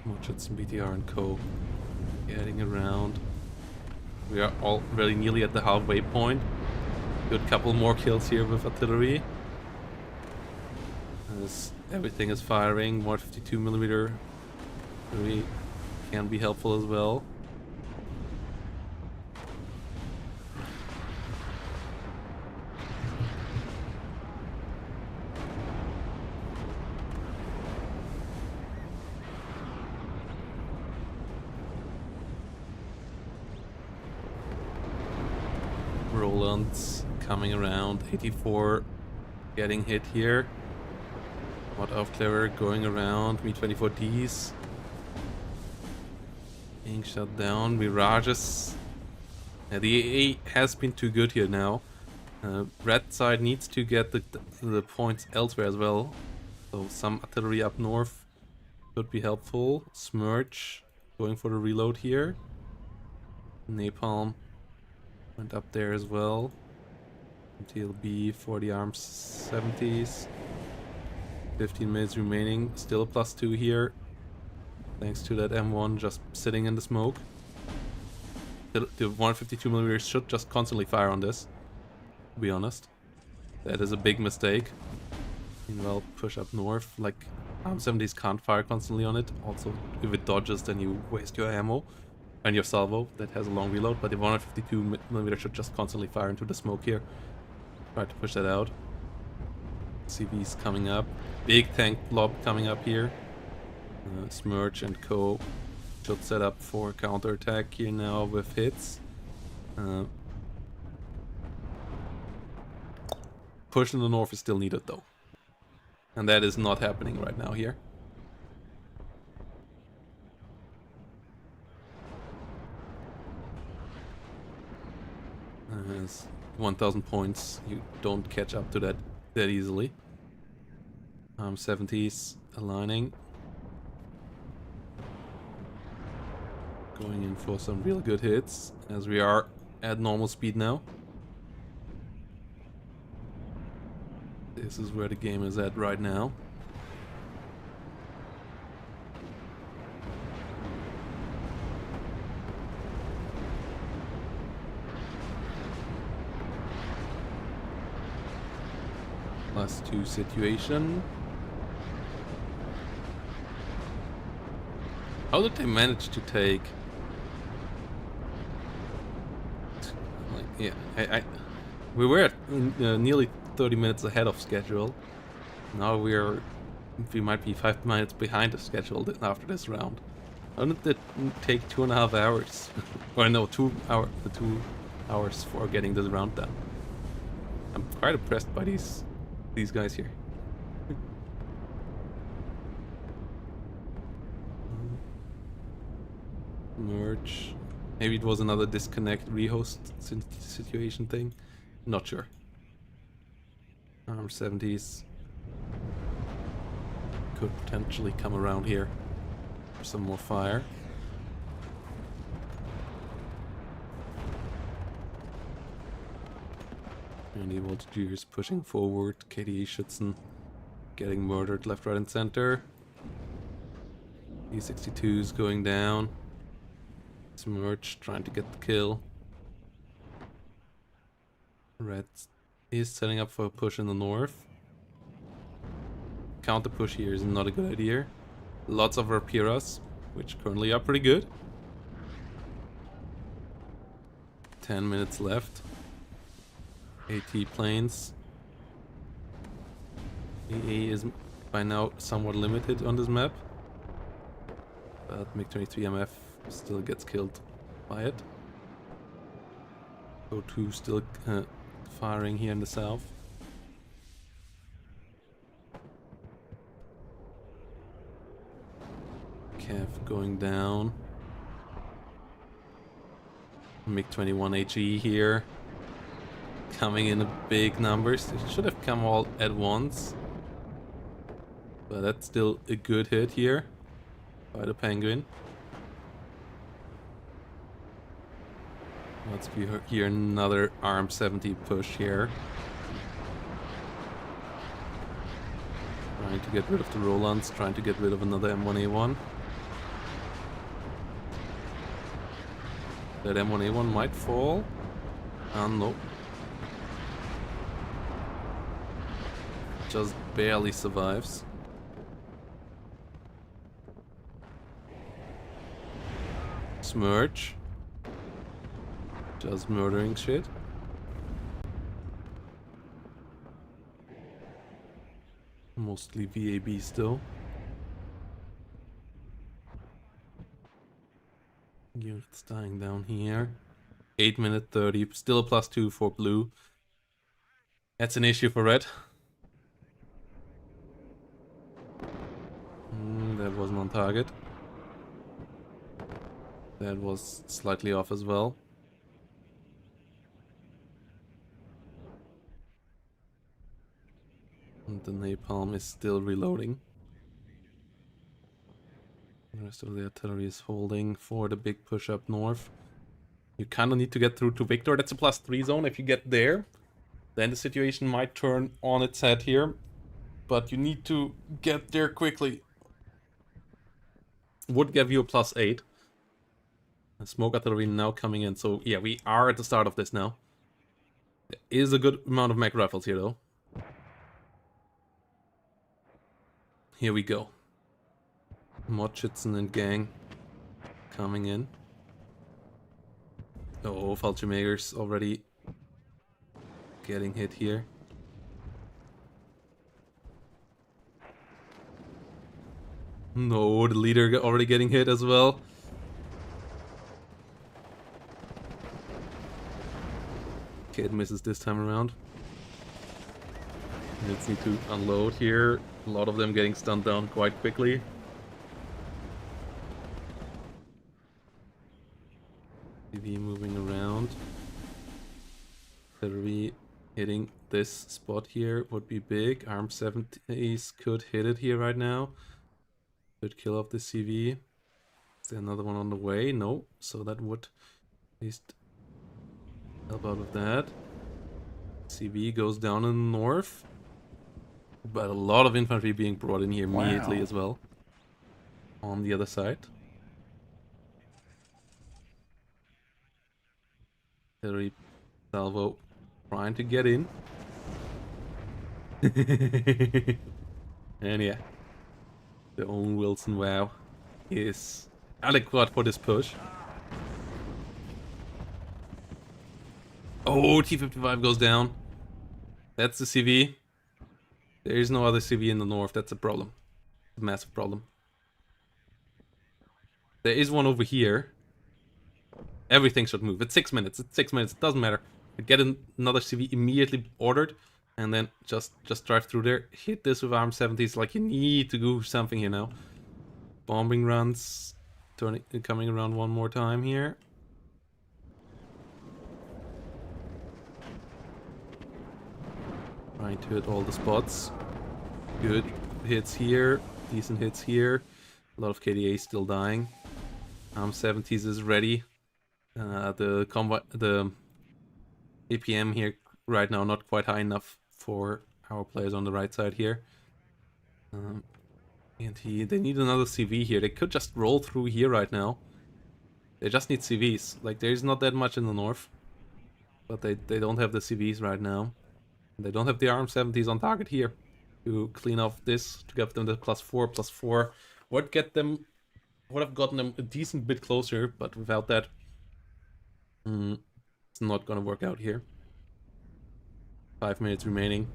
Motschützen, BTR and co. Getting around. We are already nearly at the halfway point. Good couple more kills here with artillery. As everything is firing, 152mm really can be helpful as well. Roland's coming around, 84 getting hit here. What of clever going around, Me-24Ds being shut down. Mirages. The AA has been too good here now. Red side needs to get the points elsewhere as well. So some artillery up north could be helpful. Smirch going for the reload here. Napalm went up there as well. TLB for the arms 70s. 15 minutes remaining. Still a +2 here. Thanks to that M1 just sitting in the smoke. The 152mm should just constantly fire on this, to be honest. That is a big mistake. Meanwhile, push up north. Like, arm 70s can't fire constantly on it. Also, if it dodges, then you waste your ammo. And your salvo, that has a long reload. But the 152mm should just constantly fire into the smoke here. Try to push that out. CV's coming up. Big tank blob coming up here. Smirch and co should set up for counterattack here now with hits. Push in the north is still needed though. And that is not happening right now here. As 1000 points, you don't catch up to that easily. 70s aligning. Going in for some real good hits, as we are at normal speed now. This is where the game is at right now. +2 situation. How did they manage to take... Like, yeah, we were at nearly 30 minutes ahead of schedule. Now we might be 5 minutes behind the schedule after this round. How did it take 2.5 hours? Or no, 2 hours for getting this round done. I'm quite impressed by these guys here. Merge. Maybe it was another disconnect rehost situation thing. Not sure. Arm 70s could potentially come around here for some more fire. And the volunteers pushing forward. KDA Schützen getting murdered left, right, and center. E62's going down. Smirch trying to get the kill. Red is setting up for a push in the north. Counter push here is not a good idea. Lots of Rapiras, which currently are pretty good. 10 minutes left. AT planes. EA is by now somewhat limited on this map. But MiG-23MF still gets killed by it. Go-2 still firing here in the south. Cav going down. MiG-21HE here. Coming in big numbers. It should have come all at once. But that's still a good hit here by the Penguin. Let's hear another ARM 70 push here. Trying to get rid of the Rolands, trying to get rid of another M1A1. That M1A1 might fall. No. Just barely survives. Smirch. Just murdering shit. Mostly VAB still. Units dying down here. 8 minute 30. Still a +2 for blue. That's an issue for red. That wasn't on target. That was slightly off as well. And the napalm is still reloading. The rest of the artillery is holding for the big push up north. You kind of need to get through to Victor. That's a +3 zone. If you get there, then the situation might turn on its head here. But you need to get there quickly. Would give you a +8. The smoke artillery now coming in. So yeah, we are at the start of this now. There is a good amount of mech rifles here though. Here we go. Motschützen and gang coming in. Oh, Fallschirmjägers already getting hit here. No, the leader already getting hit as well. Kid misses this time around. Let's need to unload here. A lot of them getting stunned down quite quickly. TV moving around. Artillery hitting this spot here would be big. ARM 70s could hit it here right now. Could kill off the CV. Is there another one on the way? No. So that would at least help out with that. CV goes down in the north. But a lot of infantry being brought in here immediately as well. On the other side. Artillery salvo trying to get in. And yeah. The Owen Wilson wow is adequate for this push. Oh, T-55 goes down. That's the CV. There is no other CV in the north. That's a problem. A massive problem. There is one over here. Everything should move. It's 6 minutes. It's 6 minutes. It doesn't matter. Get another CV immediately ordered. And then just drive through there. Hit this with ARM 70s. Like, you need to do something here now. Bombing runs. Coming around one more time here. Trying to hit all the spots. Good hits here. Decent hits here. A lot of KDA still dying. ARM 70s is ready. The APM here right now not quite high enough for our players on the right side here. And they need another CV here. They could just roll through here right now. They just need CVs. Like, there's not that much in the north. But they don't have the CVs right now. They don't have the ARM 70s on target here to clean off this, to give them the +4/+4 would have gotten them a decent bit closer, but without that, it's not gonna work out here. 5 minutes remaining.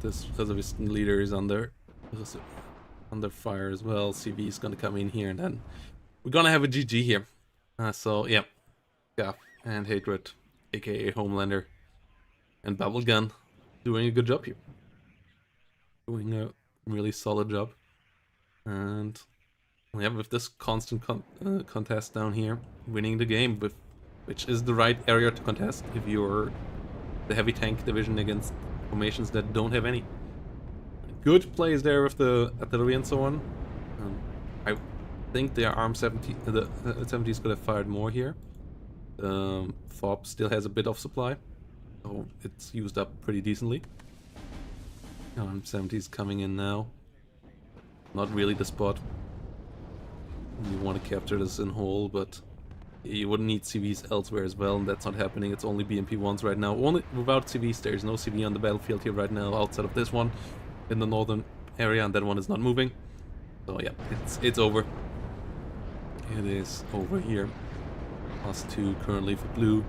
This reservist leader is under fire as well. CV is gonna come in here, and then we're gonna have a GG here. So yeah, Gaff and Hatred, aka Homelander, and Bubblegun doing a good job here. Doing a really solid job. And yeah, with this constant contest down here, winning the game, which is the right area to contest if you're the heavy tank division against formations that don't have any. Good plays there with the artillery and so on. I think the ARM 70, the 70s could have fired more here. Thorpe still has a bit of supply, so it's used up pretty decently. ARM 70s coming in now. Not really the spot. You want to capture this in whole, but you wouldn't need CVs elsewhere as well, and that's not happening. It's only BMP1s right now. Only without CVs, there's no CV on the battlefield here right now, outside of this one in the northern area, and that one is not moving. So yeah, it's over. It is over here. +2 currently for blue.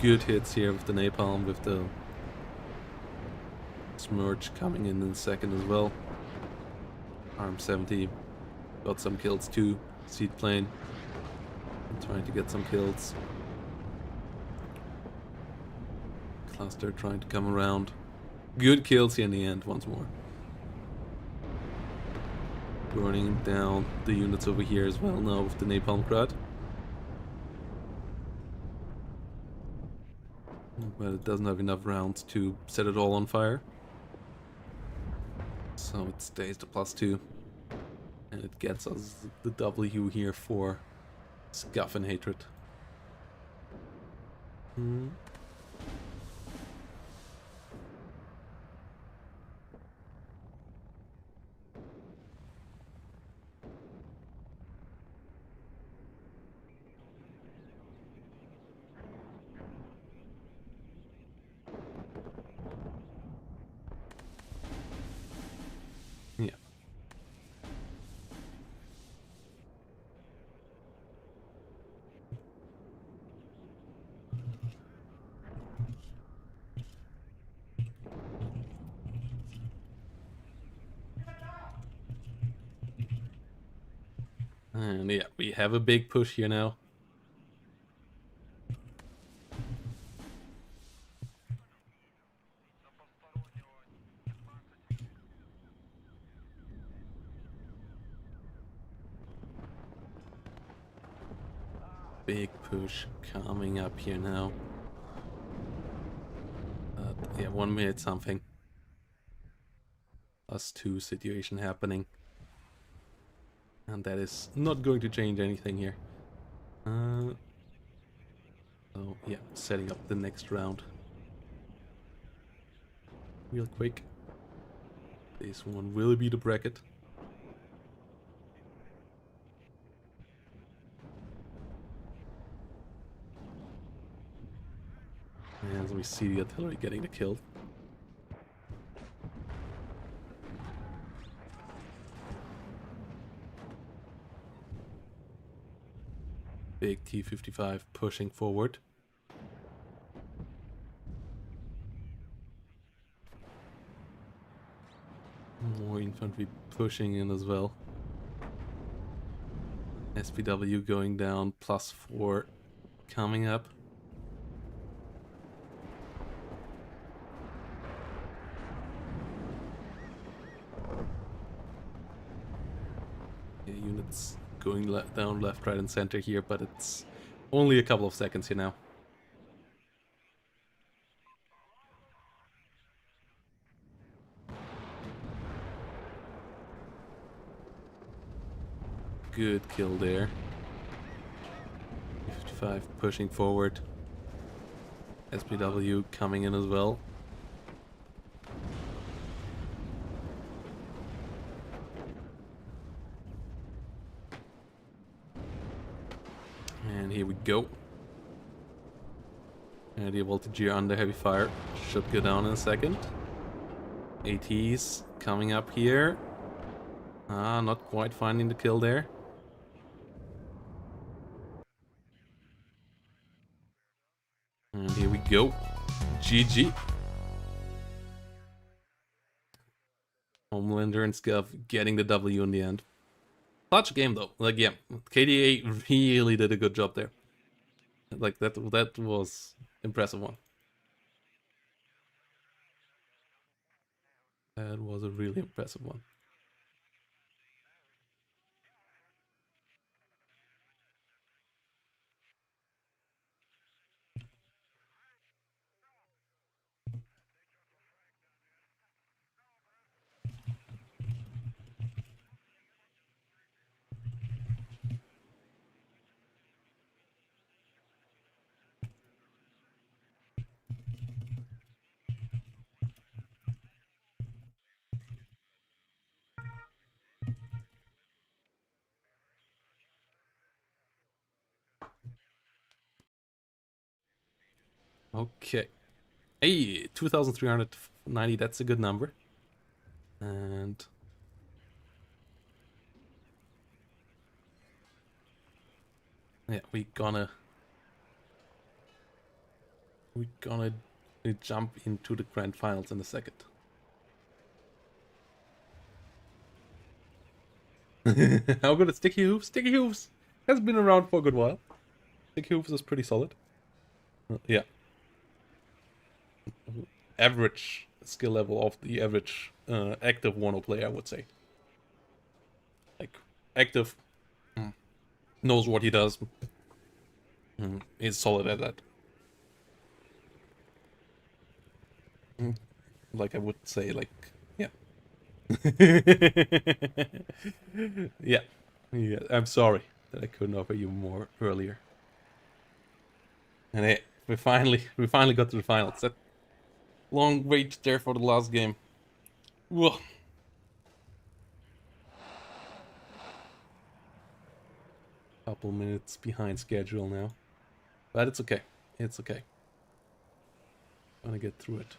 Good hits here with the napalm, with the Smirch coming in a second as well. ARM 70 got some kills too. Seed plane trying to get some kills. Cluster trying to come around. Good kills here in the end once more. Burning down the units over here as well now with the napalm crowd. But it doesn't have enough rounds to set it all on fire. So it stays to +2. And it gets us the W here for Scuff and Hatred. Yeah. And yeah, we have a big push here now. Big push coming up here now. Yeah, 1 minute something. +2 situation happening. And that is not going to change anything here. So yeah, setting up the next round. Real quick. This one will be the bracket. As we see the artillery getting the kill. Big T-55 pushing forward. More infantry pushing in as well. SPW going down, +4 coming up. Yeah, units going down left, right and center here, but it's only a couple of seconds here now. Good kill there. 55 pushing forward. SPW coming in as well. And here we go. And the voltage here under heavy fire should go down in a second. AT's coming up here. Ah, not quite finding the kill there. And here we go. GG. Homelander and Scuff getting the W in the end. Clutch game though. Like, yeah, KDA really did a good job there. Like, that was impressive one. That was a really impressive one. Okay. Hey, 2,390, that's a good number. And yeah, we're gonna jump into the grand finals in a second. How good is Sticky Hooves? Sticky Hooves has been around for a good while. Sticky Hooves is pretty solid. Yeah. Average skill level of the average active WARNO player, I would say. Like, active knows what he does. Is solid at that. Like, I would say, like, yeah. Yeah. Yeah, I'm sorry that I couldn't offer you more earlier. And hey, we finally got to the finals. That long wait there for the last game. Whoa. Couple minutes behind schedule now. But it's okay. It's okay. Gonna get through it.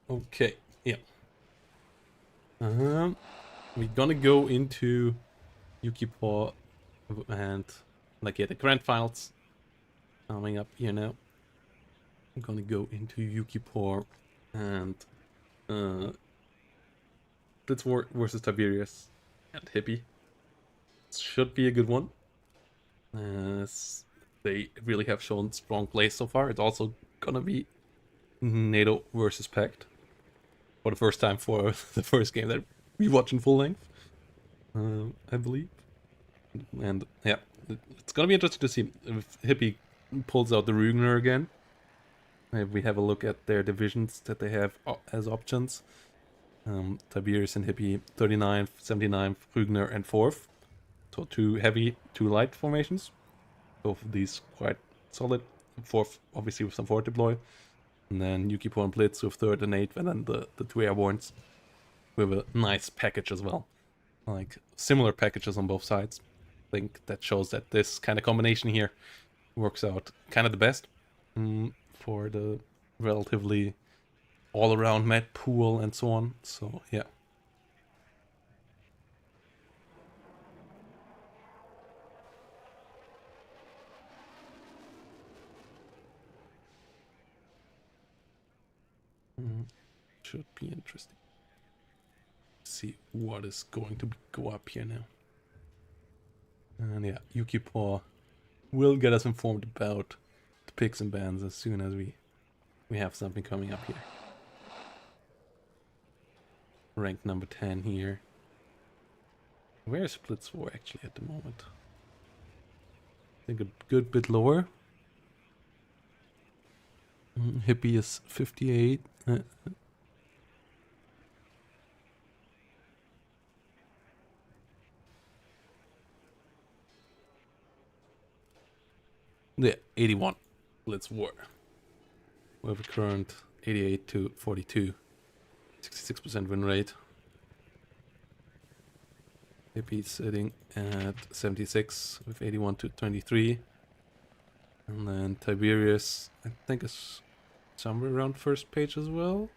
Okay, yeah. We're gonna go into Yuki Paw and like the grand finals coming up here now. I'm gonna go into Yuki Paw and Blitzwar versus Tiberius and Hippie. Should be a good one. They really have shown strong play so far. It's also gonna be NATO versus Pact for the first time for the first game that we watch in full length, I believe. And yeah, it's gonna be interesting to see if Hippie pulls out the Rugner again. If we have a look at their divisions that they have as options. Tiberius and Hippie 39th, 79th, Rugner and 4th. So 2 heavy, 2 light formations. Both of these quite solid. 4th obviously with some forward deploy. And then Yuki and Blitz with 3rd and 8th, and then the 2 airbornes with a nice package as well. Like similar packages on both sides. I think that shows that this kind of combination here works out kind of the best for the relatively all-around med pool and so on. So yeah. Should be interesting. See what is going to go up here now. And yeah, Yuki Paw will get us informed about the picks and bans as soon as we have something coming up here. Rank number 10 here. Where is Blitzwar actually at the moment? I think a good bit lower. Hippie is 58. Yeah, 81. Blitzwar. We have a current 88 to 42. 66% win rate. Hippie sitting at 76 with 81 to 23. And then Tiberius, I think, is somewhere around first page as well.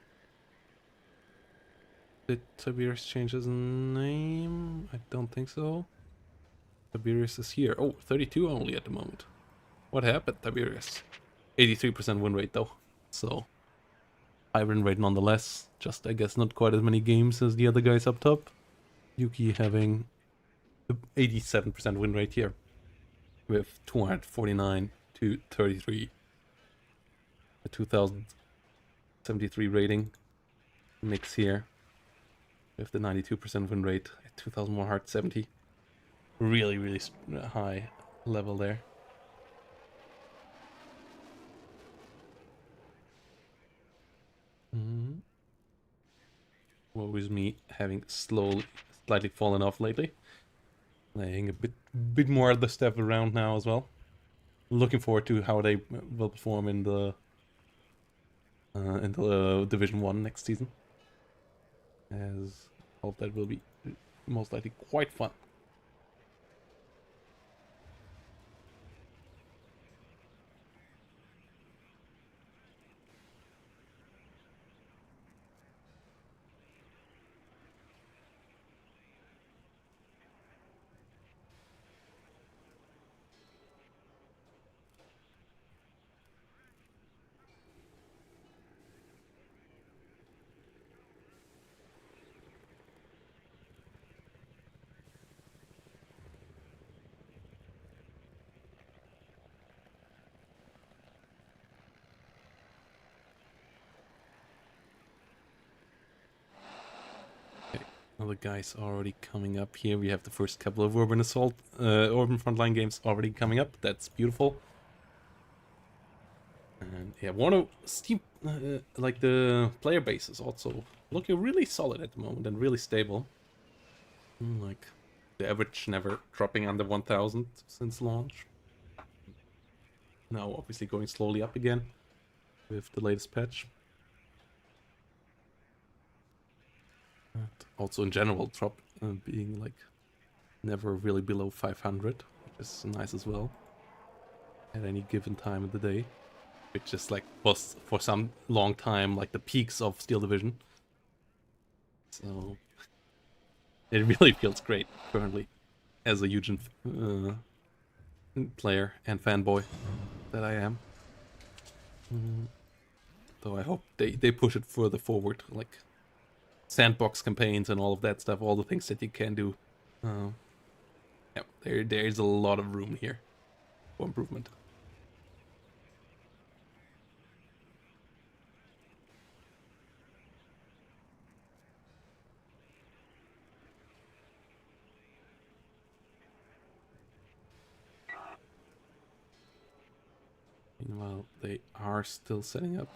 Did Tiberius change his name? I don't think so. Tiberius is here. Oh, 32 only at the moment. What happened, Tiberius? 83% win rate though. So, high win rate nonetheless. Just, I guess, not quite as many games as the other guys up top. Yuki having 87% win rate here. With 249 to 33. A 2073 rating. Mix here. With the 92% win rate at 2170. Really, really high level there. What was me having slightly fallen off lately. Laying a bit more of the step around now as well. Looking forward to how they will perform in the Division 1 next season. As hope that will be most likely quite fun. Other guys already coming up here. We have the first couple of urban frontline games already coming up. That's beautiful. And yeah, WARNO Steam, like the player base is also looking really solid at the moment and really stable. Like the average never dropping under 1000 since launch. Now obviously going slowly up again with the latest patch. And also in general drop being like never really below 500, which is nice as well at any given time of the day, which is like was for some long time like the peaks of Steel Division. So It really feels great currently as a huge player and fanboy that I am. Though I hope they push it further forward, like sandbox campaigns and all of that stuff, all the things that you can do. Yeah, there's a lot of room here for improvement. Meanwhile, they are still setting up.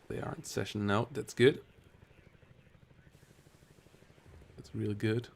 They are in session now. That's good. That's really good.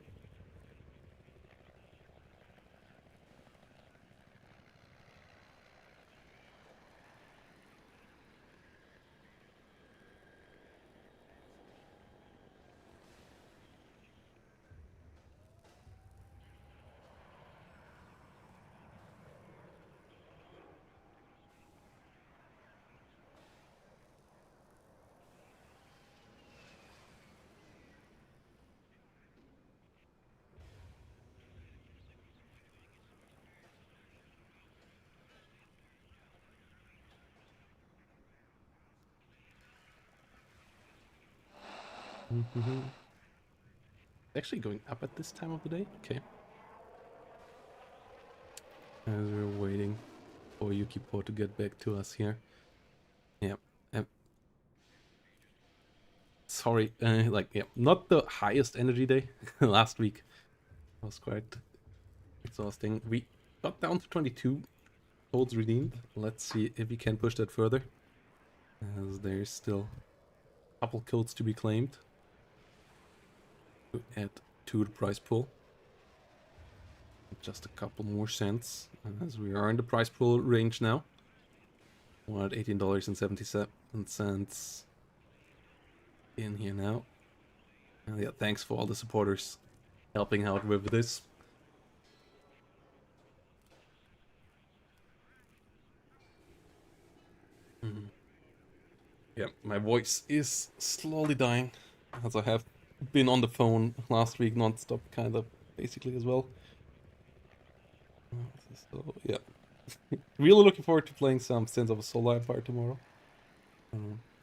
Actually going up at this time of the day? Okay. As we're waiting for Yuki to get back to us here. Yeah. Sorry, not the highest energy day. Last week was quite exhausting. We got down to 22 codes redeemed. Let's see if we can push that further, as there's still a couple codes to be claimed to add to the prize pool. Just a couple more cents, as we are in the prize pool range now. We're at $18.77 in here now. And yeah, thanks for all the supporters helping out with this. Yeah, my voice is slowly dying, as I have been on the phone last week non-stop, kind of, basically, as well. So, yeah. Really looking forward to playing some Sins of a Solar Empire tomorrow.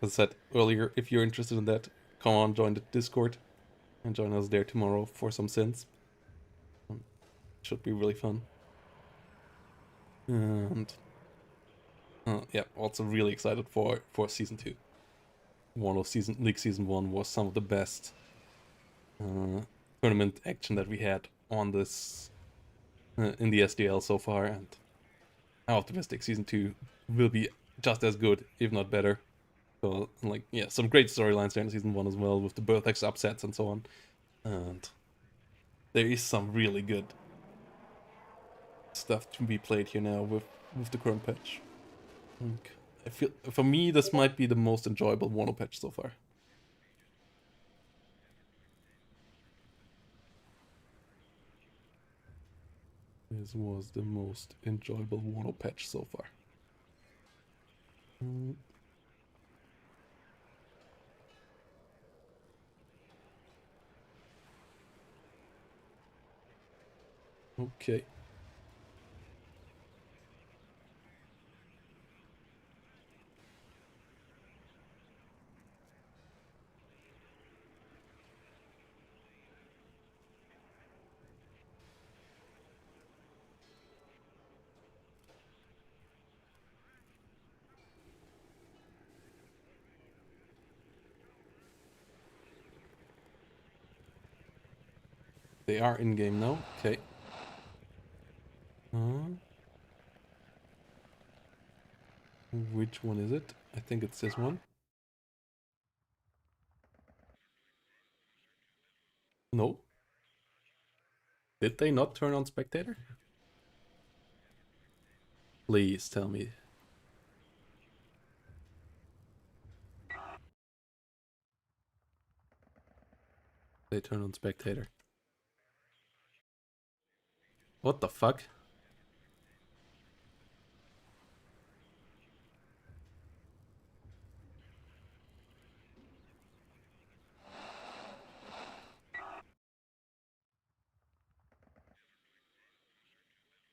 As I said earlier, if you're interested in that, come on, join the Discord and join us there tomorrow for some Sins. Should be really fun. And yeah, also really excited for Season 2. League Season 1 was some of the best tournament action that we had on this in the SDL so far, and I'm optimistic Season 2 will be just as good, if not better. So, like, yeah, some great storylines there in Season 1 as well, with the Birthex upsets and so on. And there is some really good stuff to be played here now with the current patch. I feel, for me, this might be the most enjoyable WARNO patch so far. This was the most enjoyable WARNO patch so far. Okay. They are in game now. Okay. Which one is it? I think it's this one. No. Did they not turn on spectator? Please tell me. They turn on spectator. What the fuck?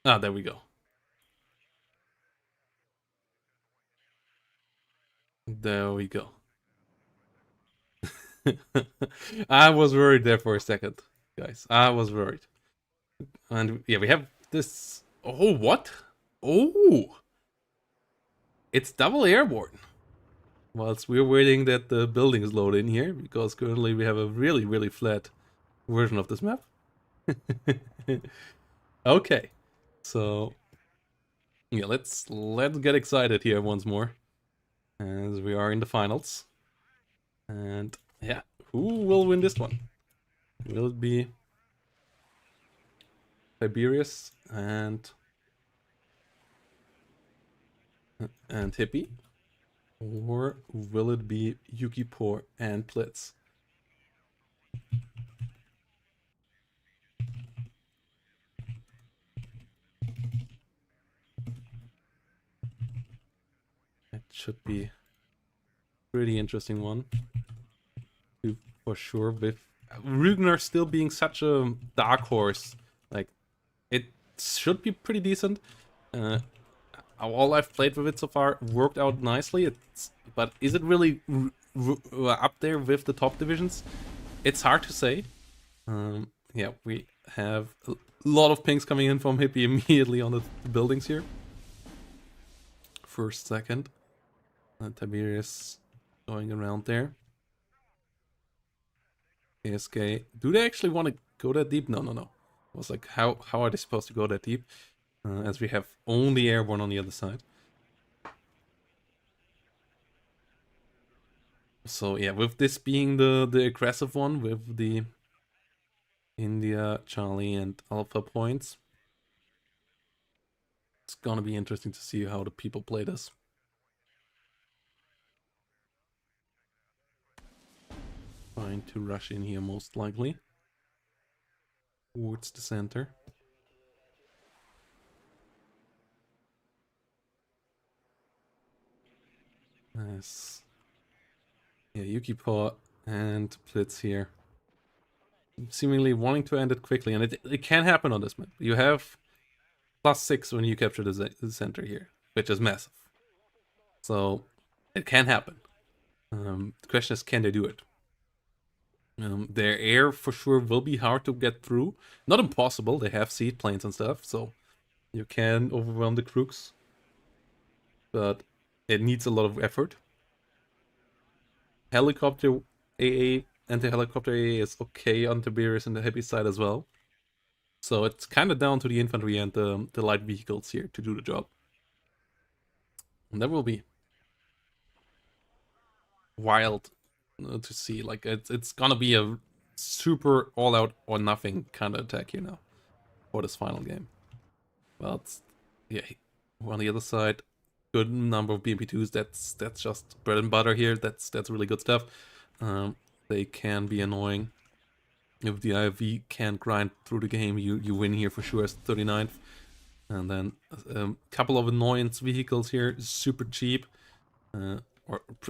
Ah, there we go. There we go. I was worried there for a second, guys. I was worried. And yeah, we have this. Oh, what? Oh, it's double airborne. Whilst we're waiting that the buildings load in here, because currently we have a really, really flat version of this map. Okay, so yeah, let's get excited here once more, as we are in the finals. And yeah, who will win this one? Will it be Tiberius and Hippie? Or will it be Yuki Poor and Blitz? It should be a pretty interesting one. For sure, with Rugner still being such a dark horse. Like, it should be pretty decent. All I've played with it so far worked out nicely. But is it really up there with the top divisions? It's hard to say. Yeah, we have a lot of pings coming in from Hippie immediately on the buildings here. First, second. Tiberius going around there. ASK. Do they actually want to go that deep? No. I was like, how are they supposed to go that deep? As we have only airborne on the other side. So yeah, with this being the aggressive one, with the India, Charlie, and Alpha points, it's gonna be interesting to see how the people play this. Trying to rush in here most likely. Towards the center. Nice. Yeah, Yuki Paw and Blitz here. Seemingly wanting to end it quickly, and it can happen on this map. You have +6 when you capture the center here, which is massive. So it can happen. The question is, can they do it? Their air for sure will be hard to get through. Not impossible, they have seed planes and stuff, so you can overwhelm the crooks. But it needs a lot of effort. Helicopter AA, anti-helicopter AA is okay on Tiberius and the heavy side as well. So it's kind of down to the infantry and the light vehicles here to do the job. And that will be wild to see. Like, it's gonna be a super all-out or nothing kind of attack here now for this final game. Well, yeah, on the other side, good number of BMP2s. That's just bread and butter here. That's really good stuff. They can be annoying. If the IV can't grind through the game, you win here for sure as 39th. And then a couple of annoyance vehicles here, super cheap, or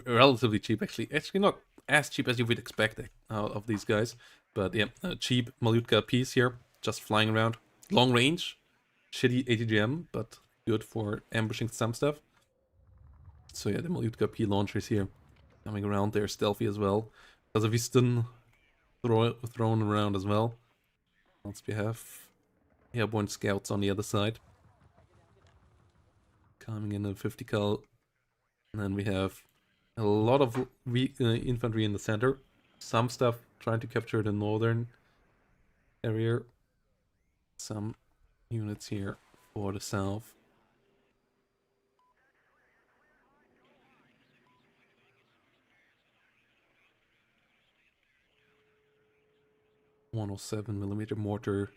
relatively cheap actually. Actually not as cheap as you would expect out of these guys, but yeah, cheap Malutka piece here, just flying around, long range, shitty ATGM, but good for ambushing some stuff. So yeah, the Malutka P launchers here, coming around there, stealthy as well. Because if he's stun thrown around as well. Once we have airborne scouts on the other side. Coming in a 50 cal. And then we have a lot of infantry in the center. Some stuff trying to capture the northern area. Some units here for the south. .107mm mortar.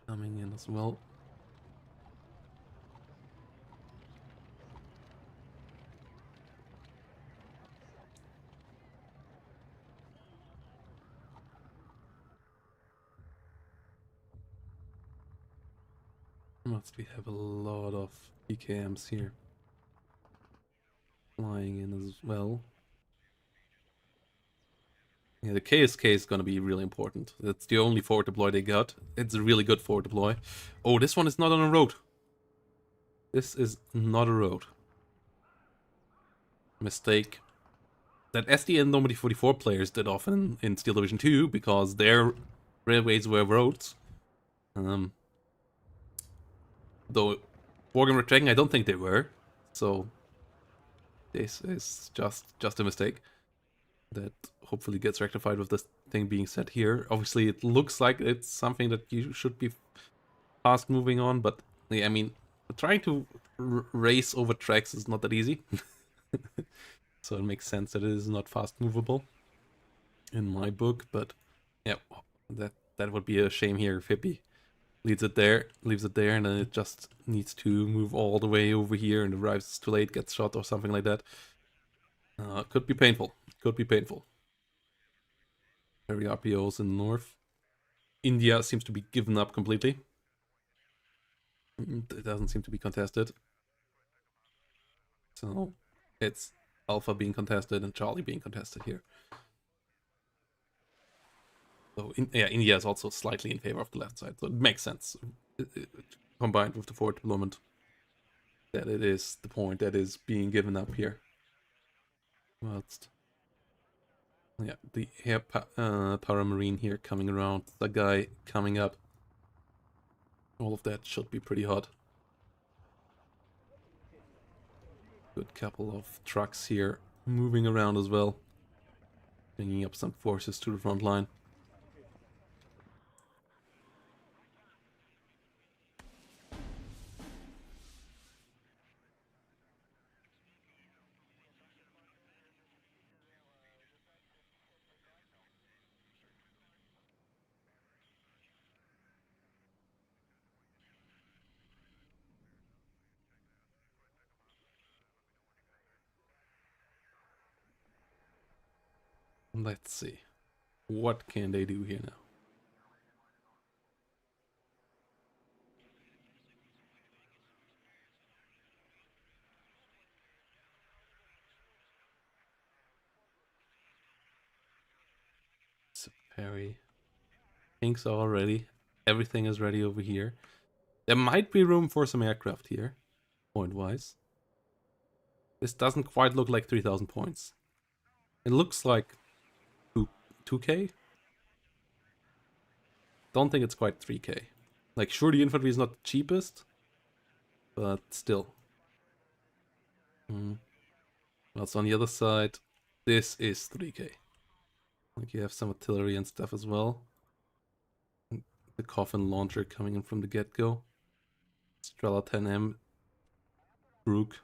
Coming in as well. Must we have a lot of PKMs here. Flying in as well. Yeah, the KSK is gonna be really important. That's the only forward deploy they got. It's a really good forward deploy. Oh, this one is not on a road. This is not a road. Mistake. That SD and Normandy 44 players did often in Steel Division 2 because their railways were roads. Though Morgan Retracting, I don't think they were. So this is just a mistake that hopefully gets rectified with this thing being set here. Obviously, it looks like it's something that you should be fast moving on, but yeah, I mean, trying to race over tracks is not that easy. So it makes sense that it is not fast movable in my book, but yeah, that would be a shame here if Hippie leaves it there, and then it just needs to move all the way over here and arrives too late, gets shot or something like that. Could be painful. Could be painful. Very RPOs in the north. India seems to be given up completely. It doesn't seem to be contested. So it's Alpha being contested and Charlie being contested here. So yeah, India is also slightly in favor of the left side, so it makes sense. Combined with the forward deployment, that it is the point that is being given up here. Whilst, yeah, the air paramarine here coming around, the guy coming up. All of that should be pretty hot. Good couple of trucks here moving around as well, bringing up some forces to the front line. Let's see. What can they do here now? Perry. Pinks are all ready. Everything is ready over here. There might be room for some aircraft here, point-wise. This doesn't quite look like 3,000 points. It looks like 2k? Don't think it's quite 3k. Like, sure, the infantry is not the cheapest, but still. What's on the other side? This is 3k. Like, you have some artillery and stuff as well. The coffin launcher coming in from the get-go. Strela 10M. Crook.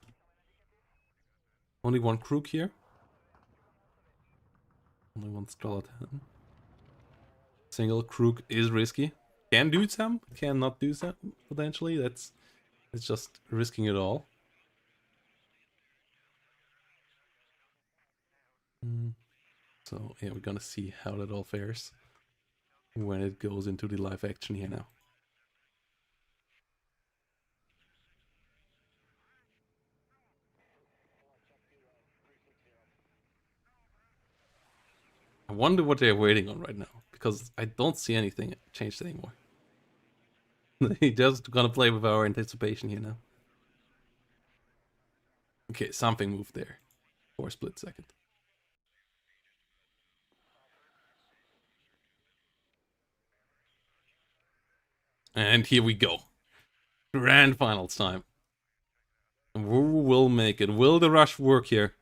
Only one Crook here. Only one Strela 10. Single Crook is risky. Can do some, can not do some, potentially. It's just risking it all. So yeah, we're gonna see how that all fares when it goes into the live action here now. I wonder what they're waiting on right now, because I don't see anything changed anymore. They just gonna play with our anticipation here now. Okay, something moved there for a split second. And here we go. Grand finals time. Who will make it? Will the rush work here?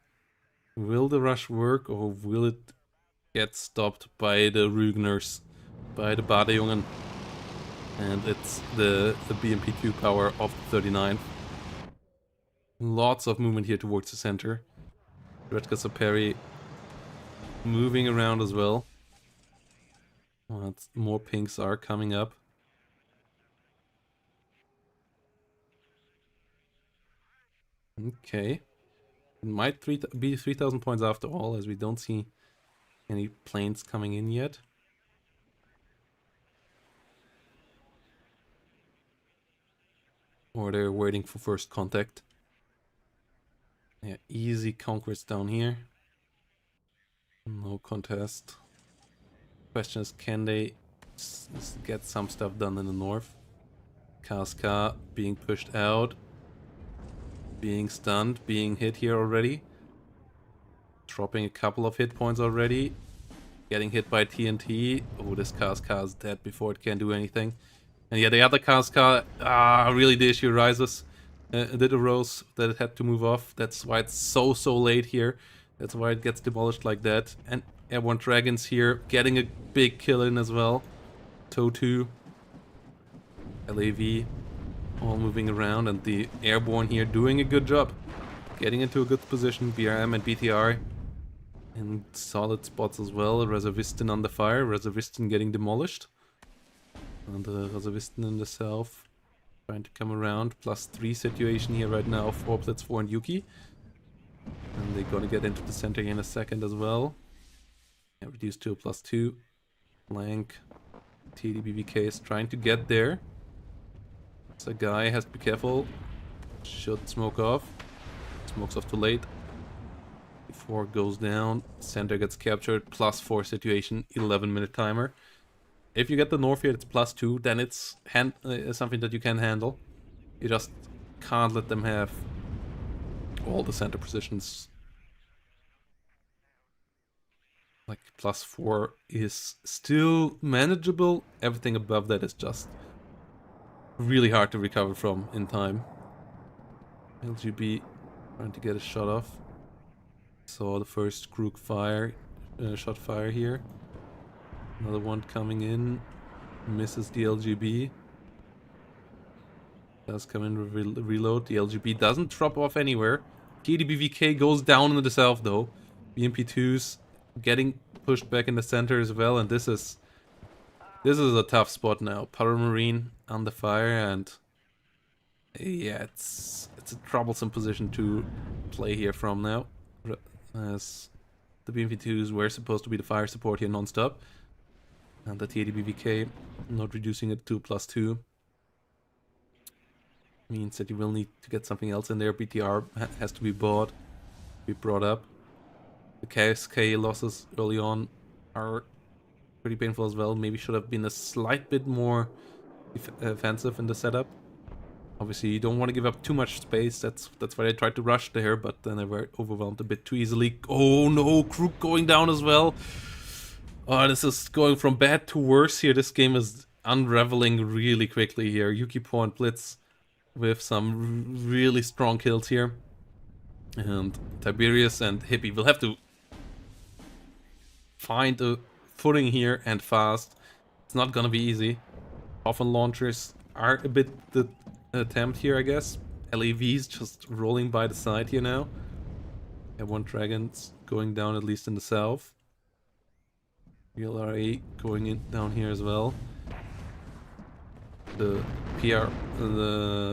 Will the rush work, or will it get stopped by the Rügners, by the Badejungen? And it's the BMP2 power of the 39th. Lots of movement here towards the center. Redka Saperi moving around as well. More pinks are coming up. Okay. It might be 3,000 points after all, as we don't see any planes coming in yet. Or they're waiting for first contact. Yeah, easy conquest down here. No contest. Question is, can they get some stuff done in the north? Casca being pushed out. Being stunned, being hit here already. Dropping a couple of hit points already. Getting hit by TNT. Oh, this Casca is dead before it can do anything. And yeah, the other Casca, really the issue arises. Did arose that it had to move off. That's why it's so late here. That's why it gets demolished like that. And Airborne Dragons here, getting a big kill in as well. Toe 2. LAV, all moving around, and the Airborne here doing a good job. Getting into a good position, BRM and BTR in solid spots as well. Reservistan under fire, Reservistan getting demolished. And Reservistan in the south trying to come around. +3 situation here right now for Blitz 4 and Yuki. And they're gonna get into the center here in a second as well. Yeah, reduced to a +2. Blank. TDBVK is trying to get there. So guy has to be careful. Should smoke off. Smokes off too late. Before it goes down. Center gets captured. +4 situation. 11-minute timer. If you get the north here, it's +2. Then it's something that you can handle. You just can't let them have all the center positions. Like +4 is still manageable. Everything above that is just really hard to recover from in time. LGB trying to get a shot off. Saw the first Crook fire, shot fire here. Another one coming in. Misses the LGB. Does come in reload. The LGB doesn't drop off anywhere. KDBVK goes down in the south though. BMP2s getting pushed back in the center as well, and this is a tough spot now. Paramarine under fire, and yeah, it's a troublesome position to play here from now, as the BMP2s were supposed to be the fire support here non-stop, and the TADBVK not reducing it to +2 means that you will need to get something else in there. BTR has to be brought up. The KSK losses early on are pretty painful as well. Maybe should have been a slight bit more offensive in the setup. Obviously, you don't want to give up too much space. That's why I tried to rush there, but then they were overwhelmed a bit too easily. Oh no, Crook going down as well. Oh, this is going from bad to worse here. This game is unraveling really quickly here. Yuki and Blitz with some really strong kills here. And Tiberius and Hippie will have to find a footing here and fast. It's not gonna be easy. Coffin launchers are a bit the attempt here, I guess. LAVs just rolling by the side here now. One Dragons going down at least in the south. VLRA going in down here as well. The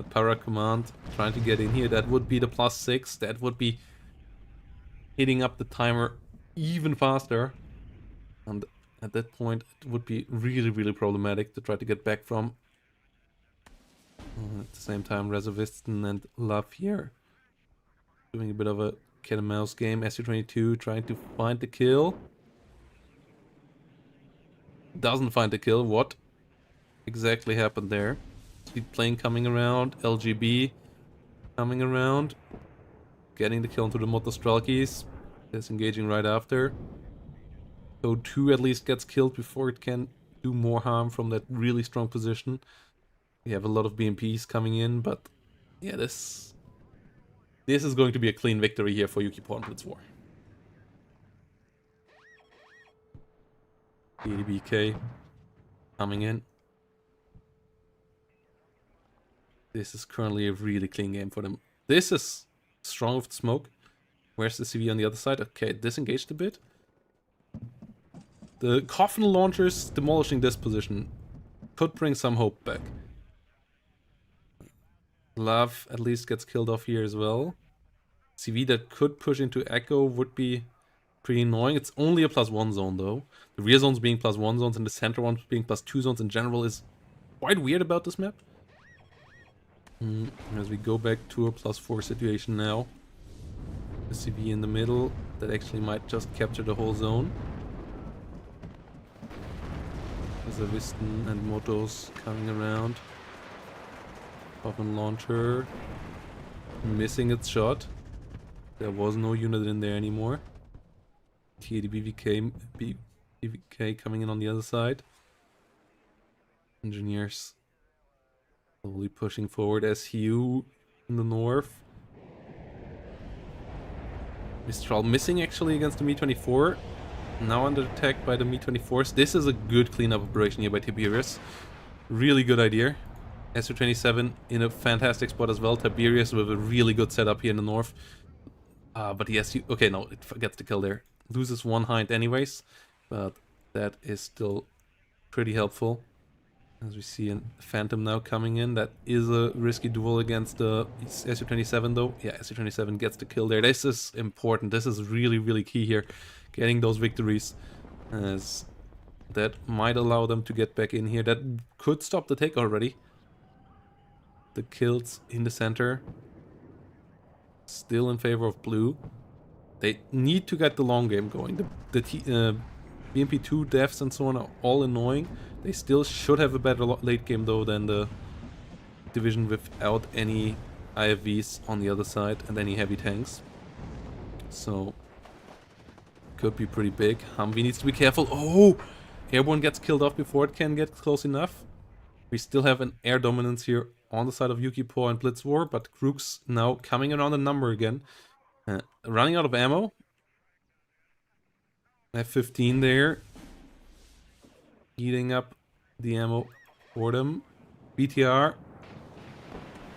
Para Command trying to get in here. That would be the +6. That would be hitting up the timer even faster. And at that point, it would be really problematic to try to get back from. At the same time, Reservistan and Love here doing a bit of a cat and mouse game. SU-22 trying to find the kill. Doesn't find the kill. What exactly happened there? Speed plane coming around. LGB coming around. Getting the kill into the Motostrelkis. Disengaging right after. So 2 at least gets killed before it can do more harm from that really strong position. We have a lot of BMPs coming in, but yeah, this is going to be a clean victory here for Yuki and Blitz 4. DDBK coming in. This is currently a really clean game for them. This is strong with smoke. Where's the CV on the other side? Okay, disengaged a bit. The coffin launchers demolishing this position could bring some hope back. Love at least gets killed off here as well. CV that could push into Echo would be pretty annoying. It's only a +1 zone though. The rear zones being +1 zones and the center ones being +2 zones in general is quite weird about this map. As we go back to a +4 situation now. The CV in the middle that actually might just capture the whole zone. Zavisten and Motos coming around. Weapon launcher missing its shot. There was no unit in there anymore. TAD BVK coming in on the other side. Engineers slowly pushing forward. SU in the north. Mistral missing actually against the Mi-24. Now under attack by the Mi-24s. This is a good cleanup operation here by Tiberius. Really good idea. Su-27 in a fantastic spot as well. Tiberius with a really good setup here in the north. But the SU... Okay, no, it gets the kill there. Loses one hind anyways. But that is still pretty helpful. As we see a Phantom now coming in. That is a risky duel against the Su-27 though. Yeah, Su-27 gets the kill there. This is important. This is really, really key here. Getting those victories. As that might allow them to get back in here. That could stop the take already. The kills in the center. Still in favor of blue. They need to get the long game going. The BMP2 deaths and so on are all annoying. They still should have a better late game though than the division without any IFVs on the other side and any heavy tanks. So could be pretty big. Humvee needs to be careful. Oh! Airborne gets killed off before it can get close enough. We still have an air dominance here on the side of Yuki Po and Blitz War, but Krooks now coming around the number again. Running out of ammo. F-15 there. Eating up the ammo for them. BTR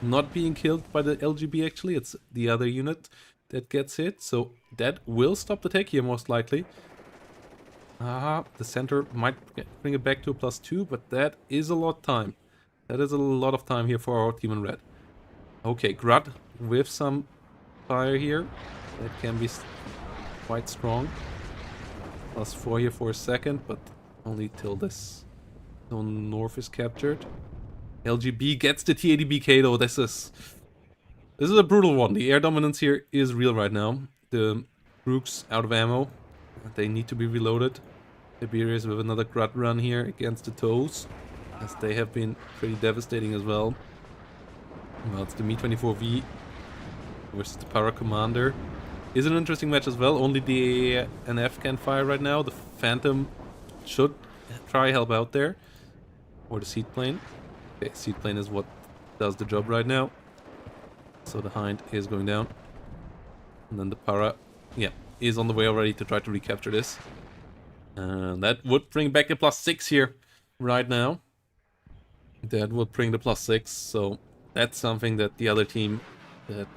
not being killed by the LGB actually. It's the other unit that gets hit. So that will stop the take here most likely. The center might bring it back to a +2, but that is a lot of time. That is a lot of time here for our team in red. Okay, Grud with some fire here. That can be quite strong. +4 here for a second, but only till this zone north is captured. LGB gets the TADBK though. This is a brutal one. The air dominance here is real right now. The Krooks out of ammo. They need to be reloaded. Tiberius with another Grud run here against the Toes, as they have been pretty devastating as well. Well, it's the Mi-24V versus the Para Commander. Is an interesting match as well. Only the NF can fire right now. The Phantom should try help out there. Or the Seaplane. Okay, Seaplane is what does the job right now. So the Hind is going down. And then the Para, yeah, is on the way already to try to recapture this. That would bring back a +6 here right now. That would bring the +6, so that's something that the other team, that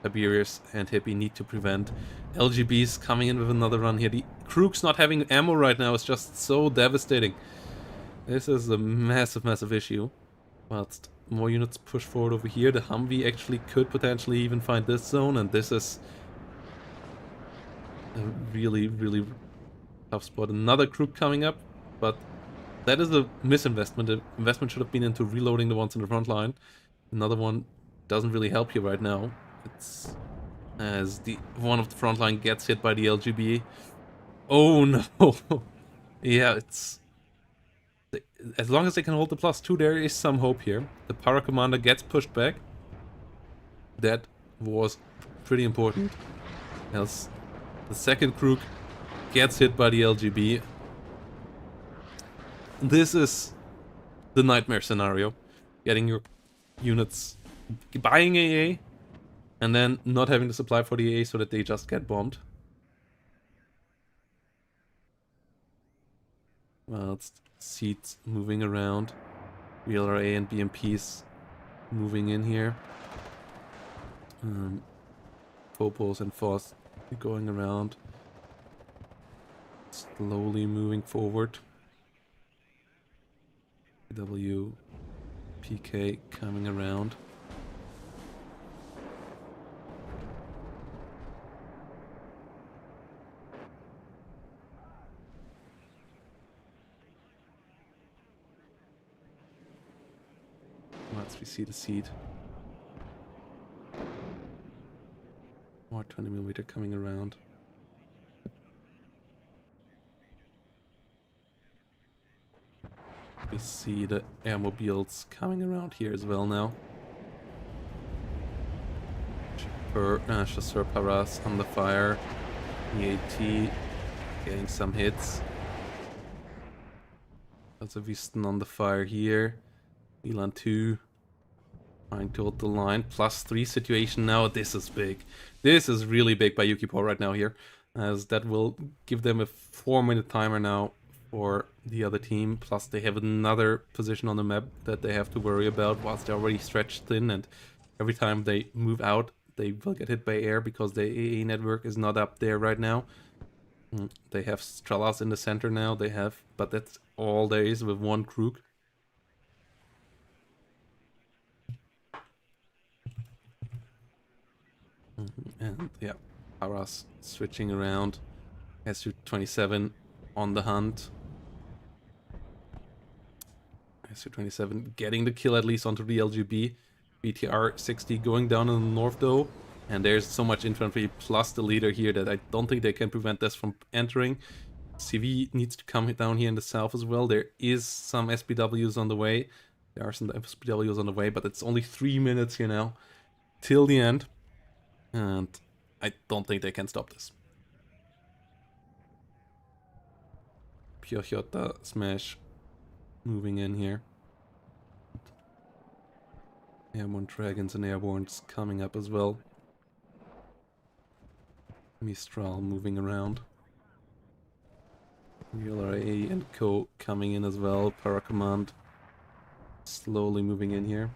Tiberius and Hippie, need to prevent. LGB's coming in with another run here. The Krooks not having ammo right now is just so devastating. This is a massive, massive issue. Whilst more units push forward over here, the Humvee actually could potentially even find this zone, and this is a really, really tough spot. Another Krook coming up, but that is a misinvestment. The investment should have been into reloading the ones in the front line. Another one doesn't really help you right now. It's as the one of the front line gets hit by the LGB. Oh no! Yeah, it's... As long as they can hold the +2, there is some hope here. The Para Commander gets pushed back. That was pretty important. Else, the second Krook gets hit by the LGB. This is the nightmare scenario. Getting your units, buying AA, and then not having the supply for the AA so that they just get bombed. Well, it's seats moving around. VLRA and BMPs moving in here. Popos and Foss going around. Slowly moving forward. PK coming around. Once we see the seed. More 20mm coming around. We see the airmobiles coming around here as well now. Chasseur Paras under fire. EAT getting some hits. Winston on the fire here. Milan 2 trying to hold the line. +3 situation now. This is big. This is really big by Yuki right now here, as that will give them a 4-minute timer now for the other team. Plus they have another position on the map that they have to worry about whilst they're already stretched thin, and every time they move out they will get hit by air because the AA network is not up there right now. They have Stralas in the center now, but that's all there is with one Krug. And yeah, Paras switching around. SU-27 on the hunt. SU-27 getting the kill at least onto the LGB. BTR-60 going down in the north though. And there's so much infantry plus the leader here that I don't think they can prevent this from entering. CV needs to come down here in the south as well. There is some SPWs on the way. There are some SPWs on the way, but it's only 3 minutes here now till the end. And I don't think they can stop this. Piochota Smash moving in here. Airborne Dragons and Airbornes coming up as well. Mistral moving around. ULRA and Co coming in as well. Paracommand slowly moving in here.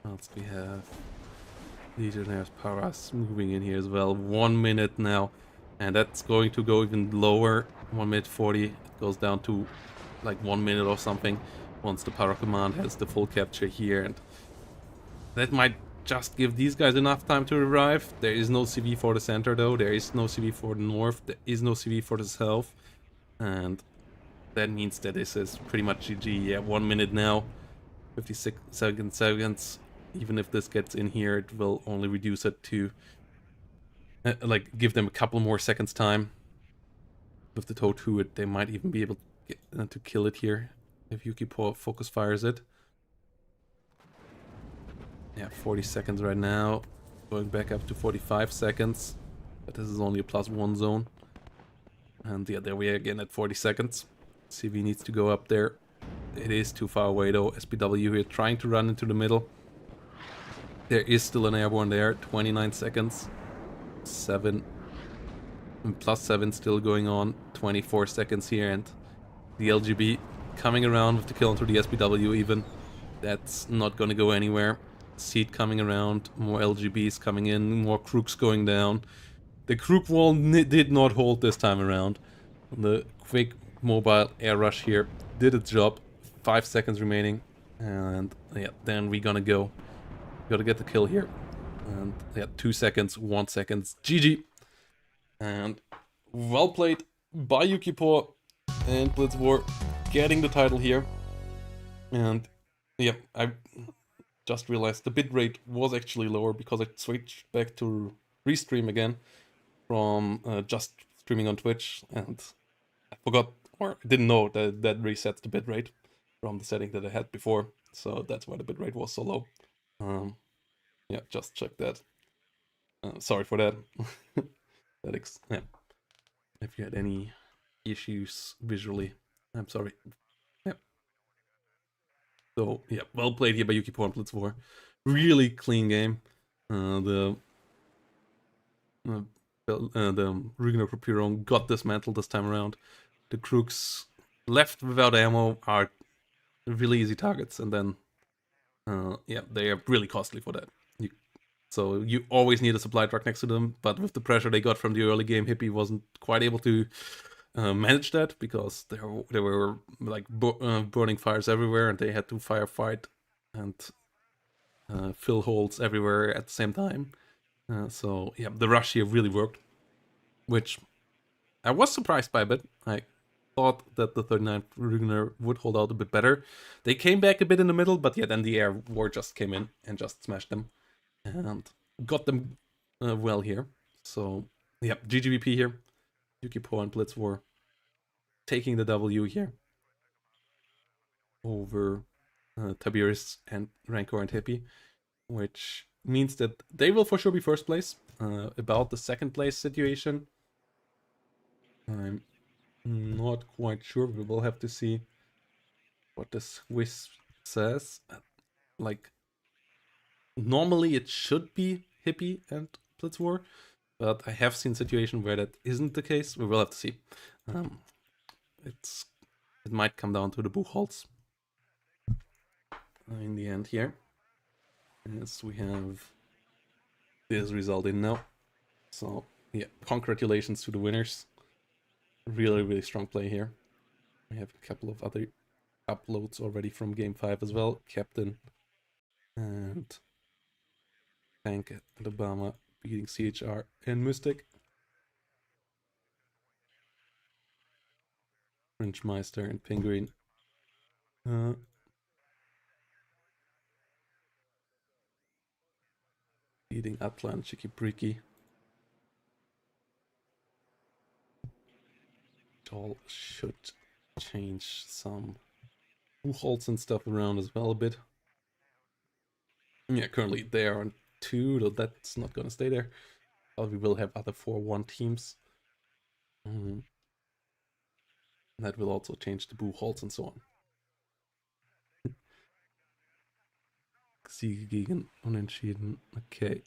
Else we have Legionnaires Paras moving in here as well. 1 minute now, and that's going to go even lower. 1 minute 40. It goes down to like 1 minute or something once the Paracommand has the full capture here, and that might just give these guys enough time to arrive. There is no CV for the center though. There is no CV for the north. There is no CV for the south, and that means that this is pretty much GG. Yeah, 1 minute now, 56 seconds. Even if this gets in here, it will only reduce it to like give them a couple more seconds time. With the TOW 2, they might even be able to kill it here if Yuki focus fires it. Yeah, 40 seconds right now, going back up to 45 seconds, but this is only a +1 zone. And yeah, there we are again at 40 seconds. CV needs to go up there. It is too far away though. SPW here trying to run into the middle. There is still an airborne there. 29 seconds. 7. And +7 still going on. 24 seconds here, and the LGB coming around with the kill onto the SPW even. That's not gonna go anywhere. Seed coming around. More LGBs coming in. More Krugs going down. The Krug wall did not hold this time around. The quick mobile air rush here did its job. 5 seconds remaining, and yeah, then we're gonna go. Gotta get the kill here, and yeah, 2 seconds, 1 second, GG. And well played by Yuki and Blitzwar, getting the title here. And yeah, I just realized the bitrate was actually lower because I switched back to restream again from just streaming on Twitch, and I forgot, or I didn't know that that resets the bitrate from the setting that I had before, so that's why the bitrate was so low. Yeah, just check that. Sorry for that. Yeah. If you had any issues visually, I'm sorry. Yeah. So yeah, well played here by Yuki and Blitzwar. Really clean game. The Rügener Propiron got dismantled this time around. The Krugs left without ammo are really easy targets, and then yeah, they are really costly for that. So you always need a supply truck next to them, but with the pressure they got from the early game, Hippie wasn't quite able to manage that because there were like burning fires everywhere, and they had to firefight and fill holes everywhere at the same time. So yeah, the rush here really worked, which I was surprised by a bit. I thought that the 39th Rügener would hold out a bit better. They came back a bit in the middle, but yeah, then the air war just came in and just smashed them. And got them well here. So, yeah, GGVP here. Yuki and Blitz War taking the W here over Tiberius and Rancor and Hippie, which means that they will for sure be first place. About the second place situation, I'm not quite sure. We will have to see what the Swiss says. Like, normally it should be Hippie and Blitz War, but I have seen situation where that isn't the case. We will have to see. It might come down to the Buchholz in the end here. As we have this result in now. So, yeah, congratulations to the winners. Really, really strong play here. We have a couple of other uploads already from Game 5 as well. Captain and Tank Alabama beating CHR and Mystic. Fringemeister and Penguin. Beating Atla and Cheeki Bricky. It all should change some Buchholz and stuff around as well a bit. Yeah, currently they are on 2, though that's not gonna stay there. But we will have other 4-1 teams. That will also change the Buchholz and so on. Siege gegen Unentschieden. Okay.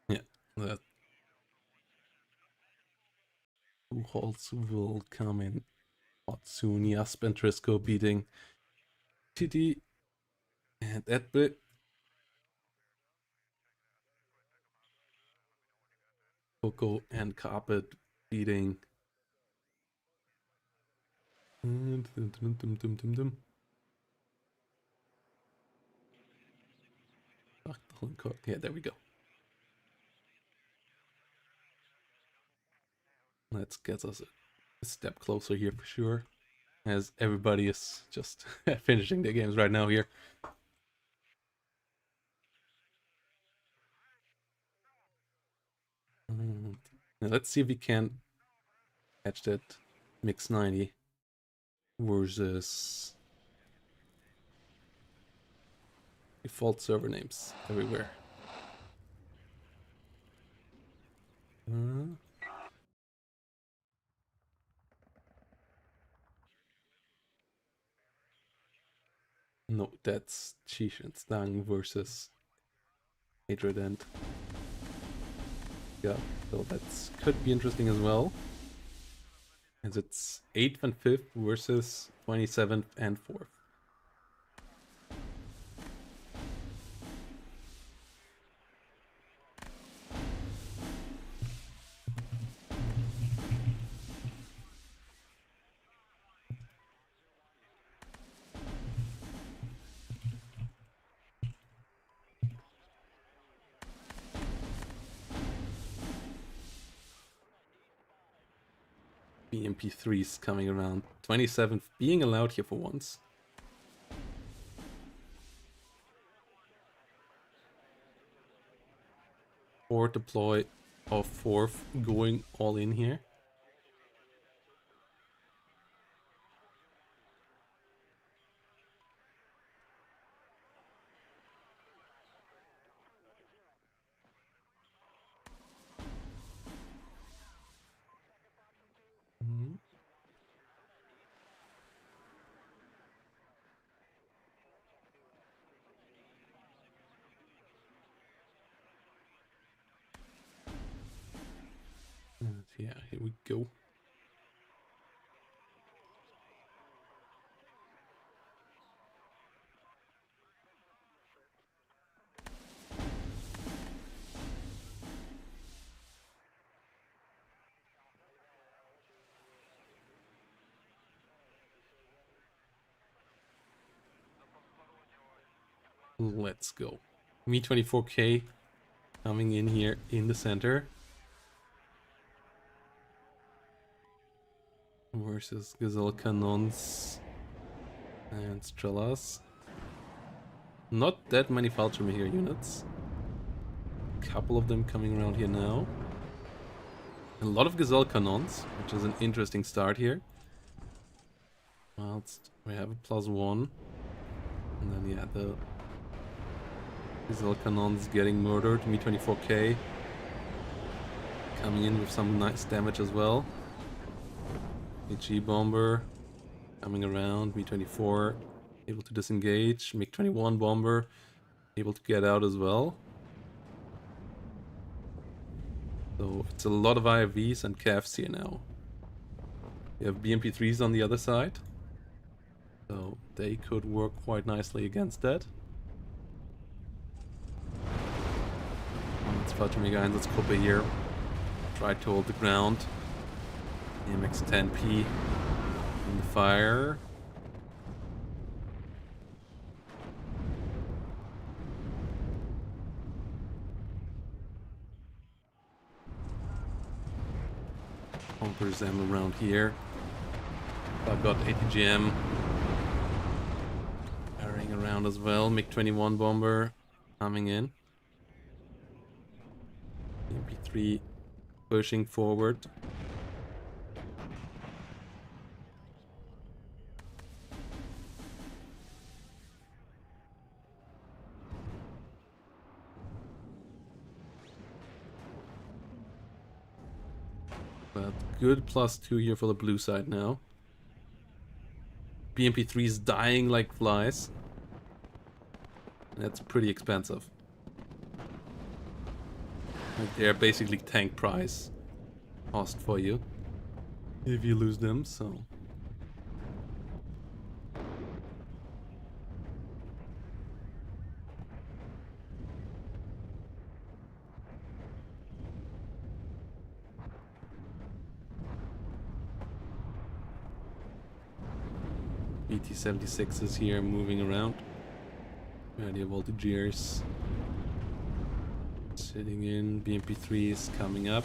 Yeah, that Buchholz will come in hot soon. Jasp and Trisko beating TD and Edbit. Coco and Carpet beating yeah, there we go. Let's get us a step closer here for sure, as everybody is just finishing their games right now here. Now let's see if we can catch that Mix 90 versus default server names everywhere. No, that's Cheech and Stang versus Hatred and yeah, so that's could be interesting as well. As it's 8th and 5th versus 27th and 4th. MP3s coming around. 27th being allowed here for once. Or deploy of 4th going all in here. Yeah, here we go. Let's go. Me24K coming in here in the center. versus Gazelle Cannons and Strellas. Not that many Falchimer here units. A couple of them coming around here now. A lot of Gazelle Cannons, which is an interesting start here. Whilst we have a +1. And then yeah, the Gazelle Cannons getting murdered. Me-24K coming in with some nice damage as well. HE Bomber coming around. Me-24 able to disengage. MiG-21 Bomber able to get out as well. So it's a lot of IFVs and CAFs here now. You have BMP-3s on the other side. So they could work quite nicely against that. Let's Falchimer guys, let's Coco here. Try to hold the ground. MX-10P in the fire. Bumpers them around here. I've got ATGM carrying around as well. MiG-21 bomber coming in. MP3 pushing forward. But good +2 here for the blue side now. BMP3 is dying like flies. That's pretty expensive. Like they're basically tank price cost for you if you lose them, so. BT-76 is here moving around. Ready of voltageers. Sitting in. BMP-3 is coming up.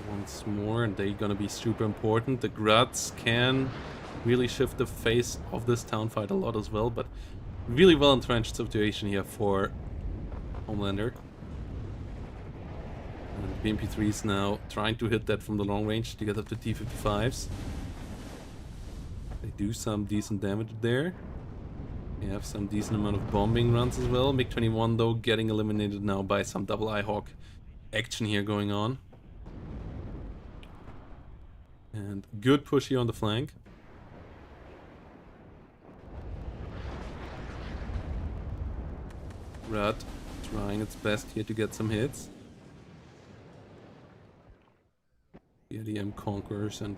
Once more, and they're gonna be super important. The Gruds can really shift the face of this town fight a lot as well, but really well entrenched situation here for Homelander. And BMP-3 is now trying to hit that from the long range to get up to T-55s. They do some decent damage there. They have some decent amount of bombing runs as well. MiG-21 though getting eliminated now by some double IHawk action here going on. And good push here on the flank. Rat trying its best here to get some hits. Here the M Conquerors and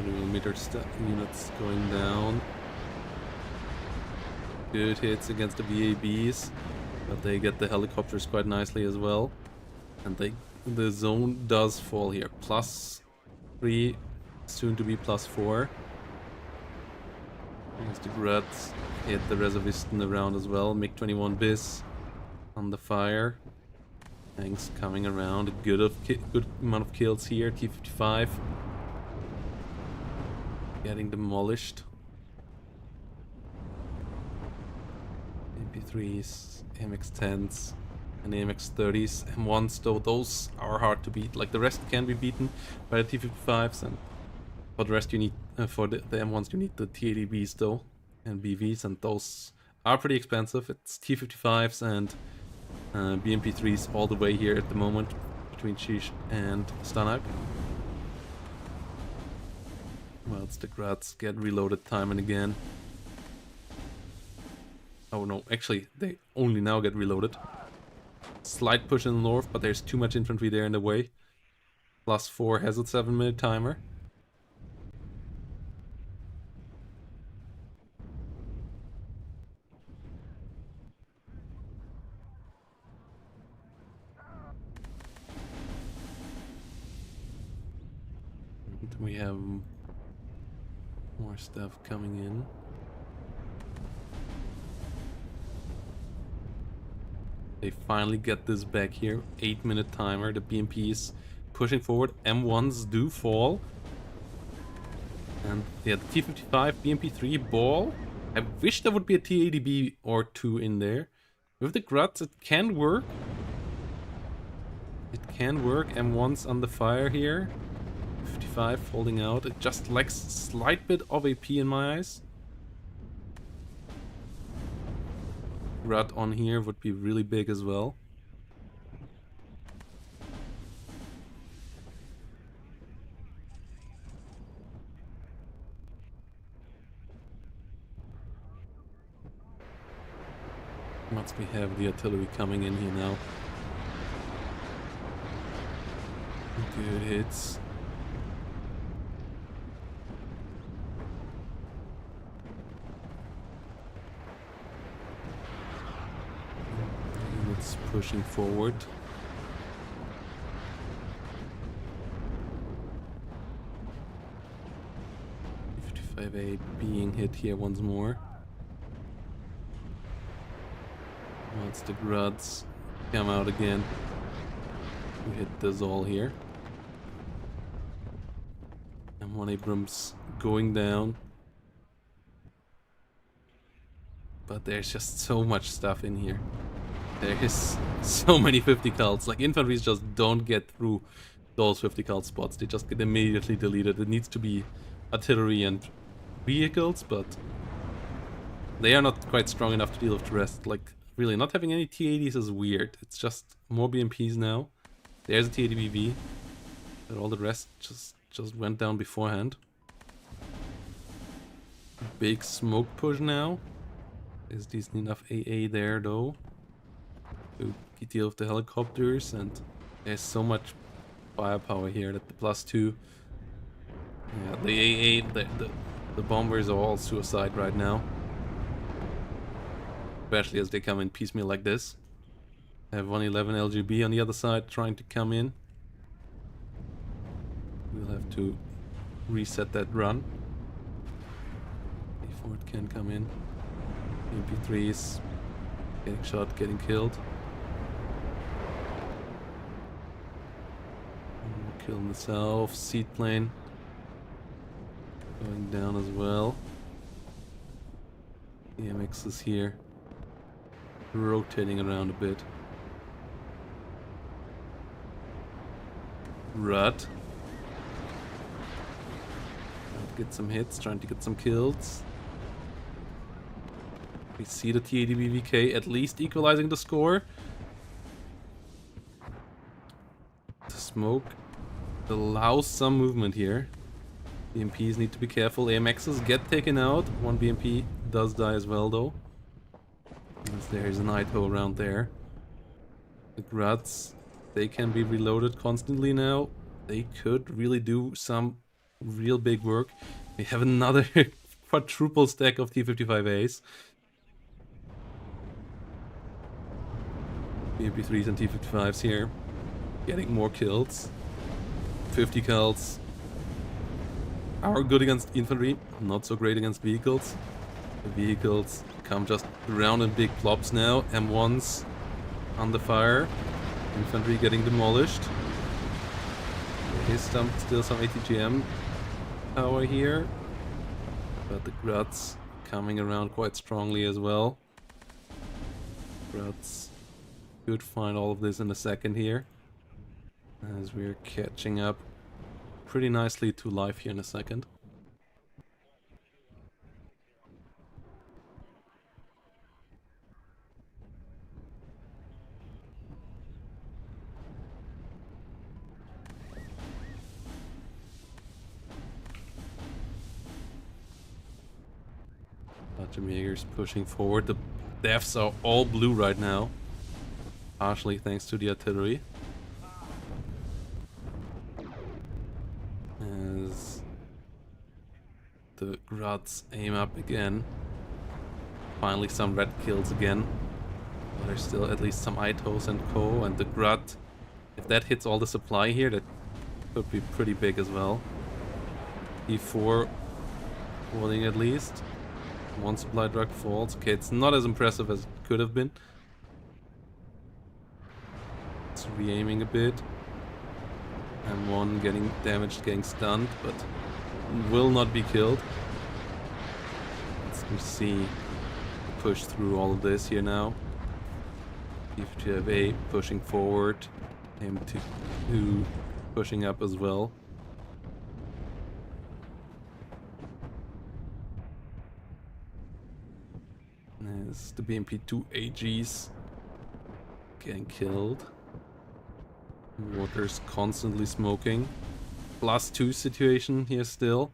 120mm units going down. Good hits against the VABs, but they get the helicopters quite nicely as well. And the zone does fall here. +3, soon to be +4. As the Gruds hit the Reservisten around as well. MiG-21 Bis on the fire. Tanks coming around. A good amount of kills here. T-55 getting demolished. MP3s, MX-10s, and MX-30s. M1s though, those are hard to beat. Like the rest can be beaten by the T-55s, and for the rest you need, for the M1s you need the T-80Bs though, and BVs, and those are pretty expensive. It's T-55s and BMP-3s all the way here at the moment between Sheesh and Stanag. Whilst the Gruds get reloaded time and again. Oh no, actually they only now get reloaded. Slight push in the north, but there's too much infantry there in the way. +4 has a 7-minute timer. And we have more stuff coming in. They finally get this back here. 8-minute timer. The BMPs pushing forward. M1s do fall. And yeah, the T55, BMP3 ball. I wish there would be a T80B or two in there. With the Gruts, it can work. It can work. M1's under fire here. 55 holding out. It just lacks a slight bit of AP in my eyes. Grut on here would be really big as well. Once we have the artillery coming in here now. Good hits. It's pushing forward. A being hit here once more. Once the Gruds come out again, we hit this all here. And one Abrams going down. But there's just so much stuff in here. There is so many 50 cults. Like, infantries just don't get through those 50 cult spots. They just get immediately deleted. It needs to be artillery and vehicles, but they are not quite strong enough to deal with the rest. Like, really, not having any T80s is weird. It's just more BMPs now. There's a T80BV. But all the rest just went down beforehand. Big smoke push now. There's decent enough AA there, though, to deal with the helicopters, and there's so much firepower here that the +2. Yeah, the AA, the bombers are all suicide right now. Especially as they come in piecemeal like this. I have 111 LGB on the other side trying to come in. We'll have to reset that run before it can come in. MP3s getting shot, getting killed. Kill himself. Seaplane going down as well. EMX is here, rotating around a bit. Rut. Get some hits, trying to get some kills. We see the T80BVK at least equalizing the score. The smoke allows some movement here. BMPs need to be careful. AMXs get taken out. One BMP does die as well, though. There's an ITO around there. The Gruts, they can be reloaded constantly now. They could really do some real big work. We have another quadruple stack of T55As. BMP3s and T55s here. Getting more kills. 50 cults. Are good against infantry, not so great against vehicles. The vehicles come just around in big plops now. M1s under fire. Infantry getting demolished. There is still some ATGM power here. But the Gruts coming around quite strongly as well. Gruts could find all of this in a second here. As we're catching up pretty nicely to life here in a second. Bunch of Jaegers pushing forward. The deaths are all blue right now. Partially thanks to the artillery. As the Gruts aim up again. Finally some red kills again. But there's still at least some ITOs and Co. And the Grut, if that hits all the supply here, that could be pretty big as well. E4 holding at least. One supply truck falls. Okay, it's not as impressive as it could have been. It's re-aiming a bit. M1 getting damaged, getting stunned, but will not be killed. Let's see. Push through all of this here now. P52FA pushing forward. M2 pushing up as well. There's the BMP2 AGs getting killed. Water's constantly smoking. +2 situation here still.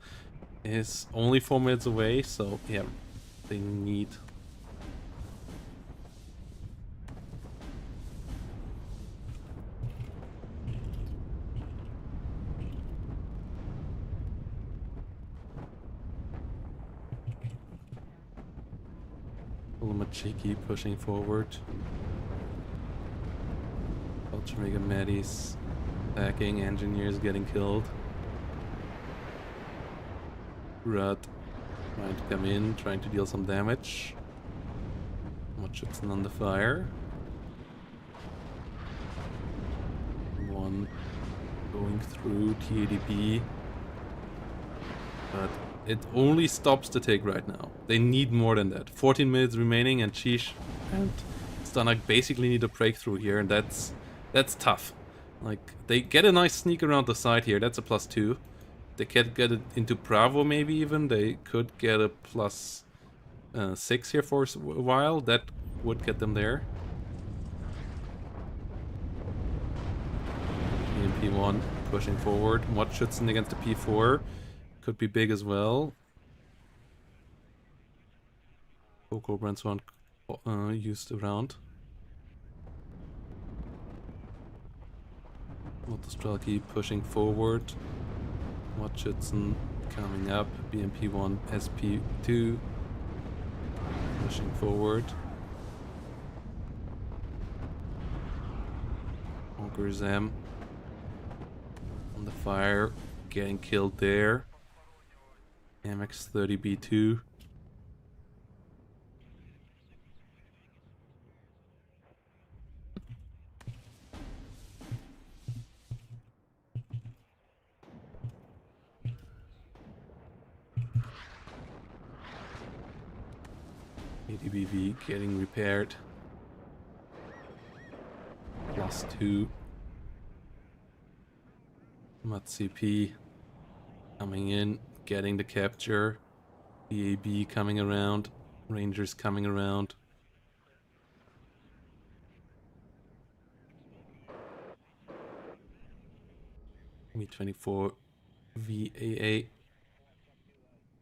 Is only 4 minutes away, so yeah, they need... Cheeki pushing forward. Ultramega Maddie's attacking, engineers getting killed. Rud trying to come in, trying to deal some damage. Machutson on the fire. One going through TADP. But it only stops the take right now. They need more than that. 14 minutes remaining, and Cheech and Stanak basically need a breakthrough here, and that's tough. Like, they get a nice sneak around the side here. That's a +2. They can get it into Bravo maybe even. They could get a +6 here for a while. That would get them there. EMP1 pushing forward. Machutson against the P4. Could be big as well. Coco Branson used around. Motostrelki pushing forward. Machutson coming up. BMP1, SP2 pushing forward. Onkerzem on the fire, getting killed there. MX30B2. ADBV getting repaired. +2. MatCP coming in, getting the capture. BAB coming around. Rangers coming around. Me-24 VAA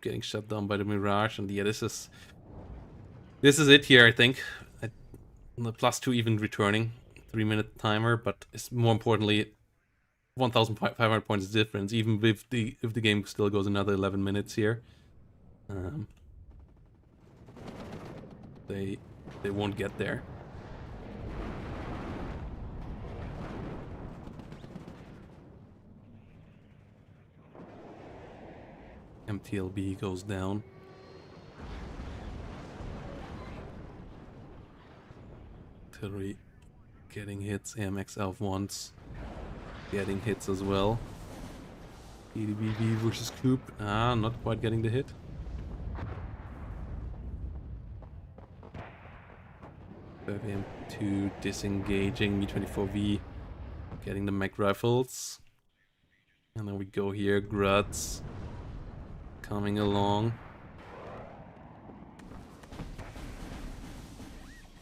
getting shut down by the Mirage, and yeah, this is it here, I think. The +2 even returning. 3-minute timer, but it's more importantly 1,500 points difference, even if the game still goes another 11 minutes here. They won't get there. MTLB goes down. Artillery getting hits. AMX Elf once getting hits as well. EDBV versus Coop. Not quite getting the hit. FM2 disengaging. Me-24V getting the mech rifles. And then we go here. Gruts coming along.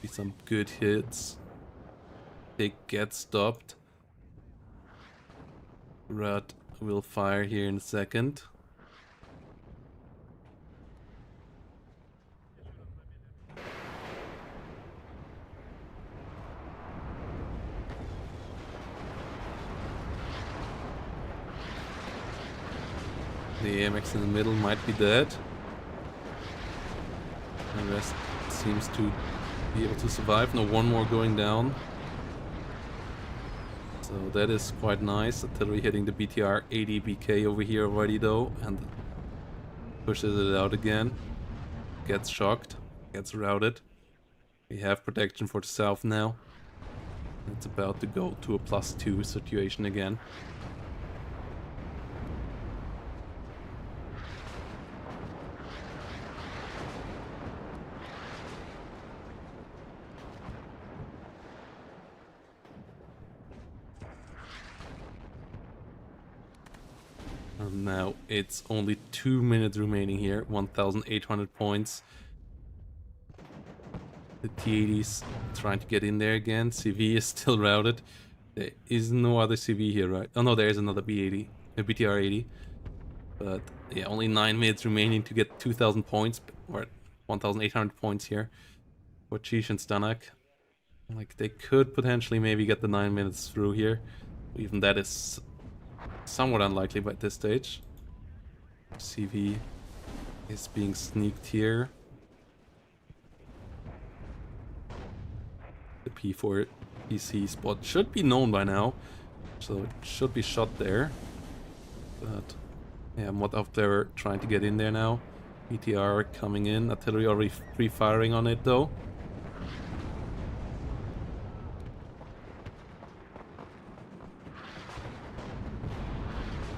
Be some good hits. They get stopped. Rud will fire here in a second. The AMX in the middle might be dead. The rest seems to be able to survive. No, one more going down. So that is quite nice. Artillery hitting the BTR 80 BK over here already though, and pushes it out again. Gets shocked, gets routed. We have protection for the south now. It's about to go to a +2 situation again. And now it's only 2 minutes remaining here. 1,800 points. The T80's trying to get in there again. CV is still routed. There is no other CV here, right? Oh no, there is another B80, a BTR 80. But yeah, only 9 minutes remaining to get 2,000 points, or 1,800 points here for Cheech and Stanak. Like, they could potentially maybe get the 9 minutes through here. Even that is somewhat unlikely by this stage. CV is being sneaked here. The P4 PC spot should be known by now, so it should be shot there. But yeah, Mod up there trying to get in there now. BTR coming in, artillery already pre-firing on it though.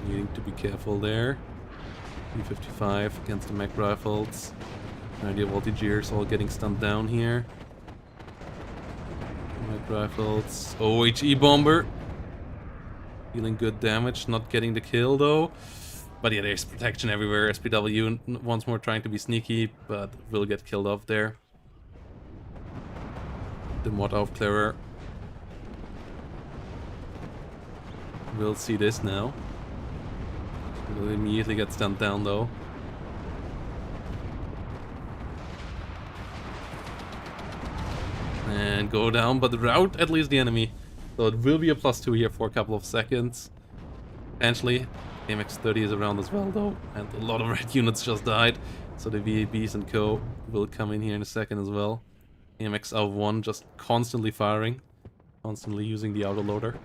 Needing to be careful there. P55 against the mech rifles. Idea voltageers all getting stunned down here. Mech rifles. OHE bomber. Dealing good damage, not getting the kill though. But yeah, there's protection everywhere. SPW once more trying to be sneaky, but will get killed off there. The Mod Aufklärer will see this now. Will immediately get stunned down though. And go down, but rout at least the enemy. So it will be a +2 here for a couple of seconds. Potentially. AMX-30 is around as well though, and a lot of red units just died. So the VABs and co will come in here in a second as well. AMX out 1 just constantly firing. Constantly using the autoloader.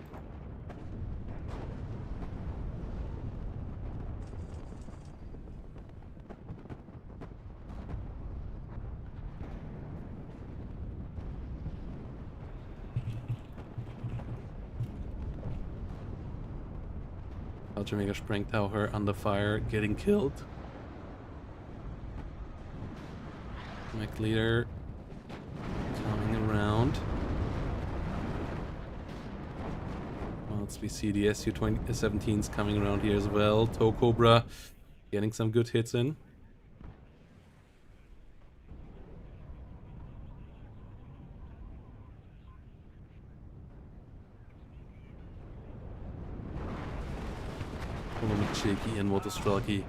Jamaica Sprengtaucher under fire, getting killed. Mech leader coming around. Once we see the Su-17s coming around here as well. Toe Cobra getting some good hits in. Cheeki and Motostrelki.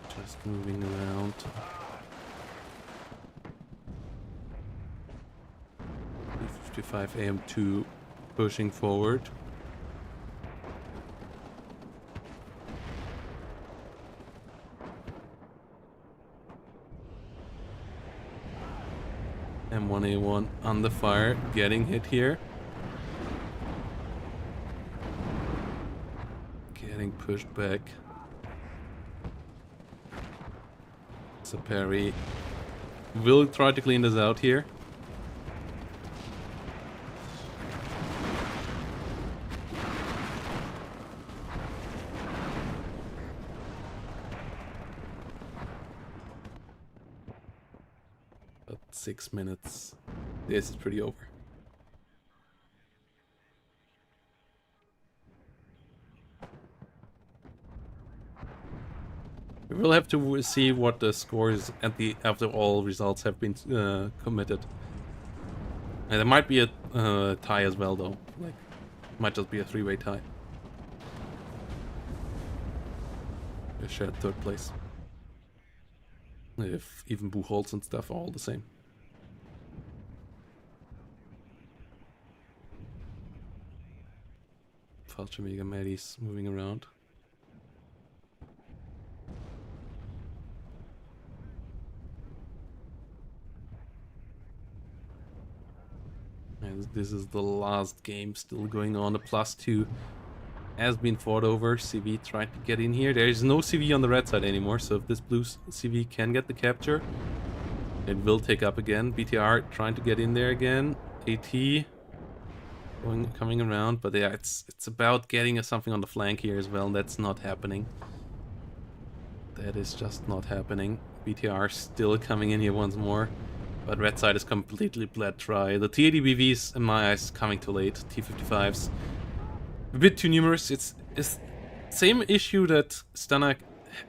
Just moving around. P55 AM2 pushing forward. M1A1 under fire, getting hit here. Getting pushed back. So Perry will try to clean this out here. But 6 minutes. This is pretty over. We will have to see what the scores at the after all results have been committed. And there might be a tie as well, though. Like, might just be a three-way tie. A shared third place. If even Buchholz and stuff are all the same. Falchamega Maddie's moving around. And this is the last game still going on. The +2 has been fought over. CV tried to get in here. There is no CV on the red side anymore, so if this blue CV can get the capture, it will take up again. BTR trying to get in there again. AT coming around, but yeah, it's about getting something on the flank here as well, and that's not happening. That is just not happening. BTR still coming in here once more. But red side is completely bled dry. The T80BVs, in my eyes, coming too late. T55s. A bit too numerous. It's same issue that Stanak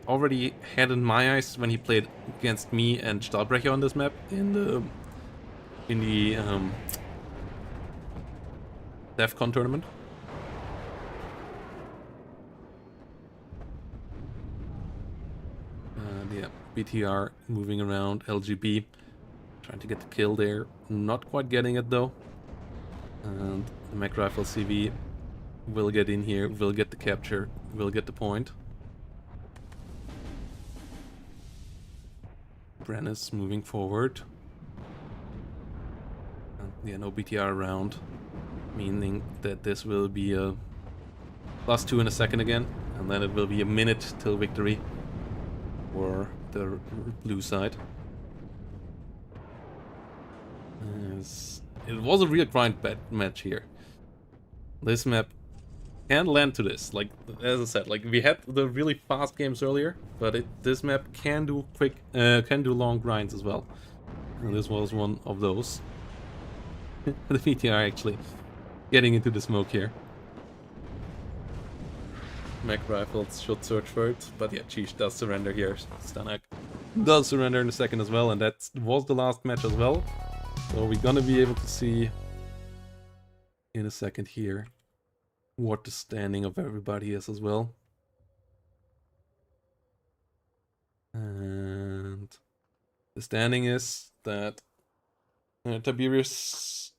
already had in my eyes when he played against me and Stahlbrecher on this map in the DEFCON tournament. Yeah, BTR moving around, LGB trying to get the kill there, not quite getting it though. And the Mech Rifle CV will get in here, will get the capture, will get the point. Brennis moving forward. And yeah, no BTR around, meaning that this will be a +2 in a second again, and then it will be a minute till victory for the blue side. It was a real grind match here. This map can land to this. Like, as I said, like we had the really fast games earlier, but this map can do can do long grinds as well. And this was one of those. The VTR actually getting into the smoke here. Mech Rifles should search for it, but yeah, Cheech does surrender here. Stanak does surrender in a second as well, and that was the last match as well. So we're gonna be able to see in a second here what the standing of everybody is as well. And the standing is that Tiberius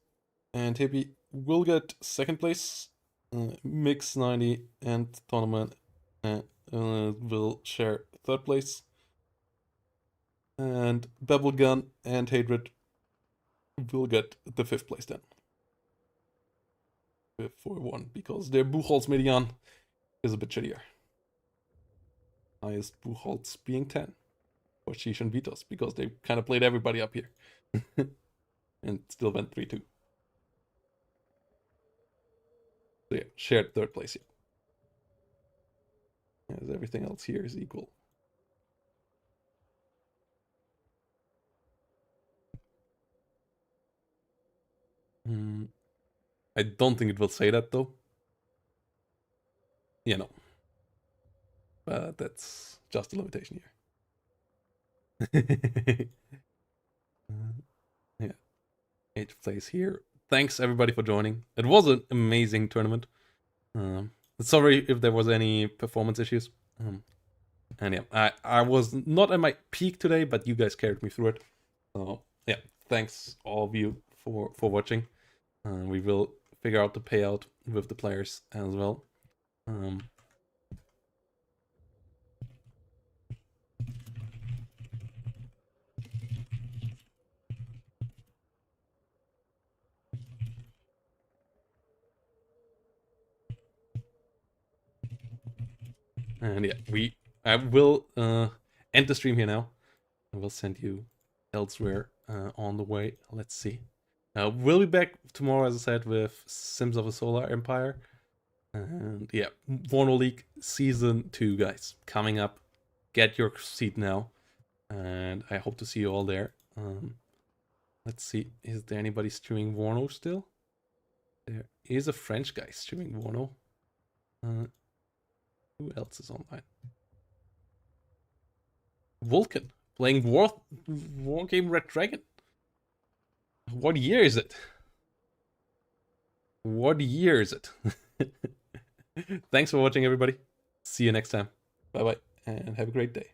and Hippie will get second place. Mix 90 and Tonnoman will share third place. And Bubblegun and Hatred will get the fifth place then. With 4-1, because their Buchholz median is a bit shittier. Highest Buchholz being 10 for Sheesh and Vitos, because they kind of played everybody up here. And still went 3-2. So yeah, shared third place here. As everything else here is equal. I don't think it will say that though. Yeah, no. But that's just a limitation here. Yeah. 8th place here. Thanks everybody for joining. It was an amazing tournament. Sorry if there was any performance issues. And yeah, I was not at my peak today, but you guys carried me through it. So yeah, thanks all of you for watching. We will figure out the payout with the players as well. And yeah, I will end the stream here now. I will send you elsewhere on the way. Let's see. We'll be back tomorrow, as I said, with Sims of a Solar Empire. And yeah, WARNO League Season 2, guys, coming up. Get your seat now. And I hope to see you all there. Let's see, is there anybody streaming WARNO still? There is a French guy streaming WARNO. Who else is online? Vulcan, playing War Game Red Dragon. What year is it? What year is it? Thanks for watching, everybody. See you next time. Bye-bye, and have a great day.